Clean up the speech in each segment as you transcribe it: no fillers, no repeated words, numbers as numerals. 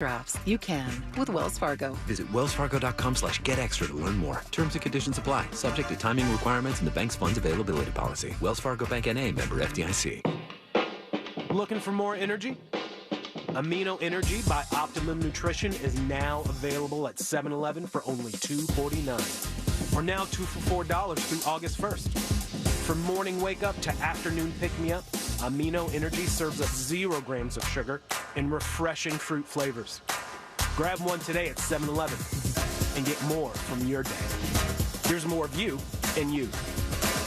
Drafts. You can with Wells Fargo. Visit wellsfargo.com/getextra to learn more. Terms and conditions apply. Subject to timing requirements and the bank's funds availability policy. Wells Fargo Bank N.A. member FDIC. Looking for more energy? Amino Energy by Optimum Nutrition is now available at 7-Eleven for only $2.49. Or now 2 for $4 through August 1st. From morning wake up to afternoon pick-me-up, Amino Energy serves up 0 grams of sugar and refreshing fruit flavors. Grab one today at 7-Eleven and get more from your day. Here's more of you and you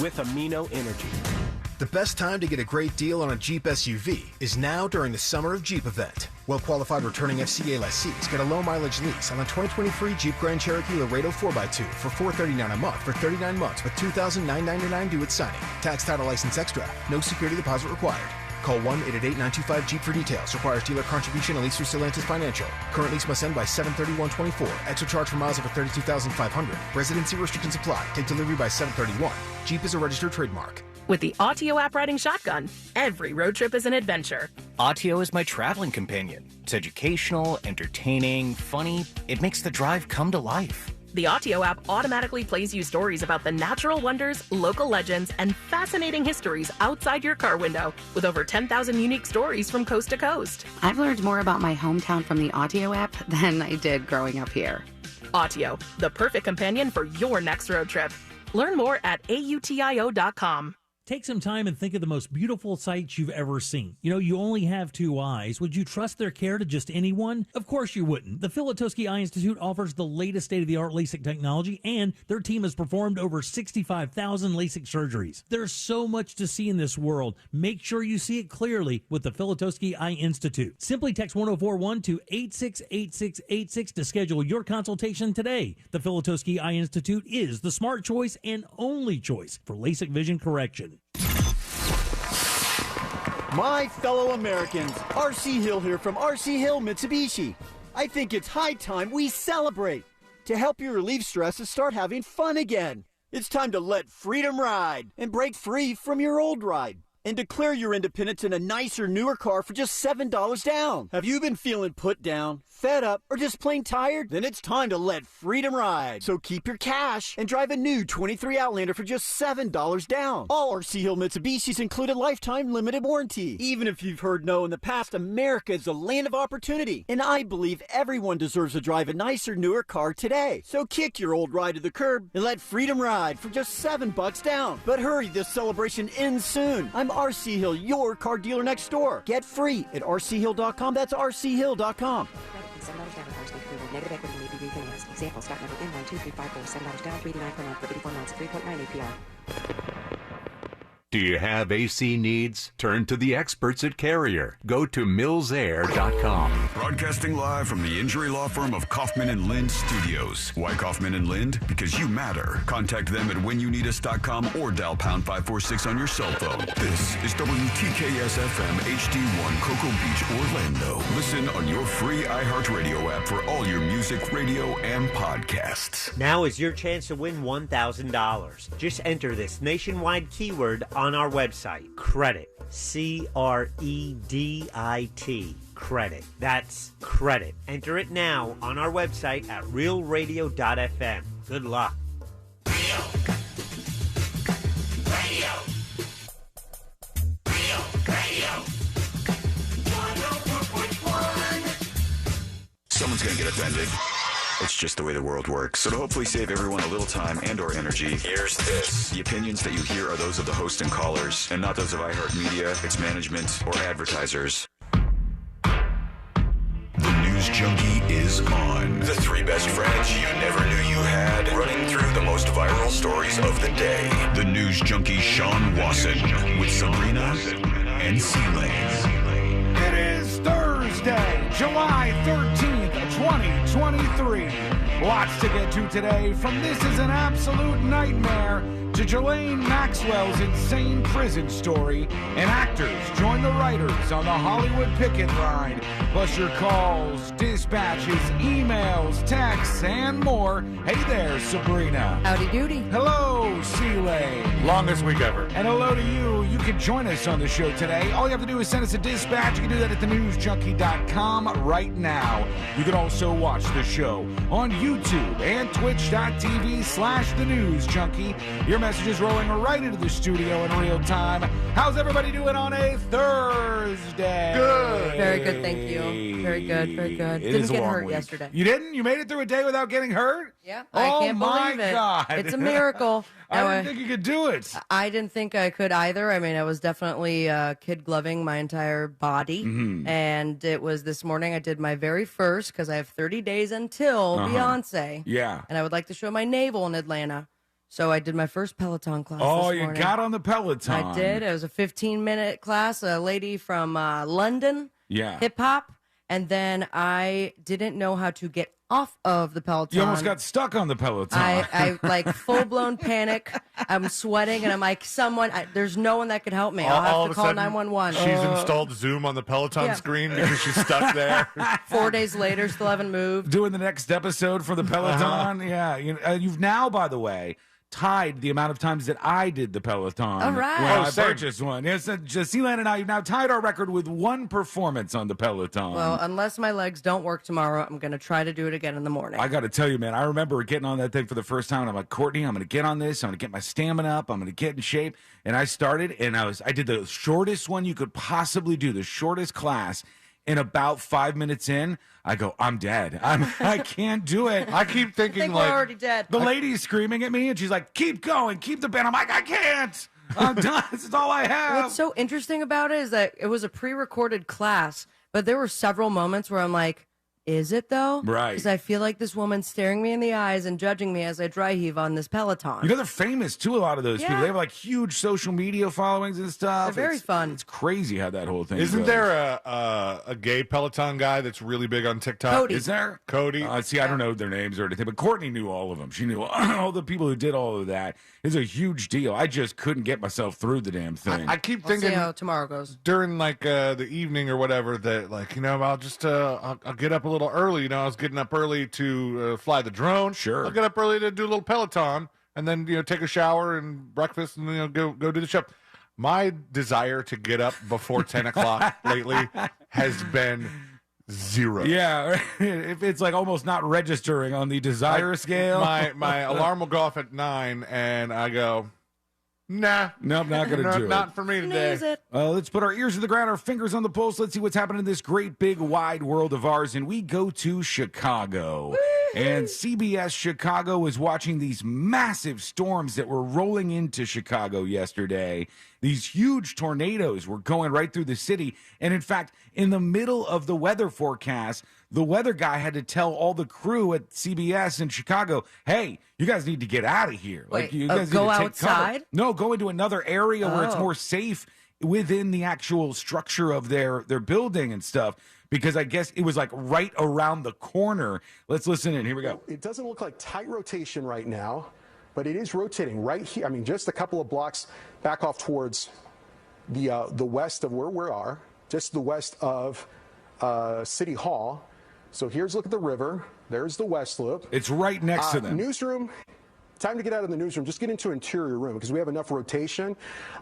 with Amino Energy. The best time to get a great deal on a Jeep SUV is now during the Summer of Jeep event. Well-qualified returning FCA lessees get a low-mileage lease on the 2023 Jeep Grand Cherokee Laredo 4x2 for $439 a month for 39 months with $2,999 due at signing. Tax, title, license extra. No security deposit required. Call 1-888-925-JEEP for details. Requires dealer contribution and lease through Stellantis Financial. Current lease must end by 7/31/24. Extra charge for miles over 32,500. Residency restrictions apply. Take delivery by 7/31. Jeep is a registered trademark. With the Autio app riding shotgun, every road trip is an adventure. Autio is my traveling companion. It's educational, entertaining, funny. It makes the drive come to life. The Autio app automatically plays you stories about the natural wonders, local legends, and fascinating histories outside your car window, with over 10,000 unique stories from coast to coast. I've learned more about my hometown from the Autio app than I did growing up here. Autio, the perfect companion for your next road trip. Learn more at autio.com. Take some time and think of the most beautiful sights you've ever seen. You know, you only have 2 eyes. Would you trust their care to just anyone? Of course you wouldn't. The Filutowski Eye Institute offers the latest state-of-the-art LASIK technology, and their team has performed over 65,000 LASIK surgeries. There's so much to see in this world. Make sure you see it clearly with the Filutowski Eye Institute. Simply text 1041 to 868686 to schedule your consultation today. The Filutowski Eye Institute is the smart choice and only choice for LASIK vision correction. My fellow Americans, R.C. Hill here from R.C. Hill Mitsubishi. I think it's high time we celebrate. To help you relieve stress and start having fun again. It's time to let freedom ride and break free from your old ride. And declare your independence in a nicer, newer car for just $7 down. Have you been feeling put down, fed up, or just plain tired? Then it's time to let freedom ride. So keep your cash and drive a new 23 Outlander for just $7 down. All RC Hill Mitsubishis include a lifetime limited warranty. Even if you've heard no in the past, America is a land of opportunity. And I believe everyone deserves to drive a nicer, newer car today. So kick your old ride to the curb and let freedom ride for just $7 down. But hurry, this celebration ends soon. I'm RC Hill, your car dealer next door. Get free at rchill.com. That's rchill.com. $7 down with RC approval. Negative equity may be refinanced. Example, stock number N12354. $7 down, $3.89 per month for 84 months, 3.9 APR. Do you have AC needs? Turn to the experts at Carrier. Go to millsair.com. Broadcasting live from the injury law firm of Kaufman and Lind Studios. Why Kaufman and Lind? Because you matter. Contact them at whenyouneedus.com or dial pound 546 on your cell phone. This is WTKS FM HD1 Cocoa Beach, Orlando. Listen on your free iHeartRadio app for all your music, radio, and podcasts. Now is your chance to win $1,000. Just enter this nationwide keyword on our website, credit, C-R-E-D-I-T, credit. That's credit. Enter it now on our website at realradio.fm. Good luck. Radio. Someone's going to get offended. It's just the way the world works. So to hopefully save everyone a little time and or energy, here's this. The opinions that you hear are those of the host and callers, and not those of iHeartMedia, its management, or advertisers. The News Junkie is on. The 3 best friends you never knew you had, running through the most viral stories of the day. The News Junkie Sean Wasson with Sabrina and C-Lane. It is Thursday, July 13th, 2023. Lots to get to today from This Is an Absolute Nightmare to Ghislaine Maxwell's insane prison story, and actors join the writers on the Hollywood picket line. Plus your calls, dispatches, emails, texts, and more. Hey there, Sabrina. Howdy doody. Hello, C-Lane. Longest week ever. And hello to you. You can join us on the show today. All you have to do is send us a dispatch. You can do that at thenewsjunkie.com right now. You can also watch the show on YouTube and twitch.tv/thenewsjunkie. Your message is rolling right into the studio in real time. How's everybody doing on a Thursday? Good. Very good, thank you. Very good, very good. Didn't get hurt yesterday. You didn't? You made it through a day without getting hurt? Yeah, I can't believe it. Oh, my God. It's a miracle. I didn't think you could do it. I didn't think I could either. I mean, I was definitely kid gloving my entire body. Mm-hmm. And it was this morning I did my very first, because I have 30 days until Beyonce. Yeah. And I would like to show my navel in Atlanta. So I did my first Peloton class Oh, this you morning. got on the Peloton. I did. It was a 15-minute class. A lady from London, hip-hop. And then I didn't know how to get off of the Peloton. You almost got stuck on the Peloton. I like full-blown panic. I'm sweating, and I'm like, there's no one that could help me. I'll have to call 911. She's installed Zoom on the Peloton screen because she's stuck there. 4 days later, still haven't moved. Doing the next episode for the Peloton. Yeah. You've now, by the way, tied the amount of times that I did the Peloton. All right. When I same. purchased one. Yes, Ghislaine and I have now tied our record with one performance on the Peloton. Well, unless my legs don't work tomorrow, I'm going to try to do it again in the morning. I got to tell you, man, I remember getting on that thing for the first time, and I'm like, Courtney, I'm going to get on this. I'm going to get my stamina up. I'm going to get in shape. And I started, and I did the shortest one you could possibly do, the shortest class. And about 5 minutes in, I go, I'm dead. I can't do it. I keep thinking, I think we're already dead. The lady's screaming at me, and she's like, keep going, keep the band. I'm like, I can't. I'm done. This is all I have. What's so interesting about it is that it was a pre-recorded class, but there were several moments where I'm like, is it though? Right. Because I feel like this woman's staring me in the eyes and judging me as I dry heave on this Peloton. You know, they're famous, too, a lot of those people. They have, like, huge social media followings and stuff. They're very fun. It's crazy how that whole thing Isn't goes. there a gay Peloton guy that's really big on TikTok? Cody. Is there? Cody. See, I don't know their names or anything, but Courtney knew all of them. She knew all the people who did all of that. It's a huge deal. I just couldn't get myself through the damn thing. I keep We'll see thinking how tomorrow goes. during like the evening or whatever that like, you know, I'll just I'll get up a little early. You know, I was getting up early to fly the drone. Sure. I'll get up early to do a little Peloton and then, you know, take a shower and breakfast and, you know, go do the show. My desire to get up before 10 o'clock lately has been zero. Yeah, if it's like almost not registering on the desire scale. My alarm will go off at 9 and I go, nah. Nope, not going to do it. Not for me today. Snooze it. Let's put our ears to the ground, our fingers on the pulse. Let's see what's happening in this great, big, wide world of ours. And we go to Chicago. And CBS Chicago was watching these massive storms that were rolling into Chicago yesterday. These huge tornadoes were going right through the city. And in fact, in the middle of the weather forecast, the weather guy had to tell all the crew at CBS in Chicago, hey, you guys need to get out of here. Wait, you guys go need to take outside? cover. No, go into another area where it's Oh. more safe within the actual structure of their building and stuff. Because I guess it was like right around the corner. Let's listen in. Here we go. It doesn't look like tight rotation right now, but it is rotating right here. I mean, just a couple of blocks back off towards the west of where we are, just the west of City Hall. So here's a look at the river. There's the West Loop. It's right next to them. Newsroom. Time to get out of the newsroom. Just get into interior room because we have enough rotation.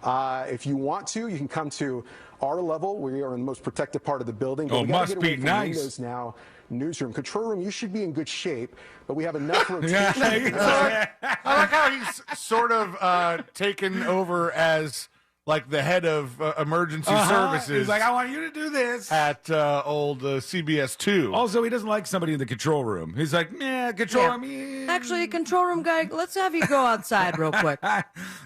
If you want to, you can come to our level. We are in the most protected part of the building. Oh, we gotta must get away be from nice. windows now. Newsroom. Control room, you should be in good shape, but we have enough rotation. I like how he's sort of taken over as like the head of emergency services. He's like, I want you to do this. At old CBS 2. Also, he doesn't like somebody in the control room. He's like, control room. Actually, control room guy, let's have you go outside real quick.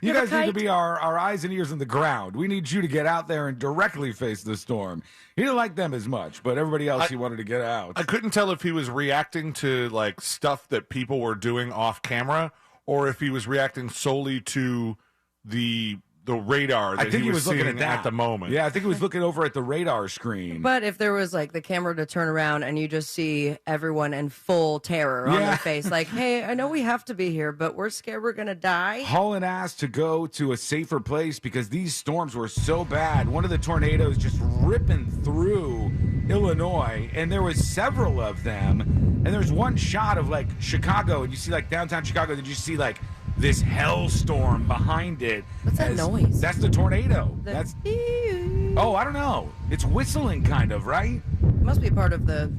You have guys a need to kite? be our eyes and ears on the ground. We need you to get out there and directly face the storm. He didn't like them as much, but everybody else he wanted to get out. I couldn't tell if he was reacting to like stuff that people were doing off camera or if he was reacting solely to the the radar that I think he was looking seeing at the moment. Yeah, I think he was looking over at the radar screen. But if there was like the camera to turn around and you just see everyone in full terror on their face, like, hey, I know we have to be here, but we're scared we're going to die. Hauling ass to go to a safer place because these storms were so bad. One of the tornadoes just ripping through Illinois, and there was several of them. And there's one shot of like Chicago, and you see like downtown Chicago, then you see like this hellstorm behind it. What's that noise? That's the tornado. That's Oh, I don't know. It's whistling kind of, right? It must be part of the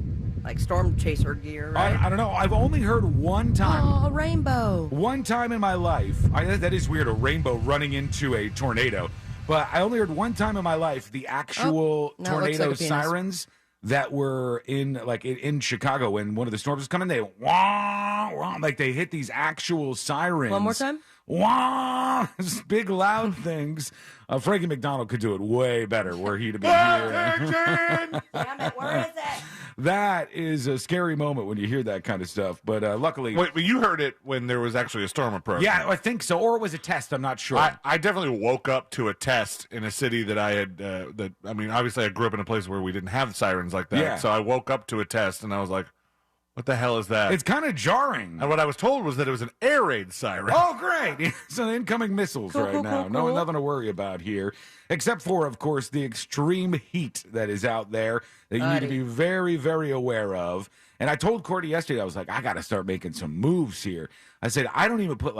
like storm chaser gear, right? I don't know. I've only heard one time. Oh, a rainbow. One time in my life. That is weird, a rainbow running into a tornado. But I only heard one time in my life the actual tornado sirens that were in Chicago when one of the storms was coming. They wah, wah, like they hit these actual sirens. One more time? Wah, big loud things. Frankie McDonald could do it way better were he to be here. Damn it, where is it? That is a scary moment when you hear that kind of stuff. But luckily... Wait, but you heard it when there was actually a storm approaching. Yeah, I think so. Or it was a test. I'm not sure. I definitely woke up to a test in a city that I had... obviously I grew up in a place where we didn't have sirens like that. Yeah. So I woke up to a test and I was like, what the hell is that? It's kind of jarring. And what I was told was that it was an air raid siren. Oh, great. So incoming missiles right now. No, nothing to worry about here. Except for, of course, the extreme heat that is out there that you need to be very, very aware of. And I told Courtney yesterday, I was like, I got to start making some moves here. I said, I don't even put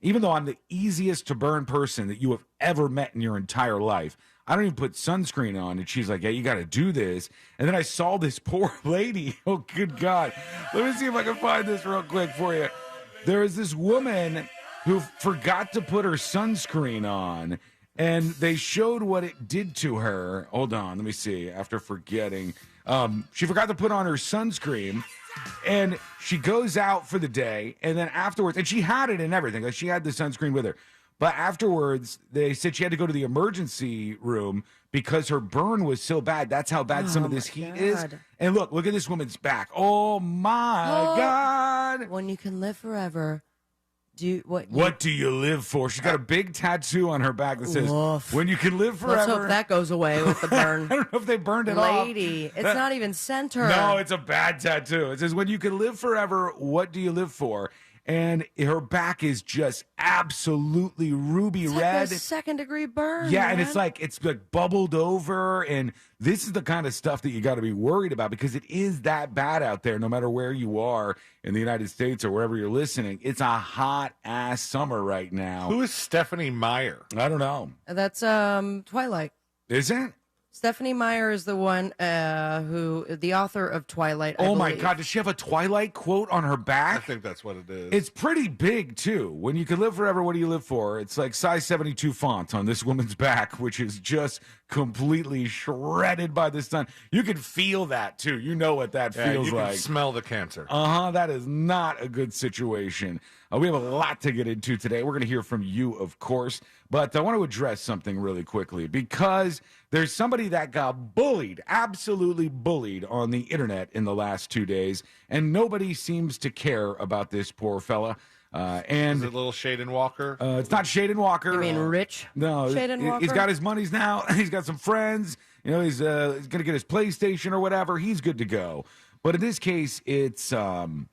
even though I'm the easiest to burn person that you have ever met in your entire life, I don't even put sunscreen on. And she's like, yeah, you got to do this. And then I saw this poor lady. Oh, good God. Let me see if I can find this real quick for you. There is this woman who forgot to put her sunscreen on. And they showed what it did to her. Hold on, let me see. After forgetting, she forgot to put on her sunscreen, and she goes out for the day. And then afterwards, and she had it and everything. Like she had the sunscreen with her. But afterwards, they said she had to go to the emergency room because her burn was so bad. That's how bad some of this heat is. And look at this woman's back. Oh my God! When you can live forever. What do you live for? She's got a big tattoo on her back that says, when you can live forever. Let's hope that goes away with the burn. I don't know if they burned it off. Lady, it's not even center. No, it's a bad tattoo. It says, when you can live forever, what do you live for? And her back is just absolutely ruby red. Like a second-degree burn. Yeah, man. and it's like bubbled over. And this is the kind of stuff that you got to be worried about because it is that bad out there, no matter where you are in the United States or wherever you're listening. It's a hot-ass summer right now. Who is Stephanie Meyer? I don't know. That's Twilight. Is it? Stephanie Meyer is the one the author of Twilight. I my believe. God, does she have a Twilight quote on her back? I think that's what it is. It's pretty big, too. When you can live forever, what do you live for? It's like size 72 font on this woman's back, which is just completely shredded by the sun. You can feel that, too. You know what that feels you like. Can smell the cancer. That is not a good situation. We have a lot to get into today. We're going to hear from you, of course. But I want to address something really quickly because there's somebody that got bullied, absolutely bullied on the internet in the last 2 days, and nobody seems to care about this poor fella. And is it little Shaden Walker? It's not Shaden Walker. You mean Rich? No, Shaden Walker? He's got his monies now. He's got some friends. You know, he's going to get his PlayStation or whatever. He's good to go. But in this case, it's Iam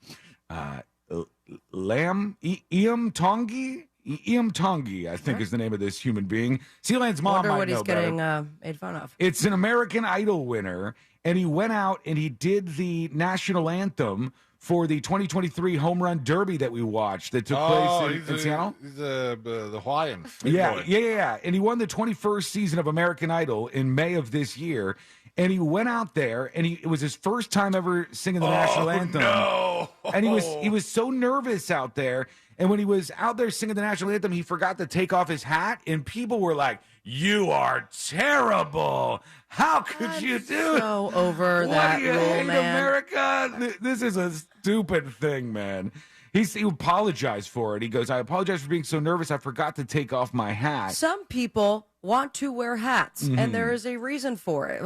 Tongi? Iam Tongi, I think, is the name of this human being. Sealand's mom Wonder might what know he's better. getting made fun of. It's an American Idol winner, and he went out and he did the national anthem for the 2023 Home Run Derby that we watched that took place in Seattle. He's the Hawaiian. Yeah. And he won the 21st season of American Idol in May of this year. And he went out there, and it was his first time ever singing the national anthem. No. And he was so nervous out there. And when he was out there singing the national anthem, he forgot to take off his hat, and people were like, "You are terrible! How could you do it? So over that rule, man. America? This is a stupid thing, man." He apologized for it. He goes, "I apologize for being so nervous. I forgot to take off my hat." Some people want to wear hats, and there is a reason for it.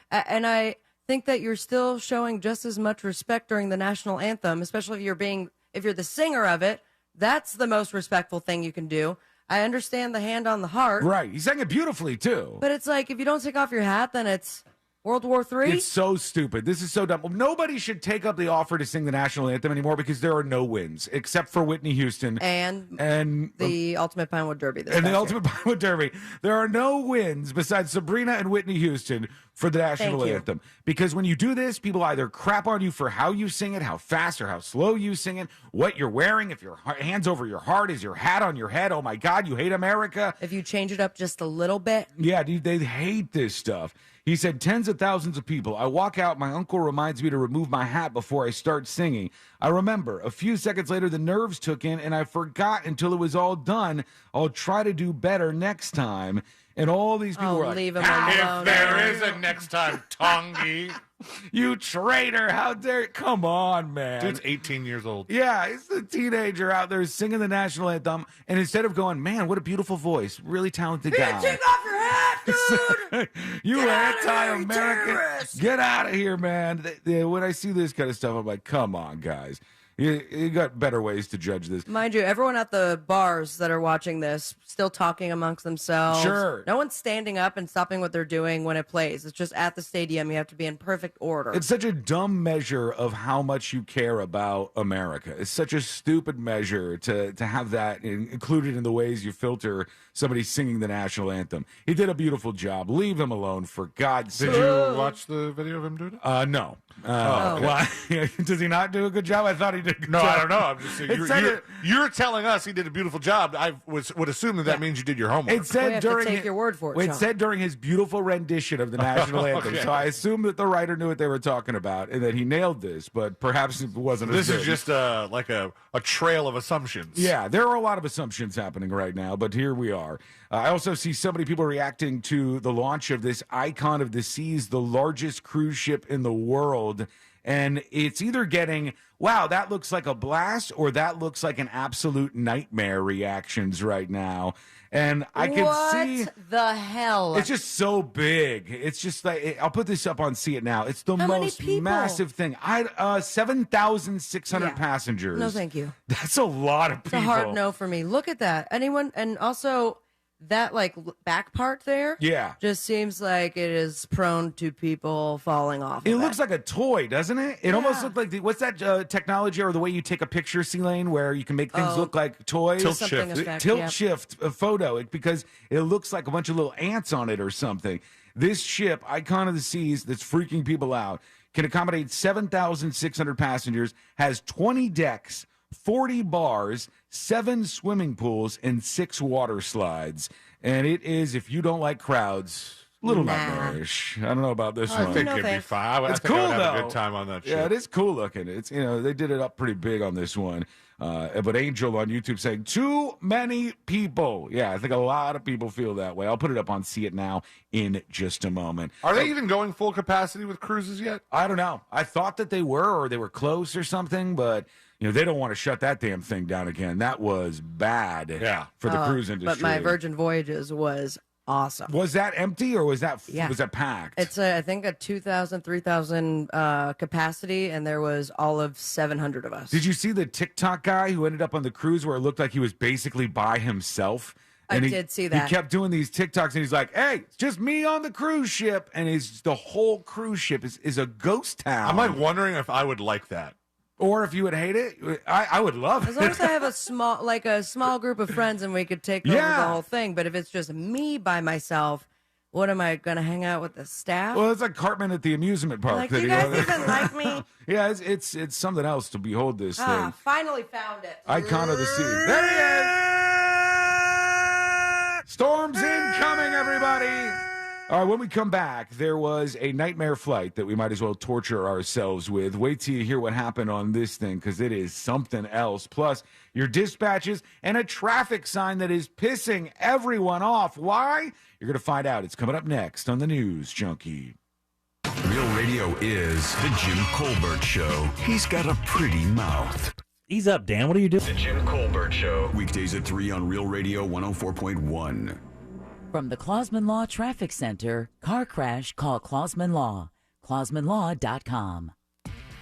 And I think that you're still showing just as much respect during the national anthem, especially if you're the singer of it. That's the most respectful thing you can do. I understand the hand on the heart. Right. He sang it beautifully, too. But it's like, if you don't take off your hat, then it's World War III? It's so stupid. This is so dumb. Nobody should take up the offer to sing the national anthem anymore because there are no wins except for Whitney Houston and the Ultimate Pinewood Derby. Ultimate Pinewood Derby. There are no wins besides Sabrina and Whitney Houston for the national anthem. Because when you do this, people either crap on you for how you sing it, how fast or how slow you sing it, what you're wearing, if your hands over your heart, is your hat on your head, oh my God, you hate America. If you change it up just a little bit. Yeah, dude, they hate this stuff. He said, tens of thousands of people. I walk out. My uncle reminds me to remove my hat before I start singing. I remember. A few seconds later, the nerves took in, and I forgot until it was all done. I'll try to do better next time. And all these people were like, leave him alone. If there is a next time, Tongi. You traitor. How dare you? Come on, man. Dude's 18 years old. Yeah, he's a teenager out there singing the national anthem. And instead of going, man, what a beautiful voice. Really talented guy. Take off your hat, dude. You Get out of here, anti-American. terrorist. Get out of here, man. When I see this kind of stuff, I'm like, come on, guys. You got better ways to judge this. Mind you, everyone at the bars that are watching this still talking amongst themselves. Sure. No one's standing up and stopping what they're doing when it plays. It's just at the stadium. You have to be in perfect order. It's such a dumb measure of how much you care about America. It's such a stupid measure to have that included in the ways you filter somebody singing the national anthem. He did a beautiful job. Leave him alone, for God's sake. Did you watch the video of him doing it? No. Okay. Why? Does he not do a good job? I thought he did a good No, job. I don't know. I'm just saying, you're telling us he did a beautiful job. I would assume that means you did your homework. It said take your word for it, It Sean. said during his beautiful rendition of the national anthem. Okay. So I assume that the writer knew what they were talking about and that he nailed this, but perhaps it wasn't. This as is good. just like a trail of assumptions. Yeah, there are a lot of assumptions happening right now, but here we are. I also see so many people reacting to the launch of this Icon of the Seas, the largest cruise ship in the world. And it's either getting, wow, that looks like a blast, or that looks like an absolute nightmare reactions right now. And I can see. What the hell? It's just so big. It's just like, I'll put this up on See It Now. It's the How many most people? massive thing. 7,600 passengers. No, thank you. That's a lot of people. It's a hard no for me. Look at that. Anyone, and also that like back part there. Yeah. Just seems like it is prone to people falling off. It of looks like a toy, doesn't it? It almost looked like what's that technology or the way you take a picture, C-Lane, where you can make things look like toys? Tilt shift. Effect, Tilt yeah. shift photo because it looks like a bunch of little ants on it or something. This ship, Icon of the Seas, that's freaking people out, can accommodate 7,600 passengers, has 20 decks, 40 bars, 7 swimming pools, and 6 water slides. And it is, if you don't like crowds, a little nightmarish. I don't know about this one. I think it'd be fine. I It's think I cool, would have though. a good time on that ship. Yeah, it is cool looking. It's they did it up pretty big on this one. But Angel on YouTube saying too many people. Yeah, I think a lot of people feel that way. I'll put it up on See It Now in just a moment. Are they even going full capacity with cruises yet? I don't know. I thought that they were, or they were close or something, but they don't want to shut that damn thing down again. That was bad for the cruise industry. But my Virgin Voyages was awesome. Was that empty or was that packed? It's I think a 2,000, 3,000 capacity, and there was all of 700 of us. Did you see the TikTok guy who ended up on the cruise where it looked like he was basically by himself? And I did see that. He kept doing these TikToks, and he's like, hey, it's just me on the cruise ship. And the whole cruise ship is a ghost town. I'm like wondering if I would like that. Or if you would hate it. I would love it. As long as I have a small group of friends and we could take over the whole thing. But if it's just me by myself, what am I going to hang out with the staff? Well, it's like Cartman at the amusement park. Like, do you guys even like me? Yeah, it's something else to behold this thing. Finally found it. Icon of the Sea. There he is! Storms incoming, everybody! All right, when we come back, there was a nightmare flight that we might as well torture ourselves with. Wait till you hear what happened on this thing, because it is something else. Plus, your dispatches and a traffic sign that is pissing everyone off. Why? You're going to find out. It's coming up next on the News Junkie. Real Radio is the Jim Colbert Show. He's got a pretty mouth. Ease up, Dan. What are you doing? The Jim Colbert Show. Weekdays at 3 on Real Radio 104.1. From the Clausman Law Traffic Center, car crash, call Clausman Law. ClausmanLaw.com.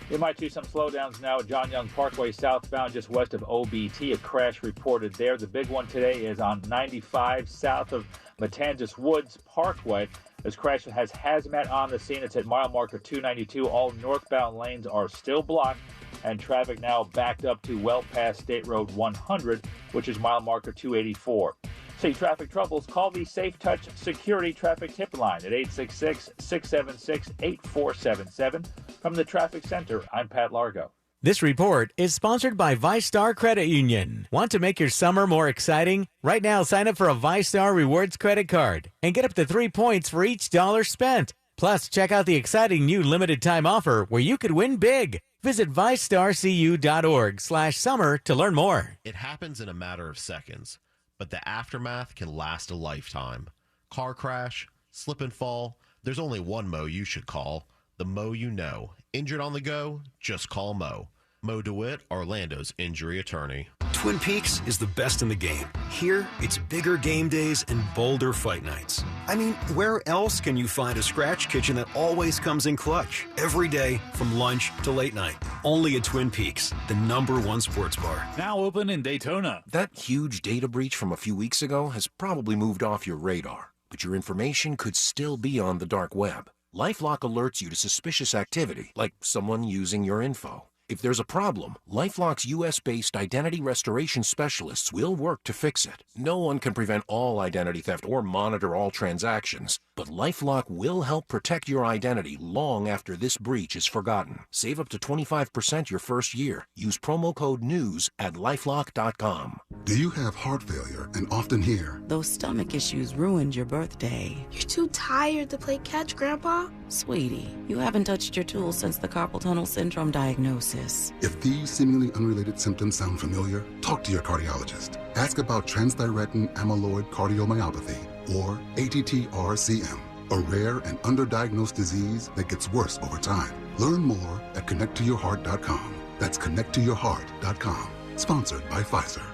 You might see some slowdowns now at John Young Parkway southbound just west of OBT. A crash reported there. The big one today is on 95 south of Matanzas Woods Parkway. This crash has hazmat on the scene. It's at mile marker 292. All northbound lanes are still blocked, and traffic now backed up to well past State Road 100, which is mile marker 284. See traffic troubles, call the Safe Touch Security Traffic Tip Line at 866-676-8477. From the Traffic Center, I'm Pat Largo. This report is sponsored by ViStar Credit Union. Want to make your summer more exciting? Right now, sign up for a ViStar Rewards credit card and get up to 3 points for each dollar spent. Plus, check out the exciting new limited time offer where you could win big. Visit ViStarCU.org/summer to learn more. It happens in a matter of seconds, but the aftermath can last a lifetime. Car crash, slip and fall, there's only one Mo you should call. The Mo you know. Injured on the go? Just call Mo. Mo DeWitt, Orlando's injury attorney. Twin Peaks is the best in the game. Here, it's bigger game days and bolder fight nights. I mean, where else can you find a scratch kitchen that always comes in clutch? Every day, from lunch to late night. Only at Twin Peaks, the #1 sports bar. Now open in Daytona. That huge data breach from a few weeks ago has probably moved off your radar, but your information could still be on the dark web. LifeLock alerts you to suspicious activity, like someone using your info. If there's a problem, LifeLock's U.S.-based identity restoration specialists will work to fix it. No one can prevent all identity theft or monitor all transactions, but LifeLock will help protect your identity long after this breach is forgotten. Save up to 25% your first year. Use promo code NEWS at LifeLock.com. Do you have heart failure and often hear, "Those stomach issues ruined your birthday"? "You're too tired to play catch, Grandpa." Sweetie, you haven't touched your tools since the carpal tunnel syndrome diagnosis. If these seemingly unrelated symptoms sound familiar, talk to your cardiologist. Ask about transthyretin amyloid cardiomyopathy, or ATTR-CM, a rare and underdiagnosed disease that gets worse over time. Learn more at connecttoyourheart.com. That's connecttoyourheart.com. Sponsored by Pfizer.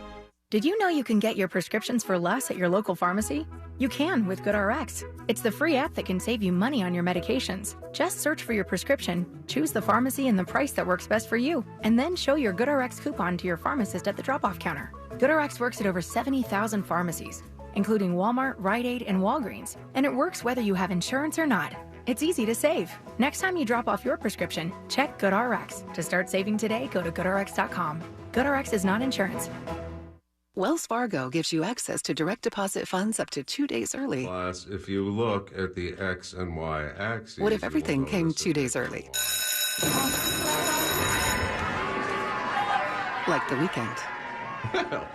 Did you know you can get your prescriptions for less at your local pharmacy? You can with GoodRx. It's the free app that can save you money on your medications. Just search for your prescription, choose the pharmacy and the price that works best for you, and then show your GoodRx coupon to your pharmacist at the drop-off counter. GoodRx works at over 70,000 pharmacies, including Walmart, Rite Aid, and Walgreens, and it works whether you have insurance or not. It's easy to save. Next time you drop off your prescription, check GoodRx. To start saving today, go to GoodRx.com. GoodRx is not insurance. Wells Fargo gives you access to direct deposit funds up to 2 days early. Plus, if you look at the X and Y axes... What if everything came 2 days early? Like the weekend. Well,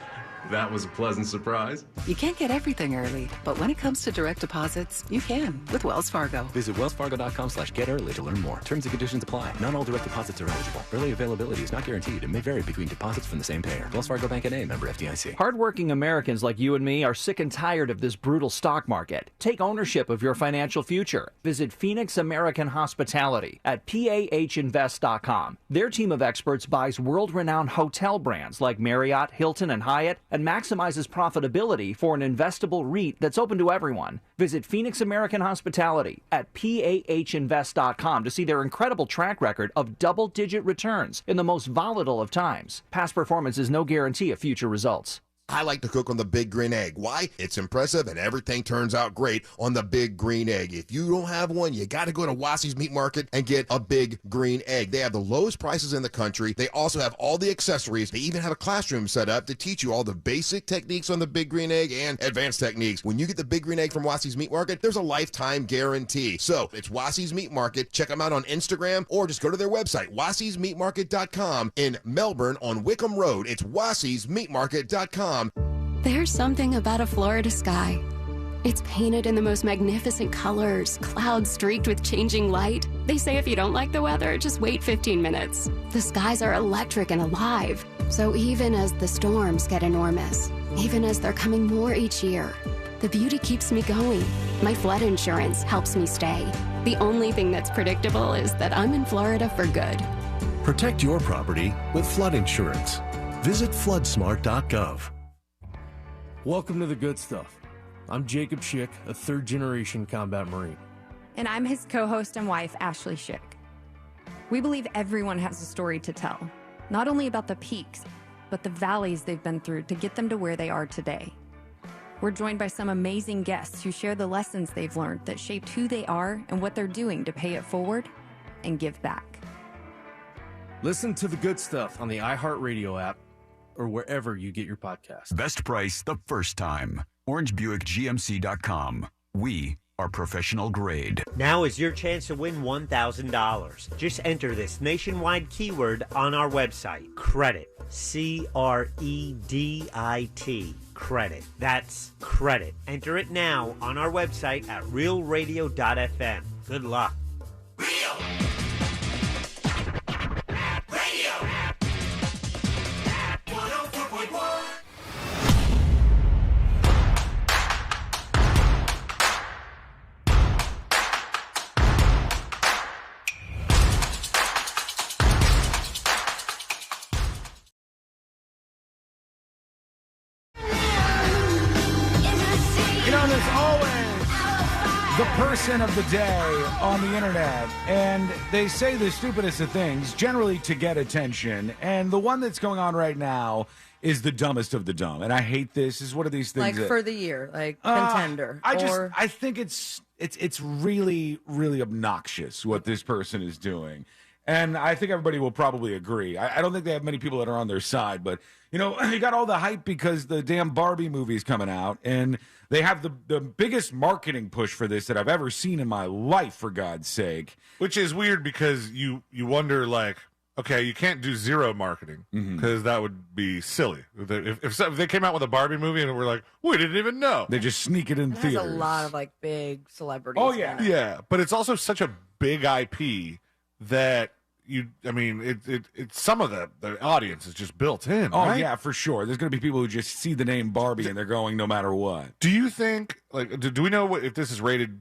that was a pleasant surprise. You can't get everything early, but when it comes to direct deposits, you can with Wells Fargo. Visit wellsfargo.com/get-early to learn more. Terms and conditions apply. Not all direct deposits are eligible. Early availability is not guaranteed and may vary between deposits from the same payer. Wells Fargo Bank N.A., member FDIC. Hardworking Americans like you and me are sick and tired of this brutal stock market. Take ownership of your financial future. Visit Phoenix American Hospitality at PAHinvest.com. Their team of experts buys world-renowned hotel brands like Marriott, Hilton, and Hyatt, and maximizes profitability for an investable REIT that's open to everyone. Visit Phoenix American Hospitality at PAHinvest.com to see their incredible track record of double-digit returns in the most volatile of times. Past performance is no guarantee of future results. I like to cook on the Big Green Egg. Why? It's impressive and everything turns out great on the Big Green Egg. If you don't have one, you got to go to Wassey's Meat Market and get a Big Green Egg. They have the lowest prices in the country. They also have all the accessories. They even have a classroom set up to teach you all the basic techniques on the Big Green Egg and advanced techniques. When you get the Big Green Egg from Wassey's Meat Market, there's a lifetime guarantee. So it's Wassey's Meat Market. Check them out on Instagram or just go to their website, Wassey'sMeatMarket.com in Melbourne on Wickham Road. It's Wassey'sMeatMarket.com. There's something about a Florida sky. It's painted in the most magnificent colors, clouds streaked with changing light. They say if you don't like the weather, just wait 15 minutes. The skies are electric and alive. So even as the storms get enormous, even as they're coming more each year, the beauty keeps me going. My flood insurance helps me stay. The only thing that's predictable is that I'm in Florida for good. Protect your property with flood insurance. Visit floodsmart.gov. Welcome to the good stuff. I'm Jacob Schick, a third-generation combat Marine. And I'm his co-host and wife, Ashley Schick. We believe everyone has a story to tell, not only about the peaks, but the valleys they've been through to get them to where they are today. We're joined by some amazing guests who share the lessons they've learned that shaped who they are and what they're doing to pay it forward and give back. Listen to The Good Stuff on the iHeartRadio app or wherever you get your podcasts. Best price the first time. OrangeBuickGMC.com. We are professional grade. Now is your chance to win $1,000. Just enter this nationwide keyword on our website, credit. C-R-E-D-I-T. Credit. That's credit. Enter it now on our website at realradio.fm. Good luck. The person of the day on the internet, and they say the stupidest of things, generally to get attention, and the one that's going on right now is the dumbest of the dumb, and I hate this. Is one of these things like for the year, like contender. I think it's really, really obnoxious what this person is doing. And I think everybody will probably agree. I don't think they have many people that are on their side, but, you know, you got all the hype because the damn Barbie movie is coming out, and they have the biggest marketing push for this that I've ever seen in my life, for God's sake. Which is weird because you wonder, like, okay, you can't do zero marketing because that would be silly. If they came out with a Barbie movie and we're like, we didn't even know. They just sneak it in There's theaters. a lot of, like, big celebrities. Oh, yeah. Yeah, but it's also such a big IP that... it's some of the audience is just built in. Oh, right? yeah, for sure. There's going to be people who just see the name Barbie and they're going no matter what. Do you think, like, do we know if this is rated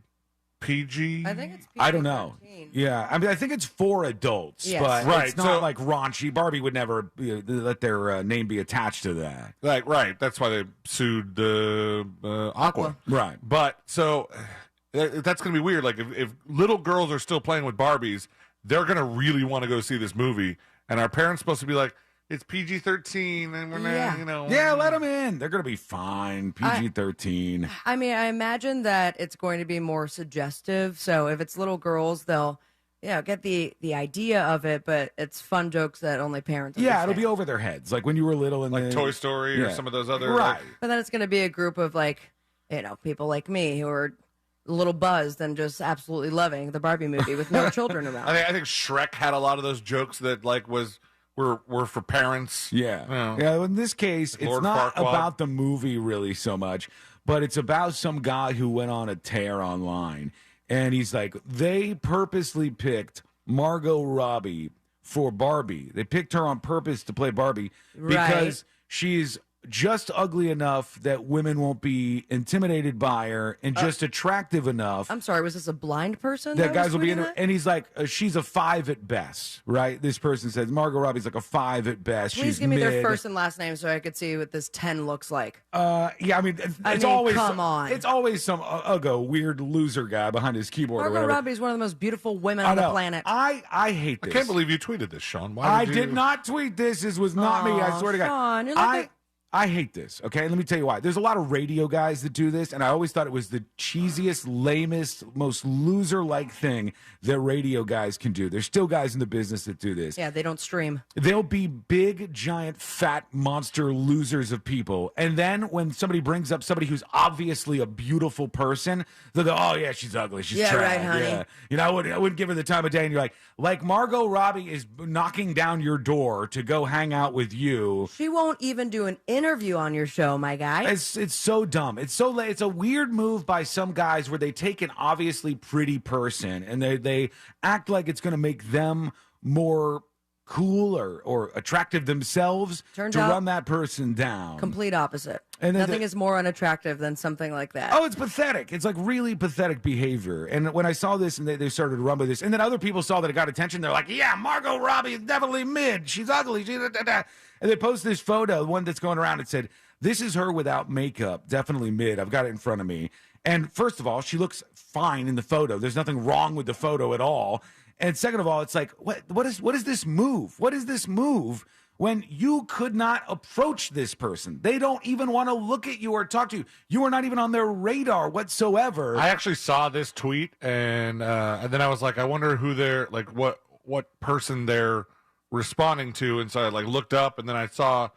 PG? I think it's PG. I don't know. Yeah, I mean, I think it's for adults, Yes. but Right, it's not so- like raunchy. Barbie would never let their name be attached to that. Like, right. That's why they sued the Aqua. Right. But, so, that's going to be weird. Like, if little girls are still playing with Barbies, they're going to really want to go see this movie. And our parents supposed to be like, it's PG-13, and we're not, you know. Yeah, let them in. They're going to be fine. PG-13. I mean, I imagine that it's going to be more suggestive. So if it's little girls, they'll, get the idea of it, but it's fun jokes that only parents Yeah, understand. it'll be over their heads. Like when you were little. And Like Toy Story or some of those other. Right. But then it's going to be a group of, like, people like me who are a little buzzed and just absolutely loving the Barbie movie with no children around. I think Shrek had a lot of those jokes that, like, were for parents. Yeah. Yeah, in this case, it's Lord not Farquaad. about the movie really so much, but it's about some guy who went on a tear online. And he's like, they purposely picked Margot Robbie for Barbie. They picked her on purpose to play Barbie because she's just ugly enough that women won't be intimidated by her and just attractive enough. I'm sorry, was this a blind person? That guys will be in in her. And he's like, she's a 5 at best, right? This person says Margot Robbie's like a 5 at best. Please She's give me mid. their first and last name so I could see what this 10 looks like. Yeah, I mean, it's mean, always come on. It's always some weird loser guy behind his keyboard or Margot whatever. Robbie is one of the most beautiful women I on the know. planet. I hate this. I can't believe you tweeted this, Sean. Why I did you? did not tweet this. This was not me. I swear to God. Sean, you're like I hate this, okay? Let me tell you why. There's a lot of radio guys that do this, and I always thought it was the cheesiest, lamest, most loser-like thing that radio guys can do. There's still guys in the business that do this. Yeah, they don't stream. They'll be big, giant, fat, monster losers of people. And then when somebody brings up somebody who's obviously a beautiful person, they'll go, oh, yeah, she's ugly. She's Yeah, trash. right, honey. Yeah. You know, I wouldn't give her the time of day. And you're like Margot Robbie is knocking down your door to go hang out with you. She won't even do an interview on your show, my guy. It's so dumb. It's a weird move by some guys where they take an obviously pretty person and they act like it's going to make them more cool or attractive themselves Turns to out, run that person down. Complete opposite. And then Nothing is more unattractive than something like that. Oh, it's pathetic. It's like really pathetic behavior. And when I saw this and they started to run with this, and then other people saw that it got attention, they're like, yeah, Margot Robbie is definitely mid. She's ugly. And they posted this photo, one that's going around. It said, this is her without makeup. Definitely mid. I've got it in front of me. And first of all, she looks fine in the photo. There's nothing wrong with the photo at all. And second of all, it's like, what is this move? What is this move when you could not approach this person? They don't even want to look at you or talk to you. You are not even on their radar whatsoever. I actually saw this tweet, and then I was like, I wonder who they're, like, what person they're responding to. And so I, like, looked up, and then I saw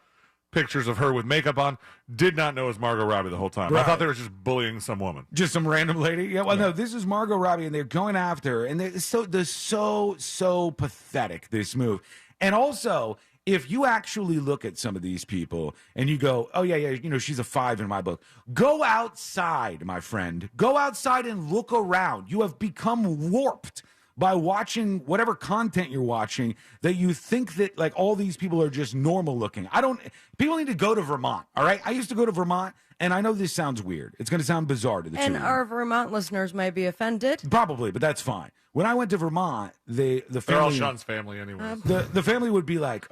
pictures of her with makeup on. Did not know it was Margot Robbie the whole time. Right. I thought they were just bullying some woman. Just some random lady? Yeah, well, no, this is Margot Robbie, and they're going after her, and they're so pathetic, this move. And also, if you actually look at some of these people and you go, oh, yeah, she's a 5 in my book. Go outside, my friend. Go outside and look around. You have become warped by watching whatever content you're watching that you think that, like, all these people are just normal looking. People need to go to Vermont, all right? I used to go to Vermont, and I know this sounds weird. It's going to sound bizarre to the two of you. And our Vermont listeners might be offended. Probably, but that's fine. When I went to Vermont, the family, they're all Sean's family anyway. The family would be like,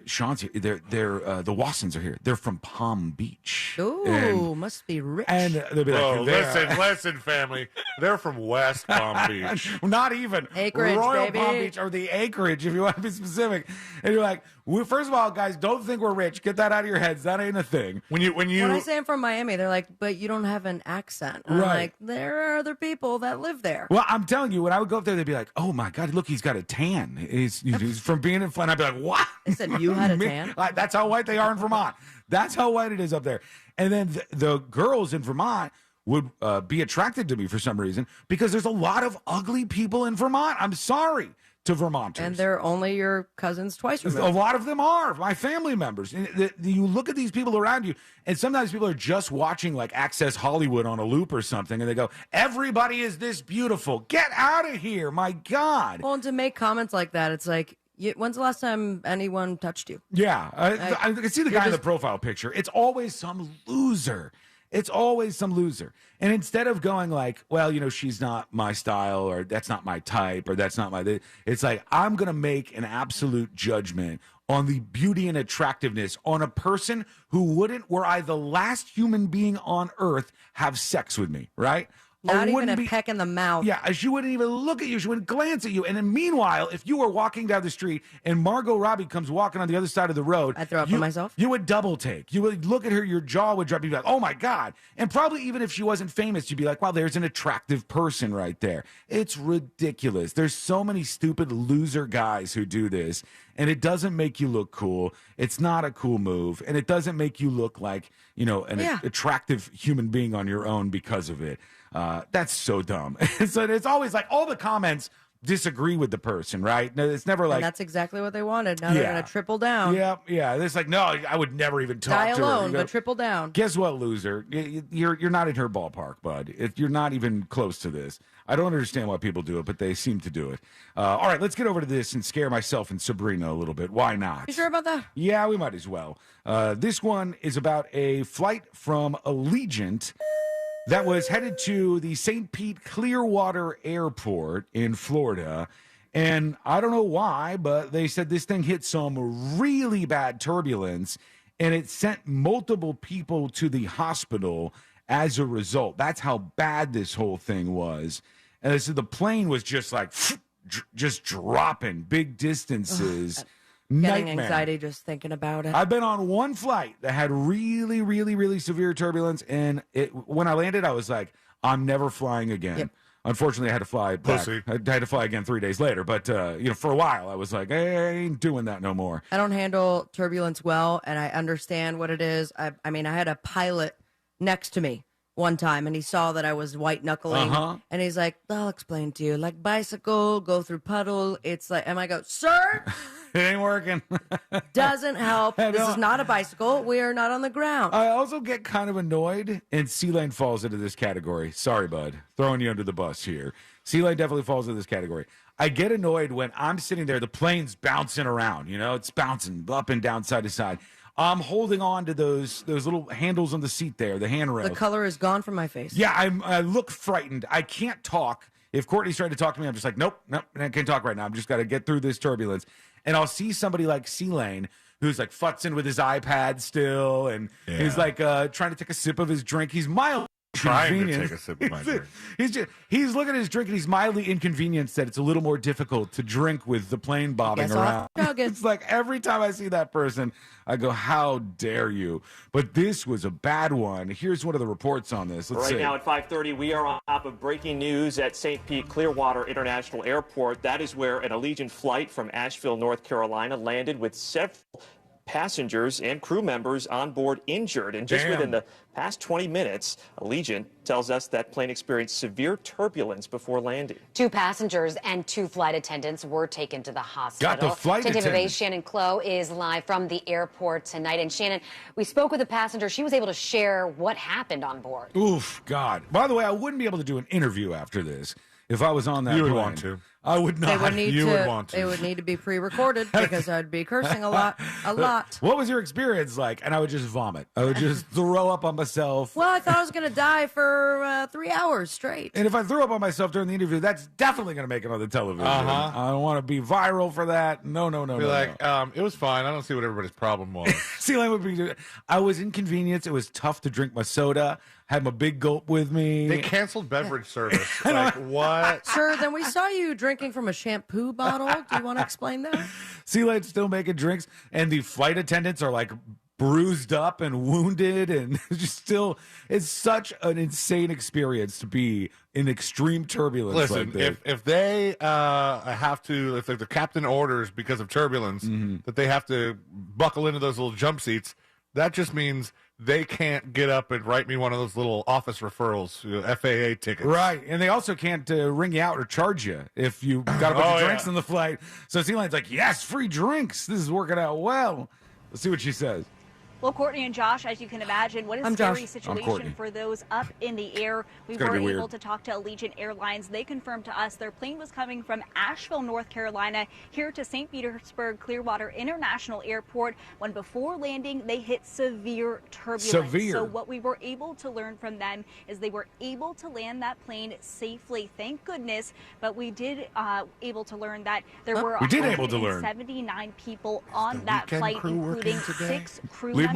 Sean's here. They're the Watsons are here. They're from Palm Beach. Ooh, must be rich. And they'll be like, listen, family. They're from West Palm Beach. Not even Acreage, Royal baby. Palm Beach or the acreage, if you want to be specific. And you're like, first of all, guys, don't think we're rich. Get that out of your heads. That ain't a thing. When I say I'm from Miami, they're like, but you don't have an accent. And I'm like, there are other people that live there. Well, I'm telling you, when I would go up there, they'd be like, oh my God, look, he's got a tan. He's from being in Flint. I'd be like, what? They said you had a tan? That's how white they are in Vermont. That's how white it is up there. And then the girls in Vermont would be attracted to me for some reason because there's a lot of ugly people in Vermont. I'm sorry to Vermonters. And they're only your cousins twice removed. A lot of them are my family members. And you look at these people around you, and sometimes people are just watching like Access Hollywood on a loop or something, and they go, everybody is this beautiful. Get out of here, my God. Well, and to make comments like that, it's like, when's the last time anyone touched you? Yeah. I can see the guy in the profile picture. It's always some loser. It's always some loser. And instead of going like, well, she's not my style, or that's not my type, or that's not my... It's like, I'm going to make an absolute judgment on the beauty and attractiveness on a person who wouldn't, were I the last human being on earth, have sex with me, right? Not even a peck in the mouth. Yeah, she wouldn't even look at you. She wouldn't glance at you. And then meanwhile, if you were walking down the street and Margot Robbie comes walking on the other side of the road, I'd throw up on myself. You would double take. You would look at her, your jaw would drop. You'd be like, oh my God. And probably even if she wasn't famous, you'd be like, wow, there's an attractive person right there. It's ridiculous. There's so many stupid loser guys who do this, and it doesn't make you look cool. It's not a cool move, and it doesn't make you look like, an attractive human being on your own because of it. That's so dumb. So it's always like all the comments disagree with the person, right? It's never like... And that's exactly what they wanted. Now they're going to triple down. Yeah. It's like, no, I would never even talk Die to her. alone, but triple down. Guess what, loser? You're not in her ballpark, bud. You're not even close to this. I don't understand why people do it, but they seem to do it. All right, let's get over to this and scare myself and Sabrina a little bit. Why not? You sure about that? Yeah, we might as well. This one is about a flight from Allegiant that was headed to the St. Pete Clearwater Airport in Florida. And I don't know why, but they said this thing hit some really bad turbulence, and it sent multiple people to the hospital as a result. That's how bad this whole thing was. And they said the plane was just like, just dropping big distances. Getting anxiety just thinking about it. I've been on one flight that had really, really, really severe turbulence, and when I landed, I was like, I'm never flying again. Yep. Unfortunately, I had to fly back. Pussy. I had to fly again 3 days later, but for a while, I was like, hey, I ain't doing that no more. I don't handle turbulence well, and I understand what it is. I mean, I had a pilot next to me one time, and he saw that I was white knuckling, and he's like, I'll explain to you, like bicycle, go through puddle. It's like, and I go, sir, it ain't working. Doesn't help. This is not a bicycle. We are not on the ground. I also get kind of annoyed, and C-Lane falls into this category. Sorry, bud. Throwing you under the bus here. C-Lane definitely falls into this category. I get annoyed when I'm sitting there, the plane's bouncing around, it's bouncing up and down side to side. I'm holding on to those little handles on the seat there, the handrails. The color is gone from my face. Yeah, I look frightened. I can't talk. If Courtney's trying to talk to me, I'm just like, nope, I can't talk right now. I'm just got to get through this turbulence. And I'll see somebody like C-Lane who's like futzing with his iPad still, and he's like trying to take a sip of his drink. He's mildly trying to take a sip of my drink. He's looking at his drink and he's mildly inconvenienced that it's a little more difficult to drink with the plane bobbing around. It's like every time I see that person, I go, how dare you? But this was a bad one. Here's one of the reports on this. Let's see. Right now at 5:30, we are on top of breaking news at St. Pete Clearwater International Airport. That is where an Allegiant flight from Asheville, North Carolina landed with several passengers and crew members on board injured. And just within the past 20 minutes, Allegiant tells us that plane experienced severe turbulence before landing. 2 passengers and 2 flight attendants were taken to the hospital. Got the flight attendant. Shannon Clough is live from the airport tonight. And Shannon, we spoke with a passenger. She was able to share what happened on board. Oof, God. By the way, I wouldn't be able to do an interview after this if I was on that plane. You would want to. I would not. They would need you to, would want to. It would need to be pre-recorded because I'd be cursing a lot. What was your experience like? And I would just vomit. I would just throw up on myself. Well, I thought I was going to die for 3 hours straight. And if I threw up on myself during the interview, that's definitely going to make it on the television. I don't want to be viral for that. No. It was fine. I don't see what everybody's problem was. I was inconvenienced. It was tough to drink my soda. Had my big gulp with me. They canceled beverage service. Like, what? Sir, then we saw you drinking from a shampoo bottle. Do you want to explain that? Sea Light's still making drinks, and the flight attendants are like bruised up and wounded, and it's such an insane experience to be in extreme turbulence. Listen, like this. if they have to, if the captain orders because of turbulence that they have to buckle into those little jump seats, that just means they can't get up and write me one of those little office referrals, FAA tickets. Right, and they also can't ring you out or charge you if you got a bunch of drinks on the flight. So Sea Line's like, yes, free drinks. This is working out well. Let's see what she says. Well, Courtney and Josh, as you can imagine, what a scary situation for those up in the air. We were able to talk to Allegiant Airlines. They confirmed to us their plane was coming from Asheville, North Carolina, here to St. Petersburg Clearwater International Airport, when before landing, they hit severe turbulence. So what we were able to learn from them is they were able to land that plane safely, thank goodness, but we did able to learn that there were 179 people on that flight, including 6 crew members.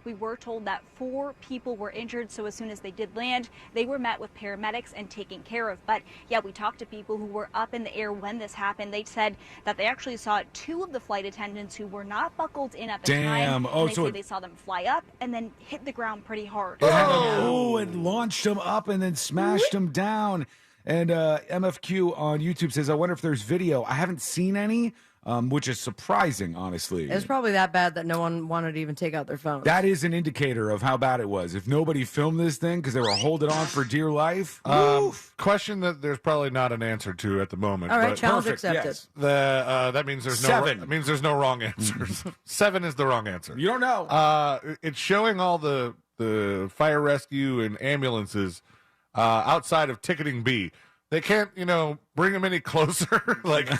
We were told that 4 people were injured, so as soon as they did land, they were met with paramedics and taken care of. But yeah, we talked to people who were up in the air when this happened. They said that they actually saw 2 of the flight attendants who were not buckled in at the time. And they say they saw them fly up and then hit the ground pretty hard. It launched them up and then smashed them down. And MFQ on YouTube says, I wonder if there's video. I haven't seen any. Which is surprising, honestly. It's probably that bad that no one wanted to even take out their phones. That is an indicator of how bad it was. If nobody filmed this thing because they were holding on for dear life. Question that there's probably not an answer to at the moment. All right, challenge accepted. Yes. That means there's 7. That means there's no wrong answers. 7 is the wrong answer. You don't know. It's showing all the fire rescue and ambulances outside of ticketing B. They can't, bring them any closer. Like, does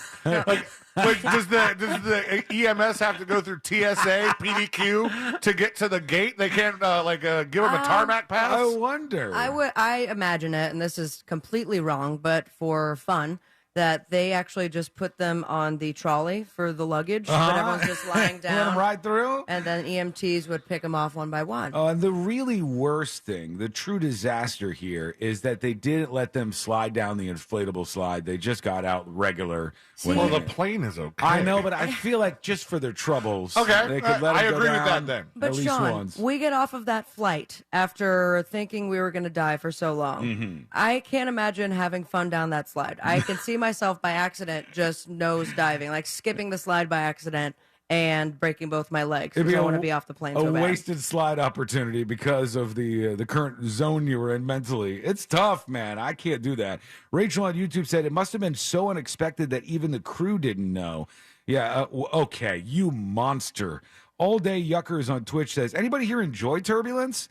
the EMS have to go through TSA, PDQ to get to the gate? They can't, give them a tarmac pass? I wonder. I imagine it, and this is completely wrong, but for fun, that they actually just put them on the trolley for the luggage, but everyone's just lying down. Let them right through? And then EMTs would pick them off one by one. And the really worst thing, the true disaster here, is that they didn't let them slide down the inflatable slide. They just got out regular. Well, the plane is okay. I know, but I feel like just for their troubles, they could let them I go agree down with that then. But at least Sean, once. we get off of that flight after thinking we were going to die for so long. I can't imagine having fun down that slide. I can see myself by accident just nose diving, like skipping the slide by accident and breaking both my legs. Because I want to be off the plane so bad. A wasted slide opportunity because of the current zone you were in mentally. It's tough, man. I can't do that. Rachel on YouTube said it must have been so unexpected that even the crew didn't know. Yeah, okay, you monster. All Day Yuckers on Twitch says, anybody here enjoy turbulence?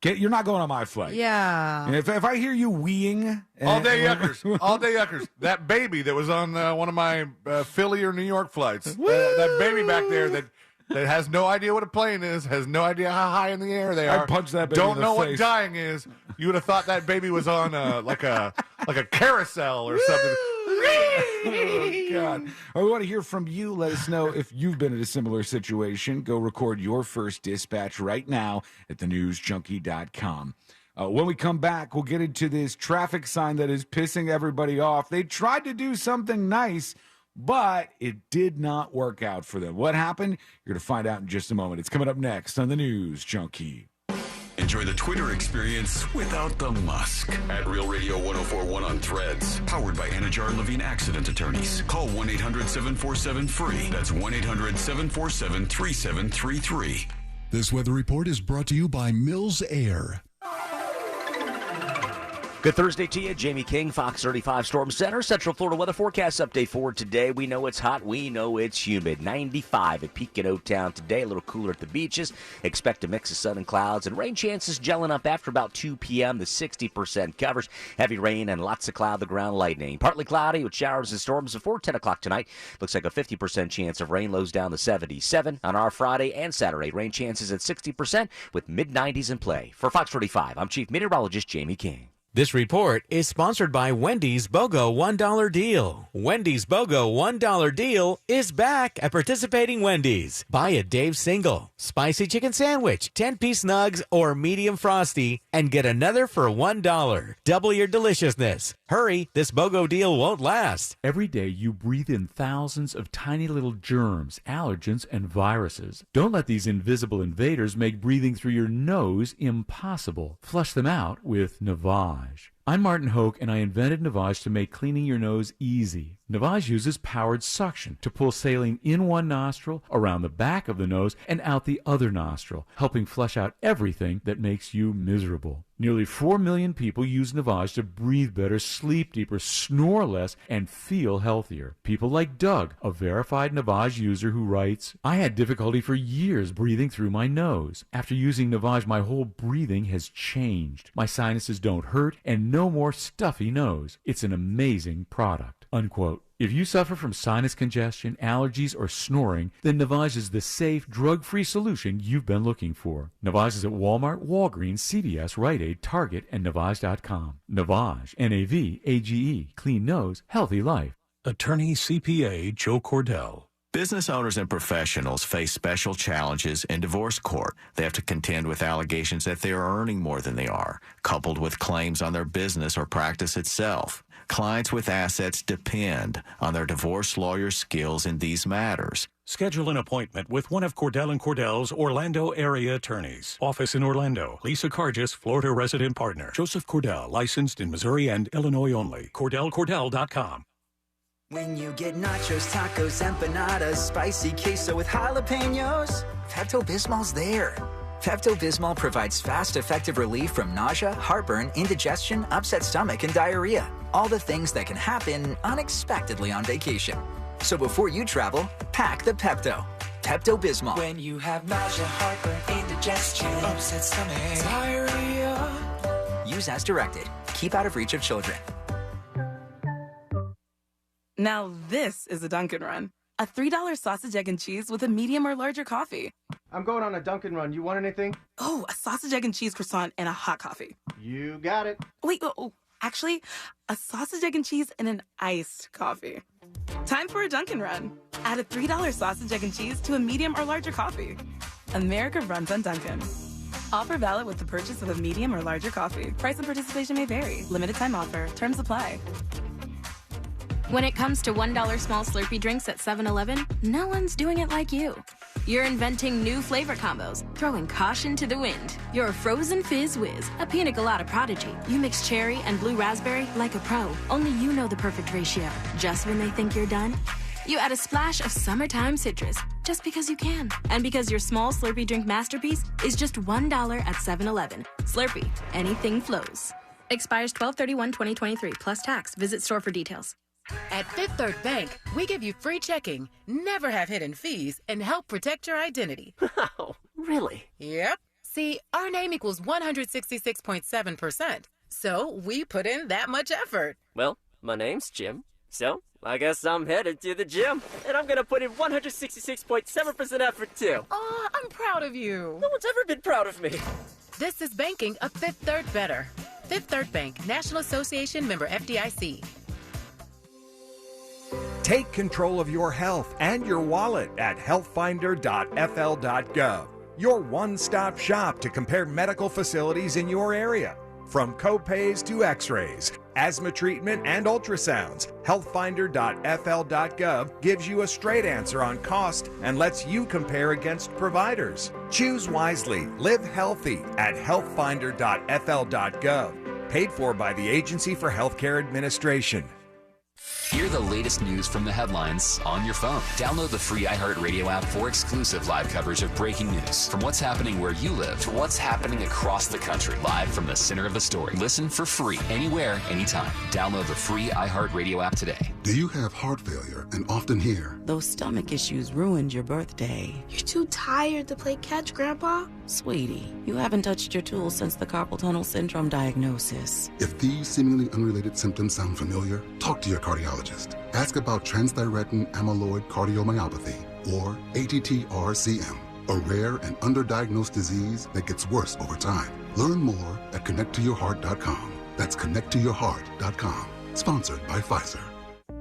You're not going on my flight. Yeah. And if I hear you weeing. All Day Yuckers. All Day Yuckers. That baby that was on one of my Philly or New York flights. That baby back there that has no idea what a plane is, has no idea how high in the air they are. I'd punch that baby Don't in the know face. what dying is. You would have thought that baby was on like a carousel or something. Oh, God. We want to hear from you. Let us know if you've been in a similar situation. Go record your first dispatch right now at thenewsjunkie.com. When we come back, we'll get into this traffic sign that is pissing everybody off. They tried to do something nice, but it did not work out for them. What happened? You're going to find out in just a moment. It's coming up next on the News Junkie. Enjoy the Twitter experience without the musk. At Real Radio 1041 on Threads. Powered by Anajar Levine Accident Attorneys. Call 1-800-747-FREE. That's 1-800-747-3733. This weather report is brought to you by Mills Air. Good Thursday to you. Jamie King, Fox 35 Storm Center. Central Florida weather forecast update for today. We know it's hot. We know it's humid. 95 at Picket, O-Town today. A little cooler at the beaches. Expect a mix of sun and clouds. And rain chances gelling up after about 2 p.m. The 60% covers. Heavy rain and lots of cloud, the ground lightning. Partly cloudy with showers and storms before 10 o'clock tonight. Looks like a 50% chance of rain. Lows down to 77 on our Friday and Saturday. Rain chances at 60% with mid-90s in play. For Fox 35, I'm Chief Meteorologist Jamie King. This report is sponsored by Wendy's BOGO $1 deal. Wendy's BOGO $1 deal is back at participating Wendy's. Buy a Dave's single, spicy chicken sandwich, 10-piece nugs, or medium frosty, and get another for $1. Double your deliciousness. Hurry, this BOGO deal won't last. Every day you breathe in thousands of tiny little germs, allergens, and viruses. Don't let these invisible invaders make breathing through your nose impossible. Flush them out with Navage. I'm Martin Hoke, and I invented Navage to make cleaning your nose easy. Navage uses powered suction to pull saline in one nostril, around the back of the nose, and out the other nostril, helping flush out everything that makes you miserable. Nearly 4 million people use Navage to breathe better, sleep deeper, snore less, and feel healthier. People like Doug, a verified Navage user who writes, I had difficulty for years breathing through my nose. After using Navage, my whole breathing has changed. My sinuses don't hurt, and no more stuffy nose. It's an amazing product. Unquote. If you suffer from sinus congestion, allergies, or snoring, then Navage is the safe, drug-free solution you've been looking for. Navage is at Walmart, Walgreens, CVS, Rite Aid, Target, and Navage.com. Navage, N-A-V-A-G-E, clean nose, healthy life. Attorney CPA Joe Cordell. Business owners and professionals face special challenges in divorce court. They have to contend with allegations that they are earning more than they are, coupled with claims on their business or practice itself. Clients with assets depend on their divorce lawyer's skills in these matters. Schedule an appointment with one of Cordell & Cordell's Orlando area attorneys. Office in Orlando. Lisa Cargis, Florida resident partner. Joseph Cordell, licensed in Missouri and Illinois only. CordellCordell.com. When you get nachos, tacos, empanadas, spicy queso with jalapenos, Pepto-Bismol's there. Pepto-Bismol provides fast, effective relief from nausea, heartburn, indigestion, upset stomach, and diarrhea. All the things that can happen unexpectedly on vacation. So before you travel, pack the Pepto. Pepto-Bismol. When you have nausea, heartburn, indigestion, upset stomach, diarrhea. Use as directed. Keep out of reach of children. Now this is a Dunkin' Run. A $3 sausage, egg, and cheese with a medium or larger coffee. I'm going on a Dunkin' Run. You want anything? Oh, a sausage, egg, and cheese croissant and a hot coffee. You got it. Wait, actually, a sausage, egg, and cheese and an iced coffee. Time for a Dunkin' Run. Add a $3 sausage, egg, and cheese to a medium or larger coffee. America runs on Dunkin'. Offer valid with the purchase of a medium or larger coffee. Price and participation may vary. Limited time offer. Terms apply. When it comes to $1 small Slurpee drinks at 7-Eleven, no one's doing it like you. You're inventing new flavor combos, throwing caution to the wind. You're a frozen fizz whiz, a pina colada prodigy. You mix cherry and blue raspberry like a pro. Only you know the perfect ratio. Just when they think you're done, you add a splash of summertime citrus, just because you can. And because your small Slurpee drink masterpiece is just $1 at 7-Eleven. Slurpee, anything flows. Expires 12/31/2023, plus tax. Visit store for details. At Fifth Third Bank, we give you free checking, never have hidden fees, and help protect your identity. Wow, really? Yep. See, our name equals 166.7%, so we put in that much effort. Well, my name's Jim, so I guess I'm headed to the gym, and I'm gonna put in 166.7% effort too. Aw, I'm proud of you. No one's ever been proud of me. This is banking a Fifth Third better. Fifth Third Bank, National Association member FDIC. Take control of your health and your wallet at healthfinder.fl.gov. Your one-stop shop to compare medical facilities in your area. From copays to x-rays, asthma treatment, and ultrasounds, healthfinder.fl.gov gives you a straight answer on cost and lets you compare against providers. Choose wisely. Live healthy at healthfinder.fl.gov. Paid for by the Agency for Healthcare Administration. Hear the latest news from the headlines on your phone. Download the free iHeartRadio app for exclusive live coverage of breaking news. From what's happening where you live to what's happening across the country. Live from the center of the story. Listen for free anywhere, anytime. Download the free iHeartRadio app today. Do you have heart failure and often hear, "Those stomach issues ruined your birthday"? "You're too tired to play catch, Grandpa." Sweetie, you haven't touched your tools since the carpal tunnel syndrome diagnosis. If these seemingly unrelated symptoms sound familiar, talk to your cardiologist. Ask about transthyretin amyloid cardiomyopathy, or ATTR-CM, a rare and underdiagnosed disease that gets worse over time. Learn more at connecttoyourheart.com. That's connecttoyourheart.com. Sponsored by Pfizer.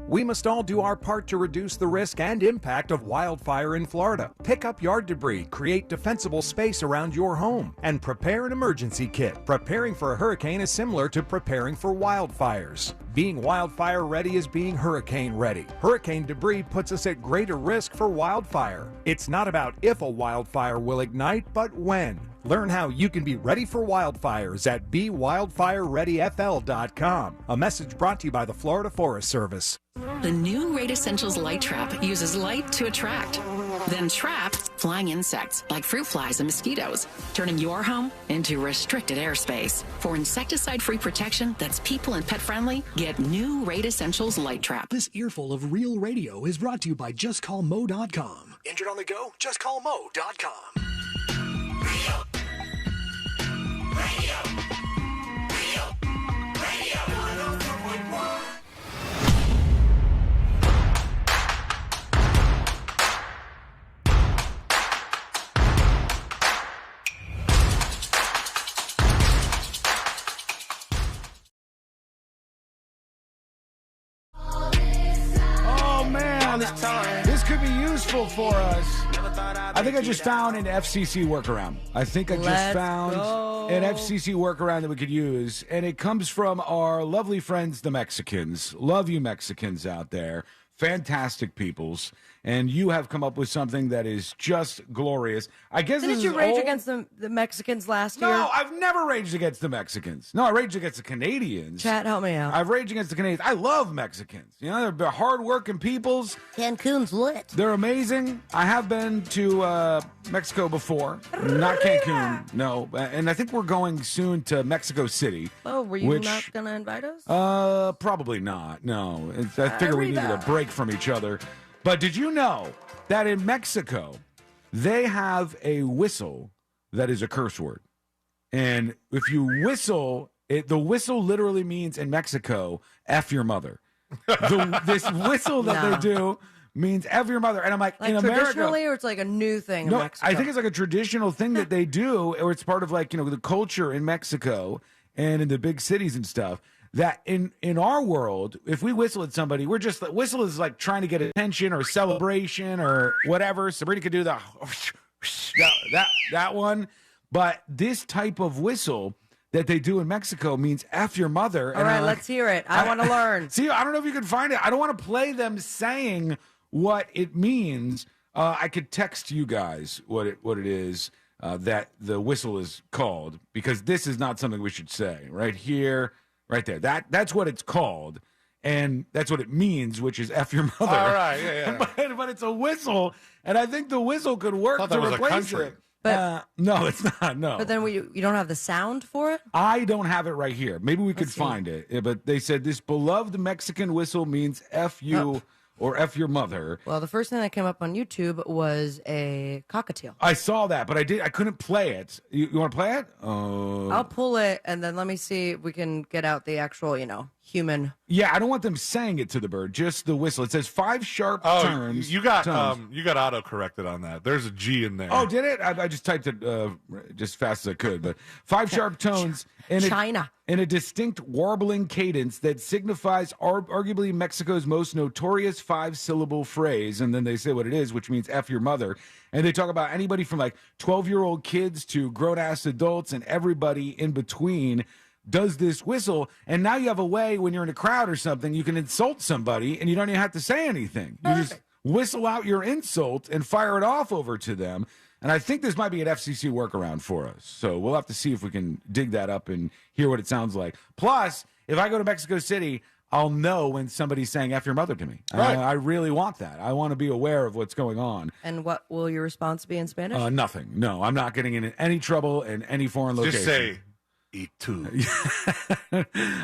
We must all do our part to reduce the risk and impact of wildfire in Florida. Pick up yard debris, create defensible space around your home, and prepare an emergency kit. Preparing for a hurricane is similar to preparing for wildfires. Being wildfire ready is being hurricane ready. Hurricane debris puts us at greater risk for wildfire. It's not about if a wildfire will ignite, but when. Learn how you can be ready for wildfires at BeWildfireReadyFL.com. A message brought to you by the Florida Forest Service. The new Raid Essentials Light Trap uses light to attract, then trap flying insects like fruit flies and mosquitoes, turning your home into restricted airspace. For insecticide-free protection that's people and pet-friendly, get new Raid Essentials Light Trap. This earful of real radio is brought to you by JustCallMo.com. Injured on the go? JustCallMo.com. This could be useful for us. I think I just found an FCC workaround. An FCC workaround that we could use, and it comes from our lovely friends, the Mexicans. Love you, Mexicans out there. Fantastic peoples. And you have come up with something that is just glorious. I guess Didn't you rage against the Mexicans last year? No, I've never raged against the Mexicans. No, I raged against the Canadians. Chat, help me out. I've raged against the Canadians. I love Mexicans. You know, they're hard-working peoples. Cancun's lit. They're amazing. I have been to Mexico before. Not Cancun, no. And I think we're going soon to Mexico City. Oh, were you not going to invite us? Probably not, no. I figure we needed a break from each other. But did you know that in Mexico, they have a whistle that is a curse word? And if you whistle, the whistle literally means in Mexico, F your mother. This whistle that they do means F your mother. And I'm like in America. Traditionally, or it's like a new thing in Mexico? I think it's like a traditional thing that they do, or it's part of like, the culture in Mexico and in the big cities and stuff. That in our world, if we whistle at somebody, we're just whistle is like trying to get attention or celebration or whatever. Sabrina could do that one, but this type of whistle that they do in Mexico means F your mother. All right, let's hear it. I want to learn. See, I don't know if you can find it. I don't want to play them saying what it means. I could text you guys what it is that the whistle is called, because this is not something we should say right here. Right there. That's what it's called, and that's what it means, which is F your mother. All right, yeah. But it's a whistle, and I think the whistle could work to replace it. But no, it's not, no. But then you don't have the sound for it? I don't have it right here. Maybe we could find it. But they said this beloved Mexican whistle means F you or F your mother. Well, the first thing that came up on YouTube was a cockatiel. I saw that, but I couldn't play it. You want to play it? I'll pull it, and then let me see if we can get out the actual, human. Yeah, I don't want them saying it to the bird, just the whistle. It says 5 sharp turns. You got auto-corrected on that. There's a G in there. Oh, did it? I just typed it just fast as I could. But 5 sharp tones in a distinct warbling cadence that signifies arguably Mexico's most notorious 5-syllable phrase. And then they say what it is, which means F your mother. And they talk about anybody from like 12-year-old kids to grown-ass adults and everybody in between. does this whistle, and now you have a way when you're in a crowd or something, you can insult somebody, and you don't even have to say anything. You just whistle out your insult and fire it off over to them. And I think this might be an FCC workaround for us. So we'll have to see if we can dig that up and hear what it sounds like. Plus, if I go to Mexico City, I'll know when somebody's saying F your mother to me. Right. I really want that. I want to be aware of what's going on. And what will your response be in Spanish? Nothing. No, I'm not getting in any trouble in any foreign location. Just say, "Y tú."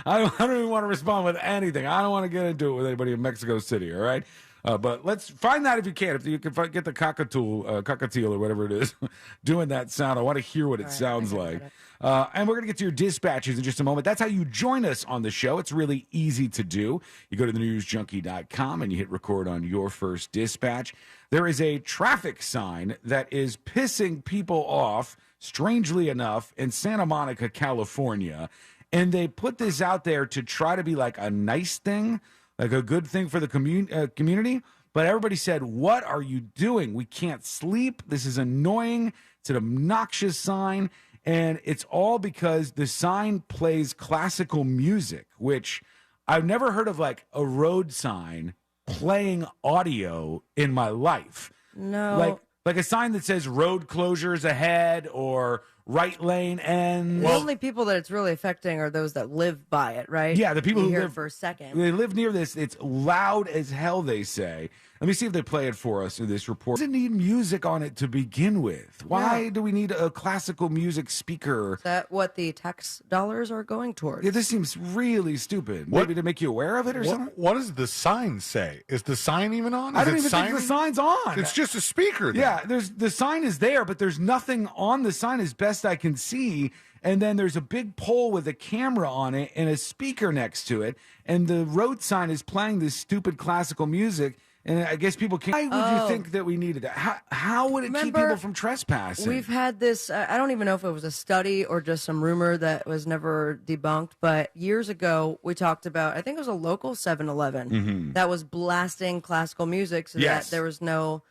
I don't even want to respond with anything. I don't want to get into it with anybody in Mexico City, all right? But let's find that if you can. If you can get the cockatiel or whatever it is doing that sound. I want to hear what it sounds like. And we're going to get to your dispatches in just a moment. That's how you join us on the show. It's really easy to do. You go to thenewsjunkie.com and you hit record on your first dispatch. There is a traffic sign that is pissing people off, strangely enough, in Santa Monica, California. And they put this out there to try to be like a nice thing, like a good thing for the community. But everybody said, what are you doing? We can't sleep. This is annoying. It's an obnoxious sign. And it's all because the sign plays classical music, which I've never heard of, like a road sign playing audio in my life. No. Like a sign that says road closures ahead or right lane ends. The only people that it's really affecting are those that live by it, right? Yeah, the people You who hear live it for a second. They live near this. It's loud as hell, they say. Let me see if they play it for us in this report. Doesn't need music on it to begin with. Why do we need a classical music speaker? Is that what the tax dollars are going towards? Yeah, this seems really stupid. Maybe to make you aware of it or something? What does the sign say? Is the sign even on? I don't even think the sign's on. It's just a speaker. Then. Yeah, the sign is there, but there's nothing on the sign as best I can see. And then there's a big pole with a camera on it and a speaker next to it. And the road sign is playing this stupid classical music. And I guess people can't. Why would you think that we needed that? How would it keep people from trespassing? We've had this, I don't even know if it was a study or just some rumor that was never debunked, but years ago we talked about, I think it was a local 7-Eleven that was blasting classical music so that there was no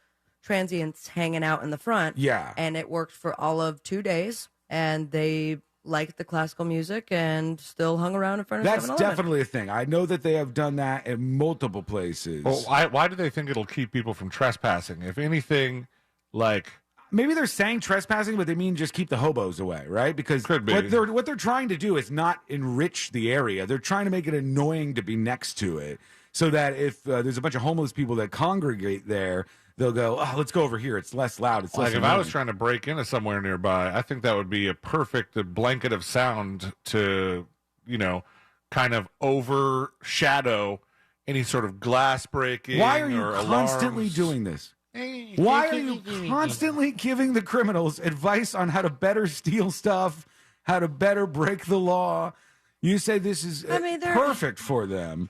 transients hanging out in the front. Yeah. And it worked for all of 2 days, and they liked the classical music and still hung around in front of 7-Eleven. That's definitely a thing. I know that they have done that in multiple places. Well, why do they think it'll keep people from trespassing? If anything, like... Maybe they're saying trespassing, but they mean just keep the hobos away, right? Because Could be. what they're trying to do is not enrich the area. They're trying to make it annoying to be next to it so that if there's a bunch of homeless people that congregate there, they'll go, oh, let's go over here. It's less loud. It's less like if annoying. I was trying to break into somewhere nearby, I think that would be a perfect blanket of sound to, kind of overshadow any sort of glass breaking. Why are you or constantly alarms. doing this? Why are you constantly giving the criminals advice on how to better steal stuff, how to better break the law? You say this is perfect for them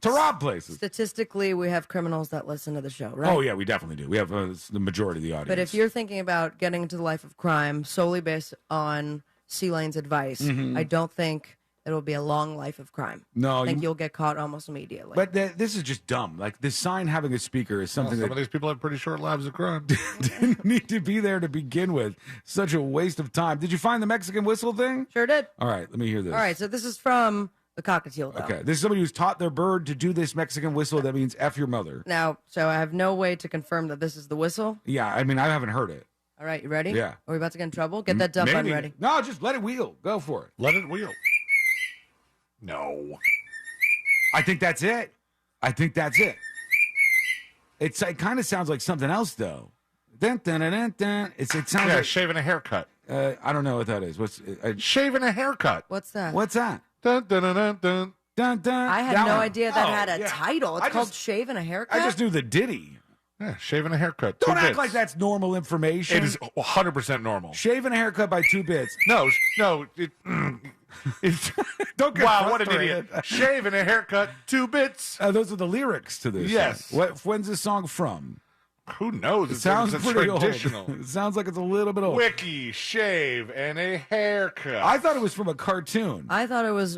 to rob places. Statistically, we have criminals that listen to the show, right? Oh, yeah, we definitely do. We have the majority of the audience. But if you're thinking about getting into the life of crime solely based on C Lane's advice, I don't think it'll be a long life of crime. No, I think you'll get caught almost immediately. But this is just dumb. Like, this sign having a speaker is something some of these people have pretty short lives of crime. Didn't need to be there to begin with. Such a waste of time. Did you find the Mexican whistle thing? Sure did. All right, let me hear this. All right, so this is from the cockatiel, though. Okay, this is somebody who's taught their bird to do this Mexican whistle that means F your mother. Now, so I have no way to confirm that this is the whistle. Yeah, I mean, I haven't heard it. All right, you ready? Yeah. Are we about to get in trouble? Get that dump button ready. No, just let it wheel. Go for it. Let it wheel. No. I think that's it. It kind of sounds like something else, though. Dun, dun, dun, dun, dun. It sounds like shaving a haircut. I don't know what that is. What's shaving a haircut? What's that? What's that? Dun, dun, dun, dun, dun. Dun, dun. I had no idea that had a title. It's called Shaving a Haircut. I just knew the ditty. Yeah, shaving a haircut. Don't 2 act bits. like that's normal information. It is 100% normal. Shaving a haircut by 2 bits. No. Don't get wow, what an frustrated. idiot. Shaving a haircut, 2 bits. Those are the lyrics to this. Yes. Song. When's this song from? Who knows? It sounds it's pretty traditional. old. It sounds like it's a little bit old. Wiki, shave, and a haircut. I thought it was from a cartoon. I thought it was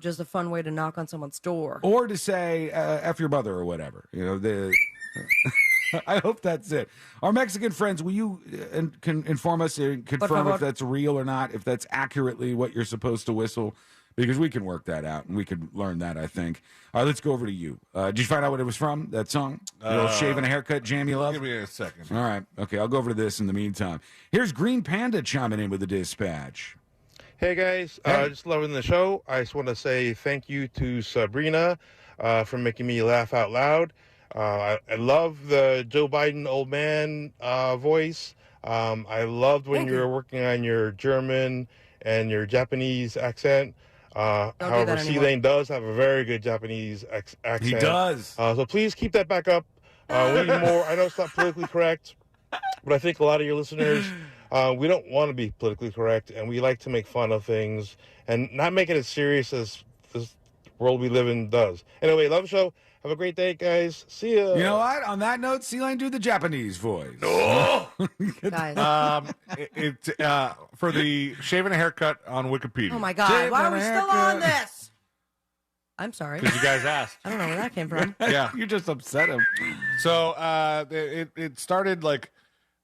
just a fun way to knock on someone's door. Or to say, F your mother or whatever. I hope that's it. Our Mexican friends, will you can inform us and confirm if that's real or not, if that's accurately what you're supposed to whistle? because we can work that out and we could learn that, I think. All right, let's go over to you. Did you find out what it was from, that song? The little shave and a haircut jam you love? Give me a second. All right. Okay, I'll go over to this in the meantime. Here's Green Panda chiming in with the dispatch. Hey, guys. Just loving the show. I just want to say thank you to Sabrina for making me laugh out loud. I love the Joe Biden old man voice. I loved when you were working on your German and your Japanese accent. However, C-Lane does have a very good Japanese accent. He does. So please keep that back up. We need more. I know it's not politically correct, but I think a lot of your listeners, we don't want to be politically correct, and we like to make fun of things and not make it as serious as this world we live in does. Anyway, love the show. Have a great day, guys. See ya. You know what? On that note, C-Lane, do the Japanese voice. Oh! For the shave and a haircut on Wikipedia. Oh, my God. Why are we still on this? I'm sorry. Because you guys asked. I don't know where that came from. Yeah. You just upset him. So it started like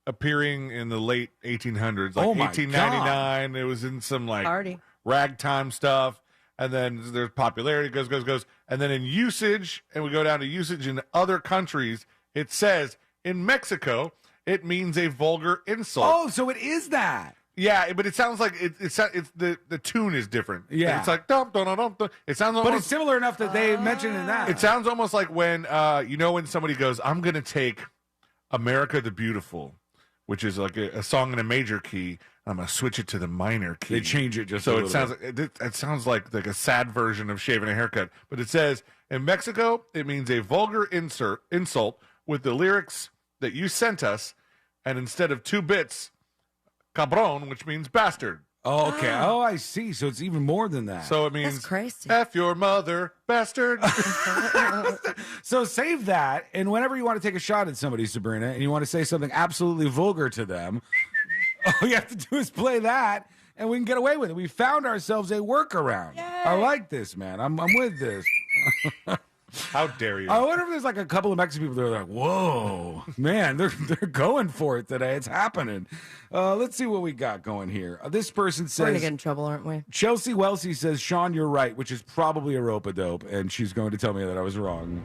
appearing in the late 1800s, like 1899. It was in some like Party. ragtime stuff. And then there's popularity, goes. And then in usage, and we go down to usage in other countries, it says in Mexico, it means a vulgar insult. Oh, so it is that. Yeah, but it sounds like it's the tune is different. Yeah. It's like dum dum dum dum. It sounds almost, but it's similar enough that they mentioned in that. It sounds almost like when when somebody goes, "I'm going to take America the Beautiful," which is like a song in a major key. I'm gonna switch it to the minor key. They change it just so a it little sounds it sounds like a sad version of shaving a haircut. But it says in Mexico it means a vulgar insult with the lyrics that you sent us, and instead of 2 bits, cabron, which means bastard. Oh, okay. Oh, I see. So it's even more than that. So it means That's crazy. F your mother, bastard. So save that, and whenever you want to take a shot at somebody, Sabrina, and you want to say something absolutely vulgar to them, all you have to do is play that, and we can get away with it. We found ourselves a workaround. Yay. I like this, man. I'm with this. How dare you? I wonder if there's like a couple of Mexican people that are like, whoa, man, they're going for it today. It's happening. Let's see what we got going here. This person says... We're going to get in trouble, aren't we? Chelsea Welsie says, Sean, you're right, which is probably a rope-a-dope, and she's going to tell me that I was wrong.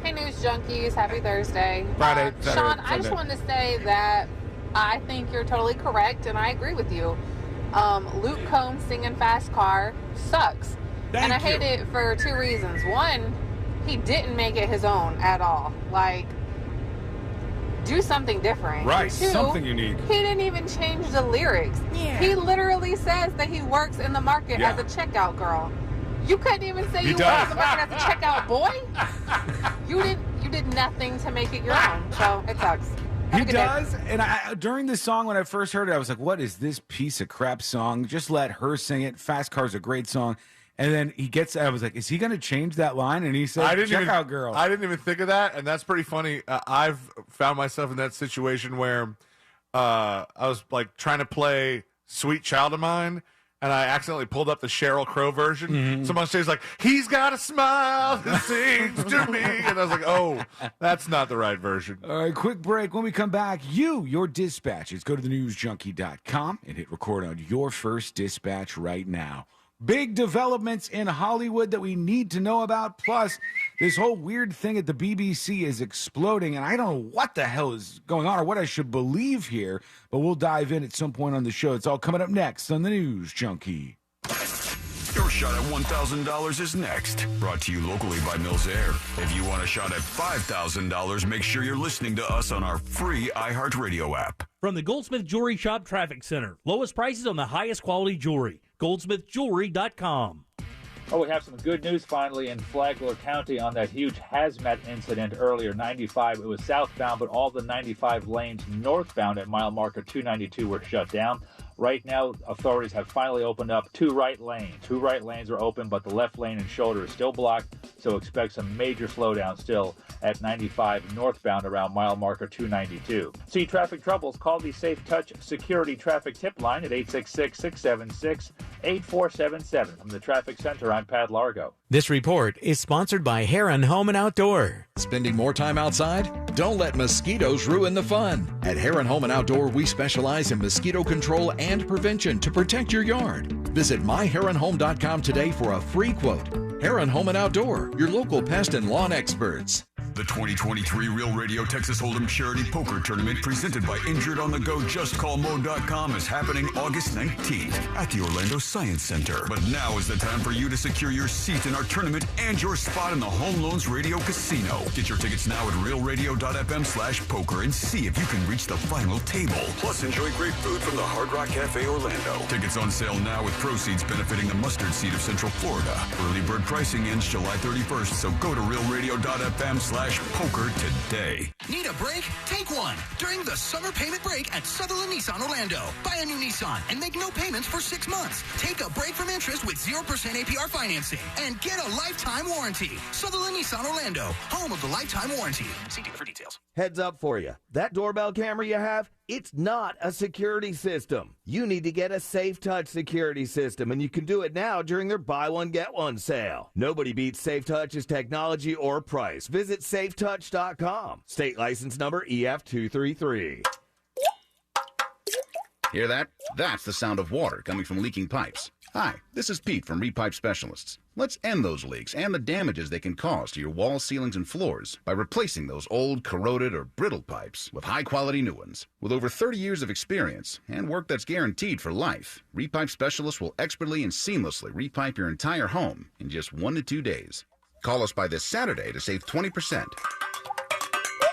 Hey, News Junkies. Happy Thursday. Friday, Sean, Saturday. I just wanted to say that I think you're totally correct, and I agree with you. Luke Combs singing Fast Car sucks. And I hate it for 2 reasons. One, he didn't make it his own at all. Like, do something different. Right, 2, something unique. He didn't even change the lyrics. Yeah. He literally says that he works in the market as a checkout girl. You couldn't even say you work in the market as a checkout boy? You did nothing to make it your own, so it sucks. He does, and during this song, when I first heard it, I was like, what is this piece of crap song? Just let her sing it. Fast Car's a great song. And then I was like, is he going to change that line? And he said, check out girl. I didn't even think of that, and that's pretty funny. I've found myself in that situation where I was like trying to play Sweet Child of Mine, and I accidentally pulled up the Sheryl Crow version. Mm-hmm. Someone says like, he's got a smile that sings to me. And I was like, oh, that's not the right version. All right, quick break. When we come back, your dispatches. Go to thenewsjunkie.com and hit record on your first dispatch right now. Big developments in Hollywood that we need to know about. Plus, this whole weird thing at the BBC is exploding, and I don't know what the hell is going on or what I should believe here, but we'll dive in at some point on the show. It's all coming up next on the News Junkie. Your shot at $1,000 is next. Brought to you locally by Mills Air. If you want a shot at $5,000, make sure you're listening to us on our free iHeartRadio app. From the Goldsmith Jewelry Shop Traffic Center. Lowest prices on the highest quality jewelry. GoldsmithJewelry.com. Oh, we have some good news finally in Flagler County on that huge hazmat incident earlier, 95. It was southbound, but all the 95 lanes northbound at mile marker 292 were shut down. Right now, authorities have finally opened up 2 right lanes. 2 right lanes are open, but the left lane and shoulder is still blocked, so expect some major slowdown still at 95 northbound around mile marker 292. See traffic troubles? Call the Safe Touch Security Traffic Tip Line at 866-676-8477. From the Traffic Center, I'm Pat Largo. This report is sponsored by Heron Home and Outdoor. Spending more time outside? Don't let mosquitoes ruin the fun. At Heron Home and Outdoor, we specialize in mosquito control and prevention to protect your yard. Visit myheronhome.com today for a free quote. Heron Home and Outdoor, your local pest and lawn experts. The 2023 Real Radio Texas Hold'em Charity Poker Tournament presented by Injured on the Go JustCallMo.com is happening August 19th at the Orlando Science Center. But now is the time for you to secure your seat in our tournament and your spot in the Home Loans Radio Casino. Get your tickets now at realradio.fm/poker and see if you can reach the final table. Plus, enjoy great food from the Hard Rock Cafe Orlando. Tickets on sale now with proceeds benefiting the mustard seed of Central Florida. Early bird pricing ends July 31st, so go to realradio.fm/poker today. Need a break? Take one during the summer payment break at Sutherland Nissan Orlando. Buy a new Nissan and make no payments for 6 months. Take a break from interest with 0% APR financing and get a lifetime warranty. Sutherland Nissan Orlando, home of the lifetime warranty. See dealer for details. Heads up for you. That doorbell camera you have, it's not a security system. You need to get a Safe Touch security system, and you can do it now during their buy one, get one sale. Nobody beats Safe Touch's technology or price. Visit safetouch.com. State license number EF233. Hear that? That's the sound of water coming from leaking pipes. Hi, this is Pete from Repipe Specialists. Let's end those leaks and the damages they can cause to your walls, ceilings, and floors by replacing those old, corroded, or brittle pipes with high-quality new ones. With over 30 years of experience and work that's guaranteed for life, Repipe Specialists will expertly and seamlessly repipe your entire home in just 1 to 2 days. Call us by this Saturday to save 20%.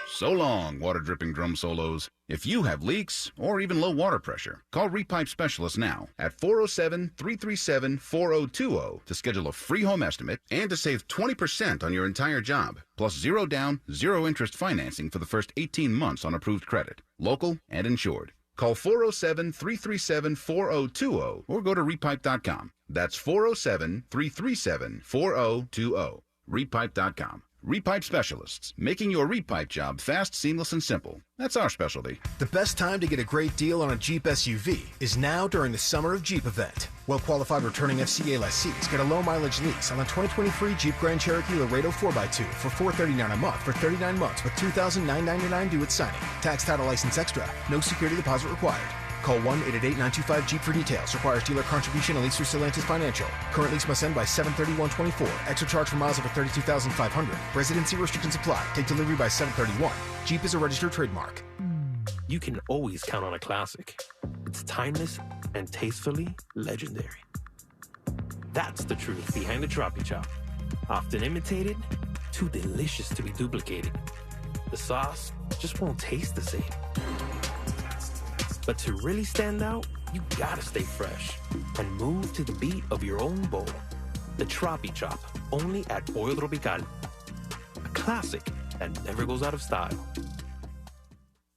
So long, water-dripping drum solos. If you have leaks or even low water pressure, call Repipe Specialists now at 407-337-4020 to schedule a free home estimate and to save 20% on your entire job, plus 0 down, 0 interest financing for the first 18 months on approved credit, local and insured. Call 407-337-4020 or go to repipe.com. That's 407-337-4020. Repipe.com. Repipe Specialists, making your repipe job fast, seamless, and simple. That's our specialty. The best time to get a great deal on a Jeep SUV is now during the Summer of Jeep event. Well-qualified returning FCA lessees get a low-mileage lease on the 2023 Jeep Grand Cherokee Laredo 4x2 for $439 a month for 39 months with $2,999 due at signing. Tax, title, license extra. No security deposit required. Call 1-888-925-JEEP for details. Requires dealer contribution and lease through Stellantis Financial. Current lease must end by 7/31/24. Extra charge for miles over 32,500. Residency restrictions apply. Take delivery by 7/31. Jeep is a registered trademark. You can always count on a classic. It's timeless and tastefully legendary. That's the truth behind the Troppy Chop. Often imitated, too delicious to be duplicated. The sauce just won't taste the same. But to really stand out, you gotta stay fresh and move to the beat of your own bowl. The Troppy Chop, only at Pollo Tropical. A classic that never goes out of style.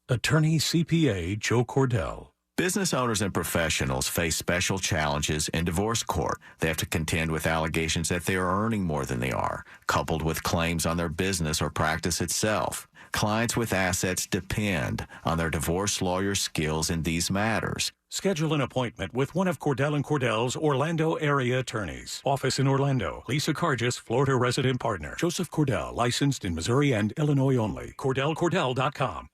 Attorney CPA Joe Cordell. Business owners and professionals face special challenges in divorce court. They have to contend with allegations that they are earning more than they are, coupled with claims on their business or practice itself. Clients with assets depend on their divorce lawyer's skills in these matters. Schedule an appointment with one of Cordell & Cordell's Orlando area attorneys. Office in Orlando. Lisa Cargis, Florida resident partner. Joseph Cordell, licensed in Missouri and Illinois only. CordellCordell.com.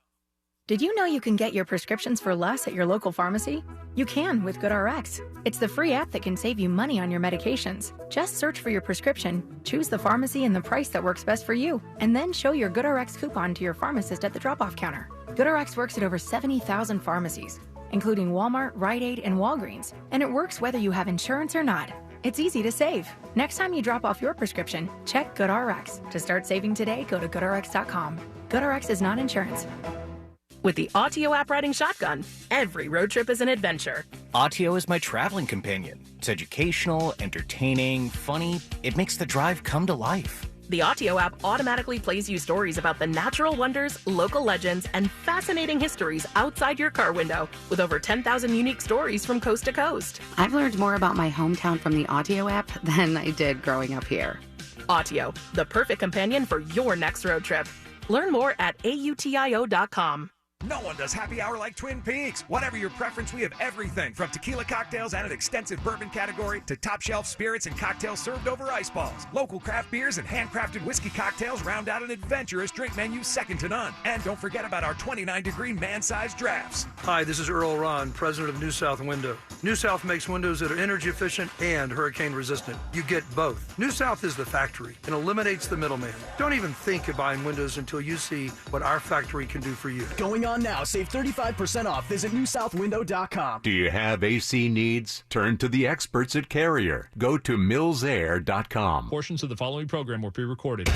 Did you know you can get your prescriptions for less at your local pharmacy? You can with GoodRx. It's the free app that can save you money on your medications. Just search for your prescription, choose the pharmacy and the price that works best for you, and then show your GoodRx coupon to your pharmacist at the drop-off counter. GoodRx works at over 70,000 pharmacies, including Walmart, Rite Aid, and Walgreens, and it works whether you have insurance or not. It's easy to save. Next time you drop off your prescription, check GoodRx. To start saving today, go to GoodRx.com. GoodRx is not insurance. With the Autio app riding shotgun, every road trip is an adventure. Autio is my traveling companion. It's educational, entertaining, funny. It makes the drive come to life. The Autio app automatically plays you stories about the natural wonders, local legends, and fascinating histories outside your car window, with over 10,000 unique stories from coast to coast. I've learned more about my hometown from the Autio app than I did growing up here. Autio, the perfect companion for your next road trip. Learn more at autio.com. No one does happy hour like Twin Peaks. Whatever your preference, we have everything from tequila cocktails and an extensive bourbon category to top shelf spirits and cocktails served over ice balls. Local craft beers and handcrafted whiskey cocktails round out an adventurous drink menu second to none. And don't forget about our 29-degree man-sized drafts. Hi, this is Earl Ron, president of New South Window. New South makes windows that are energy efficient and hurricane resistant. You get both. New South is the factory and eliminates the middleman. Don't even think of buying windows until you see what our factory can do for you. Going on now. Save 35% off. Visit newsouthwindow.com. Do you have AC needs? Turn to the experts at Carrier. Go to millsair.com. Portions of the following program were pre-recorded.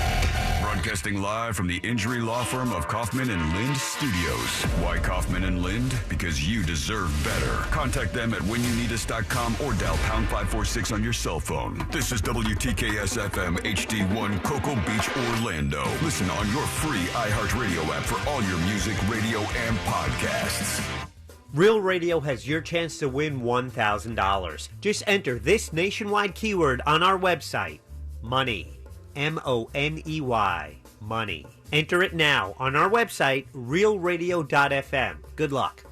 Broadcasting live from the injury law firm of Kaufman and Lind Studios. Why Kaufman and Lind? Because you deserve better. Contact them at whenyouneedus.com or dial pound 546 on your cell phone. This is WTKS FM HD1 Cocoa Beach, Orlando. Listen on your free iHeartRadio app for all your music, radio, and podcasts. Real Radio has your chance to win $1,000. Just enter this nationwide keyword on our website, money. MONEY, money. Enter it now on our website, realradio.fm. Good luck.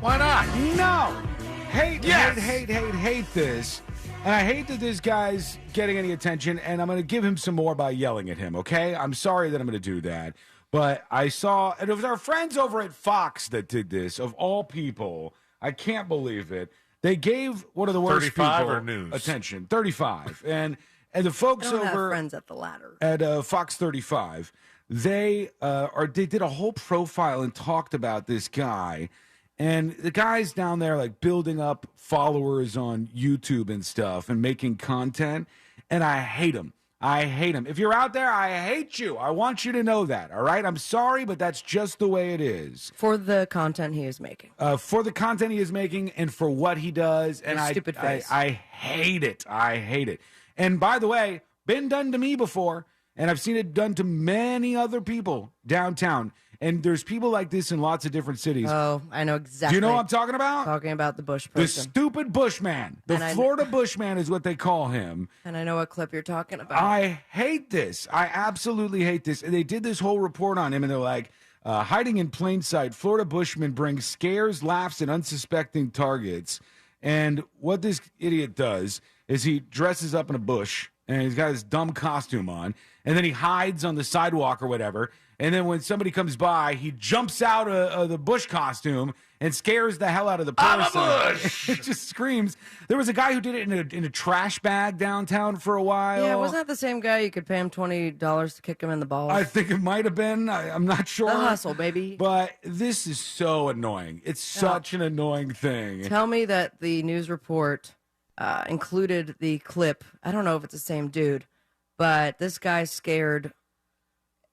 Why not? No. Hate this. And I hate that this guy's getting any attention, and I'm going to give him some more by yelling at him, okay? I'm sorry that I'm going to do that. But I saw, and it was our friends over at Fox that did this, of all people. I can't believe it. They gave one of the worst 35 people or news? attention. 35. And the folks I don't have over friends at the latter. at Fox 35, they did a whole profile and talked about this guy. And the guy's down there like building up followers on YouTube and stuff and making content. And I hate him. I hate him. If you're out there, I hate you. I want you to know that. All right. I'm sorry, but that's just the way it is. For the content he is making. For the content he is making and for what he does. And stupid face. I hate it. I hate it. And by the way, been done to me before. And I've seen it done to many other people downtown. And there's people like this in lots of different cities. Oh, I know exactly. Do you know what I'm talking about? Talking about the bush The person. stupid bushman. The Florida bushman is what they call him. And I know what clip you're talking about. I hate this. I absolutely hate this. And they did this whole report on him, and they're like, hiding in plain sight, Florida bushman brings scares, laughs, and unsuspecting targets. And what this idiot does is he dresses up in a bush, and he's got his dumb costume on, and then he hides on the sidewalk or whatever. And then when somebody comes by, he jumps out of the bush costume and scares the hell out of the person. It just screams. There was a guy who did it in a trash bag downtown for a while. Yeah, wasn't that the same guy you could pay him $20 to kick him in the balls? I think it might have been. I'm not sure. The hustle, baby. But this is so annoying. It's such an annoying thing. Tell me that the news report included the clip. I don't know if it's the same dude, but this guy scared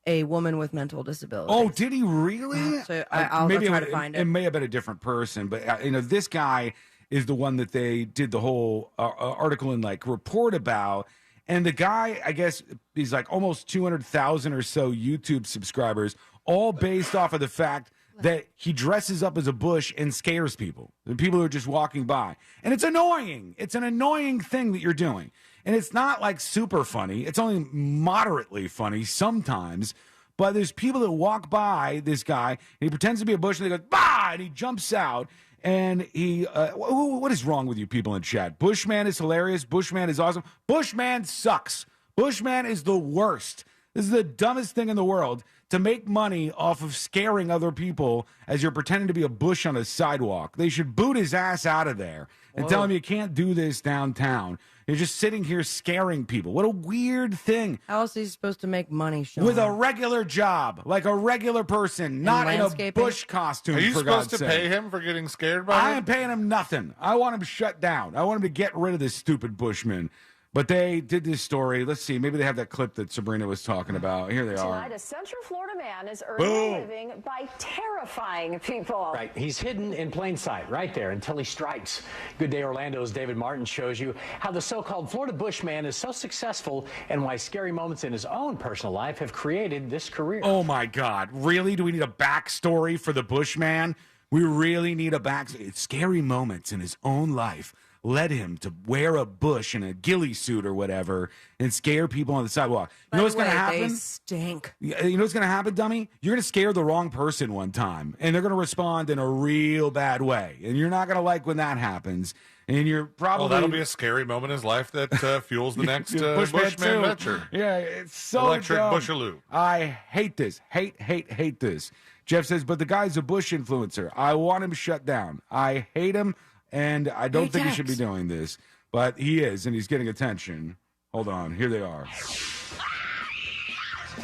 a woman with mental disabilities. Oh, did he really? So I'll try to find it. It may have been a different person, but this guy is the one that they did the whole article and like report about. And the guy, I guess, he's like almost 200,000 or so YouTube subscribers, all based off of the fact that he dresses up as a bush and scares people, the people who are just walking by. And it's annoying. It's an annoying thing that you're doing. And it's not like super funny. It's only moderately funny sometimes. But there's people that walk by this guy, and he pretends to be a bush, and they go, bah! And he jumps out. And he, what is wrong with you people in chat? Bushman is hilarious. Bushman is awesome. Bushman sucks. Bushman is the worst. This is the dumbest thing in the world, to make money off of scaring other people as you're pretending to be a bush on a sidewalk. They should boot his ass out of there and tell him you can't do this downtown. You're just sitting here scaring people. What a weird thing. How else is he supposed to make money, Sean? With a regular job, like a regular person, not in a bush costume. Are you for supposed God's to sake. pay him for getting scared by I him? am paying him nothing. I want him shut down. I want him to get rid of this stupid bushman. But they did this story. Let's see. Maybe they have that clip that Sabrina was talking about. Here they are. Tonight, a Central Florida man is earning a living by terrifying people. Right. He's hidden in plain sight right there until he strikes. Good Day Orlando's David Martin shows you how the so-called Florida bushman is so successful and why scary moments in his own personal life have created this career. Oh, my God. Really? Do we need a backstory for the bushman? We really need a scary moments in his own life led him to wear a bush in a ghillie suit or whatever and scare people on the sidewalk. You know what's going to happen? They stink. You know what's going to happen, dummy? You're going to scare the wrong person one time, and they're going to respond in a real bad way. And you're not going to like when that happens. And you're probably... Well, that'll be a scary moment in his life that fuels the next Bushman venture. Yeah, it's so Electric dumb. Bushaloo. I hate this. Hate this. Jeff says, but the guy's a Bush influencer. I want him shut down. I hate him. And I don't think he should be doing this, but he is, and he's getting attention. Hold on, here they are.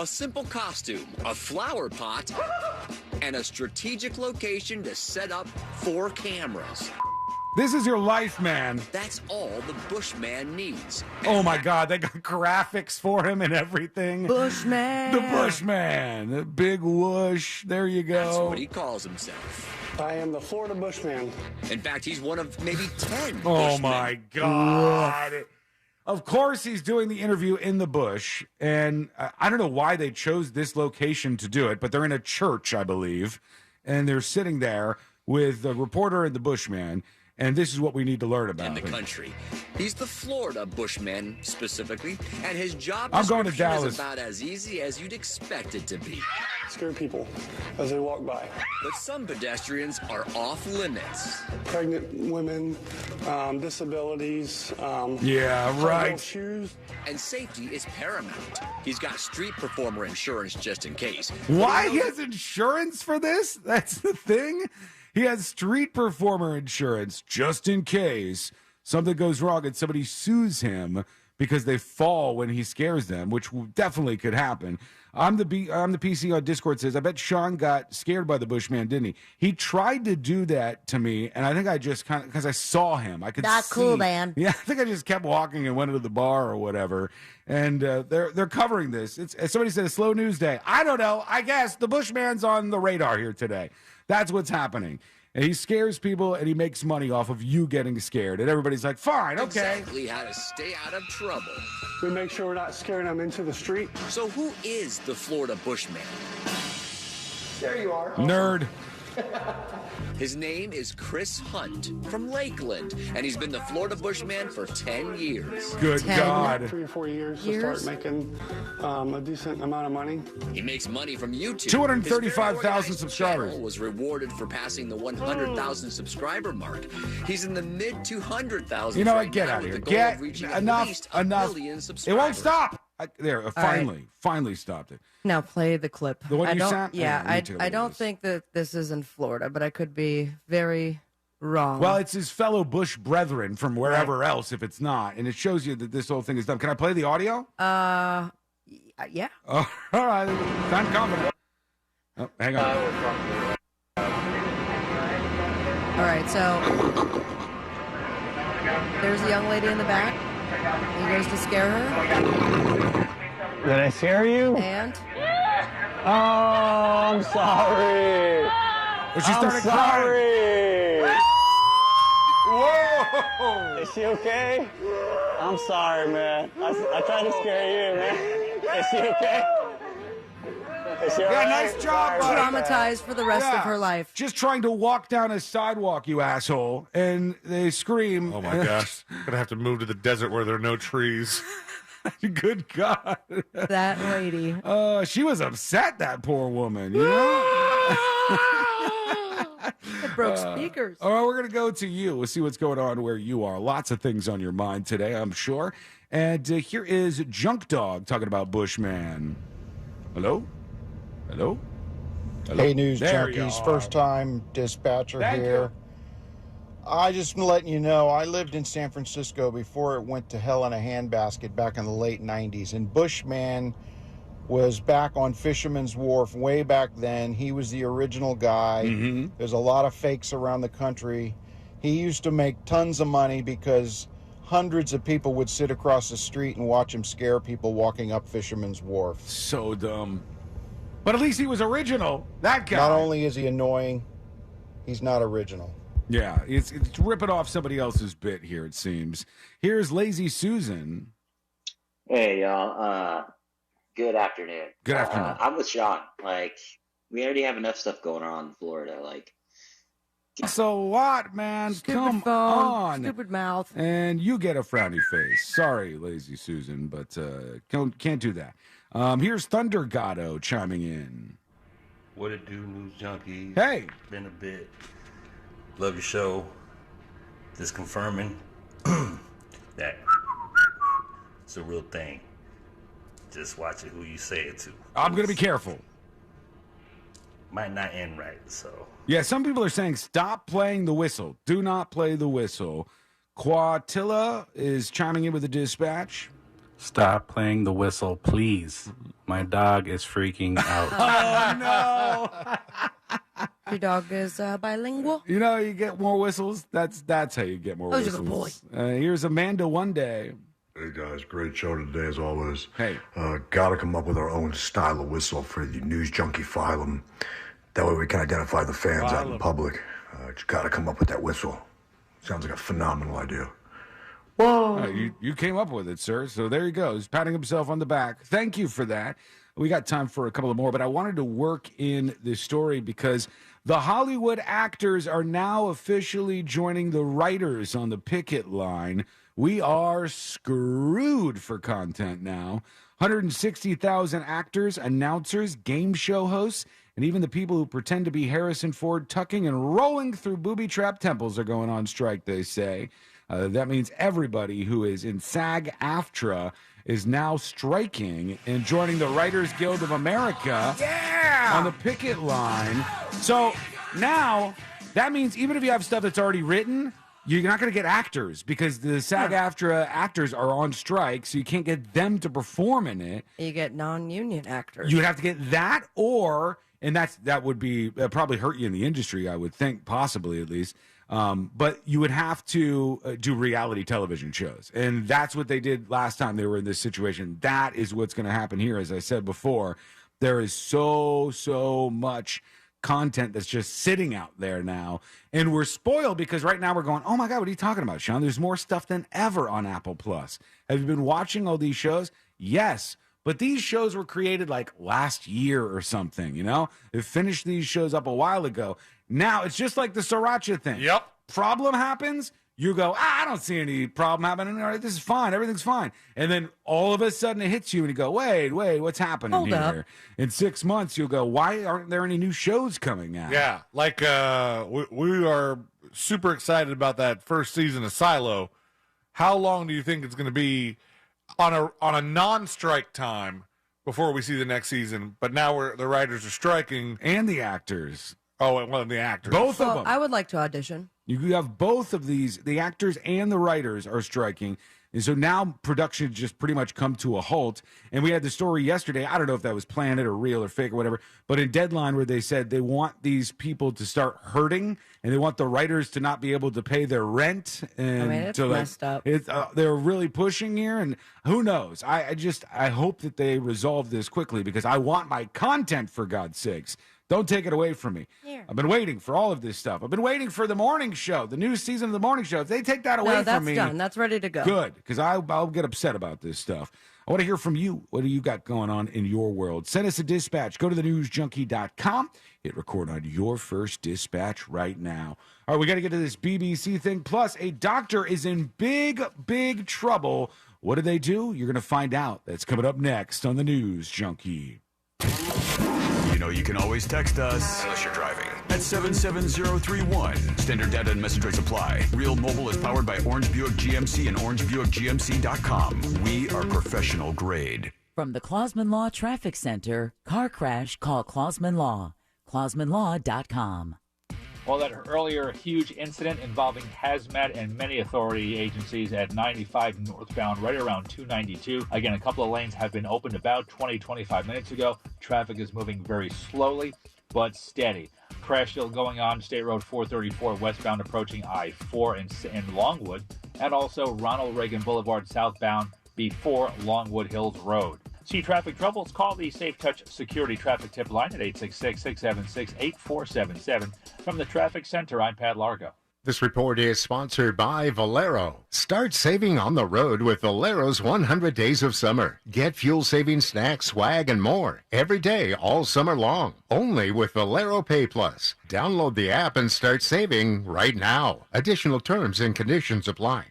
A simple costume, a flower pot, and a strategic location to set up 4 cameras. This is your life, man. That's all the bushman needs. Oh, my God, they got graphics for him and everything. Bushman. The Bushman. The big whoosh. There you go. That's what he calls himself. I am the Florida bushman. In fact, he's one of maybe 10 Oh, bushmen. my God. Of course, he's doing the interview in the bush, and I don't know why they chose this location to do it, but they're in a church, I believe, and they're sitting there with the reporter and the bushman, and this is what we need to learn about In the him. country. He's the Florida bushman, specifically, and his job I'm going to description Dallas. is about as easy as you'd expect it to be. Scare people as they walk by. But some pedestrians are off limits. Pregnant women, disabilities. Yeah, right. Shoes. And safety is paramount. He's got street performer insurance just in case. Why he has insurance for this? That's the thing. He has street performer insurance just in case something goes wrong and somebody sues him because they fall when he scares them, which definitely could happen. I'm the PC on Discord says, I bet Sean got scared by the bushman, didn't he? He tried to do that to me, and I think I just kind of, because I saw him. I could Not see. cool, man. Yeah, I think I just kept walking and went into the bar or whatever. And they're covering this. It's somebody said a slow news day. I don't know. I guess the bushman's on the radar here today. That's what's happening. And he scares people, and he makes money off of you getting scared. And everybody's like, fine, okay. Exactly how to stay out of trouble. We make sure we're not scaring them into the street. So who is the Florida bushman? There you are. Nerd. His name is Chris Hunt from Lakeland, and he's been the Florida bushman for 10 years. Good God. 3 or 4 years to start making a decent amount of money. He makes money from YouTube. 235,000 subscribers. Channel was rewarded for passing the 100,000 subscriber mark. He's in the mid 200,000. You know what? right Get now out of with here. the goal Get of reaching enough. at least a million It subscribers. won't stop. right. Finally stopped it. Now play the clip. The one I you don't, sent? Yeah, me too. I don't think that this is in Florida, but I could be very wrong. Well, it's his fellow Bush brethren from wherever else if it's not. And it shows you that this whole thing is dumb. Can I play the audio? Yeah. Oh, all right. I'm confident. Oh, hang on. All right, so there's a young lady in the back. He goes to scare her. Did I scare you? And? Oh, I'm sorry. But she started crying. Whoa! Is she okay? I'm sorry, man. I tried to scare you, man. Is she okay? Is she all right? Nice job, buddy. Traumatized for the rest of her life. Just trying to walk down a sidewalk, you asshole. And they scream. Oh, my gosh. Gonna have to move to the desert where there are no trees. Good God. That lady. She was upset, that poor woman, you know? It broke speakers. All right, we're going to go to you. We'll see what's going on where you are. Lots of things on your mind today, I'm sure. And here is Junk Dog talking about Bushman. Hello? Hello? Hello? Hey, News There you Junkies, are. first-time dispatcher Thank here. you. I just letting you know, I lived in San Francisco before it went to hell in a handbasket back in the late 90s. And Bushman was back on Fisherman's Wharf way back then. He was the original guy. Mm-hmm. There's a lot of fakes around the country. He used to make tons of money because hundreds of people would sit across the street and watch him scare people walking up Fisherman's Wharf. So dumb. But at least he was original. That guy. Not only is he annoying, he's not original. Yeah, it's ripping off somebody else's bit here, it seems. Here's Lazy Susan. Hey, y'all. Good afternoon. Good afternoon. I'm with Sean. Like, we already have enough stuff going on in Florida. Like, So what, man? Stupid Come phone, on. stupid mouth. And you get a frowny face. Sorry, Lazy Susan, but can't do that. Here's Thunder Gatto chiming in. What it do, News Junkie? Hey. Been a bit. Love your show. Just confirming that it's a real thing. Just watch it who you say it to. I'm going to be careful. Might not end right, so. Yeah, some people are saying stop playing the whistle. Do not play the whistle. Quatilla is chiming in with a dispatch. Stop playing the whistle, please. My dog is freaking out. Oh, no. Your dog is bilingual? You know, you get more whistles. That's how you get more you're the whistles. Here's Amanda One Day. Hey guys, great show today as always. Hey. Gotta come up with our own style of whistle for the News Junkie phylum. That way we can identify the fans out in public. Just gotta come up with that whistle. Sounds like a phenomenal idea. Whoa! You came up with it, sir. So there he goes, patting himself on the back. Thank you for that. We got time for a couple of more, but I wanted to work in this story because the Hollywood actors are now officially joining the writers on the picket line. We are screwed for content now. 160,000 actors, announcers, game show hosts, and even the people who pretend to be Harrison Ford tucking and rolling through booby-trapped temples are going on strike, they say. That means everybody who is in SAG-AFTRA is now striking and joining the Writers Guild of America on the picket line. So now that means even if you have stuff that's already written, you're not going to get actors because the SAG-AFTRA actors are on strike, so you can't get them to perform in it. You get non-union actors. You would have to get that and that would be probably hurt you in the industry, I would think, possibly at least. But you would have to do reality television shows. And that's what they did last time they were in this situation. That is what's going to happen here. As I said before, there is so much content that's just sitting out there now. And we're spoiled because right now we're going, oh my God, what are you talking about, Sean? There's more stuff than ever on Apple Plus. Have you been watching all these shows? Yes. But these shows were created like last year or something, you know? They finished these shows up a while ago. Now it's just like the Sriracha thing. Yep. Problem happens, you go, I don't see any problem happening. All right, this is fine. Everything's fine. And then all of a sudden it hits you and you go, wait, what's happening Hold here? up. In 6 months, you'll go, why aren't there any new shows coming out? Yeah, like we are super excited about that first season of Silo. How long do you think it's going to be on a non-strike time before we see the next season? But now the writers are striking. And the actors. Oh, well, the actors. Both of them. I would like to audition. You have both of these. The actors and the writers are striking. And so now production just pretty much come to a halt. And we had the story yesterday. I don't know if that was planned or real or fake or whatever. But in Deadline where they said they want these people to start hurting and they want the writers to not be able to pay their rent. And it's so messed up. They're really pushing here. And who knows? I hope that they resolve this quickly because I want my content, for God's sakes. Don't take it away from me. Here. I've been waiting for all of this stuff. I've been waiting for the morning show, the new season of the morning show. If they take that away from me, that's done. That's ready to go. Good, because I'll get upset about this stuff. I want to hear from you. What do you got going on in your world? Send us a dispatch. Go to thenewsjunkie.com. Hit record on your first dispatch right now. All right, we got to get to this BBC thing. Plus, a doctor is in big trouble. What do they do? You're going to find out. That's coming up next on the News Junkie. You know you can always text us, unless you're driving, at 77031. Standard data and message rates apply. Real Mobile is powered by Orange Buick GMC and orangebuickgmc.com. We are professional grade. From the Clausman Law Traffic Center, car crash, call Clausman Law. ClausmanLaw.com. Well, that earlier huge incident involving hazmat and many authority agencies at 95 northbound, right around 292. Again, a couple of lanes have been opened about 20-25 minutes ago. Traffic is moving very slowly. but steady. Crash still going on State Road 434 westbound approaching I-4 in Longwood, and also Ronald Reagan Boulevard southbound before Longwood Hills Road. See traffic troubles? Call the Safe Touch Security Traffic Tip line at 866-676-8477. From the Traffic Center, I'm Pat Largo. This report is sponsored by Valero. Start saving on the road with Valero's 100 Days of Summer. Get fuel-saving snacks, swag, and more every day all summer long. Only with Valero Pay Plus. Download the app and start saving right now. Additional terms and conditions apply.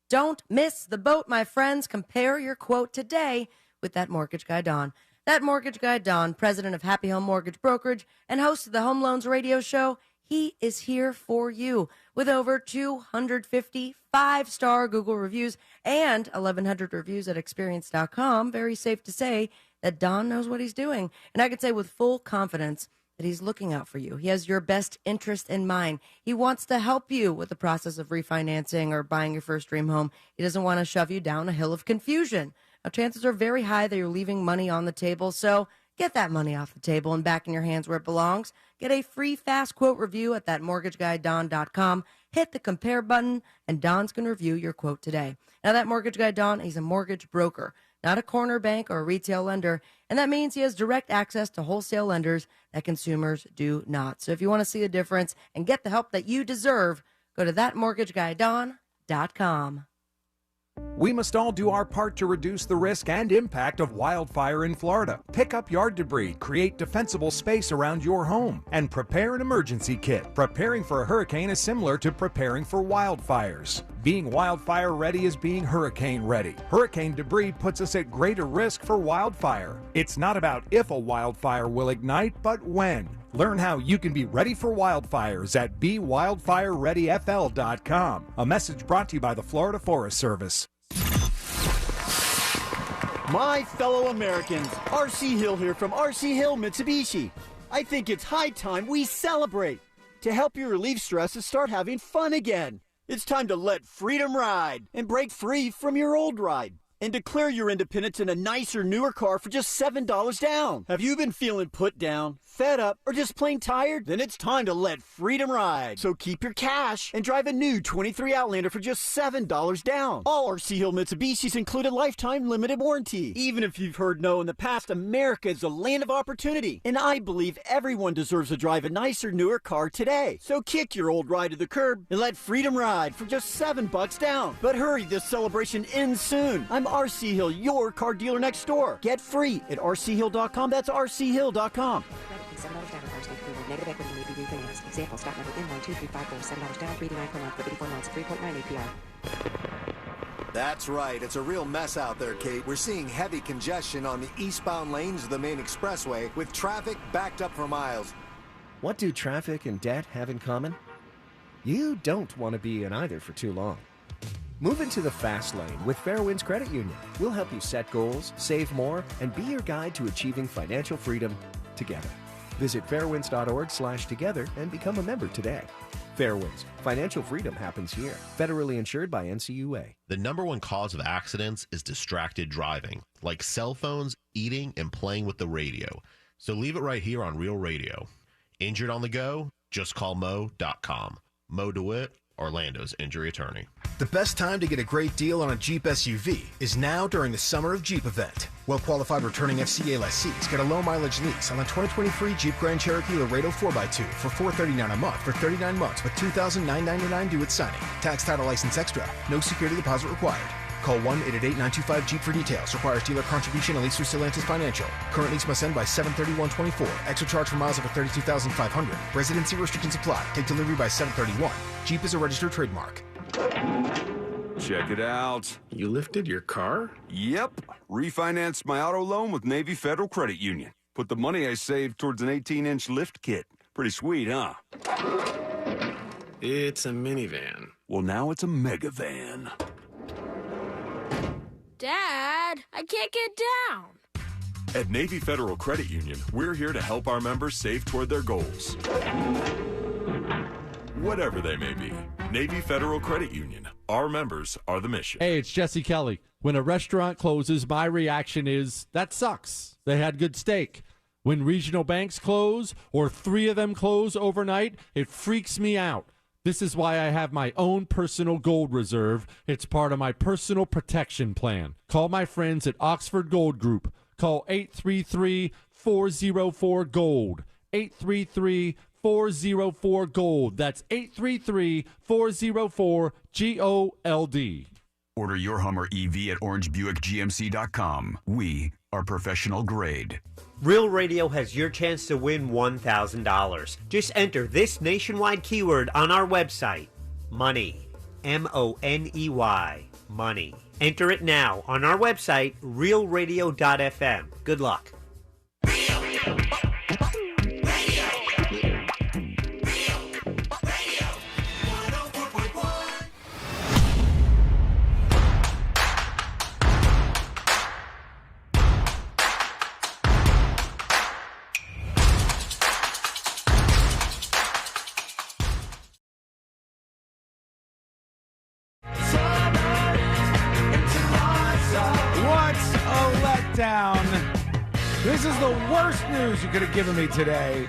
Don't miss the boat, my friends. Compare your quote today with that mortgage guy, Don. That mortgage guy, Don, president of Happy Home Mortgage Brokerage and host of the Home Loans Radio Show, he is here for you with over 250 5-star Google reviews and 1,100 reviews at experience.com. Very safe to say that Don knows what he's doing. And I can say with full confidence that he's looking out for you. He has your best interest in mind. He wants to help you with the process of refinancing or buying your first dream home. He doesn't want to shove you down a hill of confusion. Now, chances are very high that you're leaving money on the table, so get that money off the table and back in your hands where it belongs. Get a free fast quote review at thatmortgageguyDon.com. Hit the compare button, and Don's going to review your quote today. Now, that mortgage guy, Don, he's a mortgage broker, not a corner bank or a retail lender, and that means he has direct access to wholesale lenders that consumers do not. So if you want to see the difference and get the help that you deserve, go to thatmortgageguyDon.com. We must all do our part to reduce the risk and impact of wildfire in Florida. Pick up yard debris, create defensible space around your home, and prepare an emergency kit. Preparing for a hurricane is similar to preparing for wildfires. Being wildfire ready is being hurricane ready. Hurricane debris puts us at greater risk for wildfire. It's not about if a wildfire will ignite, but when. Learn how you can be ready for wildfires at BeWildfireReadyFL.com. A message brought to you by the Florida Forest Service. My fellow Americans, R.C. Hill here from R.C. Hill Mitsubishi. I think it's high time we celebrate. To help you relieve stress and start having fun again. It's time to let freedom ride and break free from your old ride. And declare your independence in a nicer, newer car for just $7 down. Have you been feeling put down, fed up, or just plain tired? Then it's time to let freedom ride. So keep your cash and drive a new 23 Outlander for just $7 down. All RC Hill Mitsubishis include a lifetime limited warranty. Even if you've heard no in the past, America is the land of opportunity. And I believe everyone deserves to drive a nicer, newer car today. So kick your old ride to the curb and let freedom ride for just $7 down. But hurry, this celebration ends soon. I'm RC Hill, your car dealer next door. Get free at rchill.com. That's rchill.com. $7 down on cars negative equity may be refinanced. Example, stock number N12354, $7 down, $3.99 per month for 84 months, 3.9 APR. That's right. It's a real mess out there, Kate. We're seeing heavy congestion on the eastbound lanes of the main expressway with traffic backed up for miles. What do traffic and debt have in common? You don't want to be in either for too long. Move into the fast lane with Fairwinds Credit Union. We'll help you set goals, save more, and be your guide to achieving financial freedom together. Visit fairwinds.org/together and become a member today. Fairwinds. Financial freedom happens here. Federally insured by NCUA. The number one cause of accidents is distracted driving, like cell phones, eating, and playing with the radio. So leave it right here on Real Radio. Injured on the go? Just call Mo.com. Mo DeWitt, Orlando's injury attorney. The best time to get a great deal on a Jeep SUV is now during the Summer of Jeep event. Well-qualified returning FCA lessees get a low-mileage lease on the 2023 Jeep Grand Cherokee Laredo 4x2 for $439 a month for 39 months with $2,999 due at signing. Tax, title, license extra. No security deposit required. Call 1-888-925-JEEP for details. Requires dealer contribution and lease through Stellantis Financial. Current lease must end by 7/31/24. Extra charge for miles over 32,500. Residency restrictions apply. Take delivery by 7/31. Jeep is a registered trademark. Check it out. You lifted your car? Yep. Refinanced my auto loan with Navy Federal Credit Union. Put the money I saved towards an 18-inch lift kit. Pretty sweet, huh? It's a minivan. Well, now it's a mega van. Dad, I can't get down. At Navy Federal Credit Union, we're here to help our members save toward their goals. Whatever they may be. Navy Federal Credit Union. Our members are the mission. Hey, it's Jesse Kelly. When a restaurant closes, my reaction is, that sucks. They had good steak. When regional banks close or 3 of them close overnight, it freaks me out. This is why I have my own personal gold reserve. It's part of my personal protection plan. Call my friends at Oxford Gold Group. Call 833-404-GOLD. 833-404-GOLD. That's 833-404-GOLD. Order your Hummer EV at orangebuickgmc.com. We are professional grade. Real Radio has your chance to win $1,000. Just enter this nationwide keyword on our website, money. M-O-N-E-Y, money. Enter it now on our website, realradio.fm. Good luck. This is the worst news you could have given me today.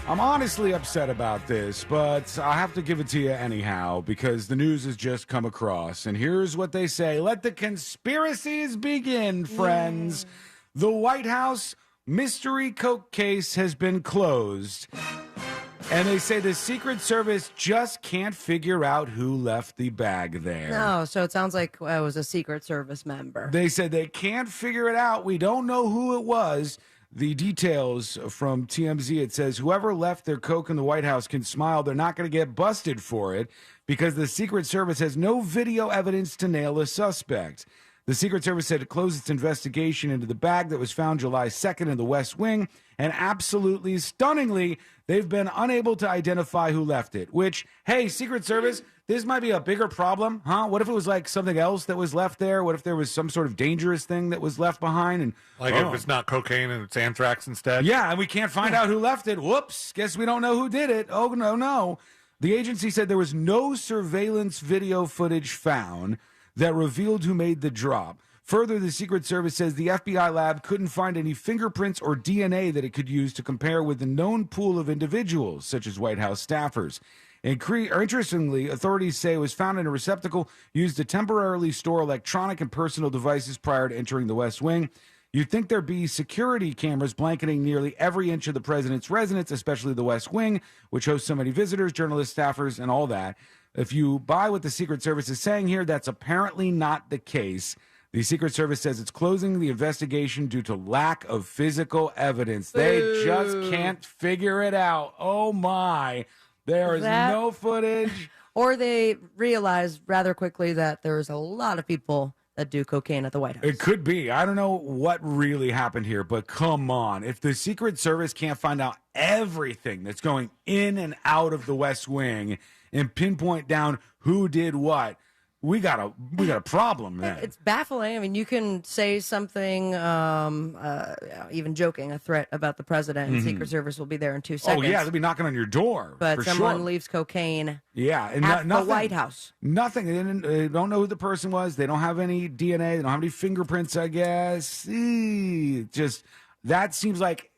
I'm honestly upset about this, but I have to give it to you anyhow because the news has just come across. And here's what they say. Let the conspiracies begin, friends. The White House mystery coke case has been closed. And they say the Secret Service just can't figure out who left the bag there. No, so it sounds like it was a Secret Service member. They said they can't figure it out. We don't know who it was. The details from TMZ, it says whoever left their coke in the White House can smile. They're not going to get busted for it because the Secret Service has no video evidence to nail a suspect. The Secret Service said it closed its investigation into the bag that was found July 2nd in the West Wing, and absolutely stunningly, they've been unable to identify who left it, which, hey, Secret Service, this might be a bigger problem, huh? What if it was like something else that was left there? What if there was some sort of dangerous thing that was left behind? And like if it's not cocaine and it's anthrax instead? Yeah, and we can't find out who left it. Whoops, guess we don't know who did it. Oh, no. The agency said there was no surveillance video footage found that revealed who made the drop. Further, the Secret Service says the FBI lab couldn't find any fingerprints or DNA that it could use to compare with the known pool of individuals, such as White House staffers. Interestingly, authorities say it was found in a receptacle used to temporarily store electronic and personal devices prior to entering the West Wing. You'd think there'd be security cameras blanketing nearly every inch of the president's residence, especially the West Wing, which hosts so many visitors, journalists, staffers, and all that. If you buy what the Secret Service is saying here, that's apparently not the case. The Secret Service says it's closing the investigation due to lack of physical evidence. They just can't figure it out. Oh, my. There is no footage. Or they realized rather quickly that there's a lot of people that do cocaine at the White House. It could be. I don't know what really happened here, but come on. If the Secret Service can't find out everything that's going in and out of the West Wing and pinpoint down who did what, we got a problem then. It's baffling. I mean, you can say something, even joking, a threat about the president, and Secret Service will be there in 2 seconds. Oh, yeah, they'll be knocking on your door. But someone leaves cocaine at the White House. Nothing. They don't know who the person was. They don't have any DNA. They don't have any fingerprints, I guess. That seems like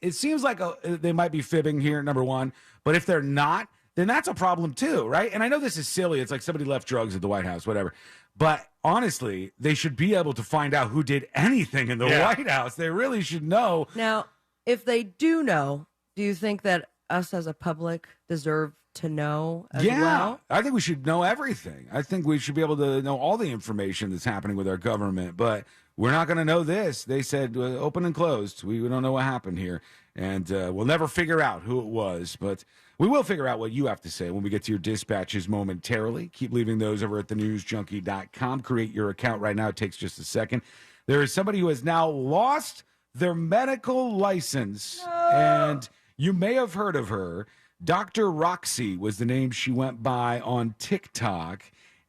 they might be fibbing here, number one. But if they're not, then that's a problem too, right? And I know this is silly. It's like somebody left drugs at the White House, whatever. But honestly, they should be able to find out who did anything in the White House. They really should know. Now, if they do know, do you think that us as a public deserve to know as well? I think we should know everything. I think we should be able to know all the information that's happening with our government. But we're not going to know this. They said open and closed. We don't know what happened here. And we'll never figure out who it was. But we will figure out what you have to say when we get to your dispatches momentarily. Keep leaving those over at thenewsjunkie.com. Create your account right now. It takes just a second. There is somebody who has now lost their medical license. And you may have heard of her. Dr. Roxy was the name she went by on TikTok.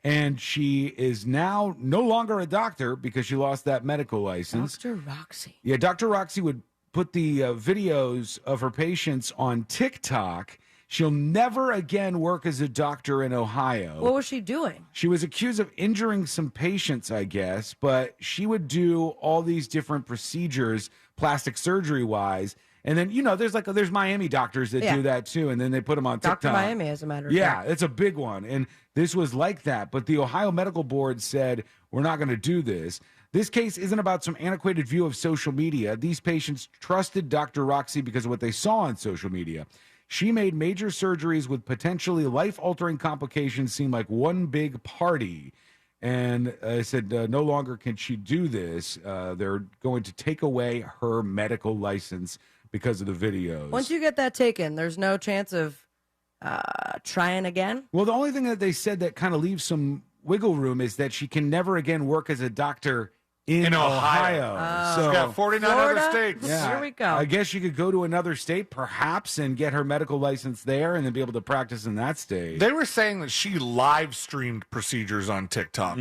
And she is now no longer a doctor because she lost that medical license. Dr. Roxy. Yeah, Dr. Roxy would put the videos of her patients on TikTok. She'll never again work as a doctor in Ohio. What was she doing? She was accused of injuring some patients, I guess, but she would do all these different procedures, plastic surgery-wise, And then, there's Miami doctors that do that too. And then they put them on TikTok. Dr. Miami, as a matter of fact. Yeah, it's a big one. And this was like that. But the Ohio Medical Board said, we're not going to do this. This case isn't about some antiquated view of social media. These patients trusted Dr. Roxy because of what they saw on social media. She made major surgeries with potentially life-altering complications seem like one big party. And I said, no longer can she do this. They're going to take away her medical license because of the videos. Once you get that taken, there's no chance of trying again? Well, the only thing that they said that kind of leaves some wiggle room is that she can never again work as a doctor in Ohio. She's got 49 other states. Yeah, here we go. I guess she could go to another state, perhaps, and get her medical license there and then be able to practice in that state. They were saying that she live streamed procedures on TikTok.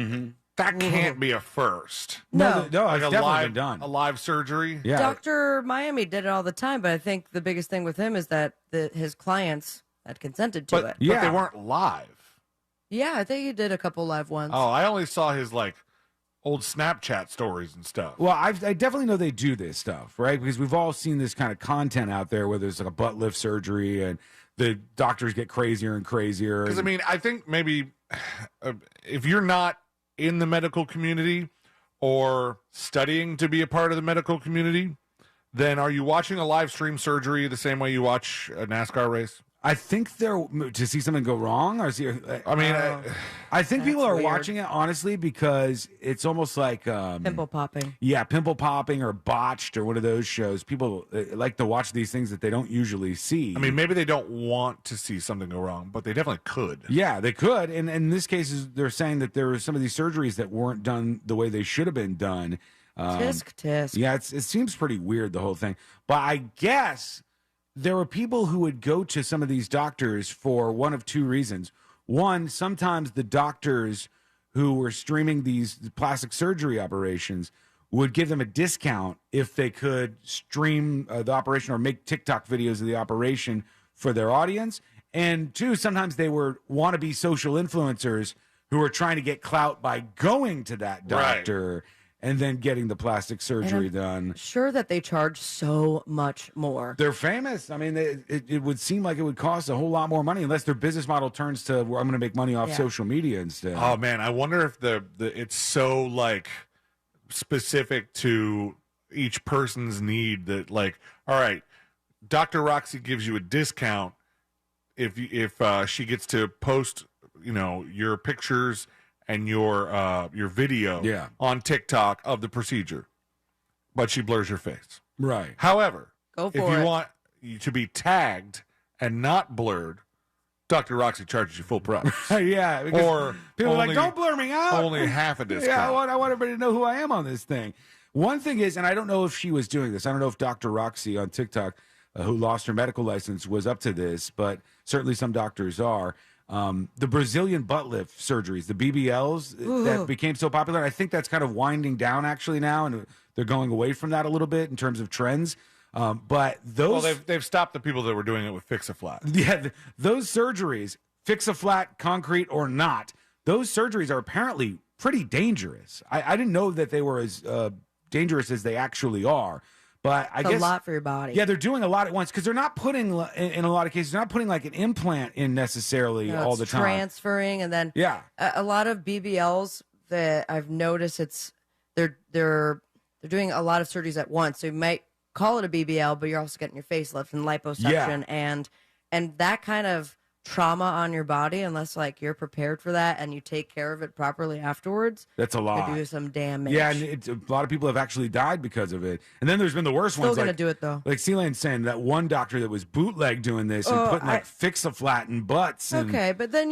That can't be a first. No, like it's a definitely live, been done. a live surgery. Yeah. Dr. Miami did it all the time, but I think the biggest thing with him is that his clients had consented to it. But they weren't live. Yeah, I think he did a couple live ones. Oh, I only saw his old Snapchat stories and stuff. Well, I definitely know they do this stuff, right? Because we've all seen this kind of content out there where there's like a butt lift surgery and the doctors get crazier and crazier. Because, I think maybe if you're not in the medical community or studying to be a part of the medical community, then are you watching a live stream surgery the same way you watch a NASCAR race? I think they're to see something go wrong. Or see, I think people are watching it honestly because it's almost like pimple popping. Yeah, pimple popping or botched or one of those shows. People like to watch these things that they don't usually see. Maybe they don't want to see something go wrong, but they definitely could. Yeah, they could. And in this case, they're saying that there were some of these surgeries that weren't done the way they should have been done. Tisk. Yeah, it seems pretty weird, the whole thing. But I guess there were people who would go to some of these doctors for one of two reasons. One, sometimes the doctors who were streaming these plastic surgery operations would give them a discount if they could stream the operation or make TikTok videos of the operation for their audience. And two, sometimes they were wannabe social influencers who were trying to get clout by going to that doctor. Right. And then getting the plastic surgery done. Sure that they charge so much more. They're famous. It would seem like it would cost a whole lot more money unless their business model turns to where I'm going to make money off social media instead. Oh man, I wonder if it's so specific to each person's need that all right, Dr. Roxy gives you a discount if she gets to post your pictures and your video on TikTok of the procedure, but she blurs your face. Right. However, if you want to be tagged and not blurred, Dr. Roxy charges you full price. Yeah. Or people are like, don't blur me out. Only half a discount. Yeah, I want everybody to know who I am on this thing. One thing is, and I don't know if she was doing this. I don't know if Dr. Roxy on TikTok, who lost her medical license, was up to this, but certainly some doctors are. The Brazilian butt lift surgeries, the BBLs that became so popular. I think that's kind of winding down actually now, and they're going away from that a little bit in terms of trends. But those, they've stopped the people that were doing it with Fix-A-Flat. Yeah, those surgeries, Fix-A-Flat, concrete or not, those surgeries are apparently pretty dangerous. I didn't know that they were as dangerous as they actually are. But I guess a lot for your body. Yeah, they're doing a lot at once because they're not putting, in a lot of cases, they're not putting like an implant in necessarily all the time. Transferring, and then a lot of BBLs that I've noticed they're doing a lot of surgeries at once. So you might call it a BBL, but you're also getting your facelift and liposuction and that kind of trauma on your body, unless you're prepared for that and you take care of it properly afterwards. That's a lot. Could do some damage. Yeah, and a lot of people have actually died because of it. And then there's been the worst ones. Still gonna do it though. Like Celine's saying, that one doctor that was bootleg doing this and putting Fix-A-Flat in butts. Okay, but then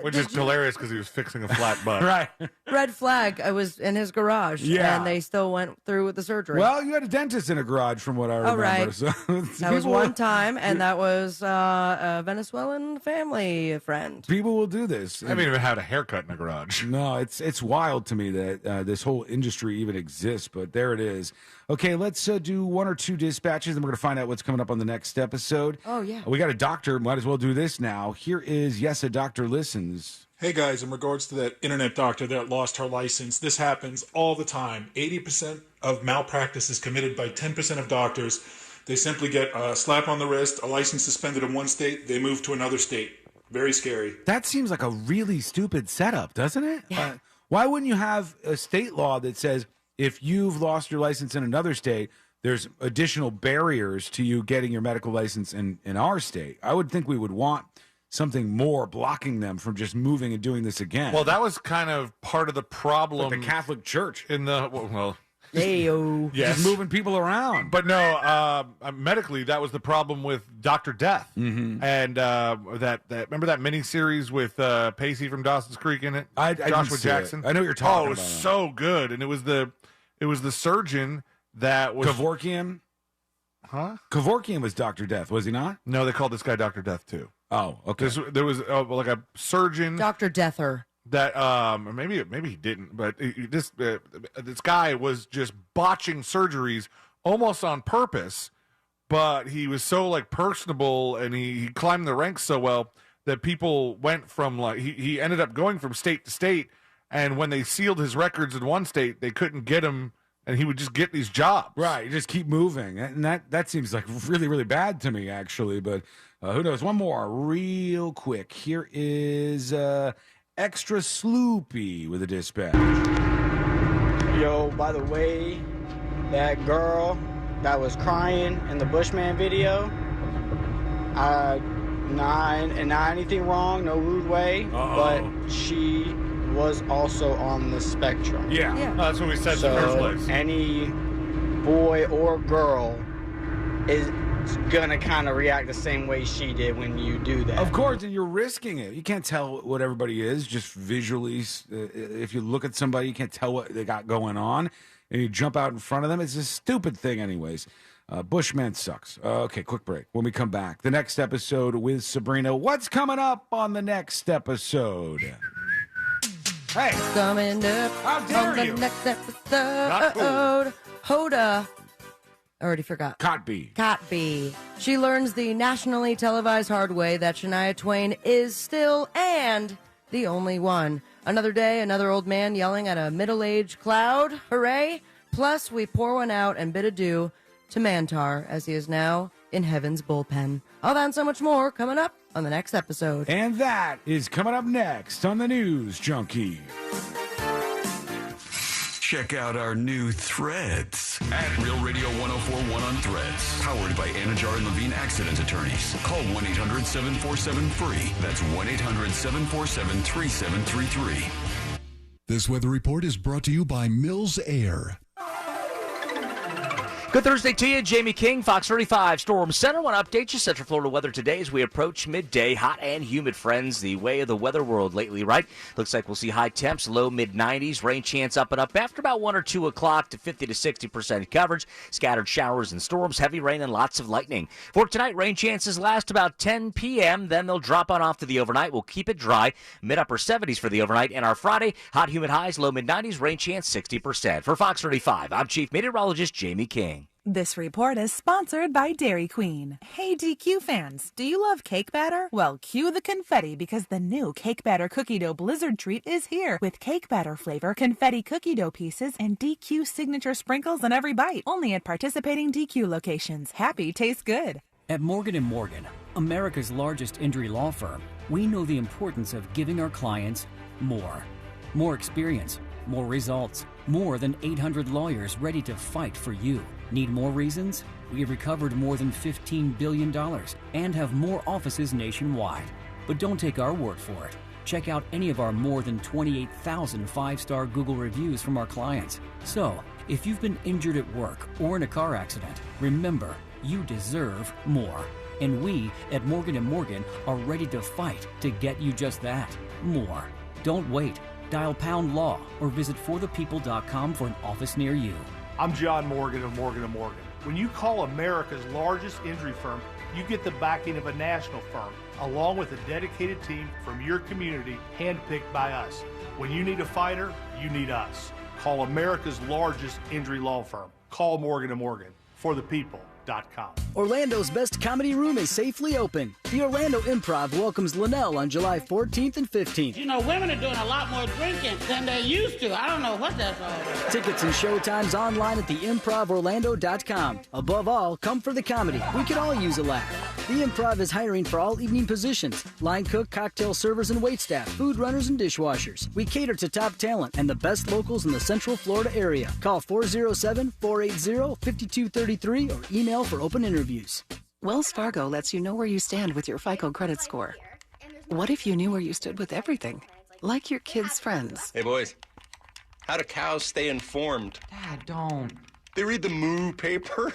which is hilarious because he was fixing a flat butt. Right. Red flag. I was in his garage. Yeah. And they still went through with the surgery. Well, you had a dentist in a garage, from what I remember. Right. So that was one time, and that was a Venezuelan family friend. People will do this. I haven't even had a haircut in a garage. No, it's wild to me that this whole industry even exists, but there it is. Okay, let's do one or two dispatches, and we're going to find out what's coming up on the next episode. Oh, yeah. We got a doctor. Might as well do this now. Here is Yes, a Doctor Listens. Hey, guys, in regards to that internet doctor that lost her license, this happens all the time. 80% of malpractice is committed by 10% of doctors. They simply get a slap on the wrist, a license suspended in one state, they move to another state. Very scary. That seems like a really stupid setup, doesn't it? Yeah. Why wouldn't you have a state law that says if you've lost your license in another state, there's additional barriers to you getting your medical license in our state? I would think we would want something more blocking them from just moving and doing this again. Well, that was kind of part of the problem. Like the Catholic Church. In the, well Ayo. yes. Just moving people around. But no, medically, that was the problem with Dr. Death. Mm-hmm. And that remember that mini-series with Pacey from Dawson's Creek in it? I Joshua didn't see Jackson. it. I know what you're talking about. Oh, it was so good. And it was the surgeon that was... Kevorkian? Huh? Kevorkian was Dr. Death, was he not? No, they called this guy Dr. Death, too. Oh, okay. There was like a surgeon... Dr. Deather. That or maybe he didn't, but this guy was just botching surgeries almost on purpose. But he was so like personable, and he climbed the ranks so well that people went from like he ended up going from state to state. And when they sealed his records in one state, they couldn't get him, and he would just get these jobs. Right, you just keep moving, and that seems like really, really bad to me, actually. But who knows? One more, real quick. Here is Extra Sloopy with a dispatch. Yo, by the way, that girl that was crying in the Bushman video, not anything wrong, no rude way, but she was also on the spectrum. Yeah. That's what we said in the first place. Any boy or girl is gonna kind of react the same way she did when you do that. Of course, and you're risking it. You can't tell what everybody is just visually. If you look at somebody, you can't tell what they got going on, and you jump out in front of them. It's a stupid thing anyways. Bushman sucks. Okay, quick break. When we come back, the next episode with Sabrina. What's coming up on the next episode? Hey, coming up how dare on the you? next episode. Not cool. Hoda. I already forgot. Cotby. She learns the nationally televised hard way that Shania Twain is still and the only one. Another day, another old man yelling at a middle-aged cloud. Hooray! Plus, we pour one out and bid adieu to Mantar as he is now in heaven's bullpen. All that and so much more coming up on the next episode. And that is coming up next on the News Junkie. Check out our new threads at Real Radio 1041 on Threads. Powered by Anajar and Levine Accident Attorneys. Call 1-800-747-FREE. That's 1-800-747-3733. This weather report is brought to you by Mills Air. Good Thursday to you, Jamie King, Fox 35 Storm Center. Want to update you Central Florida weather today as we approach midday. Hot and humid, friends. The way of the weather world lately, right? Looks like we'll see high temps, low mid-90s. Rain chance up and up after about 1 or 2 o'clock to 50 to 60% coverage. Scattered showers and storms, heavy rain and lots of lightning. For tonight, rain chances last about 10 p.m. Then they'll drop on off to the overnight. We'll keep it dry. Mid-upper 70s for the overnight. And our Friday, hot, humid highs, low mid-90s. Rain chance 60%. For Fox 35, I'm Chief Meteorologist Jamie King. This report is sponsored by Dairy Queen. Hey DQ fans, do you love cake batter? Well, cue the confetti because the new Cake Batter Cookie Dough Blizzard Treat is here with cake batter flavor, confetti cookie dough pieces, and DQ signature sprinkles in every bite. Only at participating DQ locations. Happy tastes good. At Morgan & Morgan, America's largest injury law firm, we know the importance of giving our clients more. More experience, more results, more than 800 lawyers ready to fight for you. Need more reasons? We have recovered more than $15 billion and have more offices nationwide. But don't take our word for it. Check out any of our more than 28,000 five-star Google reviews from our clients. So, if you've been injured at work or in a car accident, remember, you deserve more. And we at Morgan & Morgan are ready to fight to get you just that, more. Don't wait. Dial Pound Law or visit forthepeople.com for an office near you. I'm John Morgan of Morgan & Morgan. When you call America's largest injury firm, you get the backing of a national firm, along with a dedicated team from your community, handpicked by us. When you need a fighter, you need us. Call America's largest injury law firm. Call Morgan & Morgan. For the people. turbulence.com. Orlando's best comedy room is safely open. The Orlando Improv welcomes Linnell on July 14th and 15th. You know, women are doing a lot more drinking than they used to. I don't know what that's all about. Tickets and showtimes online at theimprovorlando.com. Above all, come for the comedy. We could all use a laugh. The Improv is hiring for all evening positions: line cook, cocktail servers and waitstaff, food runners and dishwashers. We cater to top talent and the best locals in the Central Florida area. Call 407-480-5233 or email for open interviews. Wells Fargo lets you know where you stand with your FICO credit score. What if you knew where you stood with everything? Like your kids' friends. Hey, boys. How do cows stay informed? Dad, don't. They read the Moo paper.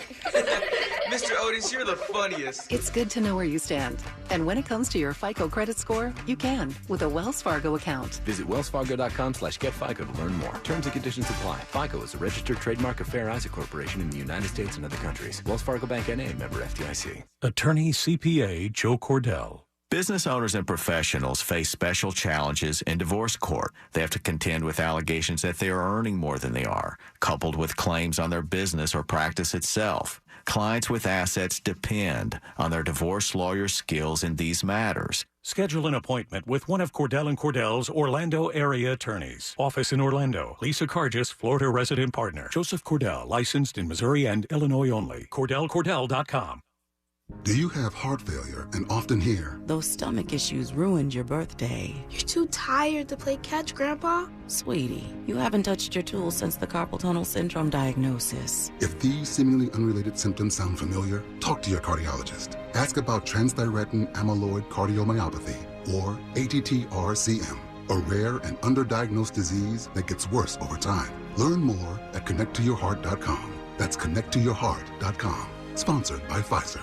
Mr. Otis, you're the funniest. It's good to know where you stand. And when it comes to your FICO credit score, you can with a Wells Fargo account. Visit wellsfargo.com/getfico to learn more. Terms and conditions apply. FICO is a registered trademark of Fair Isaac Corporation in the United States and other countries. Wells Fargo Bank N.A., member FDIC. Attorney CPA Joe Cordell. Business owners and professionals face special challenges in divorce court. They have to contend with allegations that they are earning more than they are, coupled with claims on their business or practice itself. Clients with assets depend on their divorce lawyer's skills in these matters. Schedule an appointment with one of Cordell & Cordell's Orlando area attorneys. Office in Orlando. Lisa Cargis, Florida resident partner. Joseph Cordell, licensed in Missouri and Illinois only. CordellCordell.com. Do you have heart failure and often hear, Those stomach issues ruined your birthday. You're too tired to play catch, Grandpa? Sweetie, you haven't touched your tools since the carpal tunnel syndrome diagnosis. if these seemingly unrelated symptoms sound familiar, talk to your cardiologist. Ask about transthyretin amyloid cardiomyopathy, or ATTR-CM, a rare and underdiagnosed disease that gets worse over time. Learn more at connecttoyourheart.com. That's connecttoyourheart.com. Sponsored by Pfizer.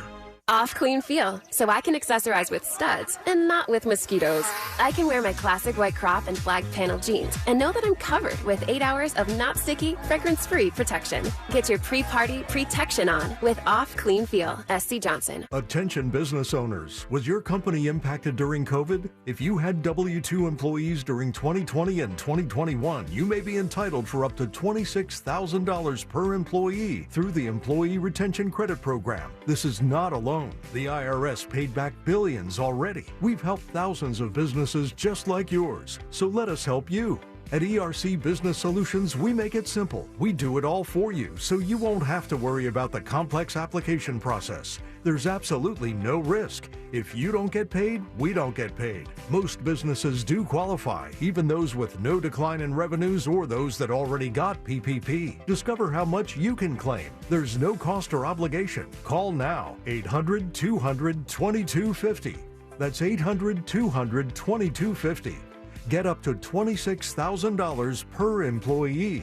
Off clean feel, so I can accessorize with studs and not with mosquitoes. I can wear my classic white crop and flag panel jeans and know that I'm covered with 8 hours of not sticky, fragrance-free protection. Get your pre-party protection on with Off Clean Feel. SC Johnson. Attention business owners. Was your company impacted during COVID? If you had W-2 employees during 2020 and 2021, you may be entitled for up to $26,000 per employee through the Employee Retention Credit Program. This is not alone. The IRS paid back billions already. We've helped thousands of businesses just like yours. So let us help you. At ERC Business Solutions, we make it simple. We do it all for you, so you won't have to worry about the complex application process. There's absolutely no risk. If you don't get paid, we don't get paid. Most businesses do qualify, even those with no decline in revenues or those that already got PPP. Discover how much you can claim. There's no cost or obligation. Call now, 800-200-2250. That's 800-200-2250. Get up to $26,000 per employee.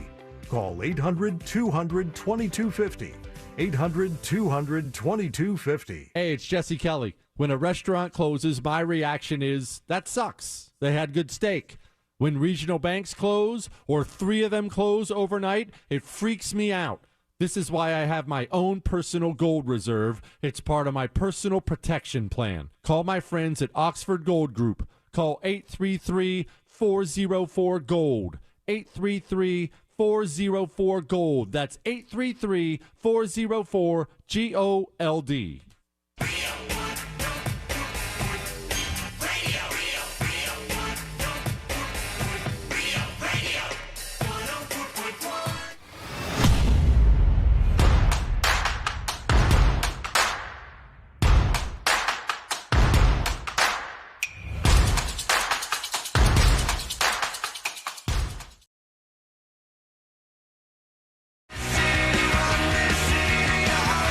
Call 800-200-2250. 800-200-2250. Hey, it's Jesse Kelly. When a restaurant closes, my reaction is, that sucks. They had good steak. When regional banks close, or 3 of them close overnight, it freaks me out. This is why I have my own personal gold reserve. It's part of my personal protection plan. Call my friends at Oxford Gold Group. Call 833-404-GOLD. 833-404-GOLD. That's 833-404-GOLD.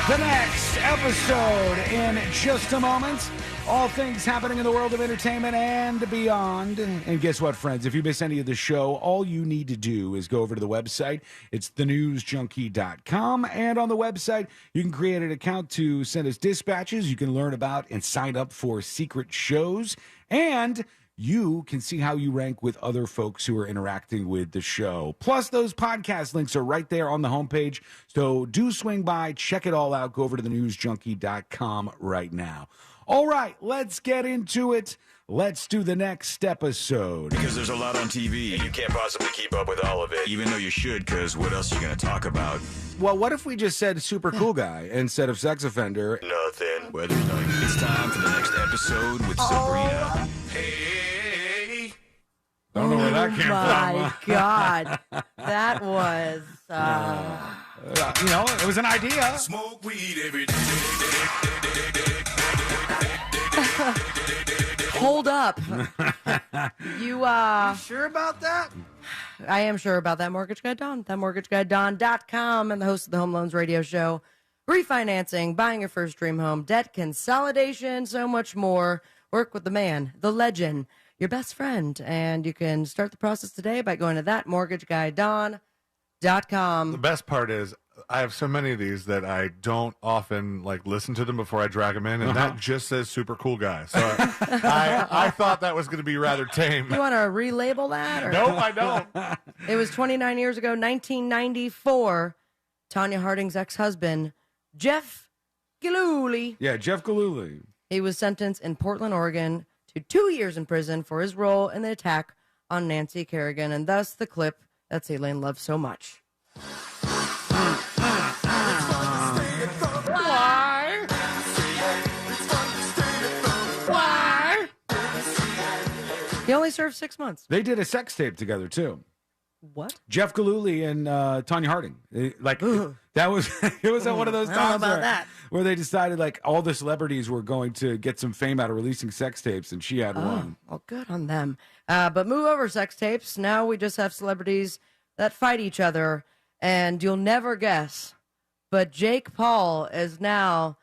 The next episode in just a moment. All things happening in the world of entertainment and beyond. And guess what, friends? If you miss any of the show, all you need to do is go over to the website. It's thenewsjunkie.com. And on the website, you can create an account to send us dispatches. You can learn about and sign up for secret shows. And you can see how you rank with other folks who are interacting with the show. Plus, those podcast links are right there on the homepage. So do swing by, check it all out. Go over to thenewsjunkie.com right now. All right, let's get into it. Let's do the next episode. Because there's a lot on TV, and you can't possibly keep up with all of it, even though you should, because what else are you going to talk about? Well, what if we just said super cool guy instead of sex offender? Nothing. Weather's night. It's time for the next episode with Sabrina. Hey. Don't know where that came from. My God. That was... it was an idea. Smoke weed every day. Hold up. You sure about that? I am sure about that, Mortgage Guy Don. ThatMortgageGuyDon.com, and the host of the Home Loans Radio Show. Refinancing, buying your first dream home, debt consolidation, so much more. Work with the man, the legend, your best friend. And you can start the process today by going to ThatMortgageGuyDon.com. The best part is I have so many of these that I don't often listen to them before I drag them in, and that just says super cool guy. So I thought that was going to be rather tame. You want to relabel that? Or? No, I don't. It was 29 years ago, 1994. Tanya Harding's ex-husband, Jeff Gillooly. Yeah, Jeff Gillooly. He was sentenced in Portland, Oregon to 2 years in prison for his role in the attack on Nancy Kerrigan, and thus the clip that Elaine loves so much. Why? He only served 6 months. They did a sex tape together, too. What? Jeff Gillooly and Tanya Harding. That was it was at one of those I don't know times about that. where they decided all the celebrities were going to get some fame out of releasing sex tapes, and she had one. Well, good on them. But move over sex tapes. Now we just have celebrities that fight each other, and you'll never guess, but Jake Paul is now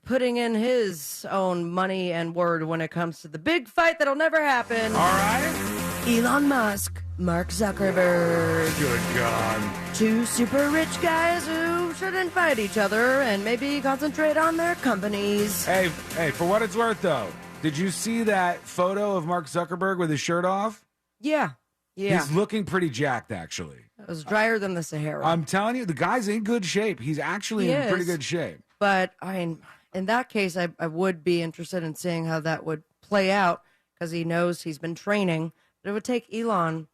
putting in his own money and word when it comes to the big fight that'll never happen. All right. Elon Musk, Mark Zuckerberg. Good God. Two super rich guys who shouldn't fight each other and maybe concentrate on their companies. Hey, for what it's worth, though, did you see that photo of Mark Zuckerberg with his shirt off? Yeah. He's looking pretty jacked, actually. It was drier than the Sahara. I'm telling you, the guy's in good shape. He's actually in pretty good shape. But, in that case, I would be interested in seeing how that would play out because he knows he's been training. But it would take Elon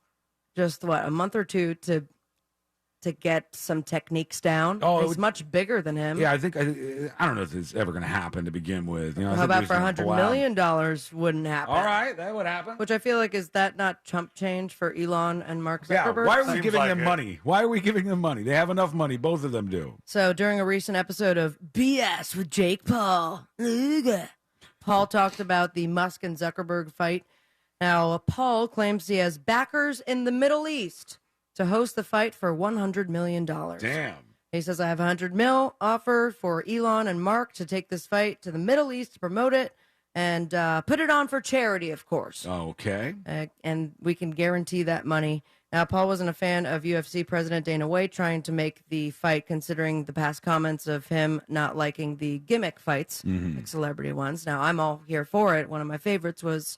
just, a month or two to get some techniques down. He's much bigger than him. Yeah, I don't know if it's ever going to happen to begin with. How about for $100 million wouldn't happen? All right, that would happen. Which I feel like, is that not chump change for Elon and Mark Zuckerberg? Yeah, why are we giving them money? Why are we giving them money? They have enough money. Both of them do. So during a recent episode of BS with Jake Paul, Paul talked about the Musk and Zuckerberg fight. Now, Paul claims he has backers in the Middle East to host the fight for $100 million. Damn. He says, I have $100 million offer for Elon and Mark to take this fight to the Middle East to promote it and put it on for charity, of course. Okay. And we can guarantee that money. Now, Paul wasn't a fan of UFC President Dana White trying to make the fight, considering the past comments of him not liking the gimmick fights, like celebrity ones. Now, I'm all here for it. One of my favorites was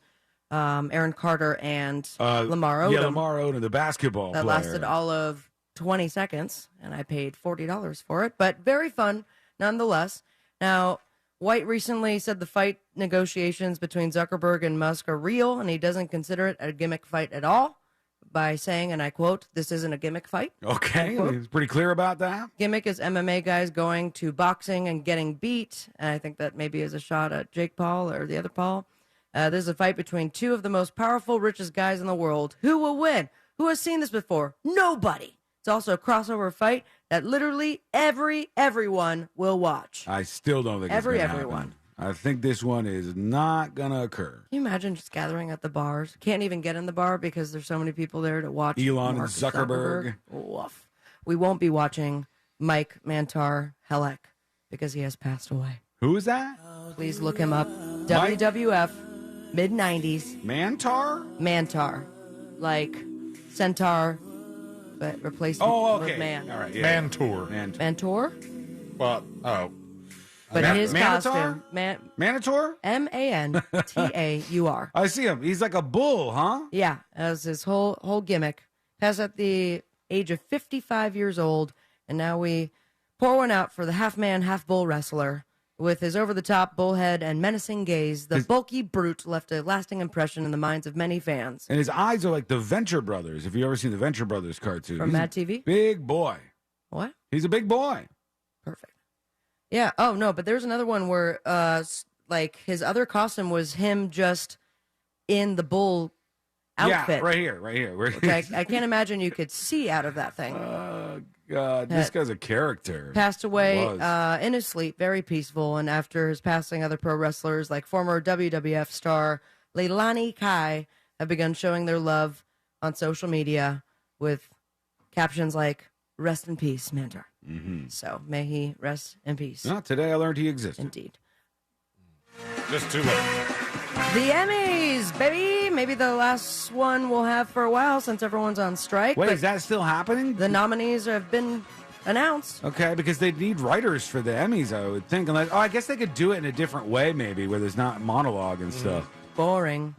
Aaron Carter and Lamar Odom. Yeah, Lamar Odom, the basketball that player. lasted all of 20 seconds, and I paid $40 for it, but very fun nonetheless. Now, White recently said the fight negotiations between Zuckerberg and Musk are real, and he doesn't consider it a gimmick fight at all, by saying, and I quote, "This isn't a gimmick fight." Okay, he's pretty clear about that. Gimmick is MMA guys going to boxing and getting beat, and I think that maybe is a shot at Jake Paul or the other Paul. There's a fight between two of the most powerful, richest guys in the world. Who will win? Who has seen this before? Nobody. It's also a crossover fight that literally everyone will watch. I still don't think everyone. Happen. I think this one is not gonna occur. Can you imagine just gathering at the bars? Can't even get in the bar because there's so many people there to watch. Elon and Zuckerberg. Woof. We won't be watching Mike Mantar Helek because he has passed away. Who is that? Please look him up. WWF, mid-90s. Mantar. Like Centaur, but replaced with man. All right. Yeah. Mantor? Well, But his costume. Manator? Mantaur. I see him. He's like a bull, huh? Yeah, as his whole gimmick. Passed at the age of 55 years old, and now we pour one out for the half-man, half-bull wrestler With his over-the-top bullhead and menacing gaze, the bulky brute left a lasting impression in the minds of many fans. And his eyes are like the Venture Brothers, if you ever seen the Venture Brothers cartoon. From Mad TV? Big boy. What? He's a big boy. Perfect. Yeah. Oh, no, but there's another one where, like, his other costume was him just in the bull outfit. Yeah, right here. Which I can't imagine you could see out of that thing. God, this guy's a character. Passed away in his sleep, very peaceful. And after his passing, other pro wrestlers like former WWF star Leilani Kai have begun showing their love on social media with captions like, "Rest in peace, Mantar." Mm-hmm. So may he rest in peace. No, today I learned he existed. Indeed. Just too late. The Emmys, baby. Maybe the last one we'll have for a while since everyone's on strike. Wait, is that still happening? The nominees have been announced. Okay, because they need writers for the Emmys, I would think. Unless, I guess they could do it in a different way, maybe, where there's not monologue and stuff. Boring.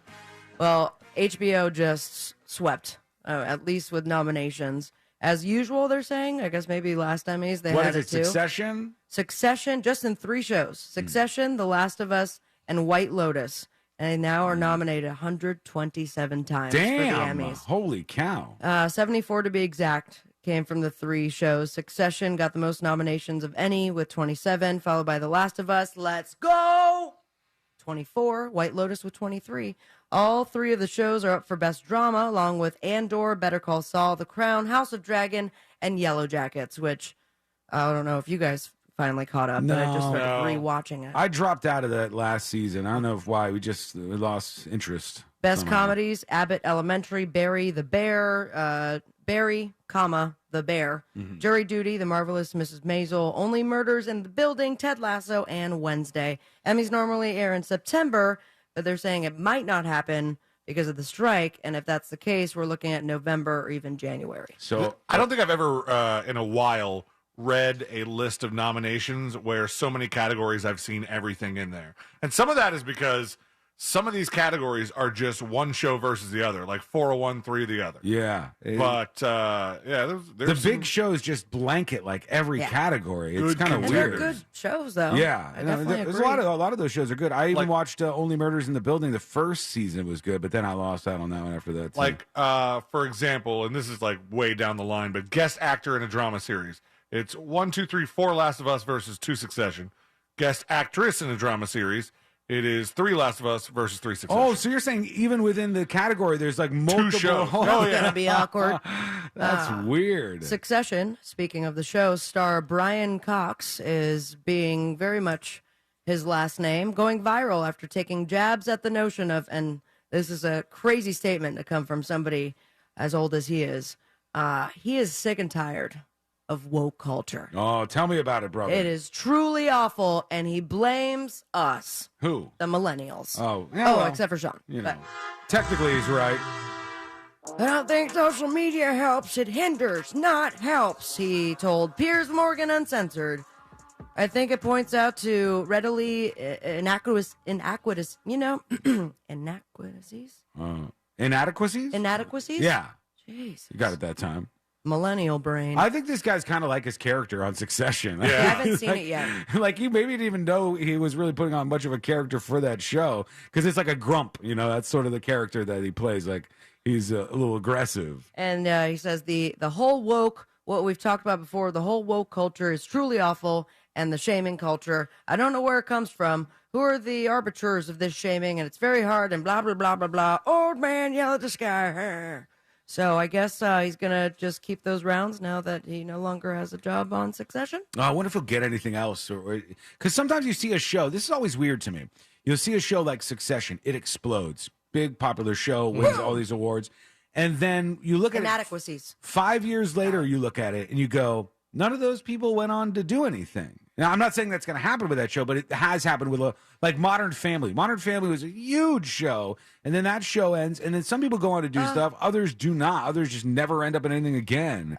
Well, HBO just swept, at least with nominations. As usual, they're saying. I guess maybe last Emmys they had it too. Succession? Succession, just in 3 shows. Succession, The Last of Us, and White Lotus. And they now are nominated 127 times for the Emmys. Holy cow. 74 to be exact came from the 3 shows. Succession got the most nominations of any with 27, followed by The Last of Us. Let's go! 24. White Lotus with 23. All 3 of the shows are up for Best Drama, along with Andor, Better Call Saul, The Crown, House of Dragon, and Yellow Jackets, which I don't know if you guys finally caught up, but I just started rewatching it. I dropped out of that last season. I don't know why. We lost interest. Best comedies, Abbott Elementary, Barry, The Bear, Barry, The Bear, Jury Duty, The Marvelous Mrs. Maisel, Only Murders in the Building, Ted Lasso, and Wednesday. Emmys normally air in September, but they're saying it might not happen because of the strike, and if that's the case, we're looking at November or even January. So I don't think I've ever, in a while, read a list of nominations where so many categories I've seen everything in there. And some of that is because some of these categories are just one show versus the other, like 401, 3 the other. Yeah. But, there's the big shows just blanket like every category. It's kind of weird. They're good shows, though. Yeah. I definitely there's agree. a lot of those shows are good. I even watched Only Murders in the Building. The first season was good, but then I lost out on that one after that. Like, for example, and this is like way down the line, but guest actor in a drama series. It's 1, 2, 3, 4 Last of Us versus 2 Succession. Guest actress in a drama series. It is 3 Last of Us versus 3 Succession. Oh, so you're saying even within the category, there's like multiple 2 shows. Oh, yeah. Gonna be awkward. That's weird. Succession, speaking of the show, star Brian Cox is being very much his last name, going viral after taking jabs at the notion of, and this is a crazy statement to come from somebody as old as he is sick and tired of woke culture. Oh, tell me about it, brother. It is truly awful, and he blames us. Who? The millennials. Oh, yeah, well, except for Sean. You know, technically he's right. I don't think social media helps. It hinders, not helps, he told Piers Morgan Uncensored. I think it points out to readily inadequacies. Inadequacies? Inadequacies? Yeah. Jeez. You got it that time. Millennial brain. I think this guy's kind of like his character on Succession. Yeah. I haven't seen it yet. Like, you maybe didn't even know he was really putting on much of a character for that show, because it's like a grump, that's sort of the character that he plays. Like, he's a little aggressive. And he says the whole woke, what we've talked about before, the whole woke culture is truly awful, and the shaming culture, I don't know where it comes from. Who are the arbiters of this shaming? And it's very hard, and blah, blah, blah, blah, blah. Old man yell at the sky. So I guess he's going to just keep those rounds now that he no longer has a job on Succession. Oh, I wonder if he'll get anything else. Because sometimes you see a show. This is always weird to me. You'll see a show like Succession. It explodes. Big popular show, wins all these awards. And then you look at inadequacies. 5 years later, you look at it and you go, none of those people went on to do anything. Now, I'm not saying that's going to happen with that show, but it has happened with like Modern Family. Modern Family was a huge show, and then that show ends, and then some people go on to do stuff. Others do not. Others just never end up in anything again.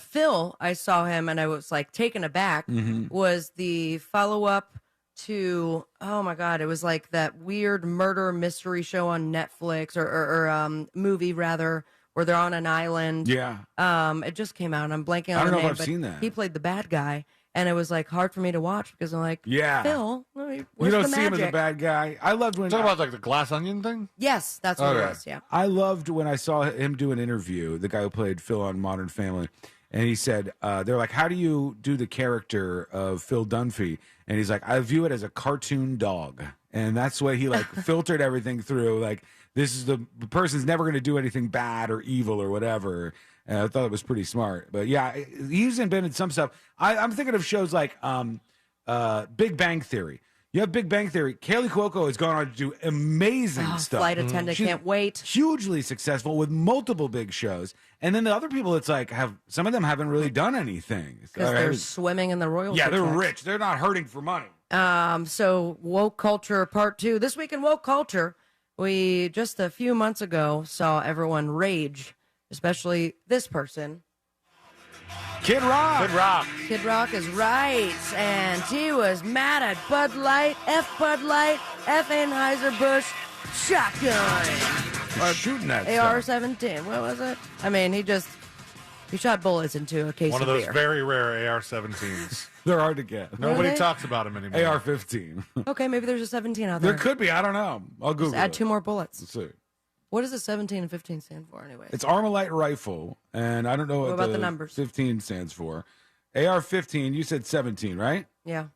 Phil, I saw him, and I was like taken aback, was the follow-up to, oh my God, it was like that weird murder mystery show on Netflix, or movie rather, where they're on an island. Yeah. It just came out, and I'm blanking on I don't the know name. if I've seen that. He played the bad guy, And it was like hard for me to watch because I'm like, Yeah. Phil, You where's don't the see him as a magic? bad guy. I loved when Talk about like the glass onion thing. Yes, that's what it was. Yeah. I loved when I saw him do an interview, the guy who played Phil on Modern Family. And he said, they're like, how do you do the character of Phil Dunphy? And he's like, I view it as a cartoon dog. And that's the way he like filtered everything through. Like, this is the person's never going to do anything bad or evil or whatever. And I thought it was pretty smart. But yeah, he's been in some stuff. I'm thinking of shows like Big Bang Theory. You have Big Bang Theory. Kaylee Cuoco has gone on to do amazing stuff. Flight attendant, She's can't wait. Hugely successful with multiple big shows. And then the other people, it's like, some of them haven't really done anything. Because they're swimming in the royalty. Yeah, they're checks. rich. They're not hurting for money. So woke culture part 2. This week in woke culture, we just a few months ago saw everyone rage, especially this person. Kid Rock. Kid Rock. Kid Rock is right, and he was mad at Bud Light, F Bud Light, F Anheuser-Busch shotgun. Or shooting that AR-17. What was it? I mean, he shot bullets into a case One of of those beer. very rare AR-17s. They're hard to get. Nobody they? talks about them anymore. AR-15. Okay, maybe there's a 17 out there. There could be. I don't know. I'll Google Just add it. 2 more bullets. Let's see. What does the 17 and 15 stand for anyway? It's Armalite rifle, and I don't know what about the numbers? 15 stands for. AR-15, you said 17, right? Yeah.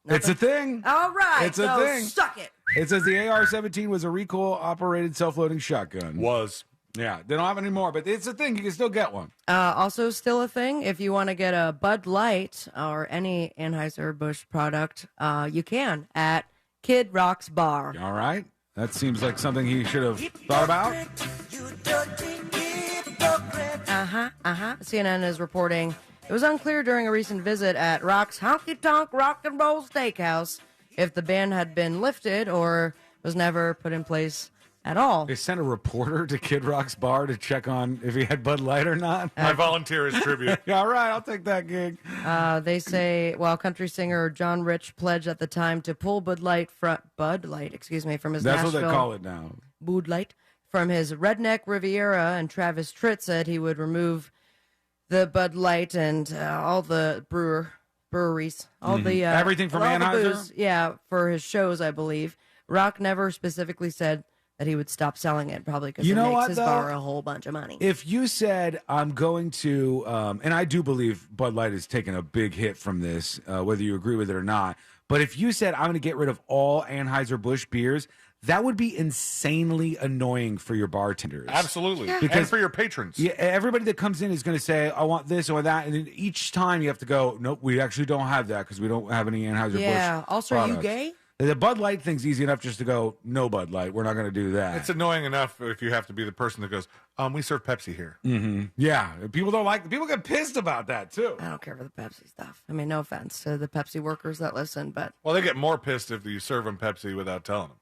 It's a thing. All right. It's a so thing. Suck it. It says the AR-17 was a recoil-operated self-loading shotgun. Was. Yeah, they don't have any more, but it's a thing. You can still get one. Also, still a thing. If you want to get a Bud Light or any Anheuser-Busch product, you can at Kid Rock's Bar. All right. That seems like something he should have thought about. CNN is reporting it was unclear during a recent visit at Rock's Honky Tonk Rock and Roll Steakhouse if the ban had been lifted or was never put in place at all. They sent a reporter to Kid Rock's bar to check on if he had Bud Light or not. I volunteer as tribute. All right, I'll take that gig. They say, country singer John Rich pledged at the time to pull Bud Light from his That's Nashville. what they call it now. Bud Light from his Redneck Riviera, and Travis Tritt said he would remove the Bud Light and all the breweries, all the everything from all the Anheuser? booze, for his shows, I believe. Rock never specifically said that he would stop selling it, probably because it makes his bar a whole bunch of money. If you said, I'm going to, and I do believe Bud Light has taken a big hit from this, whether you agree with it or not, but if you said, I'm going to get rid of all Anheuser-Busch beers, that would be insanely annoying for your bartenders. Absolutely. Yeah. And for your patrons. Yeah, everybody that comes in is going to say, I want this or that. And then each time you have to go, nope, we actually don't have that because we don't have any Anheuser-Busch Yeah. Also, are you products. gay? The Bud Light thing's easy enough just to go, no Bud Light, we're not going to do that. It's annoying enough if you have to be the person that goes, we serve Pepsi here. Mm-hmm. Yeah, people don't like. People get pissed about that too. I don't care for the Pepsi stuff. I mean, no offense to the Pepsi workers that listen, but Well, they get more pissed if you serve them Pepsi without telling them.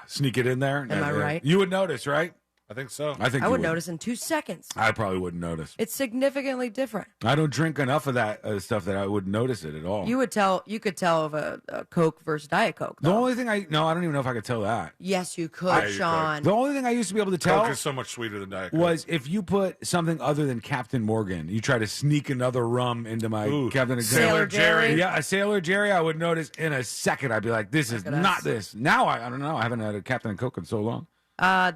Sneak it in there. Am I right? You would notice, right? I think so. I think I you would notice in 2 seconds. I probably wouldn't notice. It's significantly different. I don't drink enough of that stuff that I would notice it at all. You could tell of a Coke versus Diet Coke. The only thing I don't even know if I could tell that. Yes, you could, Yeah, you Sean. The only thing I used to be able to tell Coke is so much sweeter than Diet Coke. was if you put something other than Captain Morgan, you try to sneak another rum into my Captain Sailor Jerry. Yeah, a Sailor Jerry, I would notice in a second. I'd be like, this is Look at not us. this. Now I don't know. I haven't had a Captain Coke in so long.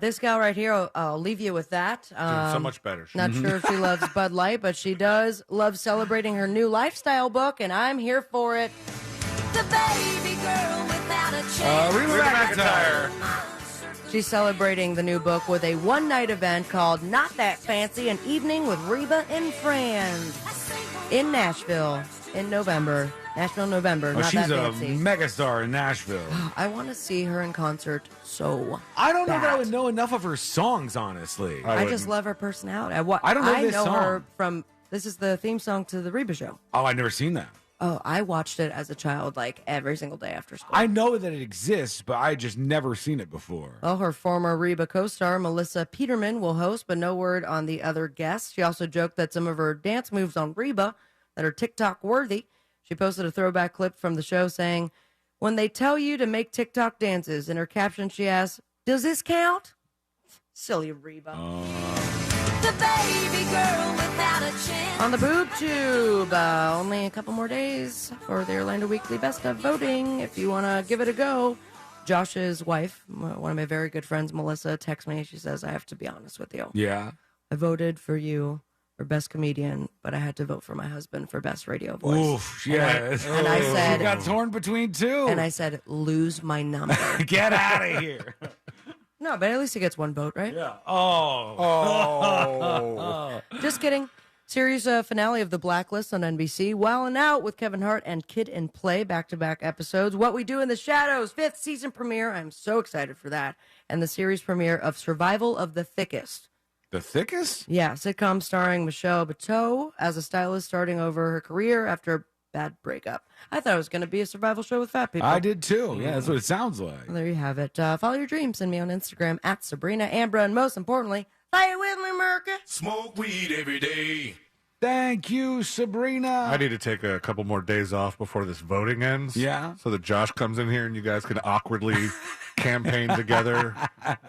This gal right here, I'll leave you with that. Doing so much better. Not sure if she loves Bud Light, but she does love celebrating her new lifestyle book, and I'm here for it. The baby girl without a chance. Reba McEntire. She's celebrating the new book with a one-night event called Not That Fancy, an evening with Reba and friends in Nashville in November. Nashville, November. Not She's that a fancy. megastar in Nashville. I want to see her in concert so I don't know that I bad. would know enough of her songs, honestly. I just love her personality. I don't know this know her song. from, this is the theme song to The Reba Show. Oh, I've never seen that. Oh, I watched it as a child, like every single day after school. I know that it exists, but I just never seen it before. Well, her former Reba co-star, Melissa Peterman, will host, but no word on the other guests. She also joked that some of her dance moves on Reba that are TikTok worthy. She posted a throwback clip from the show saying, when they tell you to make TikTok dances, in her caption she asks, does this count? Silly Reba. The baby girl without a chance. On the boob tube, only a couple more days for the Orlando Weekly Best of voting. If you want to give it a go, Josh's wife, one of my very good friends, Melissa, texts me. She says, I have to be honest with you. Yeah. I voted for you for Best Comedian, but I had to vote for my husband for Best Radio Voice. Oof, yes. And I said... You got torn between two. And I said, lose my number. Get out of here. No, but at least he gets one vote, right? Yeah. Oh. Just kidding. Series finale of The Blacklist on NBC. Wild 'N Out with Kevin Hart and Kid and Play, back-to-back episodes. What We Do in the Shadows, 5th season premiere. I'm so excited for that. And the series premiere of Survival of the Thickest. The Thickest? Yeah, sitcom starring Michelle Buteau as a stylist starting over her career after a bad breakup. I thought it was going to be a survival show with fat people. I did too. Yeah, that's what it sounds like. Well, there you have it. Follow your dreams. Send me on Instagram at Sabrina Ambra. And most importantly, stay with me, America. Smoke weed every day. Thank you, Sabrina. I need to take a couple more days off before this voting ends. Yeah. So that Josh comes in here and you guys can awkwardly campaign together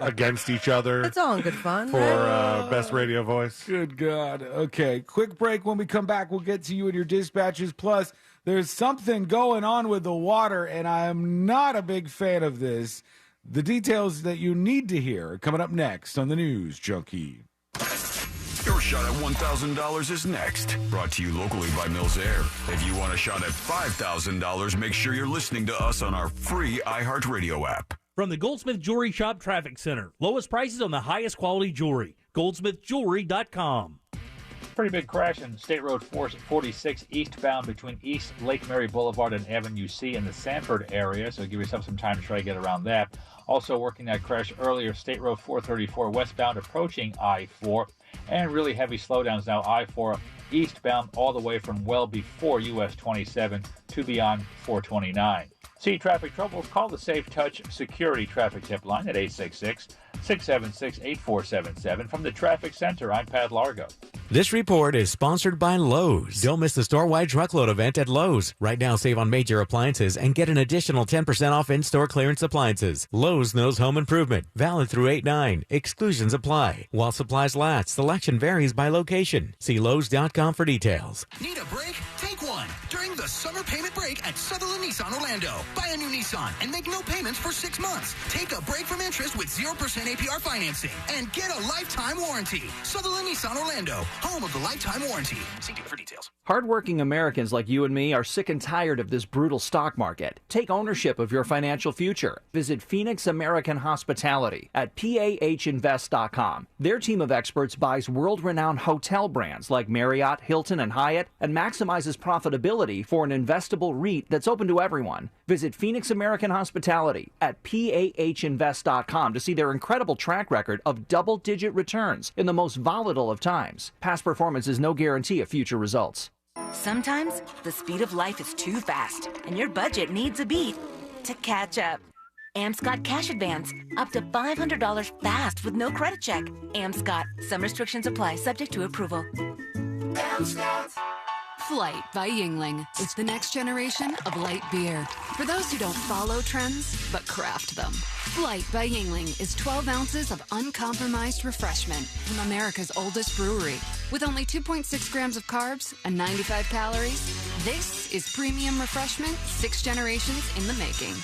against each other. It's all in good fun. For Best Radio Voice. Good God. Okay, quick break. When we come back, we'll get to you and your dispatches. Plus, there's something going on with the water, and I am not a big fan of this. The details that you need to hear are coming up next on the News Junkie. Your shot at $1,000 is next. Brought to you locally by Mills Air. If you want a shot at $5,000, make sure you're listening to us on our free iHeartRadio app. From the Goldsmith Jewelry Shop Traffic Center. Lowest prices on the highest quality jewelry. GoldsmithJewelry.com. Pretty big crash in State Road 46 eastbound between East Lake Mary Boulevard and Avenue C in the Sanford area, so give yourself some time to try to get around that. Also working that crash earlier, State Road 434 westbound approaching I-4, and really heavy slowdowns now, I-4 eastbound all the way from well before US 27 to beyond 429. See traffic troubles? Call the Safe Touch Security Traffic Tip line at 866-676-8477. From the Traffic Center, I'm Pat Largo. This report is sponsored by Lowe's. Don't miss the store-wide truckload event at Lowe's. Right now, save on major appliances and get an additional 10% off in-store clearance appliances. Lowe's knows home improvement. Valid through 8/9. Exclusions apply. While supplies last, selection varies by location. See Lowes.com for details. Need a break? Take one during the summer payment break at Sutherland Nissan Orlando. Buy a new Nissan and make no payments for 6 months. Take a break from interest with 0% APR financing and get a lifetime warranty. Sutherland Nissan Orlando, home of the lifetime warranty. See dealer for details. Hardworking Americans like you and me are sick and tired of this brutal stock market. Take ownership of your financial future. Visit Phoenix American Hospitality at PAHinvest.com. Their team of experts buys world-renowned hotel brands like Marriott, Hilton, and Hyatt and maximizes profitability for an investable REIT that's open to everyone. Visit Phoenix American Hospitality at PAHinvest.com to see their incredible track record of double-digit returns in the most volatile of times. Past performance is no guarantee of future results. Sometimes the speed of life is too fast, and your budget needs a beat to catch up. Amp's got cash advance, up to $500 fast with no credit check. Amp's got. Some restrictions apply, subject to approval. Flight by Yingling. It's the next generation of light beer. For those who don't follow trends, but craft them. Flight by Yingling is 12 ounces of uncompromised refreshment from America's oldest brewery. With only 2.6 grams of carbs and 95 calories, this is premium refreshment 6 generations in the making.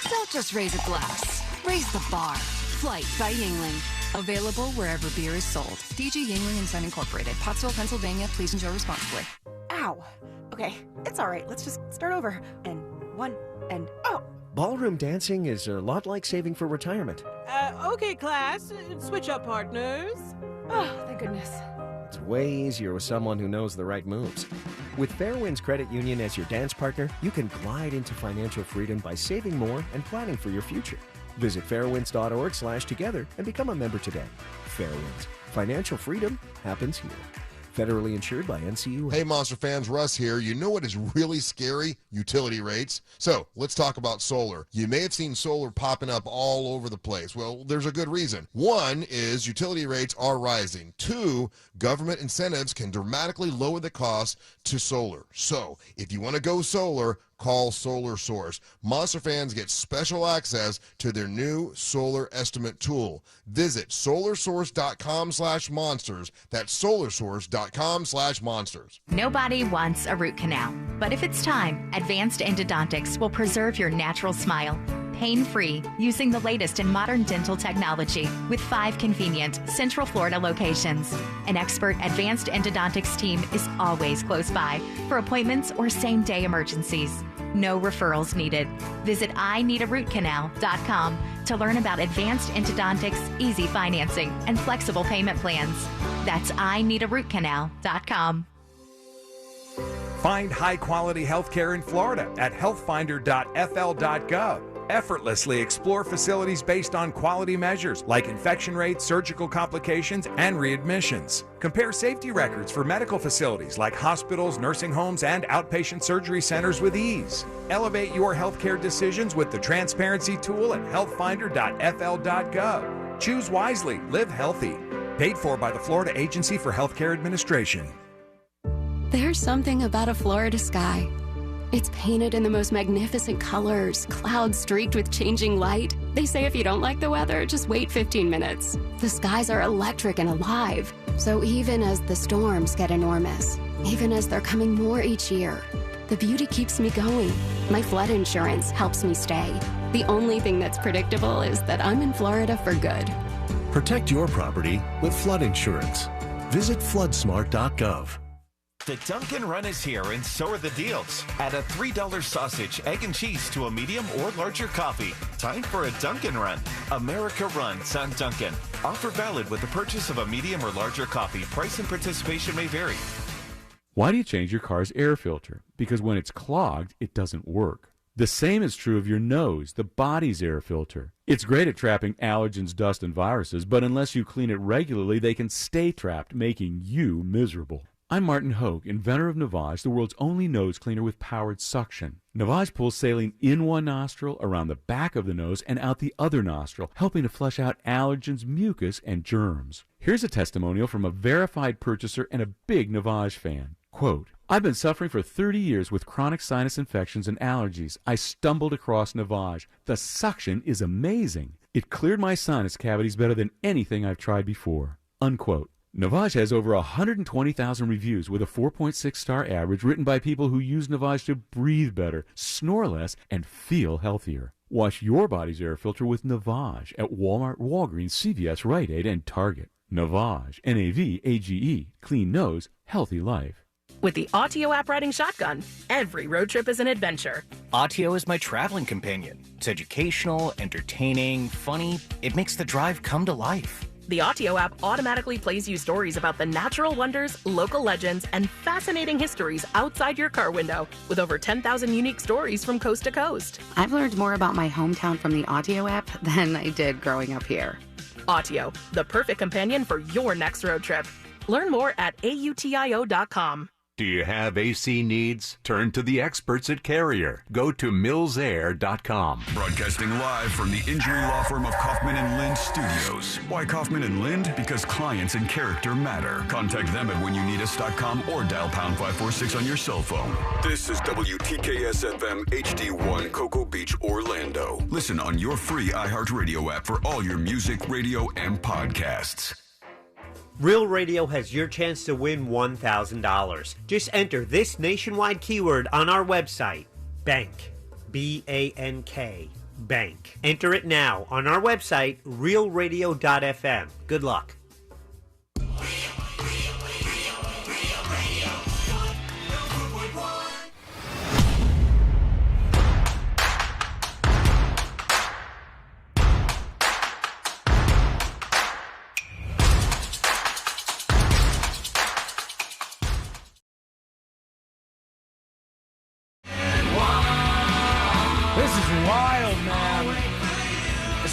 Don't just raise a glass, raise the bar. Flight by Yingling. Available wherever beer is sold. DG Yingling and Son Incorporated. Pottsville, Pennsylvania. Please enjoy responsibly. Ow. Okay, it's all right. Let's just start over. And one, and oh. Ballroom dancing is a lot like saving for retirement. Okay, class. Switch up partners. Oh, thank goodness. It's way easier with someone who knows the right moves. With Fairwinds Credit Union as your dance partner, you can glide into financial freedom by saving more and planning for your future. Visit fairwinds.org/together and become a member today. Fairwinds. Financial freedom happens here. Federally insured by NCUA. Hey, Monster fans, Russ here. You know what is really scary? Utility rates. So let's talk about solar. You may have seen solar popping up all over the place. Well, there's a good reason. One is utility rates are rising. Two, government incentives can dramatically lower the cost to solar. So if you want to go solar, call Solar Source. Monster fans get special access to their new solar estimate tool. Visit solarsource.com/monsters. That's solarsource.com/monsters. Nobody wants a root canal, but if it's time, Advanced Endodontics will preserve your natural smile, pain-free, using the latest in modern dental technology with 5 convenient Central Florida locations. An expert Advanced Endodontics team is always close by for appointments or same-day emergencies. No referrals needed. Visit INeedARootCanal.com to learn about Advanced Endodontics, easy financing, and flexible payment plans. That's INeedARootCanal.com. Find high-quality healthcare in Florida at healthfinder.fl.gov. Effortlessly explore facilities based on quality measures like infection rates, surgical complications, and readmissions. Compare safety records for medical facilities like hospitals, nursing homes, and outpatient surgery centers with ease. Elevate your healthcare decisions with the transparency tool at healthfinder.fl.gov. Choose wisely, live healthy. Paid for by the Florida Agency for Healthcare Administration. There's something about a Florida sky. It's painted in the most magnificent colors, clouds streaked with changing light. They say if you don't like the weather, just wait 15 minutes. The skies are electric and alive. So even as the storms get enormous, even as they're coming more each year, the beauty keeps me going. My flood insurance helps me stay. The only thing that's predictable is that I'm in Florida for good. Protect your property with flood insurance. Visit floodsmart.gov. The Dunkin' Run is here, and so are the deals. Add a $3 sausage, egg, and cheese to a medium or larger coffee. Time for a Dunkin' Run. America runs on Dunkin'. Offer valid with the purchase of a medium or larger coffee. Price and participation may vary. Why do you change your car's air filter? Because when it's clogged, it doesn't work. The same is true of your nose, the body's air filter. It's great at trapping allergens, dust, and viruses, but unless you clean it regularly, they can stay trapped, making you miserable. I'm Martin Hogue, inventor of Navage, the world's only nose cleaner with powered suction. Navage pulls saline in one nostril, around the back of the nose, and out the other nostril, helping to flush out allergens, mucus, and germs. Here's a testimonial from a verified purchaser and a big Navage fan. Quote, I've been suffering for 30 years with chronic sinus infections and allergies. I stumbled across Navage. The suction is amazing. It cleared my sinus cavities better than anything I've tried before. Unquote. Navage has over 120,000 reviews with a 4.6-star average written by people who use Navage to breathe better, snore less, and feel healthier. Wash your body's air filter with Navage at Walmart, Walgreens, CVS, Rite Aid, and Target. Navage, N-A-V-A-G-E, clean nose, healthy life. With the Autio app riding shotgun, every road trip is an adventure. Autio is my traveling companion. It's educational, entertaining, funny. It makes the drive come to life. The Autio app automatically plays you stories about the natural wonders, local legends, and fascinating histories outside your car window, with over 10,000 unique stories from coast to coast. I've learned more about my hometown from the Autio app than I did growing up here. Autio, the perfect companion for your next road trip. Learn more at autio.com. Do you have AC needs? Turn to the experts at Carrier. Go to millsair.com. Broadcasting live from the injury law firm of Kaufman and Lind Studios. Why Kaufman and Lind? Because clients and character matter. Contact them at whenyouneedus.com or dial pound 546 on your cell phone. This is WTKS-FM HD1 Cocoa Beach, Orlando. Listen on your free iHeartRadio app for all your music, radio, and podcasts. Real Radio has your chance to win $1,000. Just enter this nationwide keyword on our website, BANK, B-A-N-K, BANK. Enter it now on our website, realradio.fm. Good luck.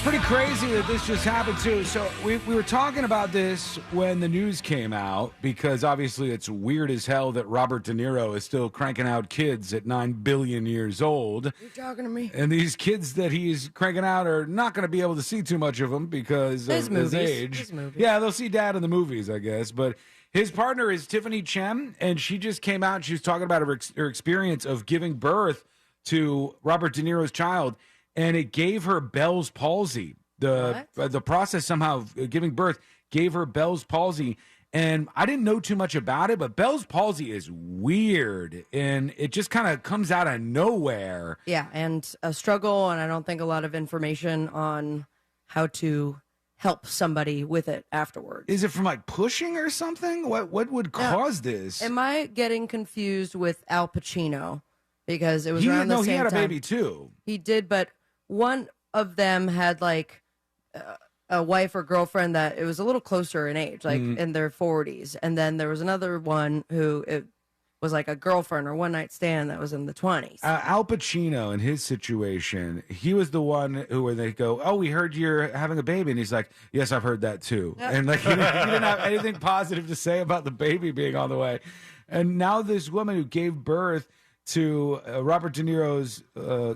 Pretty crazy that this just happened too. So we were talking about this when the news came out, because obviously it's weird as hell that Robert De Niro is still cranking out kids at 9 billion years old. You're talking to me. And these kids that he's cranking out are not going to be able to see too much of them because of his age. Yeah, they'll see dad in the movies, I guess. But his partner is Tiffany Chen, and she just came out and she was talking about her experience of giving birth to Robert De Niro's child, and it gave her Bell's palsy. The process somehow of giving birth gave her Bell's palsy. And I didn't know too much about it, but Bell's palsy is weird, and it just kind of comes out of nowhere. Yeah, and a struggle, and I don't think a lot of information on how to help somebody with it afterwards. Is it from like pushing or something? What would cause this? Am I getting confused with Al Pacino? Because it was around the same time. He had a baby too. He did, but one of them had like a wife or girlfriend that it was a little closer in age, like in their 40s. And then there was another one who it was like a girlfriend or one night stand that was in the 20s. Al Pacino, in his situation, he was the one who, where they go, "Oh, we heard you're having a baby," and he's like, "Yes, I've heard that too." And like he didn't have anything positive to say about the baby being on the way. And now this woman who gave birth to Robert De Niro's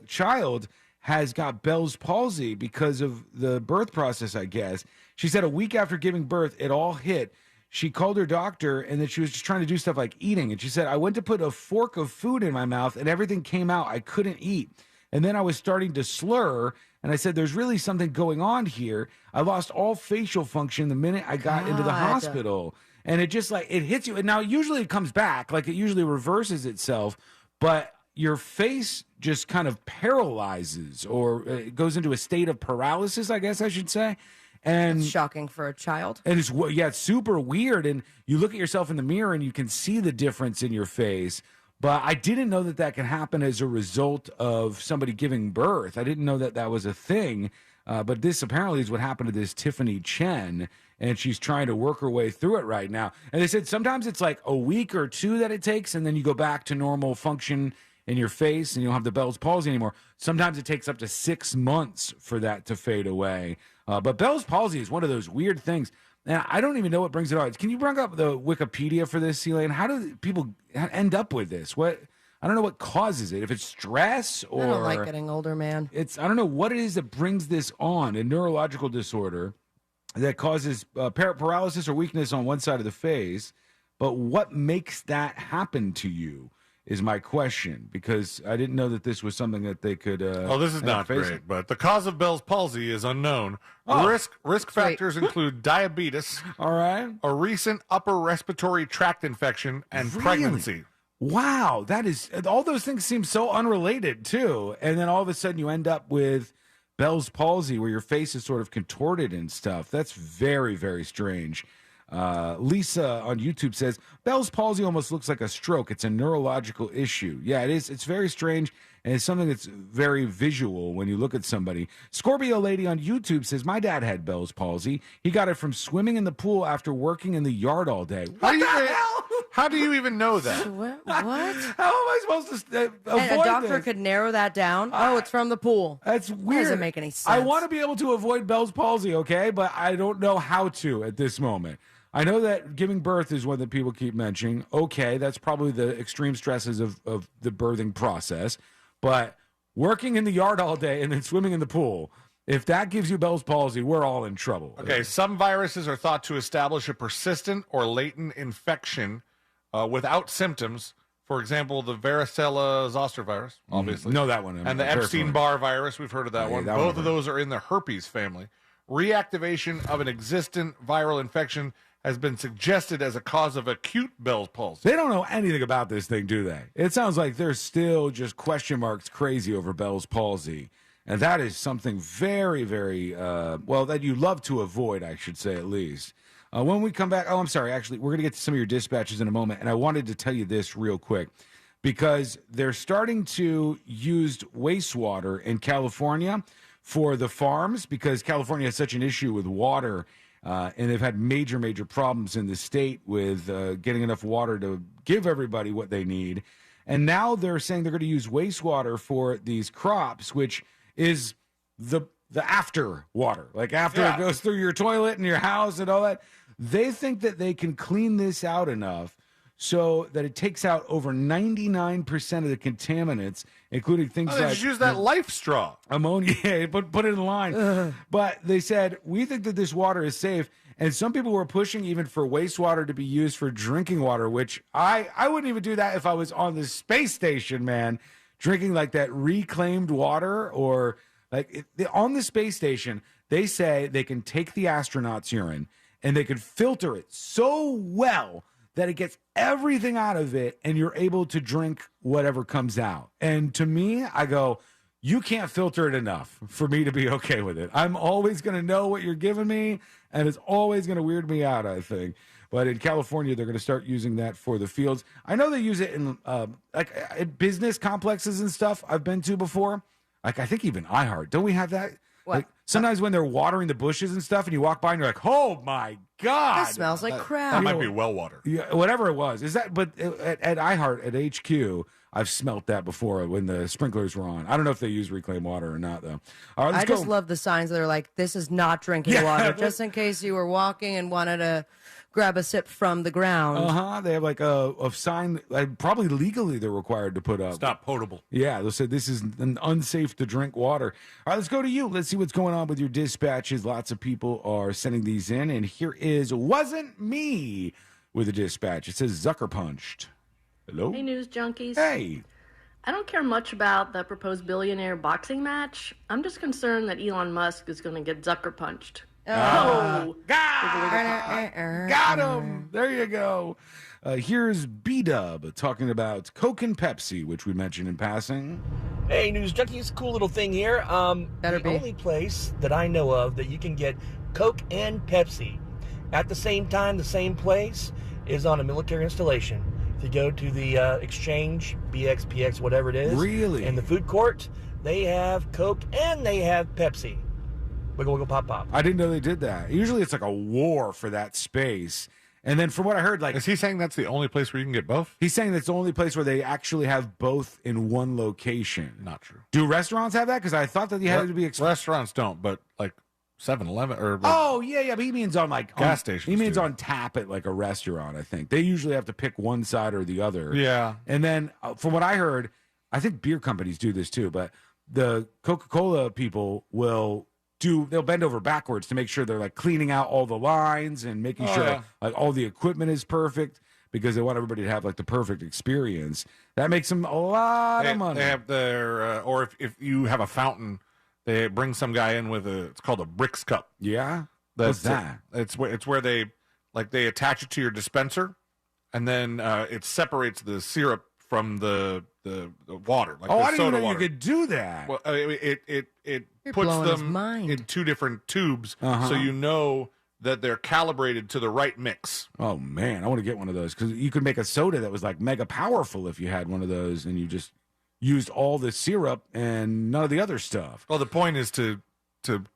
child has got Bell's palsy because of the birth process, I guess. She said a week after giving birth, it all hit. She called her doctor, and then she was just trying to do stuff like eating. And she said, I went to put a fork of food in my mouth, and everything came out. I couldn't eat. And then I was starting to slur, and I said, there's really something going on here. I lost all facial function the minute I got into the hospital. And it just like, it hits you. And now usually it comes back, like it usually reverses itself, but your face just kind of paralyzes, or it goes into a state of paralysis, I guess I should say. And it's shocking for a child. And it's super weird. And you look at yourself in the mirror and you can see the difference in your face. But I didn't know that can happen as a result of somebody giving birth. I didn't know that was a thing. But this apparently is what happened to this Tiffany Chen. And she's trying to work her way through it right now. And they said sometimes it's like a week or two that it takes, and then you go back to normal function in your face and you don't have the Bell's palsy anymore. Sometimes it takes up to 6 months for that to fade away. But Bell's palsy is one of those weird things. And I don't even know what brings it on. Can you bring up the Wikipedia for this, Elaine? How do people end up with this? I don't know what causes it. If it's stress or... I don't like getting older, man. I don't know what it is that brings this on. A neurological disorder that causes paralysis or weakness on one side of the face. But what makes that happen to you is my question, because I didn't know that this was something that they could... this is not great, but the cause of Bell's palsy is unknown. Risk factors include diabetes, all right, a recent upper respiratory tract infection, and pregnancy. Wow, that is... All those things seem so unrelated, too. And then all of a sudden you end up with Bell's palsy, where your face is sort of contorted and stuff. That's very, very strange. Lisa on YouTube says, Bell's palsy almost looks like a stroke. It's a neurological issue. Yeah, it is. It's very strange, and it's something that's very visual when you look at somebody. Scorpio Lady on YouTube says, my dad had Bell's palsy. He got it from swimming in the pool after working in the yard all day. How do you even know that? What? How am I supposed to avoid And a doctor this? could narrow that down. It's from the pool. That's weird. Doesn't make any sense. I want to be able to avoid Bell's palsy, okay? But I don't know how to at this moment. I know that giving birth is one that people keep mentioning. Okay, that's probably the extreme stresses of the birthing process. But working in the yard all day and then swimming in the pool, if that gives you Bell's palsy, we're all in trouble. Okay, some viruses are thought to establish a persistent or latent infection without symptoms. For example, the varicella zoster virus, obviously. Know that one. And the Epstein-Barr virus, we've heard of that one. Both of those are in the herpes family. Reactivation of an existent viral infection has been suggested as a cause of acute Bell's palsy. They don't know anything about this thing, do they? It sounds like they're still just question marks crazy over Bell's palsy. And that is something very, very, that you love to avoid, I should say, at least. When we come back, I'm sorry, actually, we're going to get to some of your dispatches in a moment. And I wanted to tell you this real quick, because they're starting to use wastewater in California for the farms, because California has such an issue with water. And they've had major, major problems in the state with getting enough water to give everybody what they need. And now they're saying they're going to use wastewater for these crops, which is the after water. Like after it goes through your toilet and your house and all that. They think that they can clean this out enough so that it takes out over 99% of the contaminants, including things like... Just use that life straw. Ammonia, put it in line. But they said, we think that this water is safe. And some people were pushing even for wastewater to be used for drinking water, which I wouldn't even do that if I was on the space station, man. drinking like that reclaimed water, or like on the space station, they say they can take the astronauts' urine and they can filter it so well that it gets everything out of it and you're able to drink whatever comes out. And to me, I go, you can't filter it enough for me to be okay with it. I'm always going to know what you're giving me, and it's always going to weird me out, I think. But in California, they're going to start using that for the fields. I know they use it in at business complexes and stuff I've been to before. Like, I think even iHeart. Don't we have that? What? Like, sometimes when they're watering the bushes and stuff, and you walk by and you're like, oh, my God. That smells like crap. That might be well water. Yeah, whatever it was. Is that? But at iHeart, at HQ, I've smelt that before when the sprinklers were on. I don't know if they use reclaimed water or not, though. All right, let's go. just love the signs that are like, this is not drinking water, just in case you were walking and wanted to grab a sip from the ground. They have like a sign, probably legally they're required to put up. It's not potable. Yeah, they'll say this is unsafe to drink water. All right, let's go to you. Let's see what's going on with your dispatches. Lots of people are sending these in, and here is Wasn't Me with a dispatch. It says Zucker punched. Hello? Hey, news junkies. Hey. I don't care much about the proposed billionaire boxing match. I'm just concerned that Elon Musk is going to get Zucker punched. Got him. There you go. Here's B-Dub talking about Coke and Pepsi, which we mentioned in passing. Hey, news junkies, cool little thing here. The only place that I know of that you can get Coke and Pepsi at the same time, the same place, is on a military installation. If you go to the exchange, BXPX, whatever it is, really, in the food court, they have Coke and they have Pepsi. Wiggle, wiggle, pop, pop. I didn't know they did that. Usually it's like a war for that space. And then from what I heard, like... Is he saying that's the only place where you can get both? He's saying that's the only place where they actually have both in one location. Not true. Do restaurants have that? Because I thought that you had to be... Restaurants don't, but like 7-Eleven or... Oh, yeah, but he means on like... Gas stations. He means on tap at like a restaurant, I think. They usually have to pick one side or the other. Yeah. And then from what I heard, I think beer companies do this too, but the Coca-Cola people will... they'll bend over backwards to make sure they're like cleaning out all the lines and making sure that, like all the equipment is perfect because they want everybody to have like the perfect experience. That makes them a lot of money. They have their or if you have a fountain, they bring some guy in with it's called a bricks cup. Yeah, what's that? It's where they attach it to your dispenser, and then it separates the syrup from the water. Like I didn't know water. You could do that. Well, it You're puts blowing his them mind. in two different tubes, so you know that they're calibrated to the right mix. Oh man, I want to get one of those because you could make a soda that was like mega powerful if you had one of those, and you just used all the syrup and none of the other stuff. Well, the point is to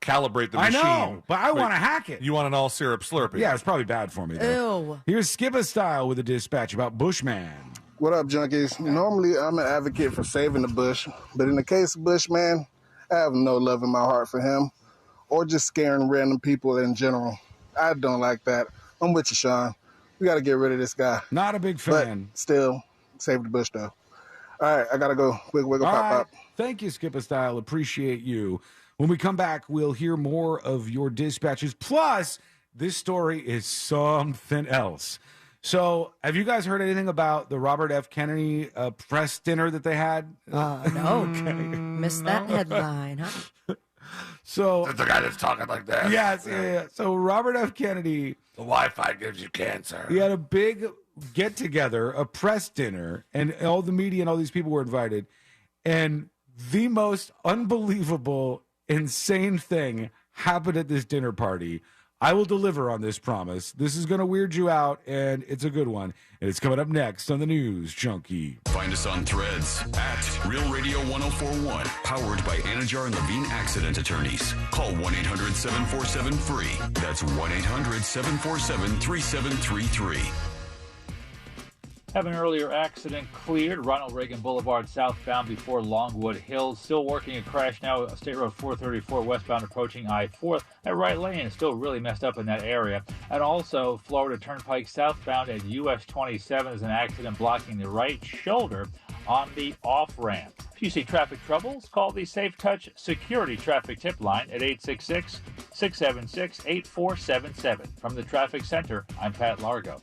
calibrate the machine. I know, but I want to hack it. You want an all syrup Slurpee? Yeah, it's probably bad for me. Though. Ew. Here's Skipper Style with a dispatch about Bushman. What up, junkies? Normally, I'm an advocate for saving the bush, but in the case of Bushman, I have no love in my heart for him, or just scaring random people in general. I don't like that. I'm with you, Sean. We got to get rid of this guy. Not a big fan. But still, save the bush, though. All right, I got to go. Wiggle, All pop, right. pop. Thank you, Skipper Style. Appreciate you. When we come back, we'll hear more of your dispatches. Plus, this story is something else. So, have you guys heard anything about the Robert F. Kennedy press dinner that they had? No. Okay. Missed that headline, huh? So That's the guy that's talking like that. Yes, yeah. So Robert F. Kennedy, the Wi-Fi gives you cancer. He had a big get together, a press dinner, and all the media and all these people were invited. And the most unbelievable, insane thing happened at this dinner party. I will deliver on this promise. This is going to weird you out, and it's a good one. And it's coming up next on the News Junkie. Find us on Threads at Real Radio 1041, powered by Anajar and Levine Accident Attorneys. Call 1-800-747-FREE. That's 1-800-747-3733. Have an earlier accident cleared. Ronald Reagan Boulevard southbound before Longwood Hills. Still working a crash now. State Road 434 westbound approaching I-4. That right lane is still really messed up in that area. And also Florida Turnpike southbound at US 27 is an accident blocking the right shoulder on the off-ramp. If you see traffic troubles, call the Safe Touch Security Traffic Tip Line at 866-676-8477. From the Traffic Center, I'm Pat Largo.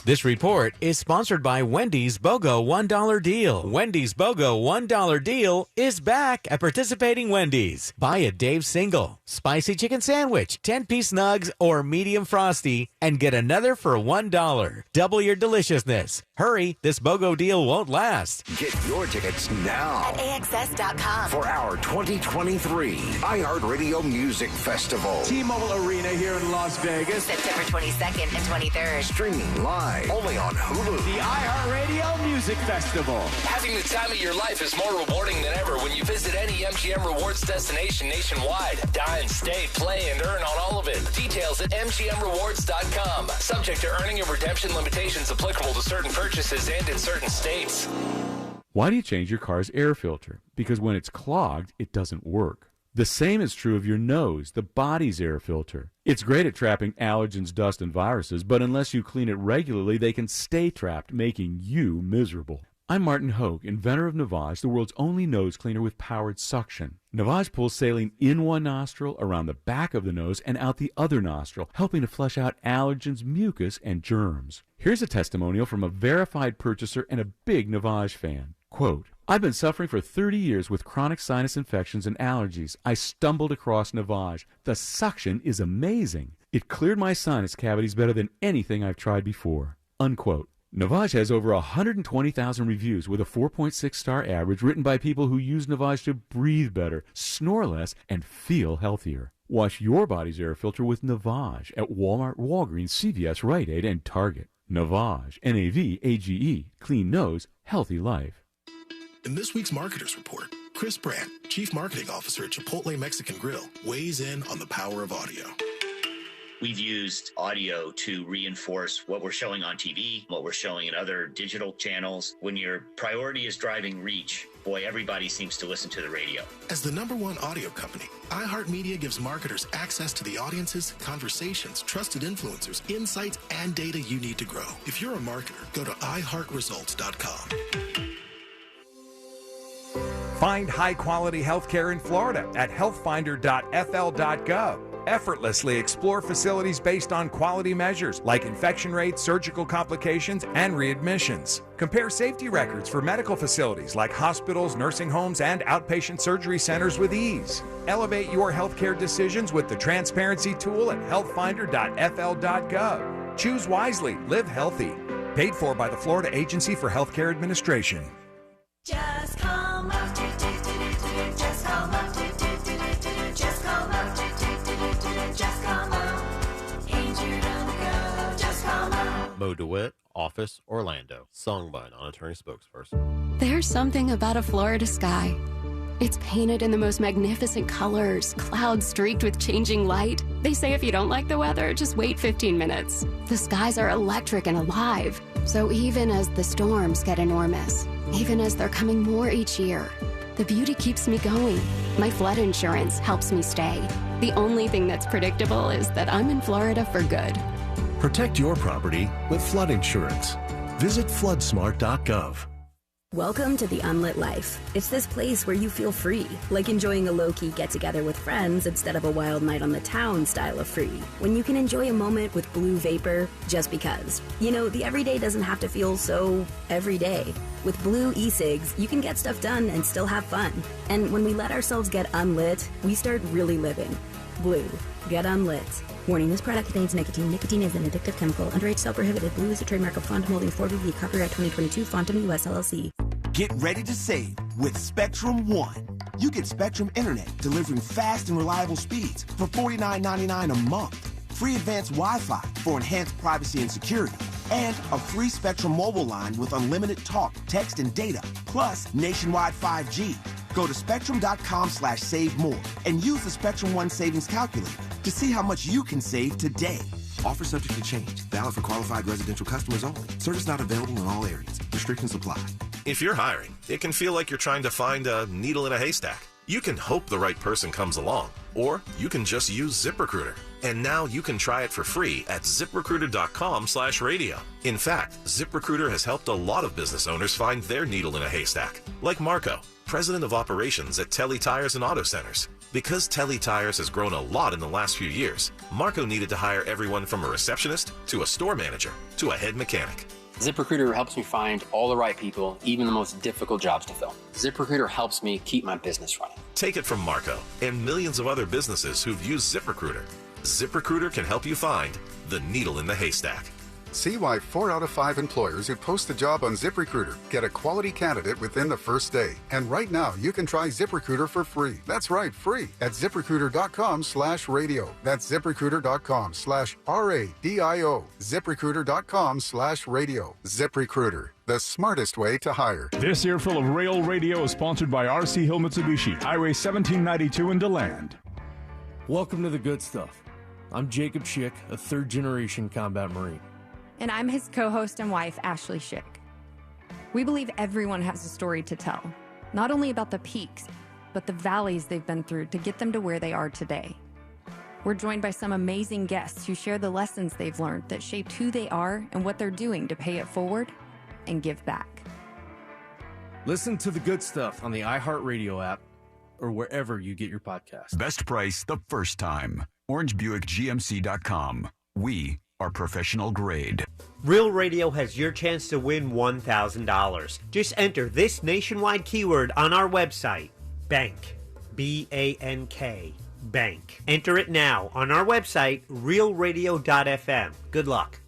This report is sponsored by Wendy's BOGO $1 deal. Wendy's BOGO $1 deal is back at participating Wendy's. Buy a Dave's single, spicy chicken sandwich, 10-piece nugs, or medium frosty, and get another for $1. Double your deliciousness. Hurry, this BOGO deal won't last. Get your tickets now at AXS.com for our 2023 iHeartRadio Music Festival. T-Mobile Arena here in Las Vegas. September 22nd and 23rd. Streaming live only on Hulu. The iHeartRadio Music Festival. Having the time of your life is more rewarding than ever when you visit any MGM Rewards destination nationwide. Dine, stay, play, and earn on all of it. Details at MGMRewards.com. Subject to earning and redemption limitations applicable to certain purchases and in certain states. Why do you change your car's air filter? Because when it's clogged, it doesn't work. The same is true of your nose, the body's air filter. It's great at trapping allergens, dust, and viruses, but unless you clean it regularly, they can stay trapped, making you miserable. I'm Martin Hogue, inventor of Navage, the world's only nose cleaner with powered suction. Navage pulls saline in one nostril, around the back of the nose, and out the other nostril, helping to flush out allergens, mucus, and germs. Here's a testimonial from a verified purchaser and a big Navage fan. Quote, I've been suffering for 30 years with chronic sinus infections and allergies. I stumbled across Navage. The suction is amazing. It cleared my sinus cavities better than anything I've tried before. Unquote. Navage has over 120,000 reviews with a 4.6-star average written by people who use Navage to breathe better, snore less, and feel healthier. Wash your body's air filter with Navage at Walmart, Walgreens, CVS, Rite Aid, and Target. Navage, N-A-V-A-G-E, clean nose, healthy life. In this week's Marketers Report, Chris Brandt, Chief Marketing Officer at Chipotle Mexican Grill, weighs in on the power of audio. We've used audio to reinforce what we're showing on TV, what we're showing in other digital channels. When your priority is driving reach, boy, everybody seems to listen to the radio. As the #1 audio company, iHeartMedia gives marketers access to the audiences, conversations, trusted influencers, insights, and data you need to grow. If you're a marketer, go to iHeartResults.com. Find high-quality healthcare in Florida at healthfinder.fl.gov. Effortlessly explore facilities based on quality measures like infection rates, surgical complications, and readmissions. Compare safety records for medical facilities like hospitals, nursing homes, and outpatient surgery centers with ease. Elevate your healthcare decisions with the transparency tool at healthfinder.fl.gov. Choose wisely, live healthy. Paid for by the Florida Agency for Healthcare Administration. Just call up, just call up, just call up, just call up. Injured on the go, just call up. Mo DeWitt, Office, Orlando. Sung by a non-attorney spokesperson. There's something about a Florida sky. It's painted in the most magnificent colors, clouds streaked with changing light. They say if you don't like the weather, just wait 15 minutes. The skies are electric and alive. So even as the storms get enormous, even as they're coming more each year, the beauty keeps me going. My flood insurance helps me stay. The only thing that's predictable is that I'm in Florida for good. Protect your property with flood insurance. Visit floodsmart.gov. Welcome to the Unlit Life. It's this place where you feel free, like enjoying a low-key get-together with friends instead of a wild night on the town style of free, when you can enjoy a moment with Blue Vapor just because. You know, the everyday doesn't have to feel so everyday. With Blue e-cigs, you can get stuff done and still have fun. And when we let ourselves get unlit, we start really living. Blue. Get unlit. Warning, this product contains nicotine. Nicotine is an addictive chemical. Underage sale prohibited. Blue is a trademark of Fond Holding 4BV. Copyright 2022. Fontum US LLC. Get ready to save with Spectrum One. You get Spectrum Internet delivering fast and reliable speeds for $49.99 a month. Free advanced Wi-Fi for enhanced privacy and security. And a free Spectrum mobile line with unlimited talk, text, and data, plus nationwide 5G. Go to spectrum.com/save more and use the Spectrum One savings calculator to see how much you can save today. Offer subject to change. Valid for qualified residential customers only. Service not available in all areas. Restrictions apply. If you're hiring, it can feel like you're trying to find a needle in a haystack. You can hope the right person comes along, or you can just use ZipRecruiter. And now you can try it for free at ZipRecruiter.com/radio. In fact, ZipRecruiter has helped a lot of business owners find their needle in a haystack, like Marco, president of operations at Telly Tires and Auto Centers. Because Telly Tires has grown a lot in the last few years, Marco needed to hire everyone from a receptionist to a store manager to a head mechanic. ZipRecruiter helps me find all the right people, even the most difficult jobs to fill. ZipRecruiter helps me keep my business running. Take it from Marco and millions of other businesses who've used ZipRecruiter. ZipRecruiter can help you find the needle in the haystack. See why 4 out of 5 employers who post a job on ZipRecruiter get a quality candidate within the first day. And right now, you can try ZipRecruiter for free. That's right, free at ZipRecruiter.com/radio. That's ZipRecruiter.com/RADIO. ZipRecruiter.com/radio. ZipRecruiter, the smartest way to hire. This earful of Rail Radio is sponsored by RC Hill Mitsubishi, Highway 1792 in DeLand. Welcome to the good stuff. I'm Jacob Schick, a third-generation combat Marine. And I'm his co-host and wife, Ashley Schick. We believe everyone has a story to tell, not only about the peaks, but the valleys they've been through to get them to where they are today. We're joined by some amazing guests who share the lessons they've learned that shaped who they are and what they're doing to pay it forward and give back. Listen to the good stuff on the iHeartRadio app or wherever you get your podcasts. Best price the first time. OrangeBuickGMC.com. We are professional grade. Real Radio has your chance to win $1,000. Just enter this nationwide keyword on our website, bank, B-A-N-K, bank. Enter it now on our website, realradio.fm. Good luck.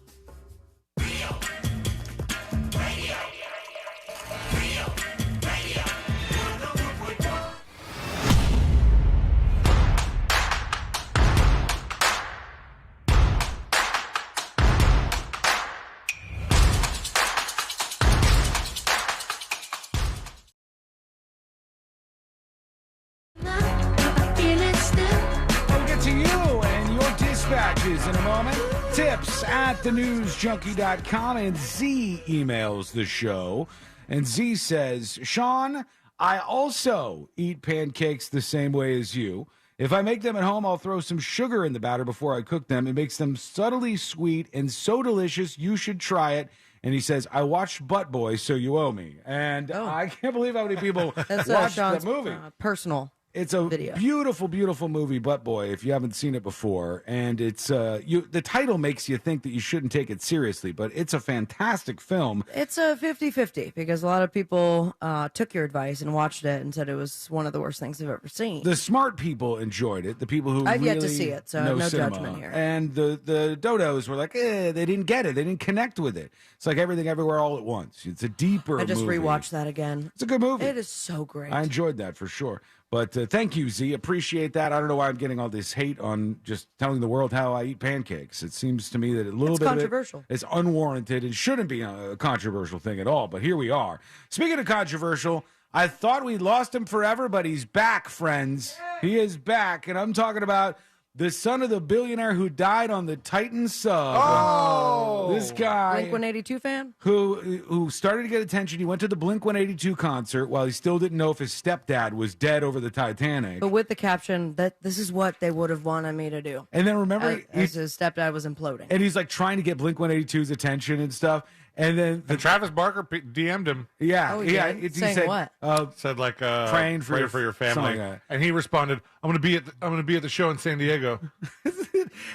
In a moment, tips at thenewsjunkie.com, and Z emails the show, and Z says, Sean, I also eat pancakes the same way as you. If I make them at home, I'll throw some sugar in the batter before I cook them. It makes them subtly sweet and so delicious. You should try it. And he says, I watched Butt Boy, so you owe me. And I can't believe how many people watched that movie. Personal. It's a video. Beautiful, beautiful movie, Butt Boy, if you haven't seen it before. And it's the title makes you think that you shouldn't take it seriously, but it's a fantastic film. It's a 50-50 because a lot of people took your advice and watched it and said it was one of the worst things they've ever seen. The smart people enjoyed it. The people who I've really yet to see it, so no cinema. judgment here. And the dodos were like, they didn't get it. They didn't connect with it. It's like Everything Everywhere All at Once. It's a deeper movie. I just rewatched that again. It's a good movie. It is so great. I enjoyed that for sure. But thank you, Z. Appreciate that. I don't know why I'm getting all this hate on just telling the world how I eat pancakes. It seems to me that a little bit controversial. Of it is unwarranted. It shouldn't be a controversial thing at all, but here we are. Speaking of controversial, I thought we lost him forever, but he's back, friends. He is back, and I'm talking about the son of the billionaire who died on the Titan sub. Oh! This guy. Blink-182 fan? Who started to get attention. He went to the Blink-182 concert while he still didn't know if his stepdad was dead over the Titanic. But with the caption that this is what they would have wanted me to do. And then remember, as his stepdad was imploding. And he's like trying to get Blink-182's attention and stuff. And then Travis Barker DM'd him. Yeah, Oh, yeah. he He said what? Said like praying for pray your- for your family, something like that. and he responded, "I'm gonna be at the show in San Diego."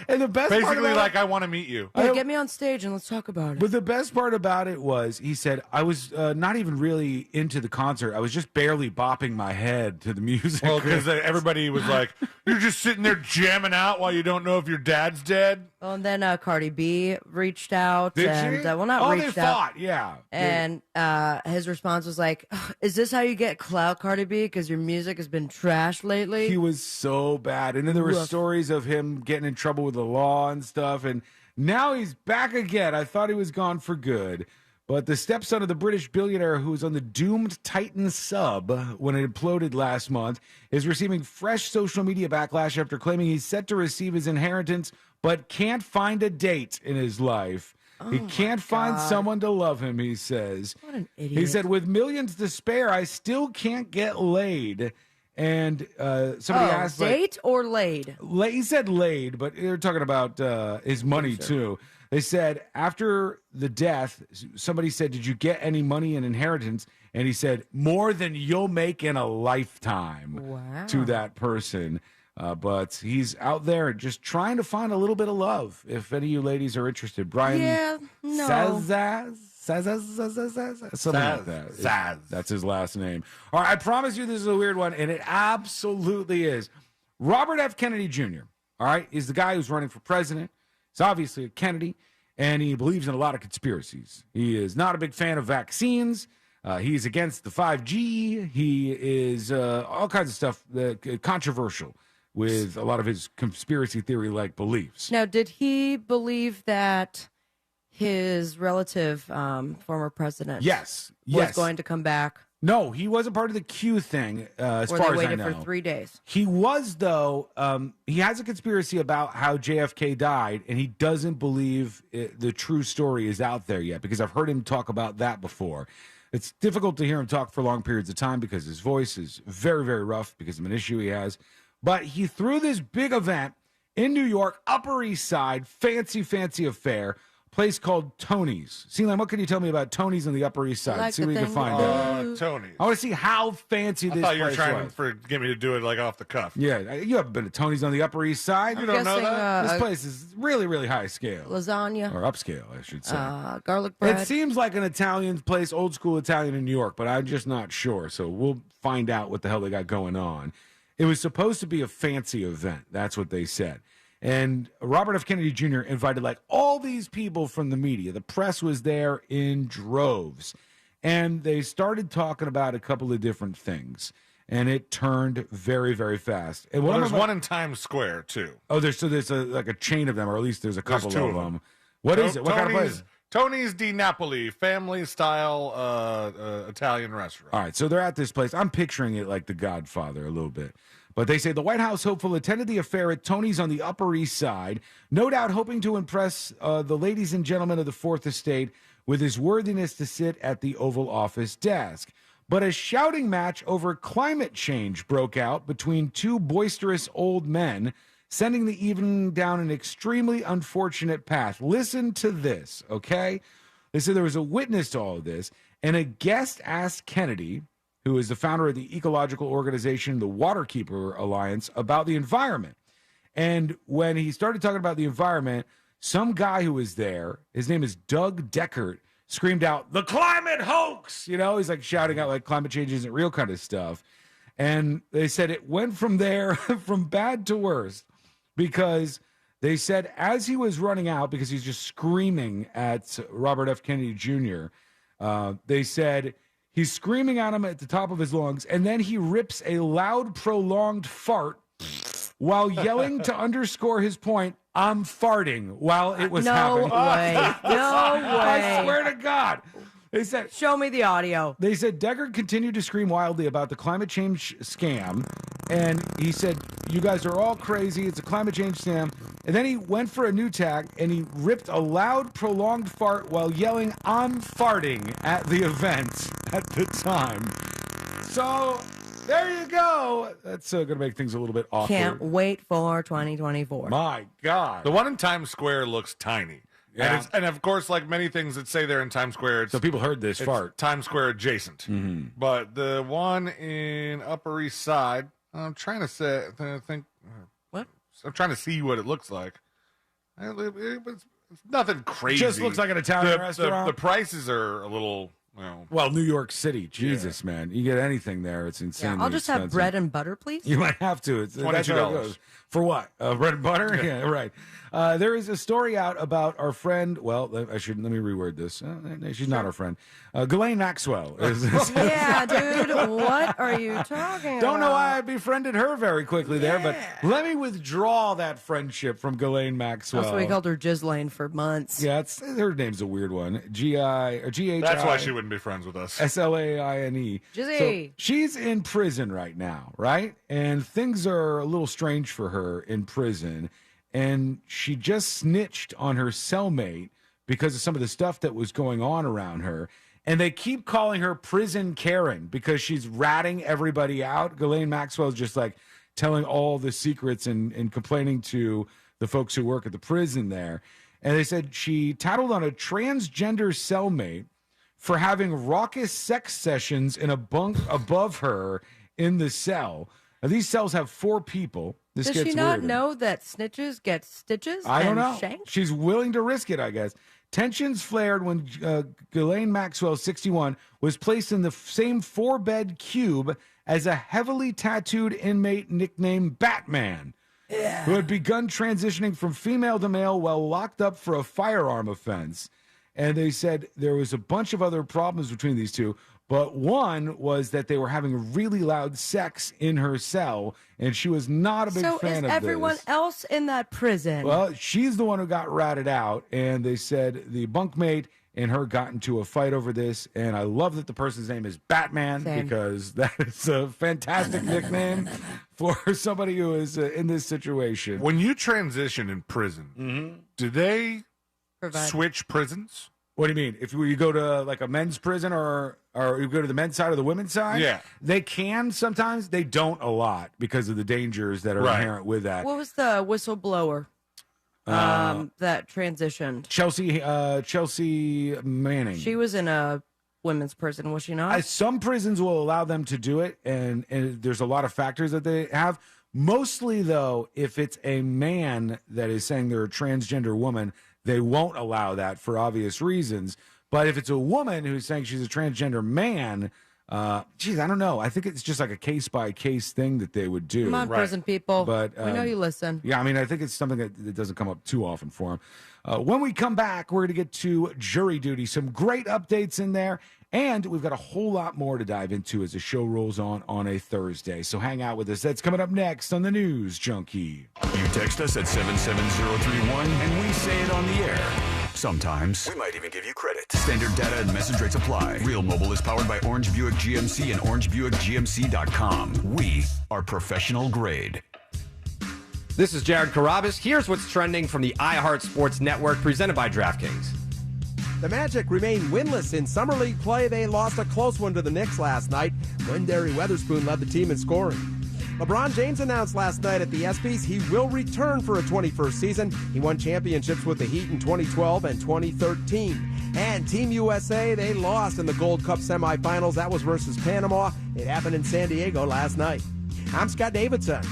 And the best part basically about like, I want to meet you. Yeah, get me on stage and let's talk about it. But the best part about it was, he said, I was not even really into the concert. I was just barely bopping my head to the music. Well, because everybody was like, "You're just sitting there jamming out while you don't know if your dad's dead." Well, and then Cardi B reached out. Did and, she? well, not they reached out. fought, yeah. And his response was like, is this how you get clout, Cardi B? Because your music has been trashed lately? He was so bad. And then there were Woof. stories of him getting in trouble with the law and stuff. And now he's back again. I thought he was gone for good. But the stepson of the British billionaire who was on the doomed Titan sub when it imploded last month is receiving fresh social media backlash after claiming he's set to receive his inheritance but can't find a date in his life. He can't find someone to love him, he says. What an idiot. He said, with millions to spare, I still can't get laid. And somebody asked, date or laid? He said laid, but they're talking about his money too. They said after the death, somebody said, "Did you get any money in inheritance?" And he said, "More than you'll make in a lifetime." To that person. But he's out there just trying to find a little bit of love. If any of you ladies are interested, Brian something like that. That's his last name. All right, I promise you this is a weird one, and it absolutely is. Robert F. Kennedy Jr., all right, is the guy who's running for president. He's obviously a Kennedy, and he believes in a lot of conspiracies. He is not a big fan of vaccines. He's against the 5G. He is all kinds of stuff controversial with a lot of his conspiracy theory-like beliefs. Now, did he believe that his relative, former president, was going to come back? No, he wasn't part of the Q thing, as far as I know. Or they waited for 3 days? He was, though. He has a conspiracy about how JFK died, and he doesn't believe the true story is out there yet, because I've heard him talk about that before. It's difficult to hear him talk for long periods of time because his voice is very, very rough because of an issue he has. But he threw this big event in New York, Upper East Side, fancy affair, place called Tony's. Sealand, what can you tell me about Tony's on the Upper East Side? See what we can find out. Tony's. I want to see how fancy this place was. I thought you were trying to get me to do it like off the cuff. Yeah, you haven't been to Tony's on the Upper East Side? You don't know that? This place is really, really high scale. Lasagna. Or upscale, I should say. Garlic bread. It seems like an Italian place, old school Italian in New York, but I'm just not sure. So we'll find out what the hell they got going on. It was supposed to be a fancy event. That's what they said. And Robert F. Kennedy Jr. invited like all these people from the media. The press was there in droves. And they started talking about a couple of different things. And it turned very, very fast. And there's one in Times Square, too. Oh, there's like a chain of them, or at least there's a couple of them. What is it? What kind of place? Tony's di Napoli, family-style Italian restaurant. All right, so they're at this place. I'm picturing it like The Godfather a little bit. But they say the White House hopeful attended the affair at Tony's on the Upper East Side, no doubt hoping to impress the ladies and gentlemen of the Fourth Estate with his worthiness to sit at the Oval Office desk. But a shouting match over climate change broke out between two boisterous old men, sending the evening down an extremely unfortunate path. Listen to this, okay? They said there was a witness to all of this, and a guest asked Kennedy, who is the founder of the ecological organization, the Waterkeeper Alliance, about the environment. And when he started talking about the environment, some guy who was there, his name is Doug Deckert, screamed out, "The climate hoax!" You know, he's like shouting out like climate change isn't real kind of stuff. And they said it went from there, from bad to worse, because they said as he was running out, because he's just screaming at Robert F. Kennedy Jr., they said he's screaming at him at the top of his lungs, and then he rips a loud, prolonged fart while yelling to underscore his point, "I'm farting," while it was happening. No way. I swear to God. They said, "Show me the audio." They said Deckard continued to scream wildly about the climate change scam. And he said, "You guys are all crazy. It's a climate change scam." And then he went for a new tack and he ripped a loud, prolonged fart while yelling, "I'm farting" at the event at the time. So there you go. That's going to make things a little bit awkward. Can't wait for 2024. My God. The one in Times Square looks tiny. Yeah. And of course, like many things that say they're in Times Square, it's, so people heard this it's fart. Times Square adjacent. Mm-hmm. But the one in Upper East Side, I'm trying to say, what? I'm trying to see what it looks like. It's nothing crazy. Just looks like an Italian restaurant. The prices are a little, well, New York City, Jesus, man, you get anything there, it's insane. Yeah, I'll just have bread and butter, please. You might have to. It's $22 for what? Bread and butter? Yeah, right. There is a story out about our friend. Well, let me reword this. She's not our friend. Ghislaine Maxwell is. Yeah, dude. What are you talking about? Don't know why I befriended her very quickly there, but let me withdraw that friendship from Ghislaine Maxwell. That's why we called her Ghislaine for months. Yeah, her name's a weird one. G-I or G-H-I. That's why she wouldn't be friends with us. S-L-A-I-N-E. Jizzy. So she's in prison right now, right? And things are a little strange for her in prison. And she just snitched on her cellmate because of some of the stuff that was going on around her. And they keep calling her Prison Karen because she's ratting everybody out. Ghislaine Maxwell is just like telling all the secrets and complaining to the folks who work at the prison there. And they said she tattled on a transgender cellmate for having raucous sex sessions in a bunk above her in the cell. Now, these cells have 4 people. This Does gets she not weirder. know that snitches get stitches? I don't know. Shanks? She's willing to risk it, I guess. Tensions flared when Ghislaine Maxwell, 61, was placed in the same 4-bed cube as a heavily tattooed inmate nicknamed Batman, who had begun transitioning from female to male while locked up for a firearm offense. And they said there was a bunch of other problems between these two, but one was that they were having really loud sex in her cell, and she was not a big fan of this. So is everyone else in that prison? Well, she's the one who got ratted out, and they said the bunkmate and her got into a fight over this, and I love that the person's name is Batman because that is a fantastic nickname for somebody who is in this situation. When you transition in prison, do they switch prisons? What do you mean? If you go to like a men's prison or you go to the men's side or the women's side? Yeah. They can sometimes. They don't a lot because of the dangers that are inherent with that. What was the whistleblower that transitioned? Chelsea Manning. She was in a women's prison, was she not? Some prisons will allow them to do it, and there's a lot of factors that they have. Mostly, though, if it's a man that is saying they're a transgender woman, they won't allow that for obvious reasons. But if it's a woman who's saying she's a transgender man, I don't know. I think it's just like a case-by-case thing that they would do. Come on, prison people. But, we know you listen. Yeah, I mean, I think it's something that doesn't come up too often for them. When we come back, we're going to get to jury duty. Some great updates in there. And we've got a whole lot more to dive into as the show rolls on a Thursday. So hang out with us. That's coming up next on the News Junkie. You text us at 77031 and we say it on the air. Sometimes we might even give you credit. Standard data and message rates apply. Real Mobile is powered by Orange Buick GMC and OrangeBuickGMC.com. We are professional grade. This is Jared Carabas. Here's what's trending from the iHeart Sports Network, presented by DraftKings. The Magic remain winless in Summer League play. They lost a close one to the Knicks last night when Derry Weatherspoon led the team in scoring. LeBron James announced last night at the ESPYs he will return for a 21st season. He won championships with the Heat in 2012 and 2013. And Team USA, they lost in the Gold Cup semifinals. That was versus Panama. It happened in San Diego last night. I'm Scott Davidson.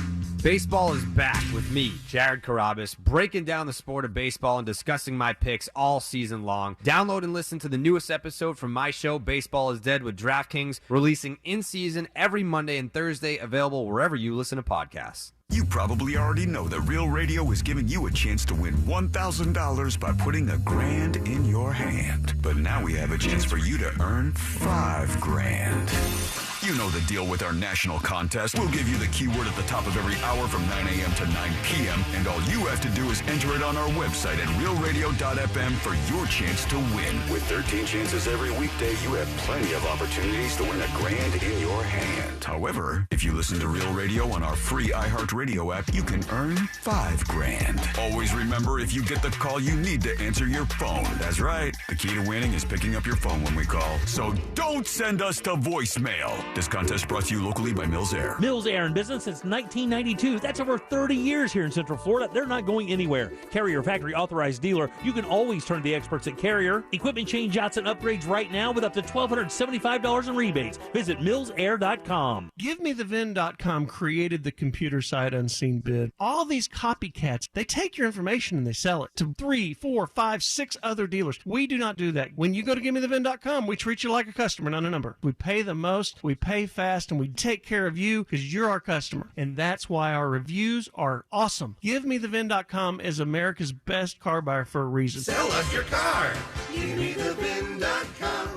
Baseball is back with me, Jared Carabas, breaking down the sport of baseball and discussing my picks all season long. Download and listen to the newest episode from my show, Baseball is Dead with DraftKings, releasing in season every Monday and Thursday, available wherever you listen to podcasts. You probably already know that Real Radio is giving you a chance to win $1,000 by putting $1,000 in your hand. But now we have a chance for you to earn $5,000. You know the deal with our national contest. We'll give you the keyword at the top of every hour from 9 a.m. to 9 p.m. And all you have to do is enter it on our website at realradio.fm for your chance to win. With 13 chances every weekday, you have plenty of opportunities to win $1,000 in your hand. However, if you listen to Real Radio on our free iHeartRadio app, you can earn $5,000. Always remember, if you get the call, you need to answer your phone. That's right. The key to winning is picking up your phone when we call. So don't send us to voicemail. This contest brought to you locally by Mills Air. Mills Air in business since 1992. That's over 30 years here in Central Florida. They're not going anywhere. Carrier factory authorized dealer. You can always turn to the experts at Carrier. Equipment change-outs and upgrades right now with up to $1,275 in rebates. Visit millsair.com. GiveMeTheVin.com created the computer site Unseen Bid. All these copycats, they take your information and they sell it to 3, 4, 5, 6 other dealers. We do not do that. When you go to GiveMeTheVin.com, we treat you like a customer, not a number. We pay the most, we pay fast, and we take care of you because you're our customer. And that's why our reviews are awesome. GiveMeTheVin.com is America's best car buyer for a reason. Sell us your car. GiveMeTheVin.com.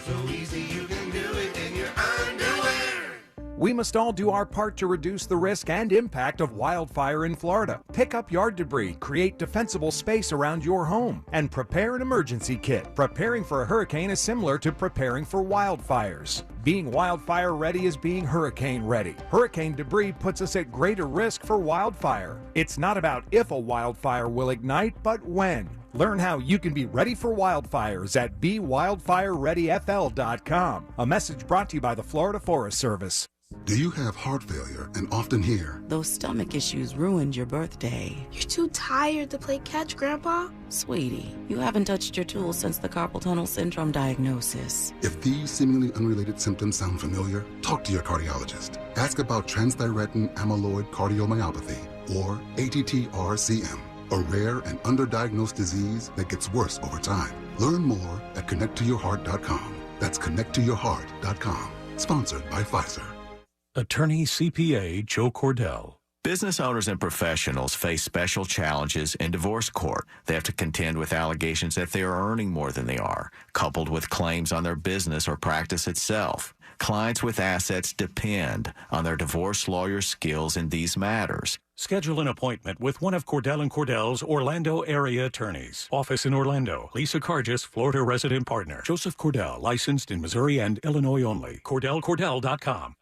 So easy you can do it in your underwear. We We must all do our part to reduce the risk and impact of wildfire in Florida. Pick up yard debris, create defensible space around your home, and prepare an emergency kit. Preparing for a hurricane is similar to preparing for wildfires. Being wildfire ready is being hurricane ready. Hurricane debris puts us at greater risk for wildfire. It's not about if a wildfire will ignite, but when. Learn how you can be ready for wildfires at BeWildfireReadyFL.com. A message brought to you by the Florida Forest Service. Do you have heart failure and often hear, "Those stomach issues ruined your birthday"? "You're too tired to play catch, Grandpa." Sweetie, you haven't touched your tools since the carpal tunnel syndrome diagnosis. If these seemingly unrelated symptoms sound familiar, talk to your cardiologist. Ask about transthyretin amyloid cardiomyopathy, or ATTR-CM, a rare and underdiagnosed disease that gets worse over time. Learn more at connecttoyourheart.com. That's connecttoyourheart.com. Sponsored by Pfizer. Attorney CPA Joe Cordell. Business owners and professionals face special challenges in divorce court. They have to contend with allegations that they are earning more than they are, coupled with claims on their business or practice itself. Clients with assets depend on their divorce lawyer's skills in these matters. Schedule an appointment with one of Cordell & Cordell's Orlando area attorneys. Office in Orlando. Lisa Cargis, Florida resident partner. Joseph Cordell, licensed in Missouri and Illinois only. CordellCordell.com.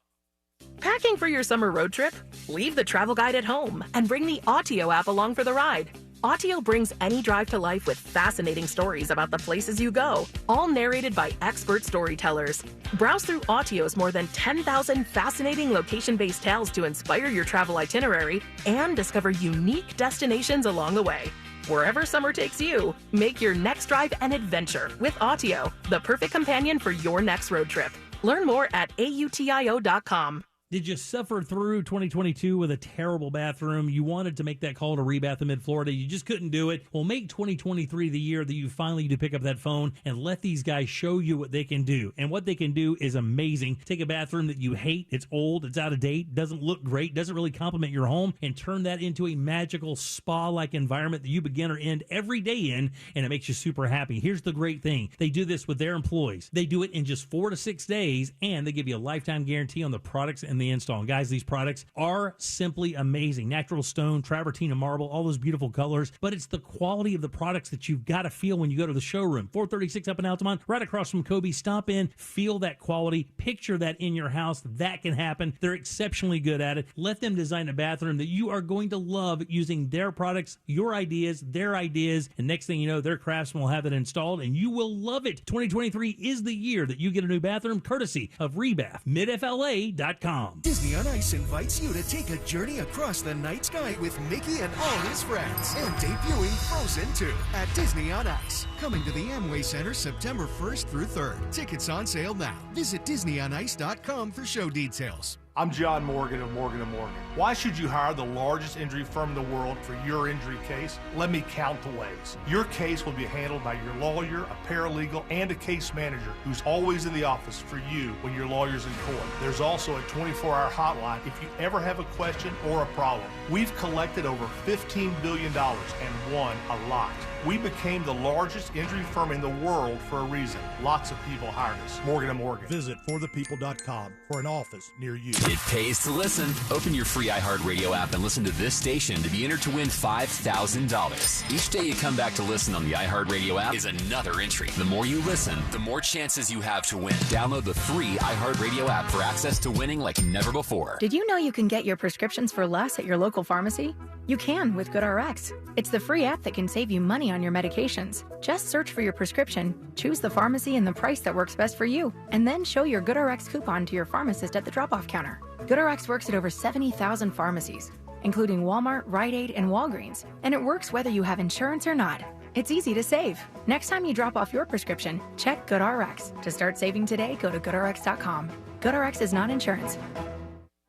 Packing for your summer road trip? Leave the travel guide at home and bring the Autio app along for the ride. Autio brings any drive to life with fascinating stories about the places you go, all narrated by expert storytellers. Browse through Autio's more than 10,000 fascinating location-based tales to inspire your travel itinerary and discover unique destinations along the way. Wherever summer takes you, make your next drive an adventure with Autio, the perfect companion for your next road trip. Learn more at AUTIO.com. Did you suffer through 2022 with a terrible bathroom? You wanted to make that call to Rebath in Mid-Florida. You just couldn't do it. Well, make 2023 the year that you finally need to pick up that phone and let these guys show you what they can do. And what they can do is amazing. Take a bathroom that you hate, it's old, it's out of date, doesn't look great, doesn't really complement your home, and turn that into a magical spa-like environment that you begin or end every day in, and it makes you super happy. Here's the great thing. They do this with their employees. They do it in just 4 to 6 days, and they give you a lifetime guarantee on the products and the install. And guys, these products are simply amazing. Natural stone, travertine, and marble, all those beautiful colors. But it's the quality of the products that you've got to feel when you go to the showroom. 436 up in Altamont, right across from Kobe. Stop in, feel that quality, picture that in your house. That can happen. They're exceptionally good at it. Let them design a bathroom that you are going to love using their products, your ideas, their ideas. And next thing you know, their craftsmen will have it installed and you will love it. 2023 is the year that you get a new bathroom courtesy of Rebath, midfla.com. Disney on Ice invites you to take a journey across the night sky with Mickey and all his friends. And debuting Frozen 2 at Disney on Ice. Coming to the Amway Center September 1st through 3rd. Tickets on sale now. Visit DisneyOnIce.com for show details. I'm John Morgan of Morgan & Morgan. Why should you hire the largest injury firm in the world for your injury case? Let me count the ways. Your case will be handled by your lawyer, a paralegal, and a case manager who's always in the office for you when your lawyer's in court. There's also a 24-hour hotline if you ever have a question or a problem. We've collected over $15 billion and won a lot. We became the largest injury firm in the world for a reason. Lots of people hired us. Morgan & Morgan. Visit forthepeople.com for an office near you. It pays to listen. Open your free iHeartRadio app and listen to this station to be entered to win $5,000. Each day you come back to listen on the iHeartRadio app is another entry. The more you listen, the more chances you have to win. Download the free iHeartRadio app for access to winning like never before. Did you know you can get your prescriptions for less at your local pharmacy? You can with GoodRx. It's the free app that can save you money on your medications. Just search for your prescription, choose the pharmacy and the price that works best for you, and then show your GoodRx coupon to your pharmacist at the drop-off counter. GoodRx works at over 70,000 pharmacies, including Walmart, Rite Aid, and Walgreens, and it works whether you have insurance or not. It's easy to save. Next time you drop off your prescription, check GoodRx. To start saving today, go to GoodRx.com. GoodRx is not insurance.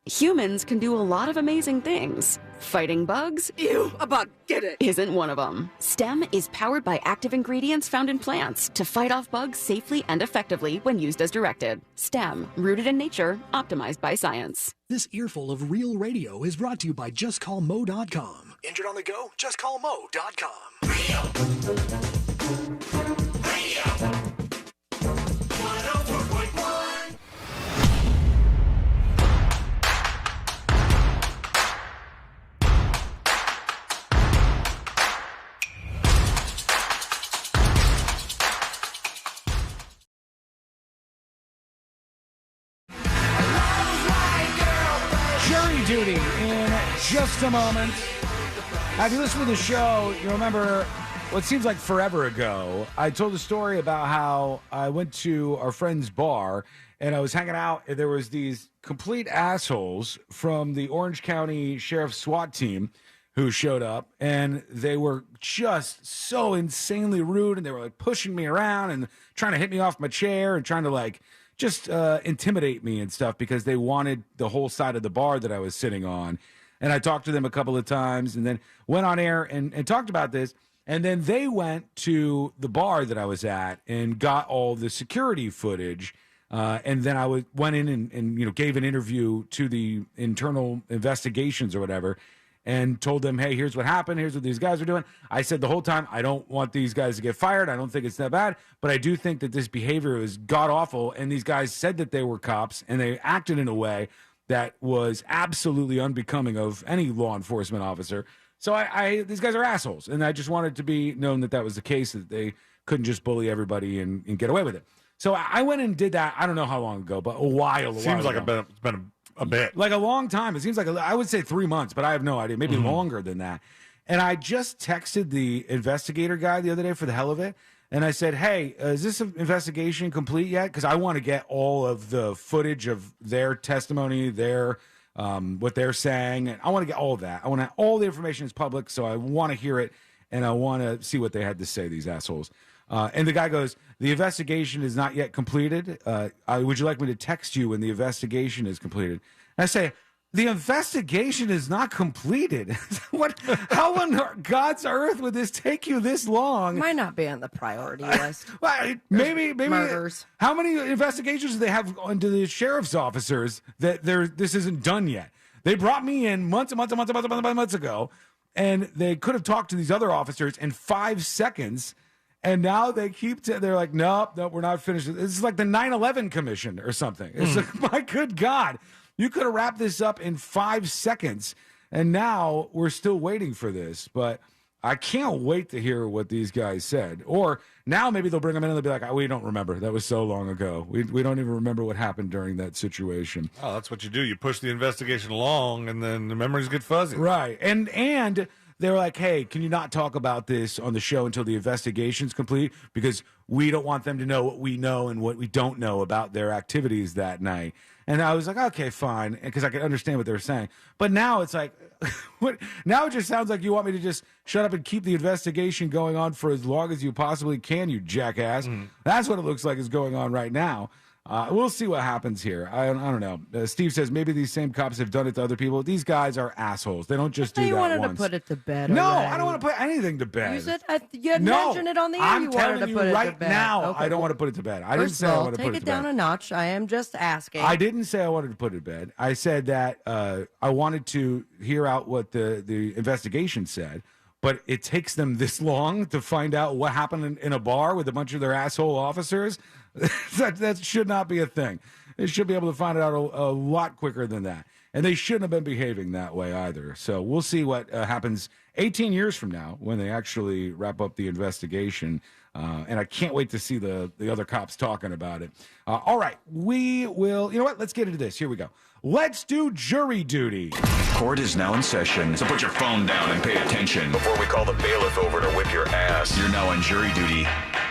Humans can do a lot of amazing things. Fighting bugs? Ew, a bug, get it! Isn't one of them. STEM is powered by active ingredients found in plants to fight off bugs safely and effectively when used as directed. STEM, rooted in nature, optimized by science. This earful of real radio is brought to you by JustCallMo.com. Injured on the go? JustCallMo.com. Radio. 104.1. Duty in just a moment. If you listen to the show, you remember what seems like forever ago. I told a story about how I went to our friend's bar and I was hanging out, and there was these complete assholes from the Orange County Sheriff's SWAT team who showed up, and they were just so insanely rude, and they were like pushing me around and trying to hit me off my chair and trying to like just intimidate me and stuff because they wanted the whole side of the bar that I was sitting on. And I talked to them a couple of times and then went on air and talked about this. And then they went to the bar that I was at and got all the security footage. And then I went in and gave an interview to the internal investigations or whatever and told them, hey, here's what happened. Here's what these guys are doing. I said the whole time, I don't want these guys to get fired. I don't think it's that bad. But I do think that this behavior is god-awful. And these guys said that they were cops, and they acted in a way that was absolutely unbecoming of any law enforcement officer. So these guys are assholes. And I just wanted to be known that that was the case, that they couldn't just bully everybody and get away with it. So I went and did that, I don't know how long ago, but a while Seems like ago. it's been a bit. Like a long time. It seems like, I would say 3 months, but I have no idea. Maybe longer than that. And I just texted the investigator guy the other day for the hell of it. And I said, hey, is this investigation complete yet? Because I want to get all of the footage of their testimony, their what they're saying. And I want to get all of that. I want to all the information is public, so I want to hear it. And I want to see what they had to say, these assholes. And the guy goes, the investigation is not yet completed. Would you like me to text you when the investigation is completed? And I say, the investigation is not completed. What? How on God's earth would this take you this long? Might not be on the priority list. Well, maybe murders. How many investigations do they have into the sheriff's officers that this isn't done yet? They brought me in months ago, and they could have talked to these other officers in 5 seconds. And now they're like, nope, we're not finished. It's like the 9/11 commission or something. It's like, my good God, you could have wrapped this up in 5 seconds. And now we're still waiting for this. But I can't wait to hear what these guys said. Or now maybe they'll bring them in and they'll be like, we don't remember. That was so long ago. We don't even remember what happened during that situation. Oh, that's what you do. You push the investigation along, and then the memories get fuzzy. Right. And they were like, hey, can you not talk about this on the show until the investigation's complete? Because we don't want them to know what we know and what we don't know about their activities that night. And I was like, okay, fine, because I could understand what they were saying. But now it's like, what? Now it just sounds like you want me to just shut up and keep the investigation going on for as long as you possibly can, you jackass. That's what it looks like is going on right now. We'll see what happens here. I don't know. Steve says maybe these same cops have done it to other people. These guys are assholes. They don't just do that once. You wanted to put it to bed. No, already. I don't want to put anything to bed. You said you had mentioned it on the air. I'm you wanted to telling put you it right to bed. now, Okay. I don't want to put it to bed. I didn't First say of I all, wanted to take put it it to down bed. a notch. I am just asking. I didn't say I wanted to put it to bed. I said that I wanted to hear out what the investigation said. But it takes them this long to find out what happened in a bar with a bunch of their asshole officers. that should not be a thing. They should be able to find it out a lot quicker than that. And they shouldn't have been behaving that way either. So we'll see what happens 18 years from now when they actually wrap up the investigation. And I can't wait to see the other cops talking about it. All right, we will. You know what? Let's get into this. Here we go. Let's do jury duty. Court is now in session, so put your phone down and pay attention before we call the bailiff over to whip your ass. You're now on jury duty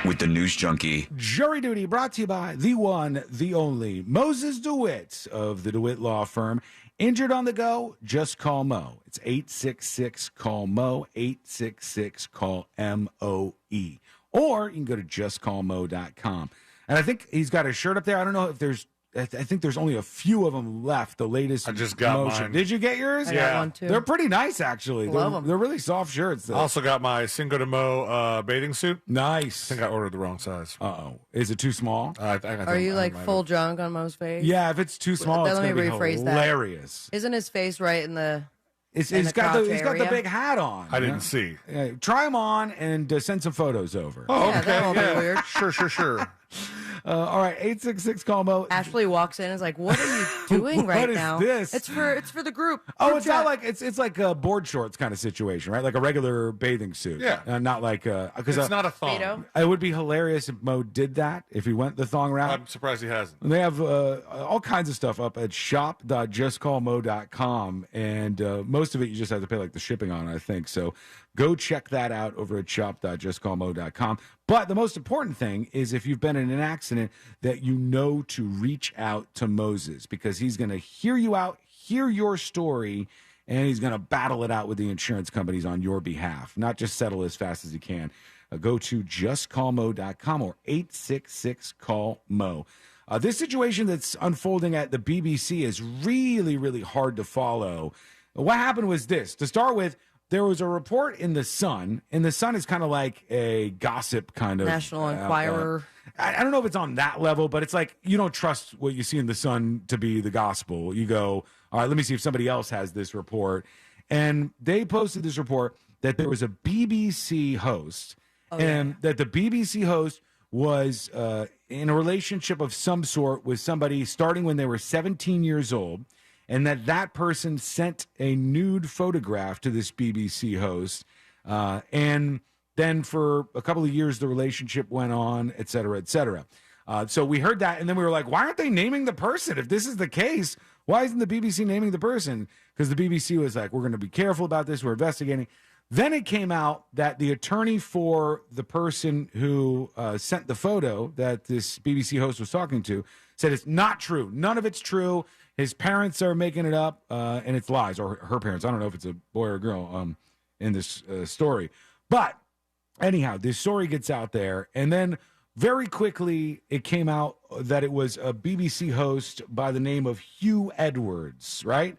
with the News Junkie. Jury duty brought to you by the one, the only Moses DeWitt of the DeWitt Law Firm. Injured on the go? Just call Mo. It's 866-CALL-MO, 866-CALL-MOE. Or you can go to justcallmo.com. And I think he's got a shirt up there. I don't know if there's, I think there's only a few of them left, the latest I just got motion. mine. Did you get yours? I got one too. They're pretty nice, actually. Love them. They're really soft shirts. I also got my Cinco de Mo bathing suit. Nice. I think I ordered the wrong size. Uh-oh. Is it too small? Are you like full junk on Mo's face? Yeah, if it's too small, it's going to be hilarious. Isn't his face right in the... He's got the big hat on. I didn't see. Try them on and send some photos over. Oh, yeah, okay. that won't be weird. Sure. All right, 866-CALL-MO. Ashley walks in and is like, what are you doing right now? What is this? It's for the group. Oh, it's not like it's like a board shorts kind of situation, right? Like a regular bathing suit. Yeah. Not like because it's not a thong. It would be hilarious if Mo did that, if he went the thong route. I'm surprised he hasn't. They have all kinds of stuff up at shop.justcallmo.com, and most of it you just have to pay like the shipping on, I think. So go check that out over at shop.justcallmo.com. But the most important thing is if you've been in an accident that you know to reach out to Moses, because he's going to hear you out, hear your story, and he's going to battle it out with the insurance companies on your behalf, not just settle as fast as he can. Go to justcallmo.com or 866-CALL-MO. This situation that's unfolding at the BBC is really, really hard to follow. What happened was this. To start with, there was a report in The Sun, and The Sun is kind of like a gossip kind of... National Enquirer. I don't know if it's on that level, but it's like you don't trust what you see in The Sun to be the gospel. You go, all right, let me see if somebody else has this report. And they posted this report that there was a BBC host, that the BBC host was in a relationship of some sort with somebody starting when they were 17 years old, and that person sent a nude photograph to this BBC host, and then for a couple of years the relationship went on, et cetera, et cetera. So we heard that, and then we were like, why aren't they naming the person? If this is the case, why isn't the BBC naming the person? Because the BBC was like, we're going to be careful about this, we're investigating. Then it came out that the attorney for the person who sent the photo that this BBC host was talking to said it's not true. None of it's true. His parents are making it up, and it's lies, or her parents. I don't know if it's a boy or a girl in this story. But anyhow, this story gets out there, and then very quickly it came out that it was a BBC host by the name of Hugh Edwards, right?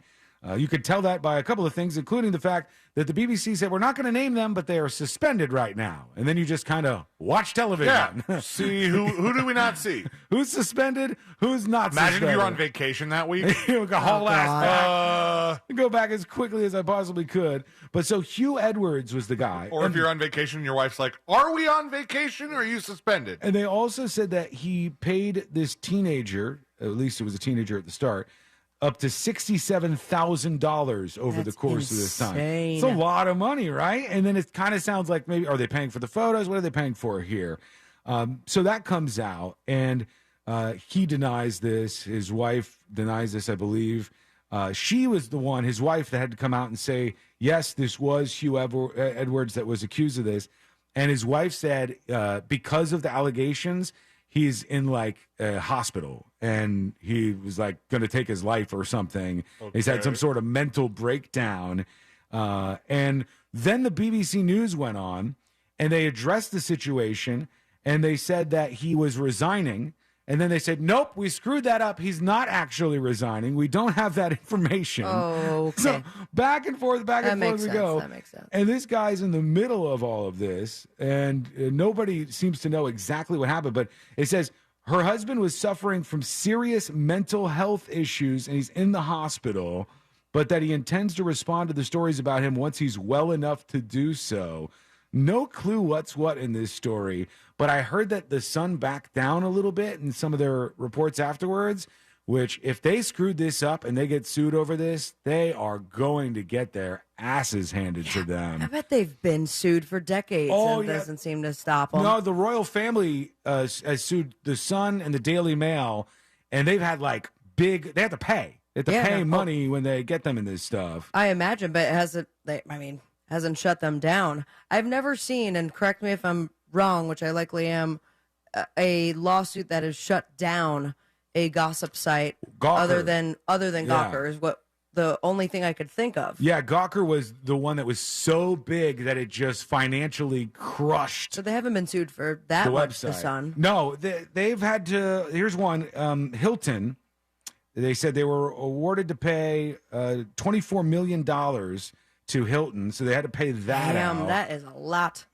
You could tell that by a couple of things, including the fact that the BBC said, we're not going to name them, but they are suspended right now. And then you just kind of watch television. Yeah. See, who do we not see? Who's suspended? Who's not Imagine suspended? if you're on vacation that week. You go haul ass back. Go back as quickly as I possibly could. But so Hugh Edwards was the guy. Or if you're on vacation and your wife's like, are we on vacation or are you suspended? And they also said that he paid this teenager, at least it was a teenager at the start, up to $67,000 over the course of this time. It's a lot of money, right? And then it kind of sounds like maybe, are they paying for the photos? What are they paying for here? So that comes out, and he denies this. His wife denies this, I believe. She was the one, his wife, that had to come out and say, yes, this was Hugh Edwards that was accused of this. And his wife said, because of the allegations, he's in like a hospital and he was like going to take his life or something. Okay. He's had some sort of mental breakdown. And then the BBC News went on and they addressed the situation and they said that he was resigning. And then they said, nope, we screwed that up. He's not actually resigning. We don't have that information. Oh, okay. So back and forth we go. That makes sense. And this guy's in the middle of all of this, and nobody seems to know exactly what happened. But it says her husband was suffering from serious mental health issues, and he's in the hospital, but that he intends to respond to the stories about him once he's well enough to do so. No clue what's what in this story, but I heard that the Sun backed down a little bit in some of their reports afterwards, which if they screwed this up and they get sued over this, they are going to get their asses handed to them. I bet they've been sued for decades and it doesn't seem to stop them. No, the royal family has sued the Sun and the Daily Mail, and they've had like they have to pay. They have to pay money when they get them in this stuff. I imagine, but hasn't shut them down. I've never seen, and correct me if I'm wrong, which I likely am, a lawsuit that has shut down a gossip site other than Gawker is what the only thing I could think of. Yeah, Gawker was the one that was so big that it just financially crushed. So they haven't been sued for that much, the Sun. No, they've had to. Here's one, Hilton. They said they were awarded to pay $24 million to Hilton, so they had to pay that out. Damn, that is a lot.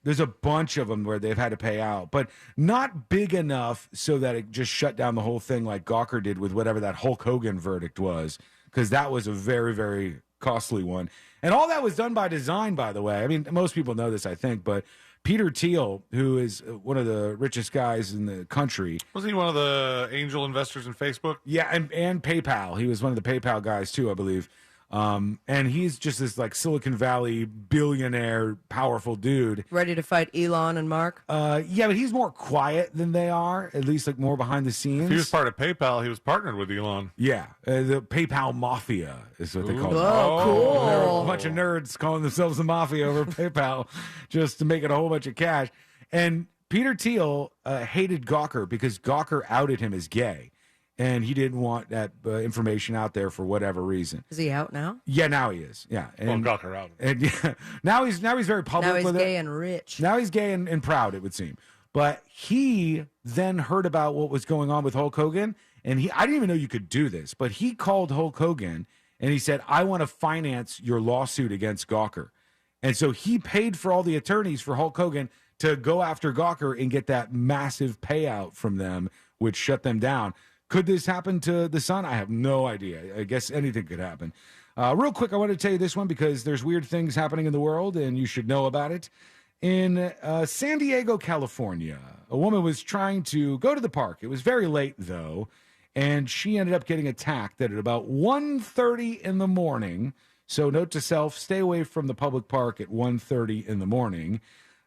There's a bunch of them where they've had to pay out, but not big enough so that it just shut down the whole thing like Gawker did with whatever that Hulk Hogan verdict was, because that was a very, very costly one. And all that was done by design, by the way. I mean, most people know this, I think, but Peter Thiel, who is one of the richest guys in the country. Wasn't he one of the angel investors in Facebook? Yeah, and PayPal. He was one of the PayPal guys too, I believe. And he's just this like Silicon Valley billionaire, powerful dude. Ready to fight Elon and Mark? Yeah, but he's more quiet than they are, at least like more behind the scenes. If he was part of PayPal, he was partnered with Elon. Yeah, the PayPal Mafia is what they call it. Oh, cool. There are a bunch of nerds calling themselves the Mafia over PayPal just to make it a whole bunch of cash. And Peter Thiel hated Gawker because Gawker outed him as gay. And he didn't want that information out there for whatever reason. Is he out now? Yeah, now he is. Yeah, and Gawker out. And yeah, now he's very public. Now he's with gay it. and rich. Now he's gay and proud, it would seem. But he then heard about what was going on with Hulk Hogan, and I didn't even know you could do this, but he called Hulk Hogan and he said, "I want to finance your lawsuit against Gawker," and so he paid for all the attorneys for Hulk Hogan to go after Gawker and get that massive payout from them, which shut them down. Could this happen to the Sun? I have no idea. I guess anything could happen. Real quick, I want to tell you this one because there's weird things happening in the world, and you should know about it. In San Diego, California, a woman was trying to go to the park. It was very late, though, and she ended up getting attacked at about 1:30 in the morning. So note to self, stay away from the public park at 1:30 in the morning.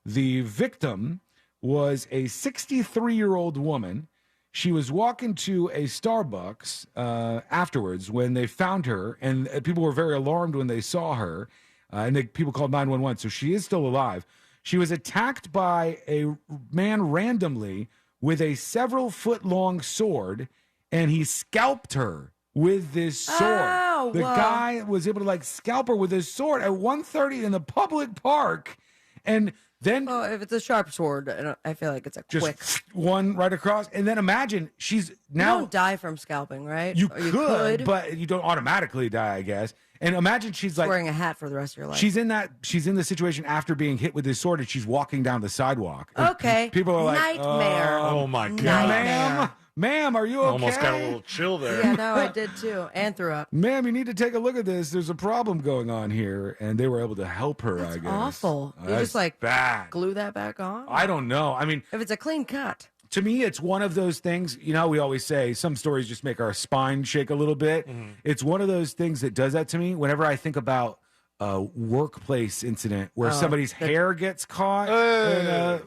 The victim was a 63-year-old woman. She was walking to a Starbucks afterwards when they found her, and people were very alarmed when they saw her, and people called 911, so she is still alive. She was attacked by a man randomly with a several-foot-long sword, and he scalped her with this sword. Oh, the guy was able to, like, scalp her with his sword at 1:30 in the public park, and then... Well, if it's a sharp sword, I feel like it's a just quick... one right across. And then imagine she's now... You don't die from scalping, right? You Or could, but you don't automatically die, I guess. And imagine she's like... wearing a hat for the rest of your life. She's in the situation after being hit with this sword, and she's walking down the sidewalk. And Okay. people are like... Nightmare. Oh, my God. Nightmare. Ma'am, are you okay? Almost got a little chill there. Yeah, no, I did too. And threw up. Ma'am, you need to take a look at this. There's a problem going on here. And they were able to help her, I guess. Awful. You That's just like bad. glue that back on? I don't know. I mean... if it's a clean cut. To me, it's one of those things, you know, we always say some stories just make our spine shake a little bit. Mm-hmm. It's one of those things that does that to me whenever I think about a workplace incident where somebody's hair gets caught. The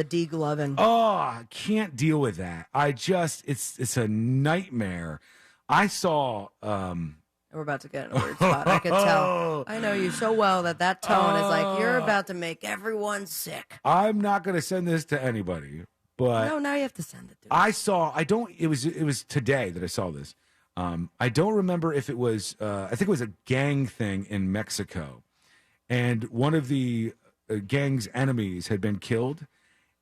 degloving. Oh, I can't deal with that. It's a nightmare. I saw... We're about to get in a weird spot. I could tell. I know you so well that tone is like, you're about to make everyone sick. I'm not going to send this to anybody, but... No, now you have to send it to It was today that I saw this. I don't remember if it was, I think it was a gang thing in Mexico. And one of the gang's enemies had been killed.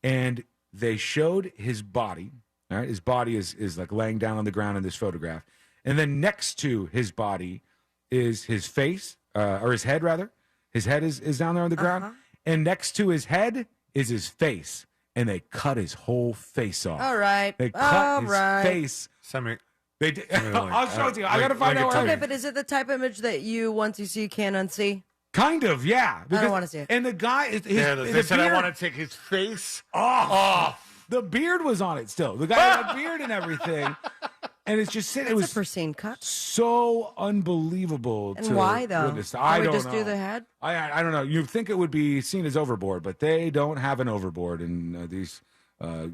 And they showed his body. All right, his body is like laying down on the ground in this photograph. And then next to his body is his face, or his head, rather. His head is down there on the ground. And next to his head is his face. And they cut his whole face off. All right. They cut his face. They did. Like, I'll show it to you. I gotta find out. Okay, but is it the type of image that once you see, can't unsee? Kind of, yeah. I don't want to see it. And the guy, they said I want to take his face off. The beard was on it still. The guy had a beard and everything. And it's just sitting. It was a pristine cut. So unbelievable. And why though? Witness. Can I we don't just know. do the head? I don't know. You think it would be seen as overboard, but they don't have an overboard in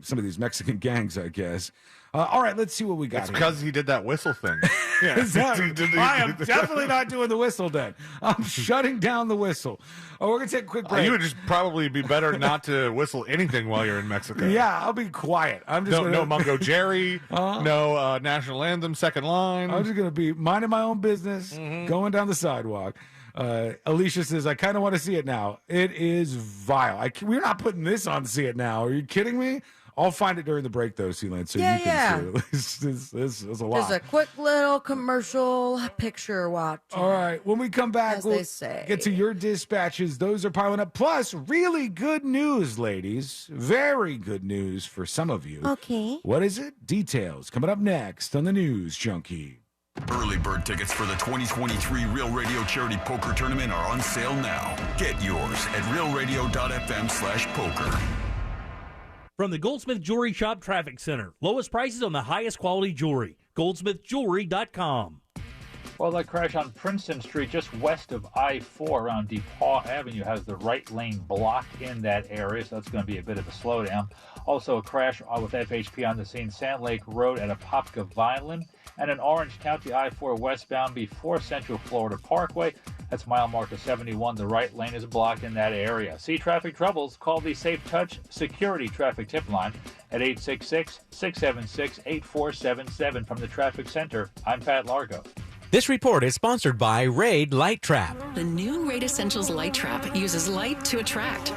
some of these Mexican gangs, I guess. All right, let's see what we got. It's because he did that whistle thing. Yeah. I am definitely not doing the whistle then. I'm shutting down the whistle. Oh, we're going to take a quick break. You would just probably be better not to whistle anything while you're in Mexico. Yeah, I'll be quiet. I'm just no Mungo Jerry, no national anthem, second line. I'm just going to be minding my own business, going down the sidewalk. Alicia says, I kind of want to see it now. It is vile. We're not putting this on See It Now. Are you kidding me? I'll find it during the break, though, Sealand, so you can see it. This is a lot. Just a quick little commercial picture watch. All right. When we come back, they say. Get to your dispatches. Those are piling up. Plus, really good news, ladies. Very good news for some of you. Okay. What is it? Details coming up next on the News Junkie. Early bird tickets for the 2023 Real Radio Charity Poker Tournament are on sale now. Get yours at realradio.fm/poker. From the Goldsmith Jewelry Shop Traffic Center. Lowest prices on the highest quality jewelry. goldsmithjewelry.com. Well, that crash on Princeton Street, just west of I-4 around DePaul Avenue, has the right lane blocked in that area, so that's going to be a bit of a slowdown. Also, a crash with FHP on the scene, Sand Lake Road at Apopka Vineland, and in Orange County, I-4 westbound before Central Florida Parkway. That's mile marker 71. The right lane is blocked in that area. See traffic troubles? Call the Safe Touch Security Traffic Tip Line at 866-676-8477 from the Traffic Center. I'm Pat Largo. This report is sponsored by Raid Light Trap. The new Raid Essentials Light Trap uses light to attract,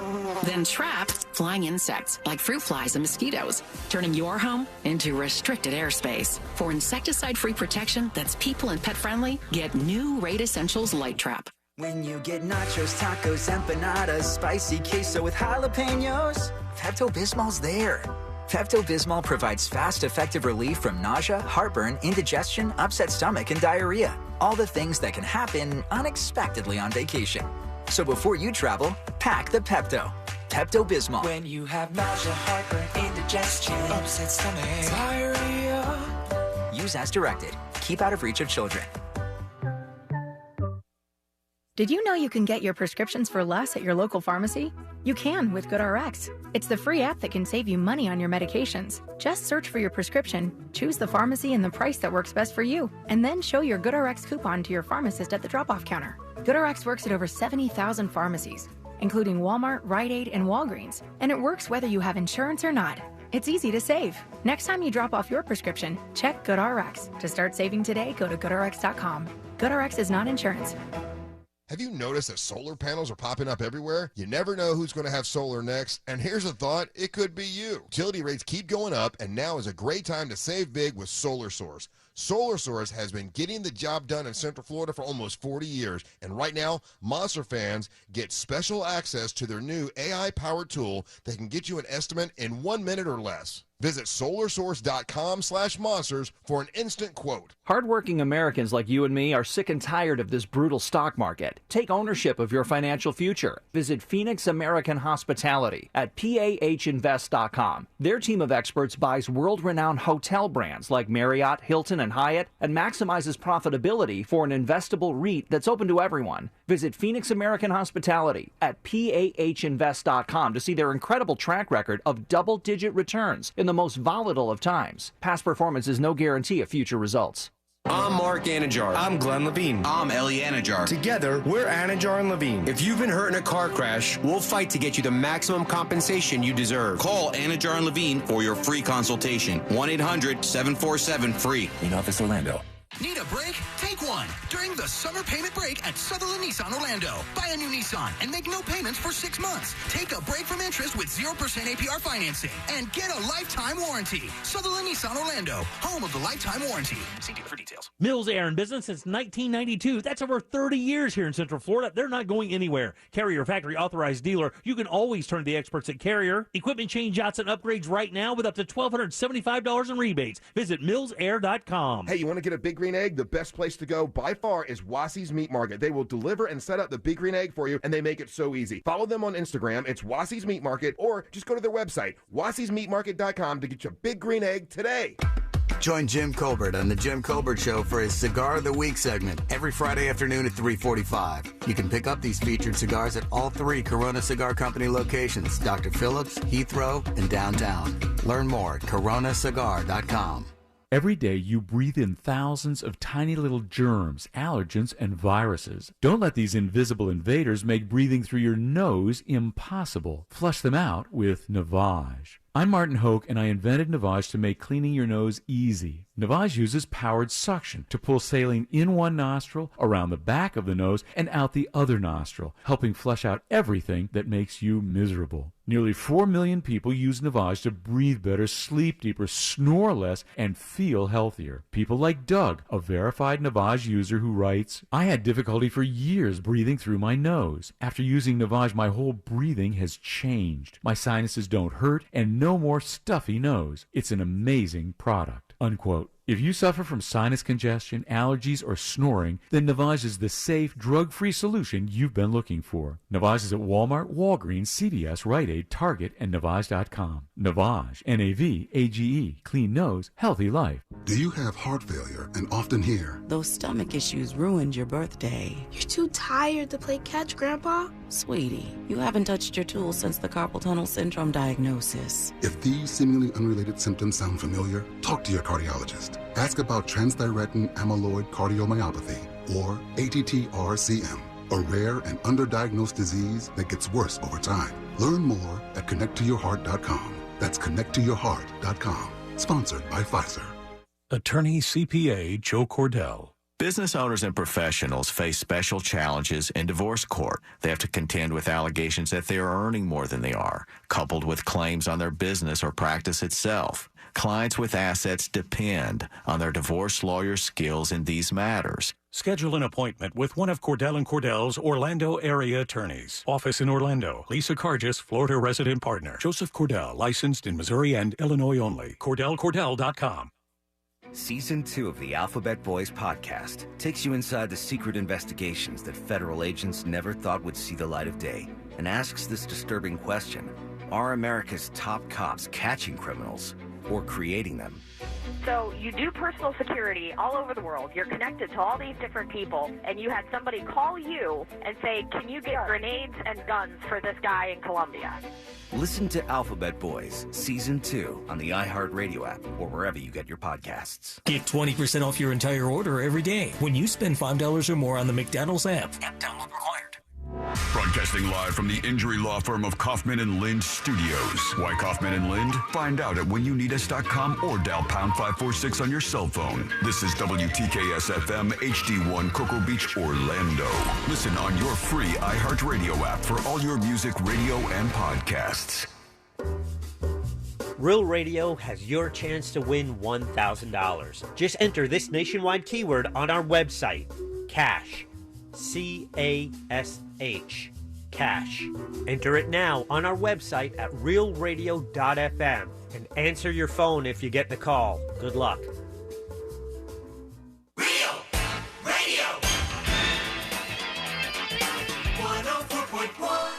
then trap flying insects like fruit flies and mosquitoes, turning your home into restricted airspace. For insecticide-free protection that's people and pet-friendly, get new Raid Essentials Light Trap. When you get nachos, tacos, empanadas, spicy queso with jalapenos, Pepto-Bismol's there. Pepto-Bismol provides fast, effective relief from nausea, heartburn, indigestion, upset stomach, and diarrhea. All the things that can happen unexpectedly on vacation. So before you travel, pack the Pepto. Pepto-Bismol. When you have nausea, heartburn, indigestion, upset stomach, diarrhea. Use as directed. Keep out of reach of children. Did you know you can get your prescriptions for less at your local pharmacy? You can with GoodRx. It's the free app that can save you money on your medications. Just search for your prescription, choose the pharmacy and the price that works best for you, and then show your GoodRx coupon to your pharmacist at the drop-off counter. GoodRx works at over 70,000 pharmacies, including Walmart, Rite Aid, and Walgreens, and it works whether you have insurance or not. It's easy to save. Next time you drop off your prescription, check GoodRx. To start saving today, go to GoodRx.com. GoodRx is not insurance. Have you noticed that solar panels are popping up everywhere? You never know who's going to have solar next, and here's a thought, it could be you. Utility rates keep going up, and now is a great time to save big with Solar Source. Solar Source has been getting the job done in Central Florida for almost 40 years, and right now, Monster fans get special access to their new AI-powered tool that can get you an estimate in 1 minute or less. Visit solarsource.com/monsters for an instant quote. Hardworking Americans like you and me are sick and tired of this brutal stock market. Take ownership of your financial future. Visit Phoenix American Hospitality at PAHinvest.com. Their team of experts buys world-renowned hotel brands like Marriott, Hilton, and Hyatt and maximizes profitability for an investable REIT that's open to everyone. Visit Phoenix American Hospitality at PAHinvest.com to see their incredible track record of double-digit returns in the most volatile of times. Past performance is no guarantee of future results. I'm Mark Anajar. I'm Glenn Levine. I'm Ellie Anajar. Together, we're Anajar and Levine. If you've been hurt in a car crash, we'll fight to get you the maximum compensation you deserve. Call Anajar and Levine for your free consultation. 1-800-747-FREE. In Office Orlando. Need a break? Take one during the summer payment break at Sutherland Nissan Orlando. Buy a new Nissan and make no payments for 6 months. Take a break from interest with 0% APR financing and get a lifetime warranty. Sutherland Nissan Orlando, home of the lifetime warranty. See dealer for details. Mills Air in business since 1992. That's over 30 years here in Central Florida. They're not going anywhere. Carrier factory authorized dealer. You can always turn to the experts at Carrier. Equipment change outs and upgrades right now with up to $1,275 in rebates. Visit millsair.com. Hey, you want to get a big green egg? The best place to go by far is Wassie's Meat Market. They will deliver and set up the big green egg for you, and they make it so easy. Follow them on Instagram. It's Wassie's Meat Market, or just go to their website, wassiesmeatmarket.com, to get your big green egg today. Join Jim Colbert on The Jim Colbert Show for his Cigar of the Week segment every Friday afternoon at 3:45. You can pick up these featured cigars at all 3 Corona Cigar Company locations, Dr. Phillips, Heathrow, and downtown. Learn more at coronacigar.com. Every day you breathe in thousands of tiny little germs, allergens, and viruses. Don't let these invisible invaders make breathing through your nose impossible. Flush them out with Navage. I'm Martin Hoke, and I invented Navage to make cleaning your nose easy. Navage uses powered suction to pull saline in one nostril, around the back of the nose, and out the other nostril, helping flush out everything that makes you miserable. Nearly 4 million people use Navage to breathe better, sleep deeper, snore less, and feel healthier. People like Doug, a verified Navage user who writes, I had difficulty for years breathing through my nose. After using Navage, my whole breathing has changed. My sinuses don't hurt, and no more stuffy nose. It's an amazing product. Unquote. If you suffer from sinus congestion, allergies, or snoring, then Navage is the safe, drug-free solution you've been looking for. Navage is at Walmart, Walgreens, CVS, Rite Aid, Target, and Navage.com. Navage, N-A-V-A-G-E, clean nose, healthy life. Do you have heart failure and often hear, "Those stomach issues ruined your birthday"? "You're too tired to play catch, Grandpa." Sweetie, you haven't touched your tools since the carpal tunnel syndrome diagnosis. If these seemingly unrelated symptoms sound familiar, talk to your cardiologist. Ask about transthyretin amyloid cardiomyopathy, or ATTR-CM, a rare and underdiagnosed disease that gets worse over time. Learn more at connecttoyourheart.com. That's connecttoyourheart.com. Sponsored by Pfizer. Attorney CPA Joe Cordell. Business owners and professionals face special challenges in divorce court. They have to contend with allegations that they are earning more than they are, coupled with claims on their business or practice itself. Clients with assets depend on their divorce lawyer's skills in these matters. Schedule an appointment with one of Cordell & Cordell's Orlando area attorneys. Office in Orlando. Lisa Cargis, Florida resident partner. Joseph Cordell, licensed in Missouri and Illinois only. CordellCordell.com. Season 2 of the Alphabet Boys podcast takes you inside the secret investigations that federal agents never thought would see the light of day and asks this disturbing question: are America's top cops catching criminals or creating them? So you do personal security all over the world. You're connected to all these different people, and you had somebody call you and say, "Can you get grenades and guns for this guy in Colombia?" Listen to Alphabet Boys Season 2 on the iHeartRadio app or wherever you get your podcasts. Get 20% off your entire order every day when you spend $5 or more on the McDonald's app. Download required. Broadcasting live from the injury law firm of Kaufman and Lind Studios. Why Kaufman and Lind? Find out at whenyouneedus.com or dial pound 546 on your cell phone. This is WTKS-FM HD1 Cocoa Beach, Orlando. Listen on your free iHeartRadio app for all your music, radio, and podcasts. Real Radio has your chance to win $1,000. Just enter this nationwide keyword on our website, CASH. C-A-S-H. Cash. Enter it now on our website at realradio.fm and answer your phone if you get the call. Good luck. Real Radio 104.1.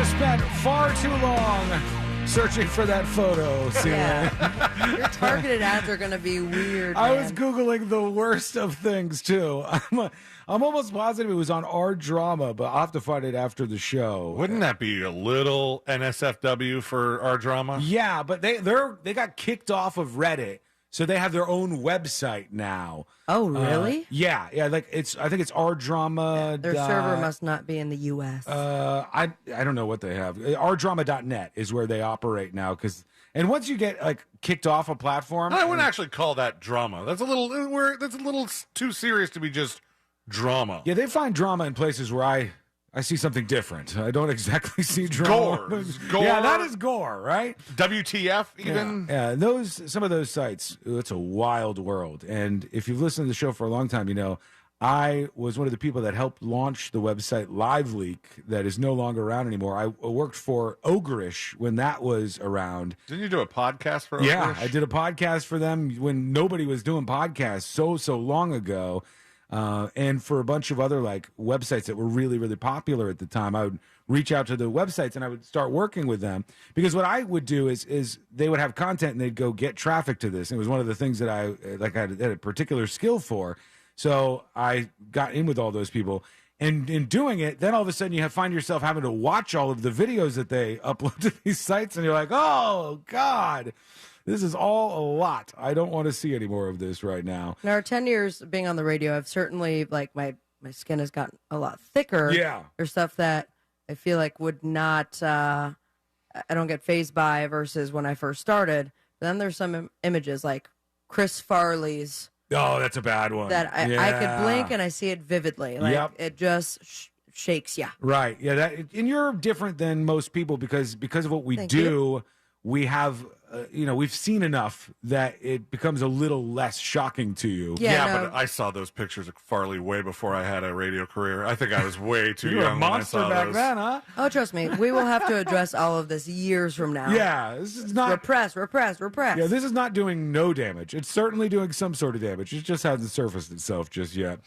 Spent far too long searching for that photo. Yeah. Your targeted ads are going to be weird. I man. was Googling the worst of things, too. I'm almost positive it was on our drama, but I'll have to find it after the show. Wouldn't that be a little NSFW for our drama? Yeah, but they got kicked off of Reddit, so they have their own website now. Oh, really? Yeah. Like I think it's our drama. Their server must not be in the U.S. I don't know what they have. Ourdrama.net is where they operate now. And once you get like kicked off a platform, I wouldn't actually call that drama. That's a little too serious to be just drama. Yeah, they find drama in places where I see something different. I don't exactly see drama. Gore. Yeah, that is gore, right? WTF even? Yeah, some of those sites, it's a wild world. And if you've listened to the show for a long time, you know, I was one of the people that helped launch the website LiveLeak that is no longer around anymore. I worked for Ogreish when that was around. Didn't you do a podcast for Ogreish? Yeah, I did a podcast for them when nobody was doing podcasts so long ago. And for a bunch of other like websites that were really, really popular at the time, I would reach out to the websites and I would start working with them, because what I would do is they would have content and they'd go get traffic to this. And it was one of the things that I had a particular skill for. So I got in with all those people, and in doing it, then all of a sudden you find yourself having to watch all of the videos that they upload to these sites, and you're like, oh God, this is all a lot. I don't want to see any more of this right now. In our 10 years being on the radio, I've certainly, like, my skin has gotten a lot thicker. Yeah. There's stuff that I feel like would not, I don't get fazed by versus when I first started. But then there's some images like Chris Farley's. Oh, that's a bad one. That I could blink and I see it vividly. Like, it just shakes you. Right. Yeah. And you're different than most people because of what we Thank do. you. we have, we've seen enough that it becomes a little less shocking to you. But I saw those pictures of Farley way before I had a radio career. I think I was way too young when I saw those. Then, huh? Oh, trust me, we will have to address all of this years from now. Yeah, this is not repress. Yeah, this is not doing no damage. It's certainly doing some sort of damage. It just hasn't surfaced itself just yet.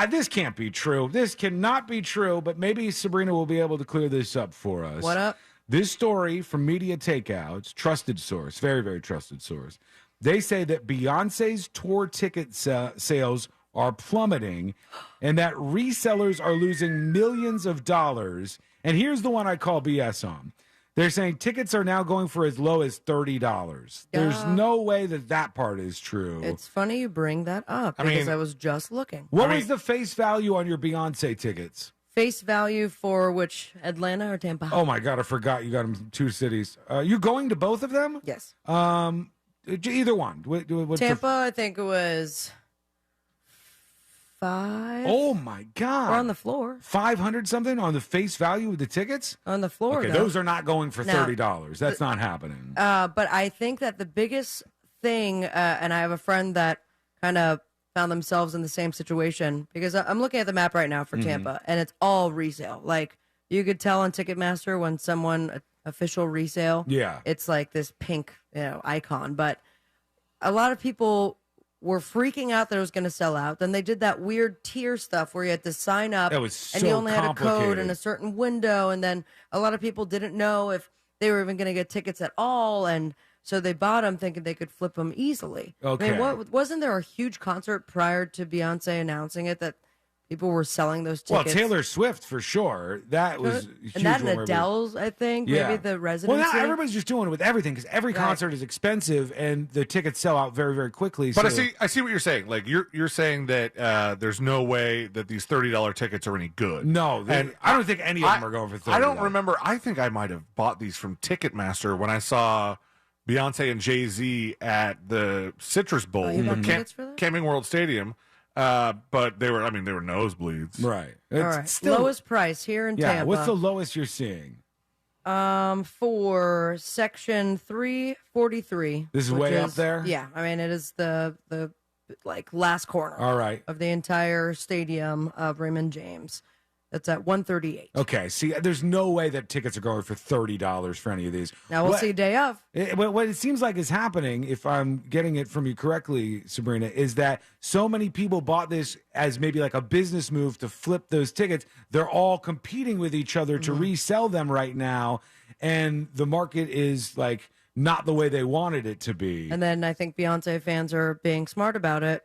This can't be true. This cannot be true. But maybe Sabrina will be able to clear this up for us. What up? This story from Media Takeouts, trusted source, very, very trusted source. They say that Beyonce's tour ticket sales are plummeting and that resellers are losing millions of dollars. And here's the one I call BS on. They're saying tickets are now going for as low as $30. There's no way that part is true. It's funny you bring that up because I was just looking. What was the face value on your Beyonce tickets? Face value for which, Atlanta or Tampa? Oh, my God, I forgot you got them from 2 cities. You going to both of them? Yes. Either one. Tampa, I think it was 5. Oh, my God. Or on the floor. 500 something on the face value of the tickets? On the floor, Okay, no. those are not going for $30. That's not happening. But I think that the biggest thing, and I have a friend that kind of found themselves in the same situation, because I'm looking at the map right now for Tampa, and it's all resale. Like, you could tell on Ticketmaster when someone official resale, it's like this pink icon. But a lot of people were freaking out that it was going to sell out. Then they did that weird tier stuff where you had to sign up, That was so and you only had a code complicated. in a certain window, and then a lot of people didn't know if they were even going to get tickets at all, and so they bought them thinking they could flip them easily. Okay. I mean, wasn't there a huge concert prior to Beyonce announcing it that people were selling those tickets? Well, Taylor Swift, for sure. That was huge. And that one and where Adele's, I think, maybe the residency. Well, now everybody's just doing it with everything because every concert is expensive and the tickets sell out very, very quickly. But so. I see what you're saying. Like you're saying that there's no way that these $30 tickets are any good. No, and I don't think any of them are going for $30. I don't remember. I think I might have bought these from Ticketmaster when I saw Beyonce and Jay-Z at the Citrus Bowl got tickets for that? Camping World Stadium. But they were nosebleeds. Right. All right. Lowest price here in Tampa. What's the lowest you're seeing? For section 343. This is way up there? Yeah. I mean, it is the last corner. All right. Of the entire stadium of Raymond James. That's at 138. Okay. See, there's no way that tickets are going for $30 for any of these. Now we'll see day of. What it seems like is happening, if I'm getting it from you correctly, Sabrina, is that so many people bought this as maybe like a business move to flip those tickets. They're all competing with each other to resell them right now. And the market is like not the way they wanted it to be. And then I think Beyonce fans are being smart about it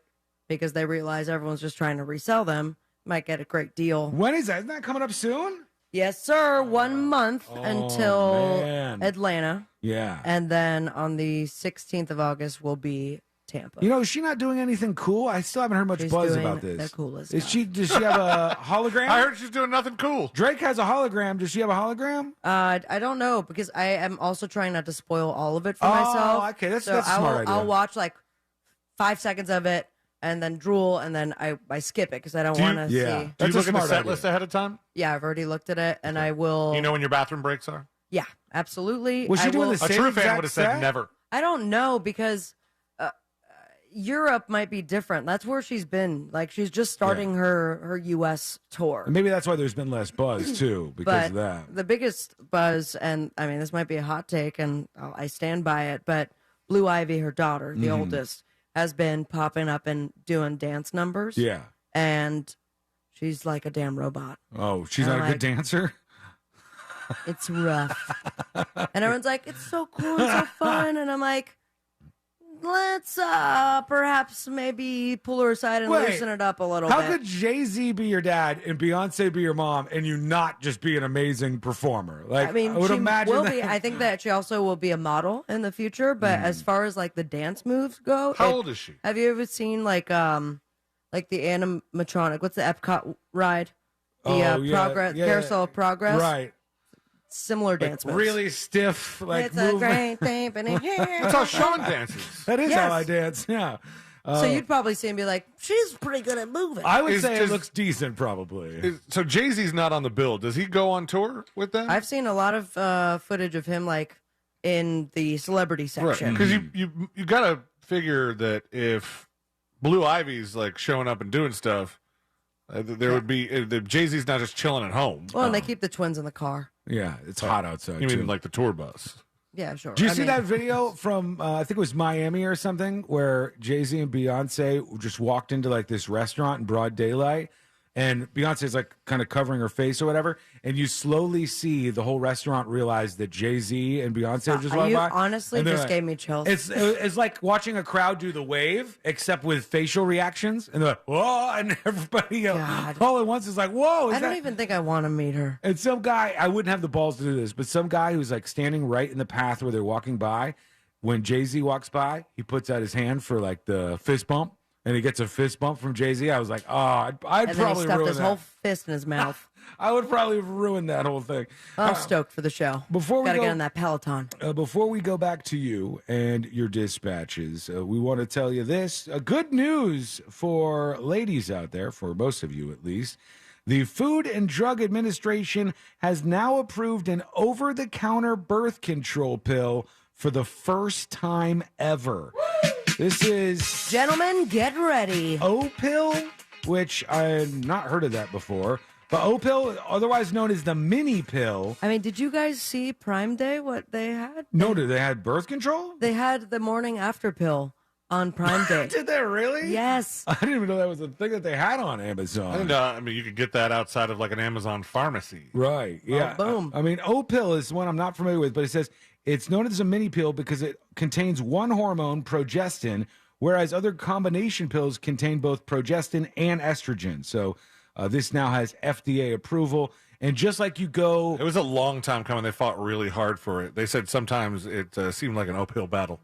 because they realize everyone's just trying to resell them. Might get a great deal. When is that? Isn't that coming up soon? Yes, sir. 1 month until man. Atlanta. Yeah. And then on the 16th of August will be Tampa. Is she not doing anything cool? I still haven't heard much She's buzz doing about this. the coolest Does she have a hologram? I heard she's doing nothing cool. Drake has a hologram. Does she have a hologram? I don't know because I am also trying not to spoil all of it for myself. Okay, that's so a smart idea. I'll watch like 5 seconds of it and then drool and then I skip it because I don't want to see. Do you look at the set list ahead of time? Yeah, I've already looked at it and I will. You know when your bathroom breaks are? Yeah, absolutely. Was she doing the A same true fan exact would have said set? never. I don't know because Europe might be different. That's where she's been. Like she's just starting her U.S. tour. Maybe that's why there's been less buzz too because of that. The biggest buzz, and I mean this might be a hot take, and I stand by it, but Blue Ivy, her daughter, the oldest, has been popping up and doing dance numbers. Yeah. And she's like a damn robot. Oh, she's And not a good dancer? It's rough. And everyone's like, it's so cool and so fun. And I'm like, let's perhaps maybe pull her aside and loosen it up a little bit. How could Jay-Z be your dad and Beyonce be your mom and you not just be an amazing performer? Like, I mean, would she imagine will that. be. I think that she also will be a model in the future. But as far as like the dance moves go, How old is she? Have you ever seen like the animatronic? What's the Epcot ride? The progress carousel of progress. Right. Similar dance moves. Really stiff, like it's movement. a great thing. That's how Sean dances. That is Yes. how I dance. Yeah. So you'd probably see him be like, she's pretty good at moving. I would say it looks decent, probably. So Jay-Z's not on the bill. Does he go on tour with them? I've seen a lot of footage of him like in the celebrity section. Because you got to figure that if Blue Ivy's like showing up and doing stuff, there would be Jay-Z's not just chilling at home. Well, and they keep the twins in the car. Yeah, it's hot outside. You mean too. like the tour bus? Yeah, sure. Did you see that video from, I think it was Miami or something, where Jay-Z and Beyonce just walked into like this restaurant in broad daylight, and Beyonce's like kind of covering her face or whatever, and you slowly see the whole restaurant realize that Jay-Z and Beyonce are just walking by. Honestly And they're just like- gave me chills. It's like watching a crowd do the wave, except with facial reactions, and they're like, whoa, and everybody all at once is like, whoa. I don't even think I want to meet her. And some guy, I wouldn't have the balls to do this, but some guy who's like standing right in the path where they're walking by, when Jay-Z walks by, he puts out his hand for like the fist bump, and he gets a fist bump from Jay-Z. I was like, oh, I'd And then probably he stuffed ruin his that. whole fist in his mouth. I would probably have ruined that whole thing. I'm stoked for the show. Before we Gotta go- get on that Peloton. Before we go back to you and your dispatches, we want to tell you this. Good news for ladies out there, for most of you at least. The Food and Drug Administration has now approved an over-the-counter birth control pill for the first time ever. This is... Gentlemen, get ready. O-pill, which I had not heard of that before. But O-pill, otherwise known as the mini pill. I mean, did you guys see Prime Day, what they had? No, did they had birth control? They had the morning after pill on Prime Day. Did they really? Yes. I didn't even know that was a thing that they had on Amazon. And I mean, you could get that outside of like an Amazon pharmacy. Right. Yeah. boom. I mean, O-pill is one I'm not familiar with, but it says it's known as a mini pill because it contains one hormone, progestin, whereas other combination pills contain both progestin and estrogen. So this now has FDA approval. And just like you go... It was a long time coming. They fought really hard for it. They said sometimes it seemed like an uphill battle.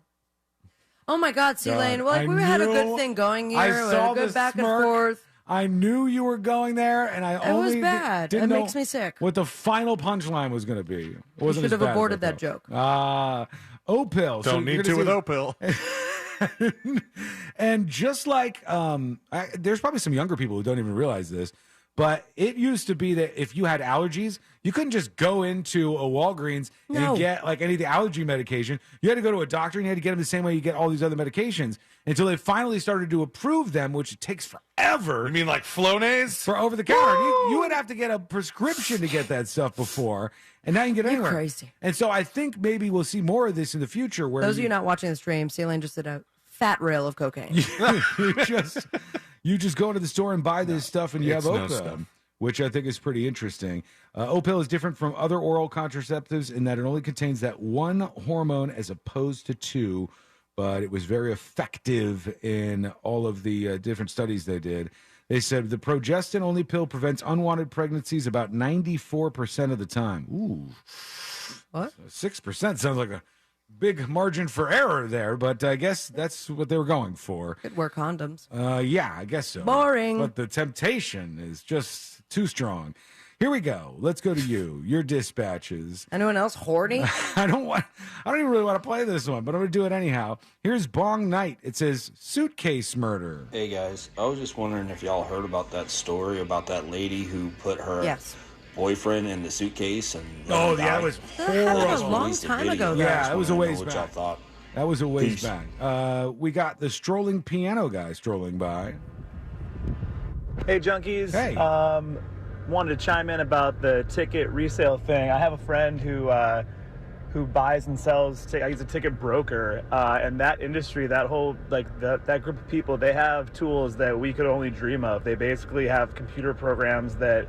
Oh my God, C-Lane. Well, like, we had a good thing going here. I We had saw a good the back and smirk. forth. I knew you were going there, and I It only was bad. didn't It know makes me sick. what the final punchline was going to be. It wasn't should as have bad as aborted I that thought. joke. O-pill. Don't need to with O-pill. And just like, there's probably some younger people who don't even realize this, but it used to be that if you had allergies, you couldn't just go into a Walgreens No. and get like any of the allergy medication. You had to go to a doctor and you had to get them the same way you get all these other medications until they finally started to approve them, which takes forever. You mean like Flonase? For over the counter. You would have to get a prescription to get that stuff before, and now you can get it You're anywhere. crazy. And so I think maybe we'll see more of this in the future. Where Those of you not watching the stream, C-Lane just did a fat rail of cocaine. you just go into the store and buy this stuff, and you have it's no O-pill, stuff. which I think is pretty interesting. O-pill is different from other oral contraceptives in that it only contains that one hormone as opposed to two, but it was very effective in all of the different studies they did. They said the progestin-only pill prevents unwanted pregnancies about 94% of the time. Ooh. What? 6% sounds like a big margin for error there, but I guess that's what they were going for. Could wear condoms. Yeah, I guess so. Boring. But the temptation is just too strong. Here we go. Let's go to you. Your dispatches. Anyone else horny? I don't even really want to play this one, but I'm going to do it anyhow. Here's Bong Night. It says suitcase murder. Hey guys, I was just wondering if y'all heard about that story about that lady who put her Yes. boyfriend in the suitcase and Oh, yeah, that was That happened horrible. a long time ago, though. Yeah, it was a ways What y'all back. thought? That was a ways Peace. back. We got the strolling piano guy strolling by. Hey, junkies. Hey. Wanted to chime in about the ticket resale thing. I have a friend who buys and sells. He's a ticket broker, and that industry, that whole that group of people, they have tools that we could only dream of. They basically have computer programs that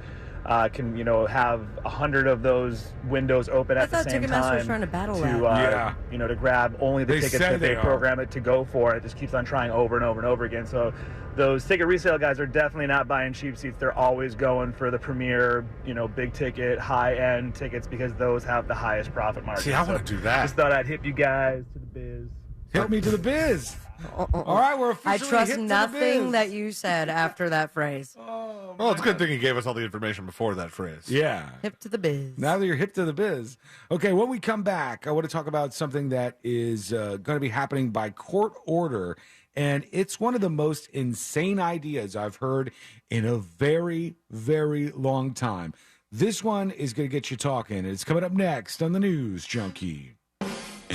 can have 100 of those windows open at the same Ticketmaster time. was trying to battle to, that. to grab only the They tickets said that they they are. program it to go for. It just keeps on trying over and over and over again. So those ticket resale guys are definitely not buying cheap seats. They're always going for the premier, big ticket, high end tickets because those have the highest profit margin. See, I want to do that. Just thought I'd hip you guys to the biz. Hit me to the biz. All right, we're I officially trust hip to the nothing biz. that you said after that phrase. Well, it's a good thing he gave us all the information before that phrase. Yeah. Hip to the biz. Now that you're hip to the biz. Okay, when we come back, I want to talk about something that is going to be happening by court order. And it's one of the most insane ideas I've heard in a very, very long time. This one is going to get you talking. It's coming up next on the News Junkie.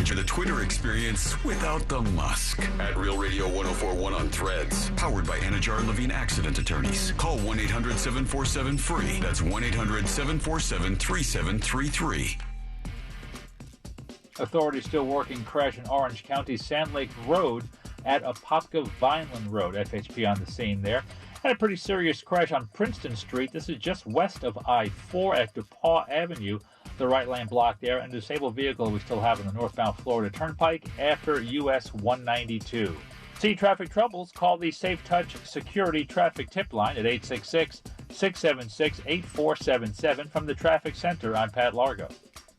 Enjoy the Twitter experience without the musk. At Real Radio 1041 on Threads. Powered by Anajar Levine Accident Attorneys. Call 1-800-747-FREE. That's 1-800-747-3733. Authorities still working crash in Orange County, Sand Lake Road at Apopka Vineland Road. FHP on the scene there. Had a pretty serious crash on Princeton Street. This is just west of I-4 at DePaul Avenue. The right lane blocked there, and a disabled vehicle we still have on the northbound Florida Turnpike after US 192. See traffic troubles? Call the Safe Touch Security Traffic Tip Line at 866-676-8477. From the Traffic Center, I'm Pat Largo.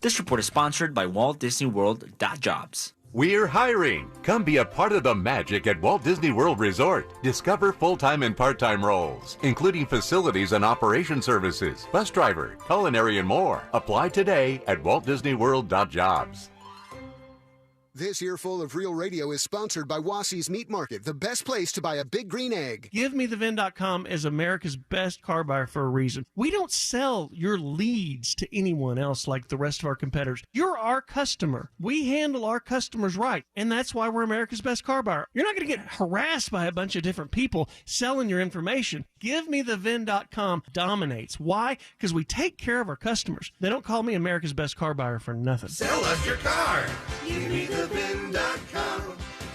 This report is sponsored by Walt Disney World.jobs. We're hiring. Come be a part of the magic at Walt Disney World Resort. Discover full-time and part-time roles, including facilities and operation services, bus driver, culinary, and more. Apply today at waltdisneyworld.jobs. This earful of Real Radio is sponsored by Wassey's Meat Market, the best place to buy a big green egg. GiveMeTheVin.com is America's best car buyer for a reason. We don't sell your leads to anyone else like the rest of our competitors. You're our customer. We handle our customers right, and that's why we're America's best car buyer. You're not going to get harassed by a bunch of different people selling your information. GiveMeTheVin.com dominates. Why? Because we take care of our customers. They don't call me America's best car buyer for nothing. Sell us your car. GiveMeTheVin.com.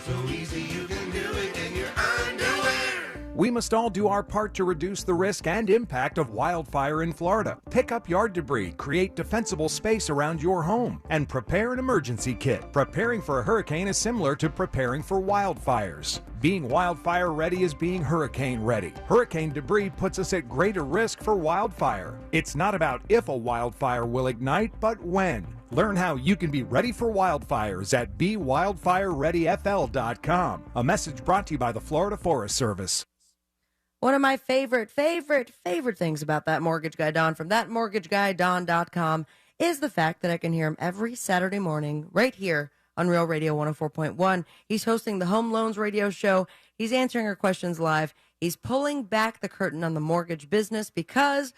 So easy you can do it in your underwear. We must all do our part to reduce the risk and impact of wildfire in Florida. Pick up yard debris, create defensible space around your home, and prepare an emergency kit. Preparing for a hurricane is similar to preparing for wildfires. Being wildfire ready is being hurricane ready. Hurricane debris puts us at greater risk for wildfire. It's not about if a wildfire will ignite, but when. Learn how you can be ready for wildfires at BeWildfireReadyFL.com. A message brought to you by the Florida Forest Service. One of my favorite things about That Mortgage Guy Don from ThatMortgageGuyDon.com is the fact that I can hear him every Saturday morning right here on Real Radio 104.1. He's hosting the Home Loans Radio Show. He's answering our questions live. He's pulling back the curtain on the mortgage business because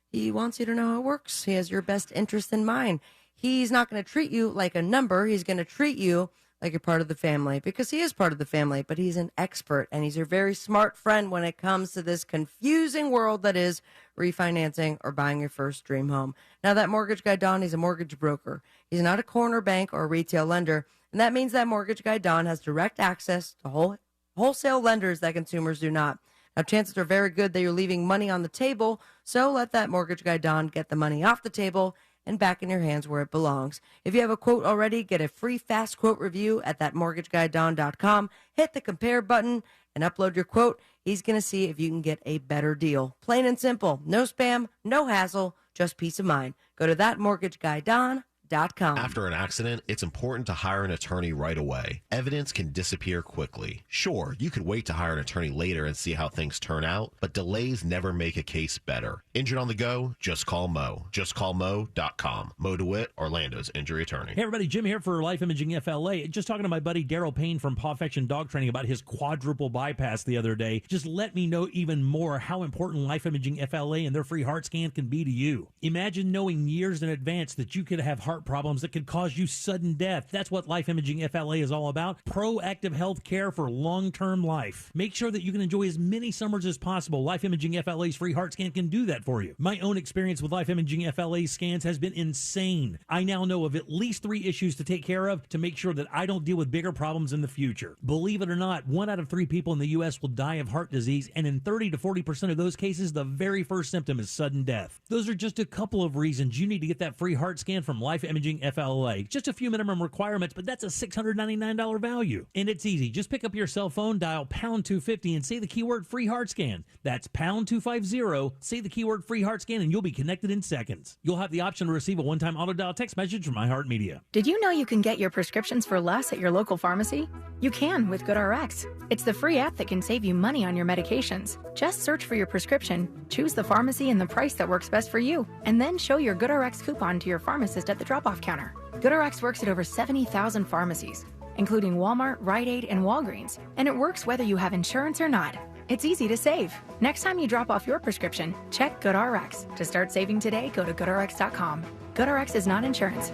he wants you to know how it works. He has your best interest in mind. He's not going to treat you like a number. He's going to treat you like you're part of the family, because he is part of the family, but he's an expert, and he's a very smart friend when it comes to this confusing world that is refinancing or buying your first dream home. Now, That Mortgage Guy Don, he's a mortgage broker. He's not a corner bank or a retail lender, and that means That Mortgage Guy Don has direct access to wholesale lenders that consumers do not. Now, chances are very good that you're leaving money on the table, so let That Mortgage Guy Don get the money off the table and back in your hands where it belongs. If you have a quote already, get a free fast quote review at ThatMortgageGuyDon.com. Hit the compare button and upload your quote. He's going to see if you can get a better deal. Plain and simple. No spam, no hassle, just peace of mind. Go to ThatMortgageGuyDon.com. After an accident, it's important to hire an attorney right away. Evidence can disappear quickly. Sure, you could wait to hire an attorney later and see how things turn out, but delays never make a case better. Injured on the go? Just call Mo. JustCallMo.com. Mo DeWitt, Orlando's injury attorney. Hey everybody, Jim here for Life Imaging FLA. Just talking to my buddy Daryl Payne from Pawfection Dog Training about his quadruple bypass the other day. Just let me know even more how important Life Imaging FLA and their free heart scan can be to you. Imagine knowing years in advance that you could have heart problems that could cause you sudden death. That's what Life Imaging FLA is all about. Proactive health care for long-term life. Make sure that you can enjoy as many summers as possible. Life Imaging FLA's free heart scan can do that for you. My own experience with Life Imaging FLA scans has been insane. I now know of at least 3 issues to take care of to make sure that I don't deal with bigger problems in the future. Believe it or not, 1 out of 3 people in the U.S. will die of heart disease, and in 30 to 40% of those cases, the very first symptom is sudden death. Those are just a couple of reasons you need to get that free heart scan from Life Imaging FLA. Just a few minimum requirements, but that's a $699 value. And it's easy. Just pick up your cell phone, dial pound 250 and say the keyword free heart scan. That's pound 250, say the keyword free heart scan, and you'll be connected in seconds. You'll have the option to receive a one-time auto dial text message from iHeartMedia. Did you know you can get your prescriptions for less at your local pharmacy? You can with GoodRx. It's the free app that can save you money on your medications. Just search for your prescription, choose the pharmacy and the price that works best for you, and then show your GoodRx coupon to your pharmacist at the drop-off counter. GoodRx works at over 70,000 pharmacies, including Walmart, Rite Aid, and Walgreens, and it works whether you have insurance or not. It's easy to save. Next time you drop off your prescription, check GoodRx. To start saving today, go to GoodRx.com. GoodRx is not insurance.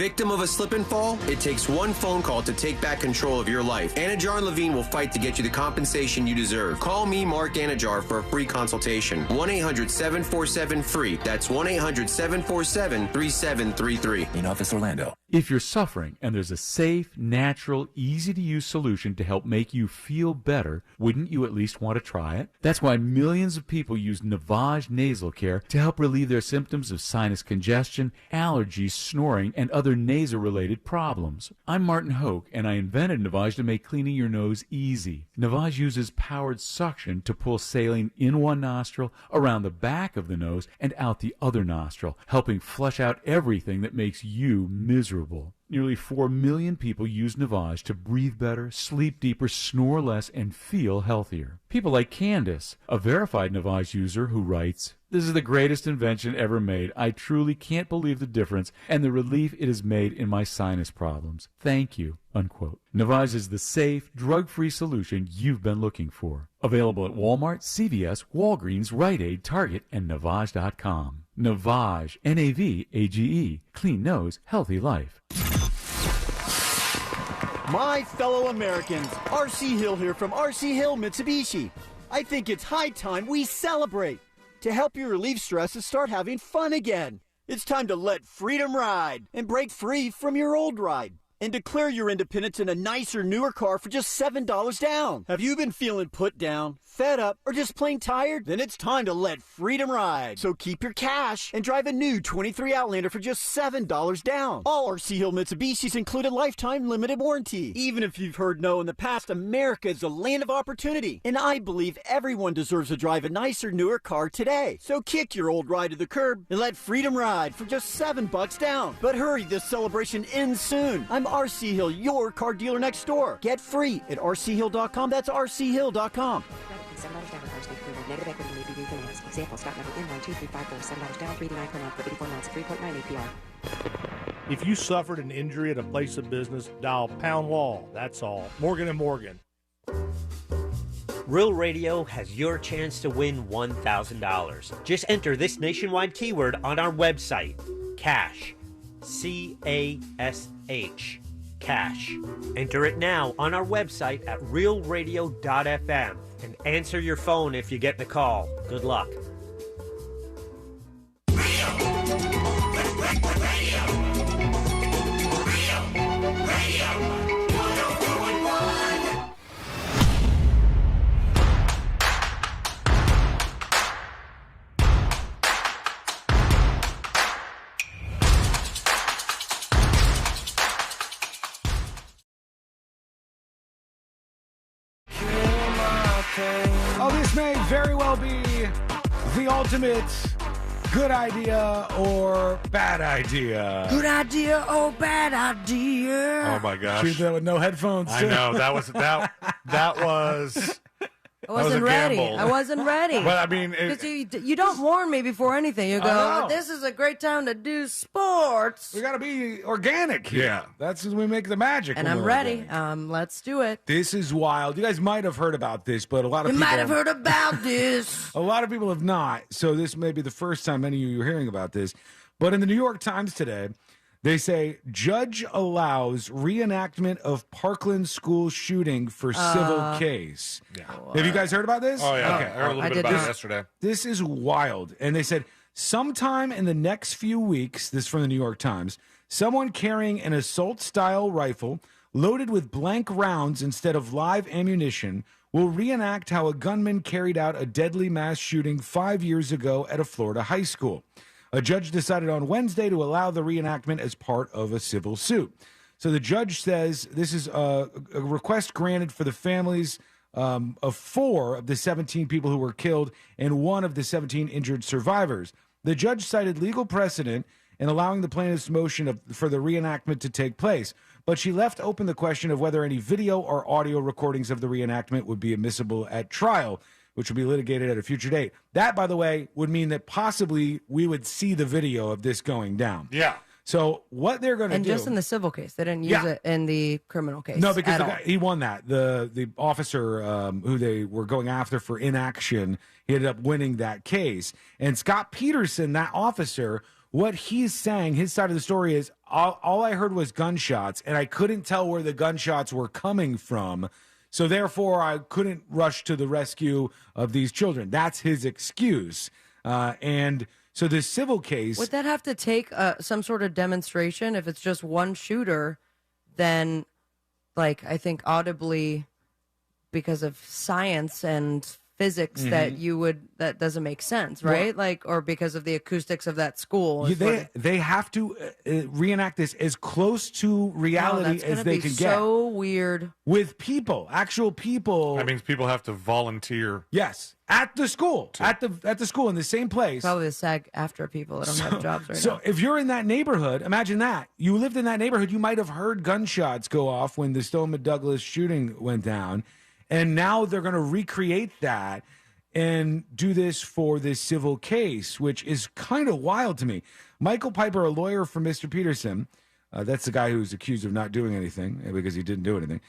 Victim of a slip and fall? It takes one phone call to take back control of your life. Anajar and Levine will fight to get you the compensation you deserve. Call me, Mark Anajar, for a free consultation. 1-800-747-FREE. That's 1-800-747-3733. In Office Orlando. If you're suffering and there's a safe, natural, easy-to-use solution to help make you feel better, wouldn't you at least want to try it? That's why millions of people use Navage nasal care to help relieve their symptoms of sinus congestion, allergies, snoring, and other nasal-related problems. I'm Martin Hoke, and I invented Navage to make cleaning your nose easy. Navage uses powered suction to pull saline in one nostril, around the back of the nose, and out the other nostril, helping flush out everything that makes you miserable. Nearly 4 million people use Navage to breathe better, sleep deeper, snore less, and feel healthier. People like Candace, a verified Navage user who writes, "This is the greatest invention ever made. I truly can't believe the difference and the relief it has made in my sinus problems. Thank you." Unquote. Navage is the safe, drug-free solution you've been looking for. Available at Walmart, CVS, Walgreens, Rite Aid, Target, and Navage.com. Navage, N-A-V-A-G-E. Clean nose, healthy life. My fellow Americans, R.C. Hill here from R.C. Hill Mitsubishi. I think it's high time we celebrate. To help you relieve stress and start having fun again. It's time to let freedom ride and break free from your old ride. And declare your independence in a nicer, newer car for just $7 down. Have you been feeling put down, fed up, or just plain tired? Then it's time to let freedom ride. So keep your cash and drive a new 23 Outlander for just $7 down. All RC Hill Mitsubishis include a lifetime limited warranty. Even if you've heard no in the past, America is the land of opportunity. And I believe everyone deserves to drive a nicer, newer car today. So kick your old ride to the curb and let freedom ride for just $7 down. But hurry, this celebration ends soon. I'm RC Hill, your car dealer next door. Get free at rchill.com. That's rchill.com. $7 down, negative equity may be refinanced. Example, stock number N12354, $7 down, $3.99 per month for 84 months, 3.9 APR. If you suffered an injury at a place of business, dial pound law. That's all. Morgan & Morgan. Real Radio has your chance to win $1,000. Just enter this nationwide keyword on our website, CASH. C-A-S-H. Cash. Enter it now on our website at realradio.fm and answer your phone if you get the call. Good luck. Oh, this may very well be the ultimate good idea or bad idea. Good idea or bad idea. Oh my gosh! Shoot that with no headphones. I know that was that was. I wasn't ready. I wasn't ready. But I mean, because you don't warn me before anything. You go, this is a great time to do sports. We got to be organic here. Yeah. That's when we make the magic. And I'm ready. Let's do it. This is wild. You guys might have heard about this, but a lot of You people might have heard about this. A lot of people have not. So this may be the first time any of you are hearing about this. But in the New York Times today, they say judge allows reenactment of Parkland school shooting for civil case. Yeah. Have you guys heard about this? Oh, yeah. Okay. I heard a little bit about it yesterday. This is wild. And they said sometime in the next few weeks, this is from the New York Times, someone carrying an assault-style rifle loaded with blank rounds instead of live ammunition will reenact how a gunman carried out a deadly mass shooting 5 years ago at a Florida high school. A judge decided on Wednesday to allow the reenactment as part of a civil suit. So the judge says this is a request granted for the families of 4 of the 17 people who were killed and 1 of the 17 injured survivors. The judge cited legal precedent in allowing the plaintiff's motion for the reenactment to take place, but she left open the question of whether any video or audio recordings of the reenactment would be admissible at trial, which will be litigated at a future date. That, by the way, would mean that possibly we would see the video of this going down. Yeah. So what they're going to do... And just in the civil case. They didn't use it in the criminal case. No, because the guy, he won that. The officer who they were going after for inaction, he ended up winning that case. And Scott Peterson, that officer, what he's saying, his side of the story is, all I heard was gunshots, and I couldn't tell where the gunshots were coming from. So therefore, I couldn't rush to the rescue of these children. That's his excuse. And so this civil case... Would that have to take some sort of demonstration? If it's just one shooter, then, like, I think audibly, because of science and physics, that doesn't make sense, right? Well, or because of the acoustics of that school. They have to reenact this as close to reality as they can get. So weird. With people, actual people. That means people have to volunteer. Yes, at the school, at the school in the same place. Probably the SAG-AFTRA people that don't have jobs right now. So if you're in that neighborhood, imagine that. You lived in that neighborhood, you might have heard gunshots go off when the Stoneman Douglas shooting went down. And now they're going to recreate that and do this for this civil case, which is kind of wild to me. Michael Piper, a lawyer for Mr. Peterson, that's the guy who's accused of not doing anything because he didn't do anything,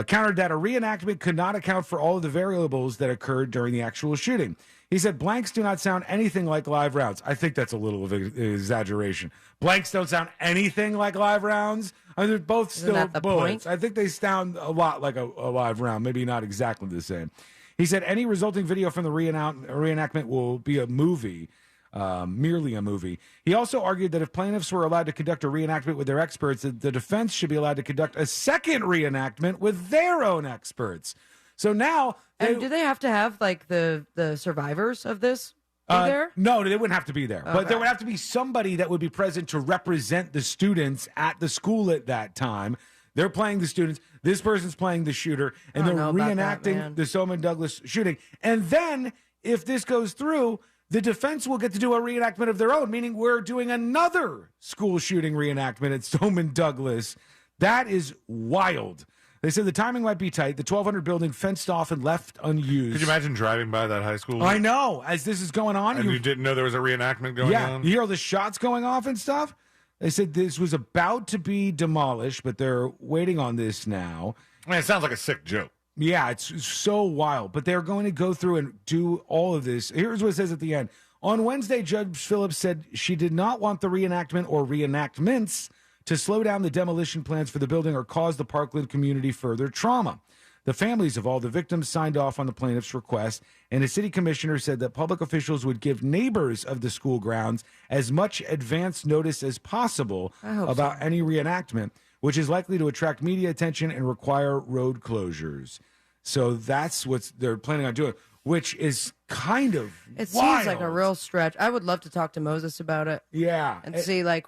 countered that a reenactment could not account for all of the variables that occurred during the actual shooting. He said, blanks do not sound anything like live rounds. I think that's a little of an exaggeration. Blanks don't sound anything like live rounds. I mean, they're both still bullets. I think they sound a lot like a live round, maybe not exactly the same. He said any resulting video from the reenactment will be a movie, merely a movie. He also argued that if plaintiffs were allowed to conduct a reenactment with their experts, the defense should be allowed to conduct a second reenactment with their own experts. So now... And do they have to have, like, the survivors of this be there? No, they wouldn't have to be there. Okay. But there would have to be somebody that would be present to represent the students at the school at that time. They're playing the students. This person's playing the shooter. And they're reenacting the Stoneman Douglas shooting. And then, if this goes through, the defense will get to do a reenactment of their own, meaning we're doing another school shooting reenactment at Stoneman Douglas. That is wild. They said the timing might be tight. The 1200 building fenced off and left unused. Could you imagine driving by that high school? I know. As this is going on. And you didn't know there was a reenactment going on? Yeah, you hear all the shots going off and stuff? They said this was about to be demolished, but they're waiting on this now. I mean, it sounds like a sick joke. Yeah, it's so wild. But they're going to go through and do all of this. Here's what it says at the end. On Wednesday, Judge Phillips said she did not want the reenactment or reenactments to slow down the demolition plans for the building or cause the Parkland community further trauma. The families of all the victims signed off on the plaintiff's request, and a city commissioner said that public officials would give neighbors of the school grounds as much advance notice as possible about any reenactment, which is likely to attract media attention and require road closures. So that's what they're planning on doing, which is kind of It wild. seems like a real stretch. I would love to talk to Moses about it. Yeah. And see, like...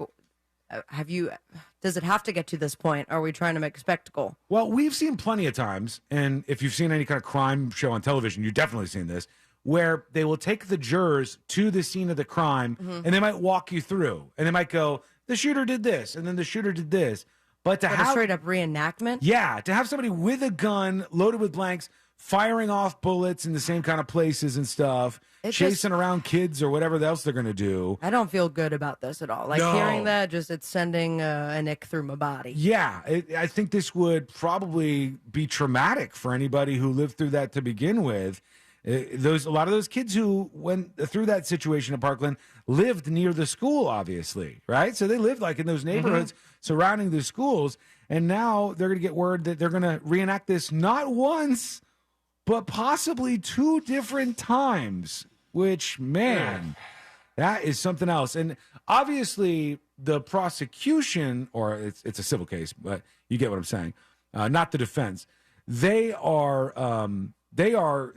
does it have to get to this point? Are we trying to make a spectacle? Well, we've seen plenty of times, and if you've seen any kind of crime show on television, you've definitely seen this, where they will take the jurors to the scene of the crime, and they might walk you through, and they might go, the shooter did this, and then the shooter did this. But to have a straight up reenactment? Yeah, to have somebody with a gun, loaded with blanks, firing off bullets in the same kind of places and stuff, chasing around kids or whatever else they're going to do. I don't feel good about this at all. Like hearing that, it's sending an ick through my body. Yeah, I think this would probably be traumatic for anybody who lived through that to begin with. A lot of those kids who went through that situation at Parkland lived near the school, obviously, right? So they lived like in those neighborhoods surrounding the schools, and now they're going to get word that they're going to reenact this not once, but possibly 2 different times, which, man, that is something else. And obviously the prosecution, or it's a civil case, but you get what I'm saying, not the defense, they are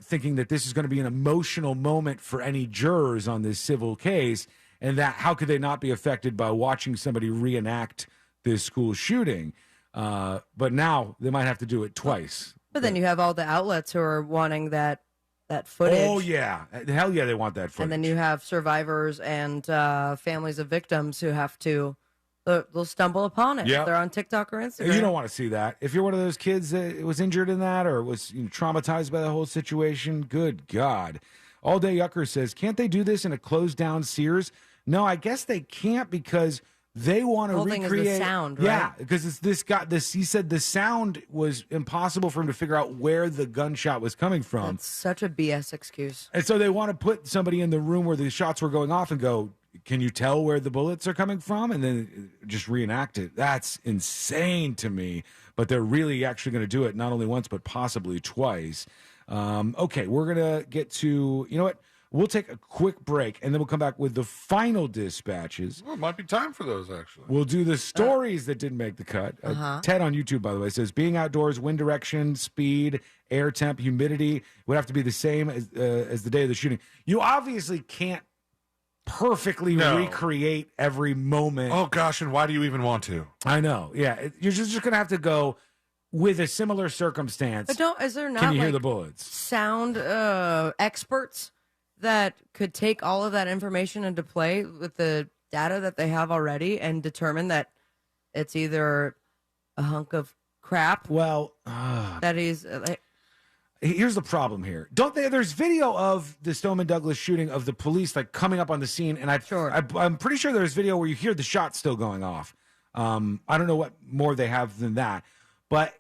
thinking that this is going to be an emotional moment for any jurors on this civil case, and that how could they not be affected by watching somebody reenact this school shooting? But now they might have to do it twice. But then you have all the outlets who are wanting that footage. Oh, yeah. Hell yeah, they want that footage. And then you have survivors and families of victims who have to, they'll stumble upon it. Yep. If they're on TikTok or Instagram. You don't want to see that. If you're one of those kids that was injured in that or was traumatized by the whole situation, good God. All Day Yucker says, can't they do this in a closed-down Sears? No, I guess they can't because they want to recreate. Thing is the sound, right? Yeah, because it's this guy. He said the sound was impossible for him to figure out where the gunshot was coming from. That's such a BS excuse. And so they want to put somebody in the room where the shots were going off and go, can you tell where the bullets are coming from and then just reenact it? That's insane to me. But they're really actually going to do it not only once, but possibly twice. Okay, we're going to get to, you know what? We'll take a quick break, and then we'll come back with the final dispatches. Well, it might be time for those, actually. We'll do the stories that didn't make the cut. Ted on YouTube, by the way, says, being outdoors, wind direction, speed, air temp, humidity would have to be the same as the day of the shooting. You obviously can't perfectly recreate every moment. Oh, gosh, and why do you even want to? I know, yeah. You're just going to have to go with a similar circumstance. But is there not, can you hear the bullets? Sound experts that could take all of that information into play with the data that they have already and determine that it's either a hunk of crap. Well, that is. Here's the problem here. There's video of the Stoneman Douglas shooting of the police like coming up on the scene, and I'm pretty sure there's video where you hear the shot still going off. I don't know what more they have than that, but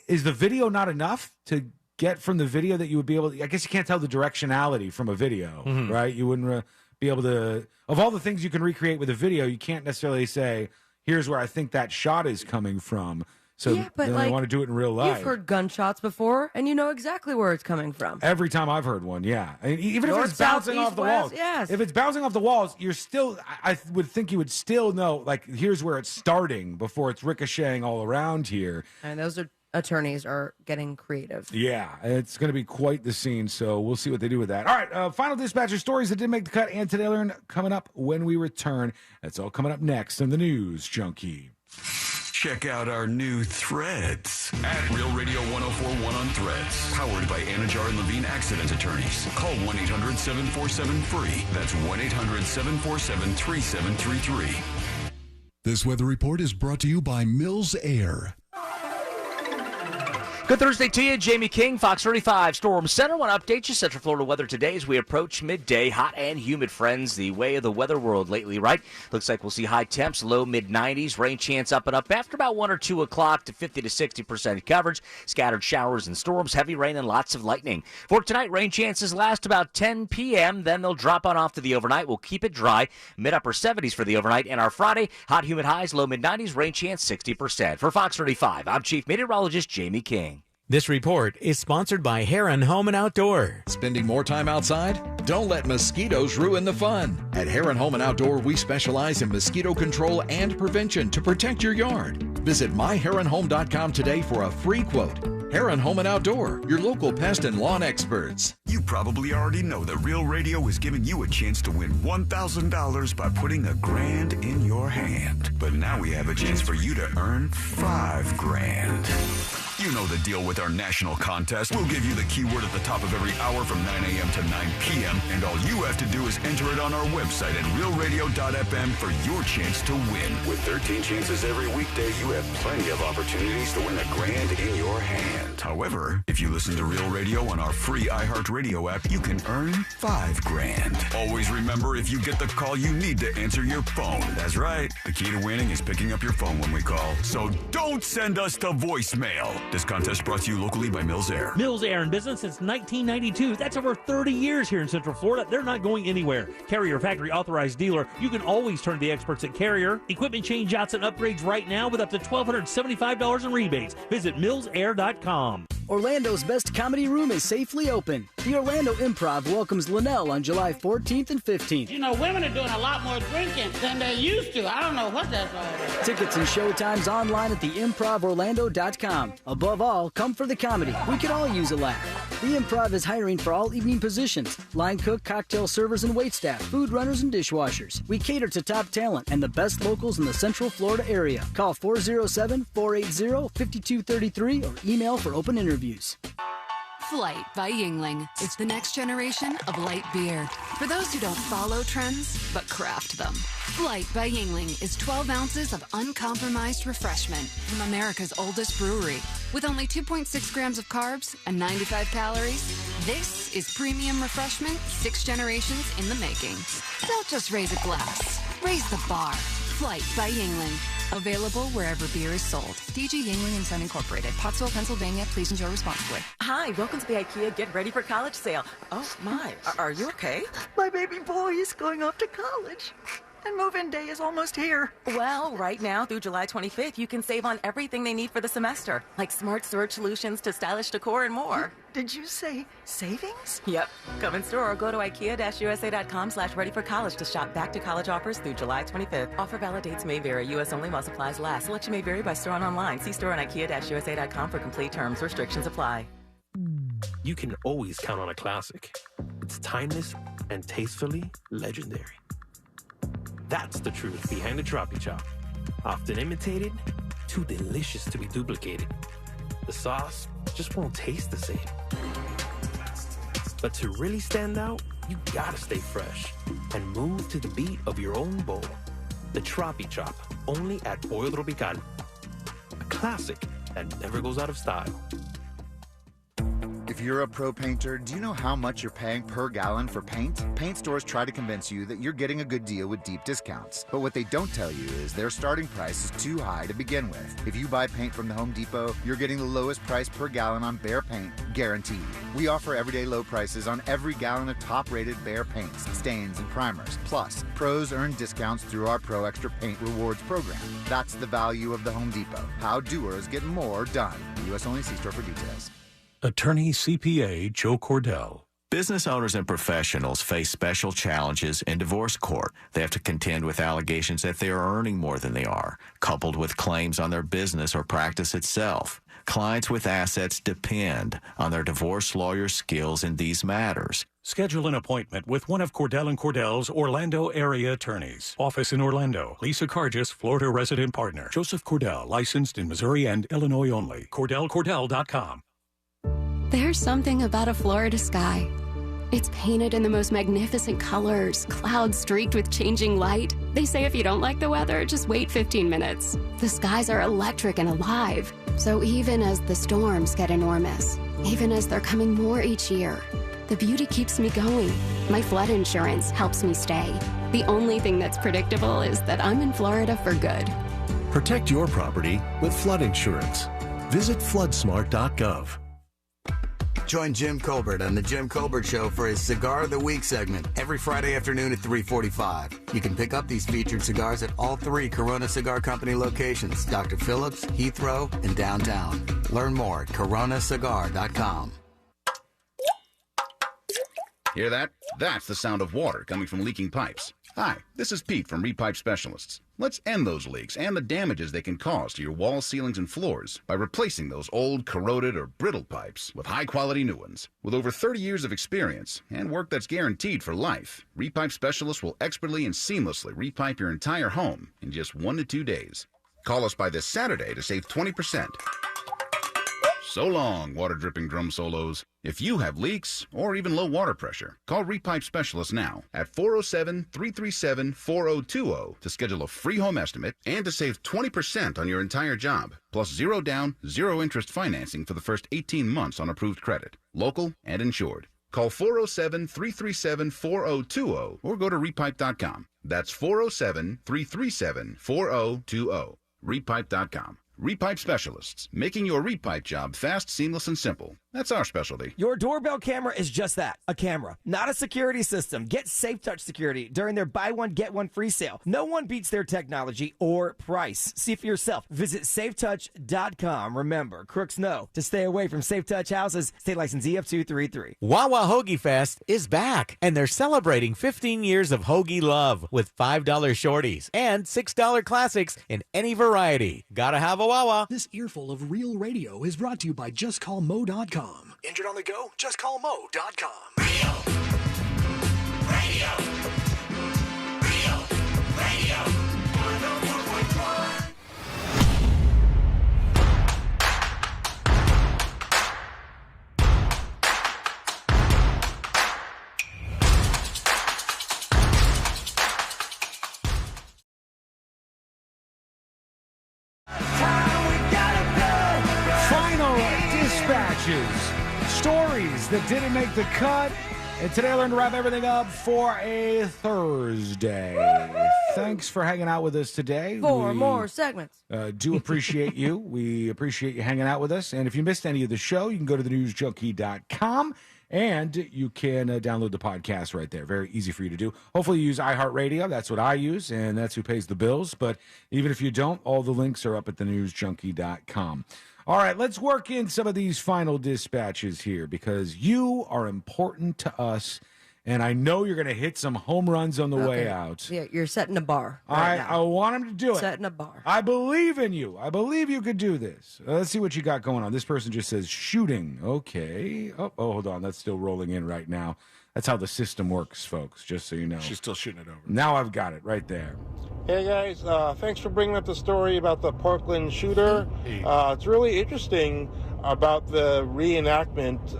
is the video not enough to get from the video that you would be able to, I guess you can't tell the directionality from a video, right? You wouldn't be able to, of all the things you can recreate with a video, you can't necessarily say, here's where I think that shot is coming from. So but then they want to do it in real life. You've heard gunshots before, and you know exactly where it's coming from. Every time I've heard one, yeah. I mean, even North, if it's bouncing south, off the east, walls. west, yes. If it's bouncing off the walls, you're still, I would think you would still know, like, here's where it's starting before it's ricocheting all around here. And those attorneys are getting creative. Yeah, it's going to be quite the scene, so we'll see what they do with that. All right, final dispatcher stories that didn't make the cut and today learn coming up when we return. That's all coming up next in the News Junkie. Check out our new threads at Real Radio 1041 on Threads. Powered by Anajar and Levine Accident Attorneys. Call 1-800-747-FREE. That's 1-800-747-3733. This weather report is brought to you by Mills Air. Good Thursday to you, Jamie King, Fox 35 Storm Center. Want to update you Central Florida weather today as we approach midday. Hot and humid, friends, the way of the weather world lately, right? Looks like we'll see high temps, low mid-90s, rain chance up and up after about 1 or 2 o'clock to 50 to 60% coverage. Scattered showers and storms, heavy rain and lots of lightning. For tonight, rain chances last about 10 p.m., then they'll drop on off to the overnight. We'll keep it dry, mid-upper 70s for the overnight. And our Friday, hot, humid highs, low mid-90s, rain chance 60%. For Fox 35, I'm Chief Meteorologist Jamie King. This report is sponsored by Heron Home and Outdoor. Spending more time outside? Don't let mosquitoes ruin the fun. At Heron Home and Outdoor, we specialize in mosquito control and prevention to protect your yard. Visit myheronhome.com today for a free quote. Heron Home and Outdoor, your local pest and lawn experts. You probably already know that Real Radio is giving you a chance to win $1,000 by putting $1,000 in your hand. But now we have a chance for you to earn $5,000. You know the deal with our national contest. We'll give you the keyword at the top of every hour from 9 a.m. to 9 p.m. And all you have to do is enter it on our website at realradio.fm for your chance to win. With 13 chances every weekday, you have plenty of opportunities to win $1,000 in your hand. However, if you listen to Real Radio on our free iHeartRadio app, you can earn $5,000. Always remember, if you get the call, you need to answer your phone. That's right. The key to winning is picking up your phone when we call. So don't send us to voicemail. This contest brought to you locally by Mills Air. Mills Air in business since 1992. That's over 30 years here in Central Florida. They're not going anywhere. Carrier factory authorized dealer. You can always turn to the experts at Carrier. Equipment change outs and upgrades right now with up to $1,275 in rebates. Visit millsair.com. Orlando's best comedy room is safely open. The Orlando Improv welcomes Linnell on July 14th and 15th. You know, women are doing a lot more drinking than they used to. I don't know what that's all about. Tickets and showtimes online at theimprovorlando.com. Above all, come for the comedy. We could all use a laugh. The Improv is hiring for all evening positions: line cook, cocktail servers and waitstaff, food runners and dishwashers. We cater to top talent and the best locals in the Central Florida area. Call 407-480-5233 or email for open interviews. Flight by Yingling is the next generation of light beer. For those who don't follow trends, but craft them. Flight by Yingling is 12 ounces of uncompromised refreshment from America's oldest brewery. With only 2.6 grams of carbs and 95 calories, this is premium refreshment 6 generations in the making. Don't just raise a glass, raise the bar. Flight by Yingling. Available wherever beer is sold. DG Yingling and Son Incorporated, Pottsville, Pennsylvania. Please enjoy responsibly. Hi, welcome to the IKEA Get Ready for College sale. Oh, my. Are you okay? My baby boy is going off to college. And move-in day is almost here. Well, right now through July 25th, you can save on everything they need for the semester, like smart storage solutions to stylish decor and more. Did you say savings? Yep. Come in store or go to IKEA-USA.com/readyforcollege to shop back to college offers through July 25th. Offer valid dates may vary. U.S. only while supplies last. Selection may vary by store and online. See store on IKEA-USA.com for complete terms. Restrictions apply. You can always count on a classic. It's timeless and tastefully legendary. That's the truth behind the Troppy Chop. Often imitated, too delicious to be duplicated. The sauce just won't taste the same. But to really stand out, you gotta stay fresh and move to the beat of your own bowl. The Troppy Chop, only at Pollo Tropical. A classic that never goes out of style. If you're a pro painter, do you know how much you're paying per gallon for paint? Paint stores try to convince you that you're getting a good deal with deep discounts. But what they don't tell you is their starting price is too high to begin with. If you buy paint from the Home Depot, you're getting the lowest price per gallon on Behr paint, guaranteed. We offer everyday low prices on every gallon of top-rated Behr paints, stains, and primers. Plus, pros earn discounts through our Pro Extra Paint Rewards program. That's the value of the Home Depot. How doers get more done. U.S. only. See store for details. Attorney CPA Joe Cordell. Business owners and professionals face special challenges in divorce court. They have to contend with allegations that they are earning more than they are, coupled with claims on their business or practice itself. Clients with assets depend on their divorce lawyer's skills in these matters. Schedule an appointment with one of Cordell & Cordell's Orlando area attorneys. Office in Orlando. Lisa Cargis, Florida resident partner. Joseph Cordell, licensed in Missouri and Illinois only. CordellCordell.com. There's something about a Florida sky. It's painted in the most magnificent colors, clouds streaked with changing light. They say if you don't like the weather, just wait 15 minutes. The skies are electric and alive. So even as the storms get enormous, even as they're coming more each year, the beauty keeps me going. My flood insurance helps me stay. The only thing that's predictable is that I'm in Florida for good. Protect your property with flood insurance. Visit floodsmart.gov. Join Jim Colbert on The Jim Colbert Show for his Cigar of the Week segment every Friday afternoon at 3:45. You can pick up these featured cigars at all 3 Corona Cigar Company locations, Dr. Phillips, Heathrow, and downtown. Learn more at coronacigar.com. Hear that? That's the sound of water coming from leaking pipes. Hi, this is Pete from Repipe Specialists. Let's end those leaks and the damages they can cause to your walls, ceilings, and floors by replacing those old, corroded, or brittle pipes with high-quality new ones. With over 30 years of experience and work that's guaranteed for life, Repipe Specialists will expertly and seamlessly repipe your entire home in just 1 to 2 days. Call us by this Saturday to save 20%. So long, water-dripping drum solos. If you have leaks or even low water pressure, call Repipe Specialists now at 407-337-4020 to schedule a free home estimate and to save 20% on your entire job, plus zero down, zero interest financing for the first 18 months on approved credit, local and insured. Call 407-337-4020 or go to repipe.com. That's 407-337-4020. Repipe.com. Repipe Specialists, making your repipe job fast, seamless, and simple. That's our specialty. Your doorbell camera is just that, a camera, not a security system. Get Safe Touch Security during their buy one, get one free sale. No one beats their technology or price. See for yourself. Visit safetouch.com. Remember, crooks know to stay away from Safe Touch houses. State license EF233. Wawa Hoagie Fest is back, and they're celebrating 15 years of hoagie love with $5 shorties and $6 classics in any variety. Gotta have a Wawa. This earful of real radio is brought to you by JustCallMo.com. Injured on the go? JustCallMo.com. Real radio. Real radio. 104.1. Final dispatches. Stories that didn't make the cut. And today I learned to wrap everything up for a Thursday. thanks for hanging out with us today. 4 more segments. Do appreciate you. We appreciate you hanging out with us. And if you missed any of the show, you can go to thenewsjunkie.com and you can download the podcast right there. Very easy for you to do. Hopefully you use iHeartRadio. That's what I use, and that's who pays the bills. But even if you don't, all the links are up at thenewsjunkie.com. All right, let's work in some of these final dispatches here because you are important to us. And I know you're going to hit some home runs on the way out. Yeah, you're setting a bar. I want him to do it. Setting a bar. I believe in you. I believe you could do this. Let's see what you got going on. This person just says shooting. Okay. Oh, hold on. That's still rolling in right now. That's how the system works, folks, just so you know. She's still shooting it over. Now I've got it right there. Hey, guys. Thanks for bringing up the story about the Parkland shooter. It's really interesting about the reenactment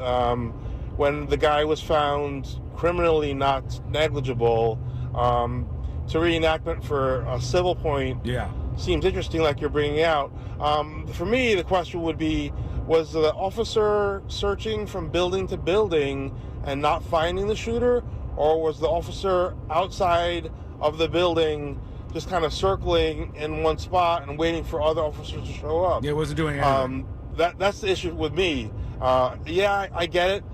when the guy was found criminally not negligible. To reenactment for a civil point seems interesting, like you're bringing out. For me, the question would be, was the officer searching from building to building and not finding the shooter, or was the officer outside of the building just kind of circling in one spot and waiting for other officers to show up? Yeah, it wasn't doing anything. That's the issue with me. I get it.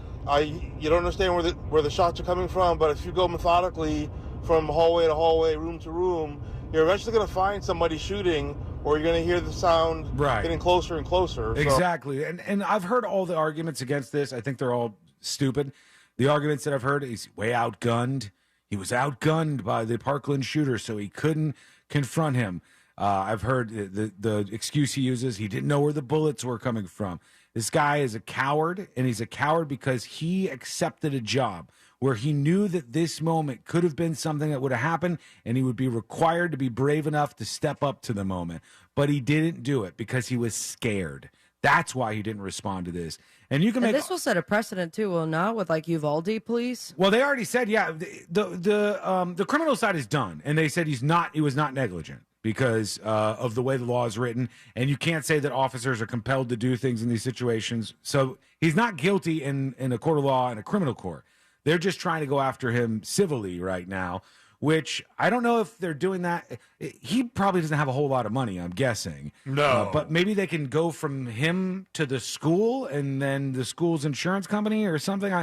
You don't understand where the shots are coming from, but if you go methodically from hallway to hallway, room to room, you're eventually going to find somebody shooting, or you're going to hear the sound getting closer and closer. Exactly. And I've heard all the arguments against this. I think they're all stupid. The arguments that I've heard, he's way outgunned. He was outgunned by the Parkland shooter, so he couldn't confront him. I've heard the excuse he uses, he didn't know where the bullets were coming from. This guy is a coward, and he's a coward because he accepted a job where he knew that this moment could have been something that would have happened, and he would be required to be brave enough to step up to the moment. But he didn't do it because he was scared. That's why he didn't respond to this. And you can make this will set a precedent too, will not, with like Uvalde police. Well, they already said, the criminal side is done, and they said he was not negligent because of the way the law is written, and you can't say that officers are compelled to do things in these situations. So he's not guilty in a court of law and a criminal court. They're just trying to go after him civilly right now, which I don't know if they're doing that. He probably doesn't have a whole lot of money, I'm guessing. No. But maybe they can go from him to the school and then the school's insurance company or something.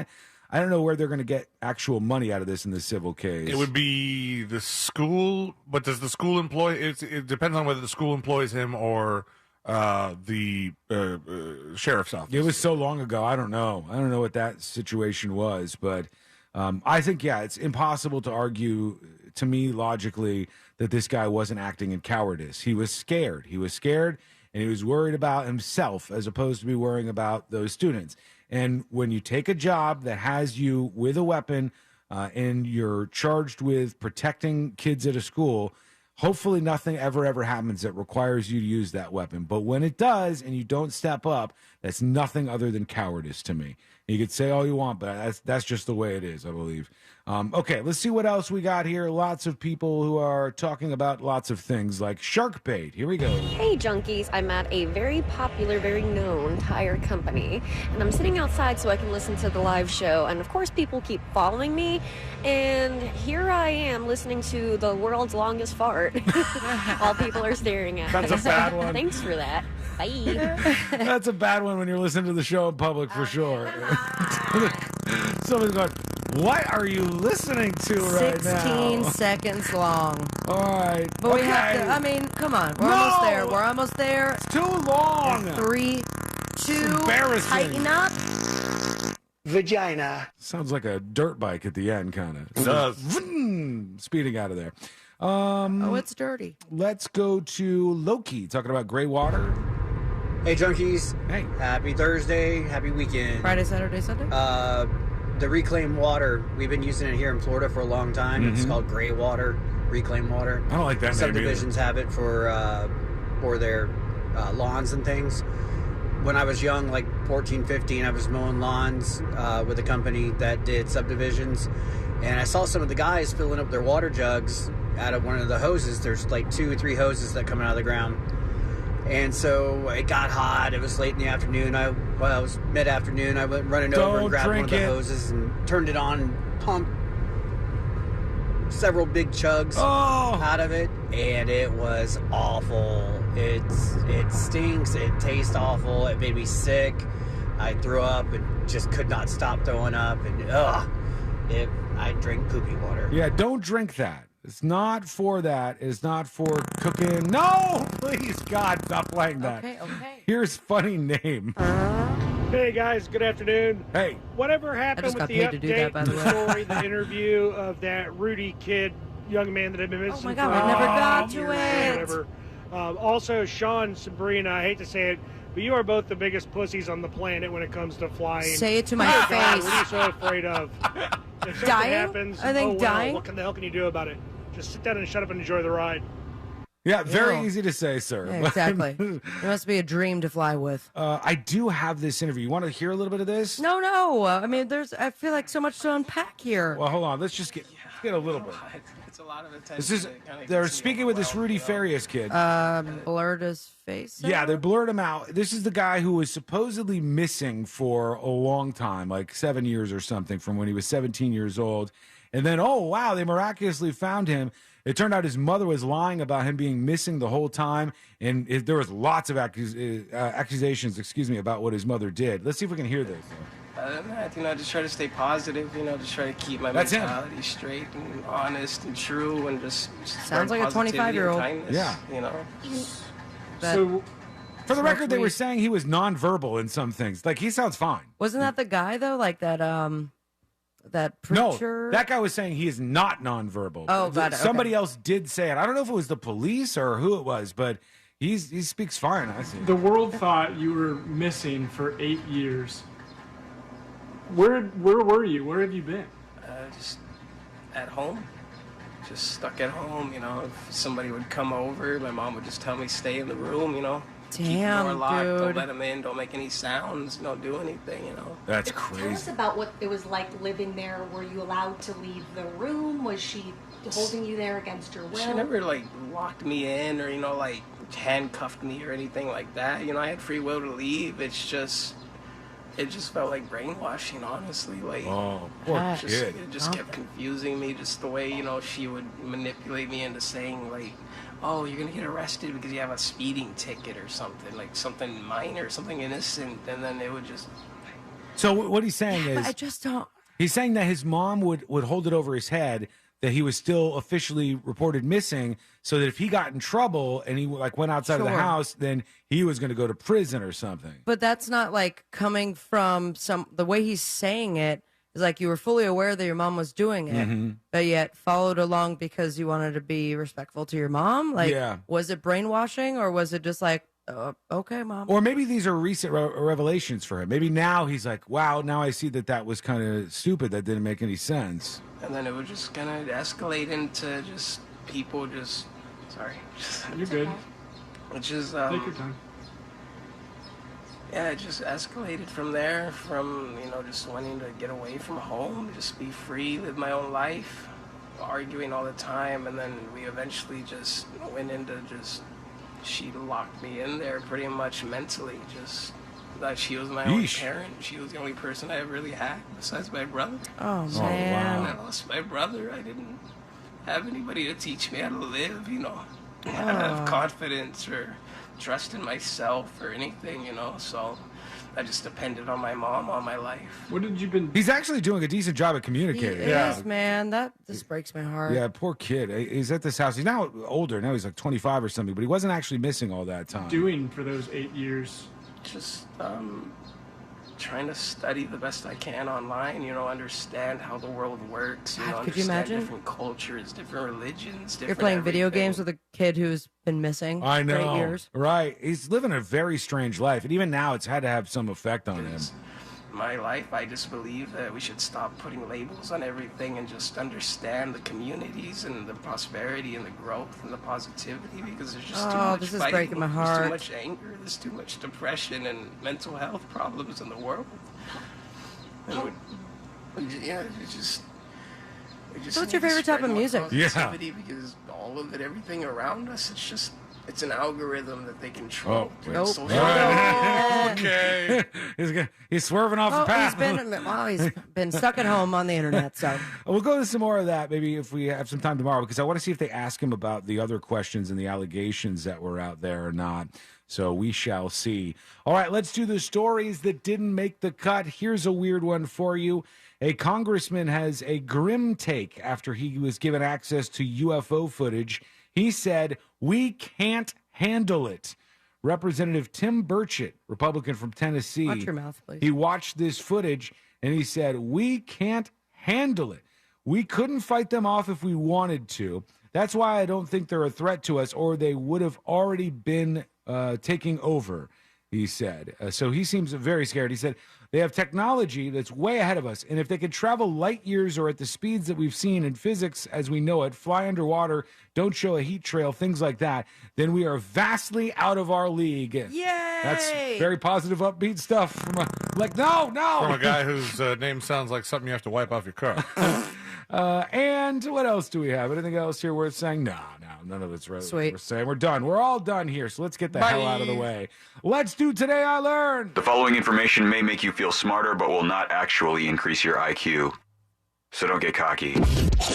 I don't know where they're going to get actual money out of this in the civil case. It would be the school, but does the school employ? It depends on whether the school employs him or the sheriff's office. It was so long ago. I don't know. I don't know what that situation was, but I think it's impossible to argue to me logically that this guy wasn't acting in cowardice. He was scared. He was scared, and he was worried about himself as opposed to be worrying about those students. And when you take a job that has you with a weapon and you're charged with protecting kids at a school, hopefully nothing ever happens that requires you to use that weapon. But when it does and you don't step up, that's nothing other than cowardice to me. You could say all you want, but that's just the way it is, I believe. Okay, let's see what else we got here. Lots of people who are talking about lots of things like shark bait. Here we go. Hey, junkies. I'm at a very popular, very known tire company, and I'm sitting outside so I can listen to the live show. And, of course, people keep following me, and here I am listening to the world's longest fart while people are staring at me. That's a bad one. Thanks for that. Bye. That's a bad one when you're listening to the show in public, for sure. Someone's going, what are you listening to right now? 16 seconds long. All right. But we have to, I mean, come on. We're almost there. We're almost there. It's too long. 3, 2, embarrassing. tighten up. Vagina. Sounds like a dirt bike at the end, kind of. It does. Speeding out of there. It's dirty. Let's go to Loki, talking about gray water. Hey, junkies. Hey. Happy Thursday. Happy weekend. Friday, Saturday, Sunday? The reclaimed water, we've been using it here in Florida for a long time. It's called gray water, reclaimed water. I don't like that name Subdivisions have it for their lawns and things. When I was young, like 14, 15, I was mowing lawns with a company that did subdivisions. And I saw some of the guys filling up their water jugs out of one of the hoses. There's like 2 or 3 hoses that come out of the ground. And so it got hot. It was late in the afternoon. It was mid-afternoon. I went running over and grabbed one of the hoses and turned it on and pumped. several big chugs out of it, and it was awful. It stinks. It tastes awful. It made me sick. I threw up and just could not stop throwing up. And I drink poopy water. Yeah, don't drink that. It's not for that. It's not for cooking. No, please, God, stop playing that. Okay. Here's funny name. Hey guys, good afternoon. Hey. Whatever happened with the update, the story, the interview of that Rudy kid, young man that had been missing? Oh my God, we never got to it. Whatever. Also, Sean, Sabrina, I hate to say it, but you are both the biggest pussies on the planet when it comes to flying. Say it to my God, face. what are you so afraid of? If something Dying? happens, I think dying. What the hell can you do about it? Just sit down and shut up and enjoy the ride. Yeah, very Ew. easy to say, sir. Yeah, exactly. It must be a dream to fly with. I do have this interview. You want to hear a little bit of this? No. I mean, I feel like so much to unpack here. Well, hold on. Let's just get a little bit. It's a lot of attention. This is they're speaking with this Rudy Farias kid. Blurred his face. Yeah, they blurred him out. This is the guy who was supposedly missing for a long time, like 7 years or something, from when he was 17 years old. And then, oh, wow, they miraculously found him. It turned out his mother was lying about him being missing the whole time, and there was lots of accusations, about what his mother did. Let's see if we can hear this. Other than that, just try to stay positive, just try to keep my That's mentality straight and honest and true and just Sounds like a 25-year-old. Yeah. So, for the record, they were saying he was nonverbal in some things. Like, he sounds fine. Wasn't that the guy though? Like that preacher? No, that guy was saying he is not nonverbal. Oh, got it. Somebody else did say it. I don't know if it was the police or who it was, but he speaks fine, I see. The world thought you were missing for 8 years. Where were you? Where have you been? Just at home. Just stuck at home, If somebody would come over, my mom would just tell me stay in the room, Keep the door locked, don't let them in, don't make any sounds, don't do anything, That's Tell us crazy. about what it was like living there. Were you allowed to leave the room? Was she holding you there against your will? She never, locked me in or, handcuffed me or anything like that. I had free will to leave. It just felt like brainwashing, honestly. Oh, poor kid. It just kept confusing me, just the way, she would manipulate me into saying, oh, you're going to get arrested because you have a speeding ticket or something, something minor, something innocent, and then it would just... So what he's saying is... I just don't... He's saying that his mom would hold it over his head that he was still officially reported missing, so that if he got in trouble and he went outside of the Sure. house, then he was going to go to prison or something. But that's not coming from the way he's saying it is like you were fully aware that your mom was doing it, Mhm. but yet followed along because you wanted to be respectful to your mom. Yeah. Was it brainwashing or was it just okay, mom? Or maybe these are recent revelations for him. Maybe now he's like, wow, now I see that was kind of stupid. That didn't make any sense. And then it would just kind of escalate into just people just... Sorry. You're good. Which is... Take your time. Yeah, it just escalated from there, from, just wanting to get away from home, just be free, live my own life, arguing all the time, and then we eventually just went into she locked me in there pretty much mentally, just like she was my only parent. She was the only person I really had besides my brother. Oh, man. When I lost my brother, I didn't have anybody to teach me how to live, how to have confidence or trust in myself or anything, so I just depended on my mom all my life. What did you been... He's actually doing a decent job at He communicating. is, man. This breaks my heart. Yeah, poor kid. He's at this house. He's now older. Now he's like 25 or something, but he wasn't actually missing all that time. doing for those 8 years? Just trying to study the best I can online, understand how the world works, God, could you understand imagine? different cultures, different religions, different You're playing video everything. games with a kid who's been missing I for 8 know. years. Right. He's living a very strange life. And even now, it's had to have some effect on him. My life, I just believe that we should stop putting labels on everything and just understand the communities and the prosperity and the growth and the positivity, because there's just too Oh, much this is fighting, breaking my there's heart. too much anger, there's too much depression and mental health problems in the world. And we just So what's your favorite type of music? Positivity, because all of it, everything around us, it's just It's an algorithm that they control. Oh, through nope. social Okay. he's swerving off the path. He's been stuck at home on the internet. So we'll go to some more of that maybe if we have some time tomorrow, because I want to see if they ask him about the other questions and the allegations that were out there or not. So we shall see. All right, let's do the stories that didn't make the cut. Here's a weird one for you. A congressman has a grim take after he was given access to UFO footage. He said, "We can't handle it." Representative Tim Burchett, Republican from Tennessee. Watch your mouth, please. He watched this footage and he said, "We can't handle it. We couldn't fight them off if we wanted to. That's why I don't think they're a threat to us, or they would have already been taking over," he said. So he seems very scared. He said, "They have technology that's way ahead of us, and if they could travel light years or at the speeds that we've seen in physics as we know it, fly underwater, don't show a heat trail, things like that, then we are vastly out of our league." Yay! That's very positive, upbeat stuff from no. From a guy whose name sounds like something you have to wipe off your car. And what else do we have? Anything else here worth saying? No, none of it's Sweet. worth saying. We're done. We're all done here, so let's get the hell out of the way. Let's do Today I Learned. The following information may make you feel smarter, but will not actually increase your IQ. So don't get cocky.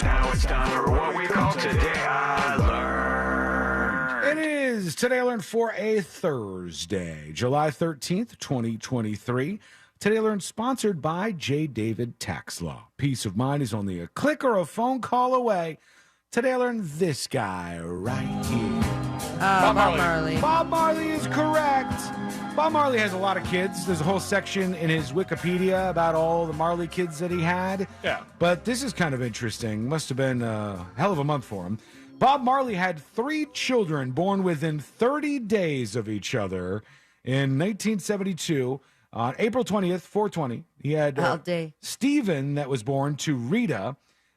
Now it's time for what we call Today I Learned. It is Today I Learned for a Thursday, July 13th, 2023. Today I Learned sponsored by J. David Tax Law. Peace of mind is only a click or a phone call away. Today I Learned this guy right here. Bob Marley. Bob Marley is correct. Bob Marley has a lot of kids. There's a whole section in his Wikipedia about all the Marley kids that he had. Yeah. But this is kind of interesting. Must have been a hell of a month for him. Bob Marley had 3 children born within 30 days of each other in 1972. On April 20th, 420, he had Stephen that was born to Rita.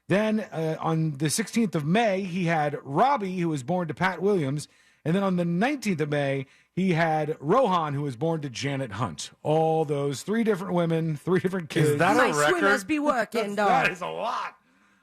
Then on the 16th of May, he had Robbie, who was born to Pat Williams. And then on the 19th of May, he had Rohan, who was born to Janet Hunt. All those 3 different women, 3 different kids. Is that a record? We must be working, dog. That is a lot.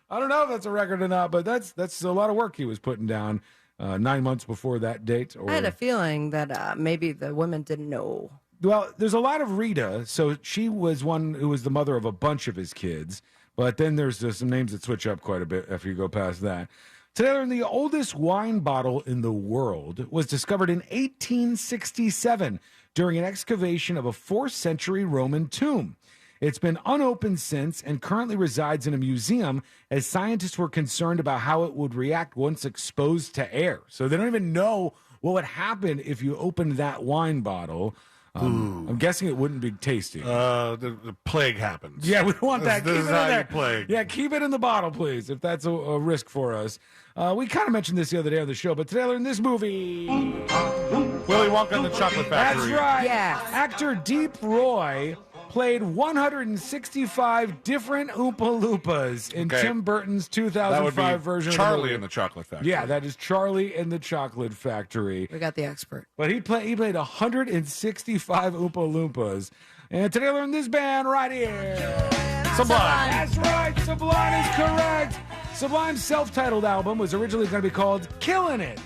I don't know if that's a record or not, but that's a lot of work he was putting down 9 months before that date. I had a feeling that maybe the women didn't know. Well, there's a lot of Rita, so she was one who was the mother of a bunch of his kids. But then there's some names that switch up quite a bit after you go past that. Today, the oldest wine bottle in the world was discovered in 1867 during an excavation of a 4th century Roman tomb. It's been unopened since and currently resides in a museum as scientists were concerned about how it would react once exposed to air. So they don't even know what would happen if you opened that wine bottle. I'm guessing it wouldn't be tasty. The plague happens. Yeah, we don't want that. This Keep is it in how there. you plague. Yeah, keep it in the bottle, please, if that's a risk for us. We kind of mentioned this the other day on the show, but today in this movie, Willy Wonka and the Chocolate Factory. That's right. Yeah. Actor Deep Roy played 165 different Oompa Loompas in Tim Burton's 2005 version of the Charlie movie. in the Chocolate Factory. Yeah, that is Charlie in the Chocolate Factory. We got the expert. But he played 165 Oompa Loompas. And today I learned this band right here. Sublime. That's right. Sublime is correct. Sublime's self-titled album was originally going to be called Killin' It.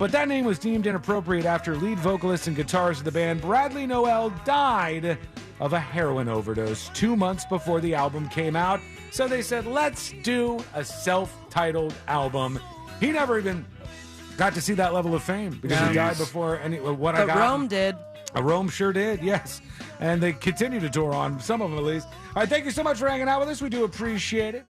But that name was deemed inappropriate after lead vocalist and guitarist of the band, Bradley Noel, died of a heroin overdose 2 months before the album came out. So they said, let's do a self-titled album. He never even got to see that level of fame because he died before what I got. But Rome did. Rome sure did, yes. And they continue to tour on, some of them at least. All right, thank you so much for hanging out with us. We do appreciate it.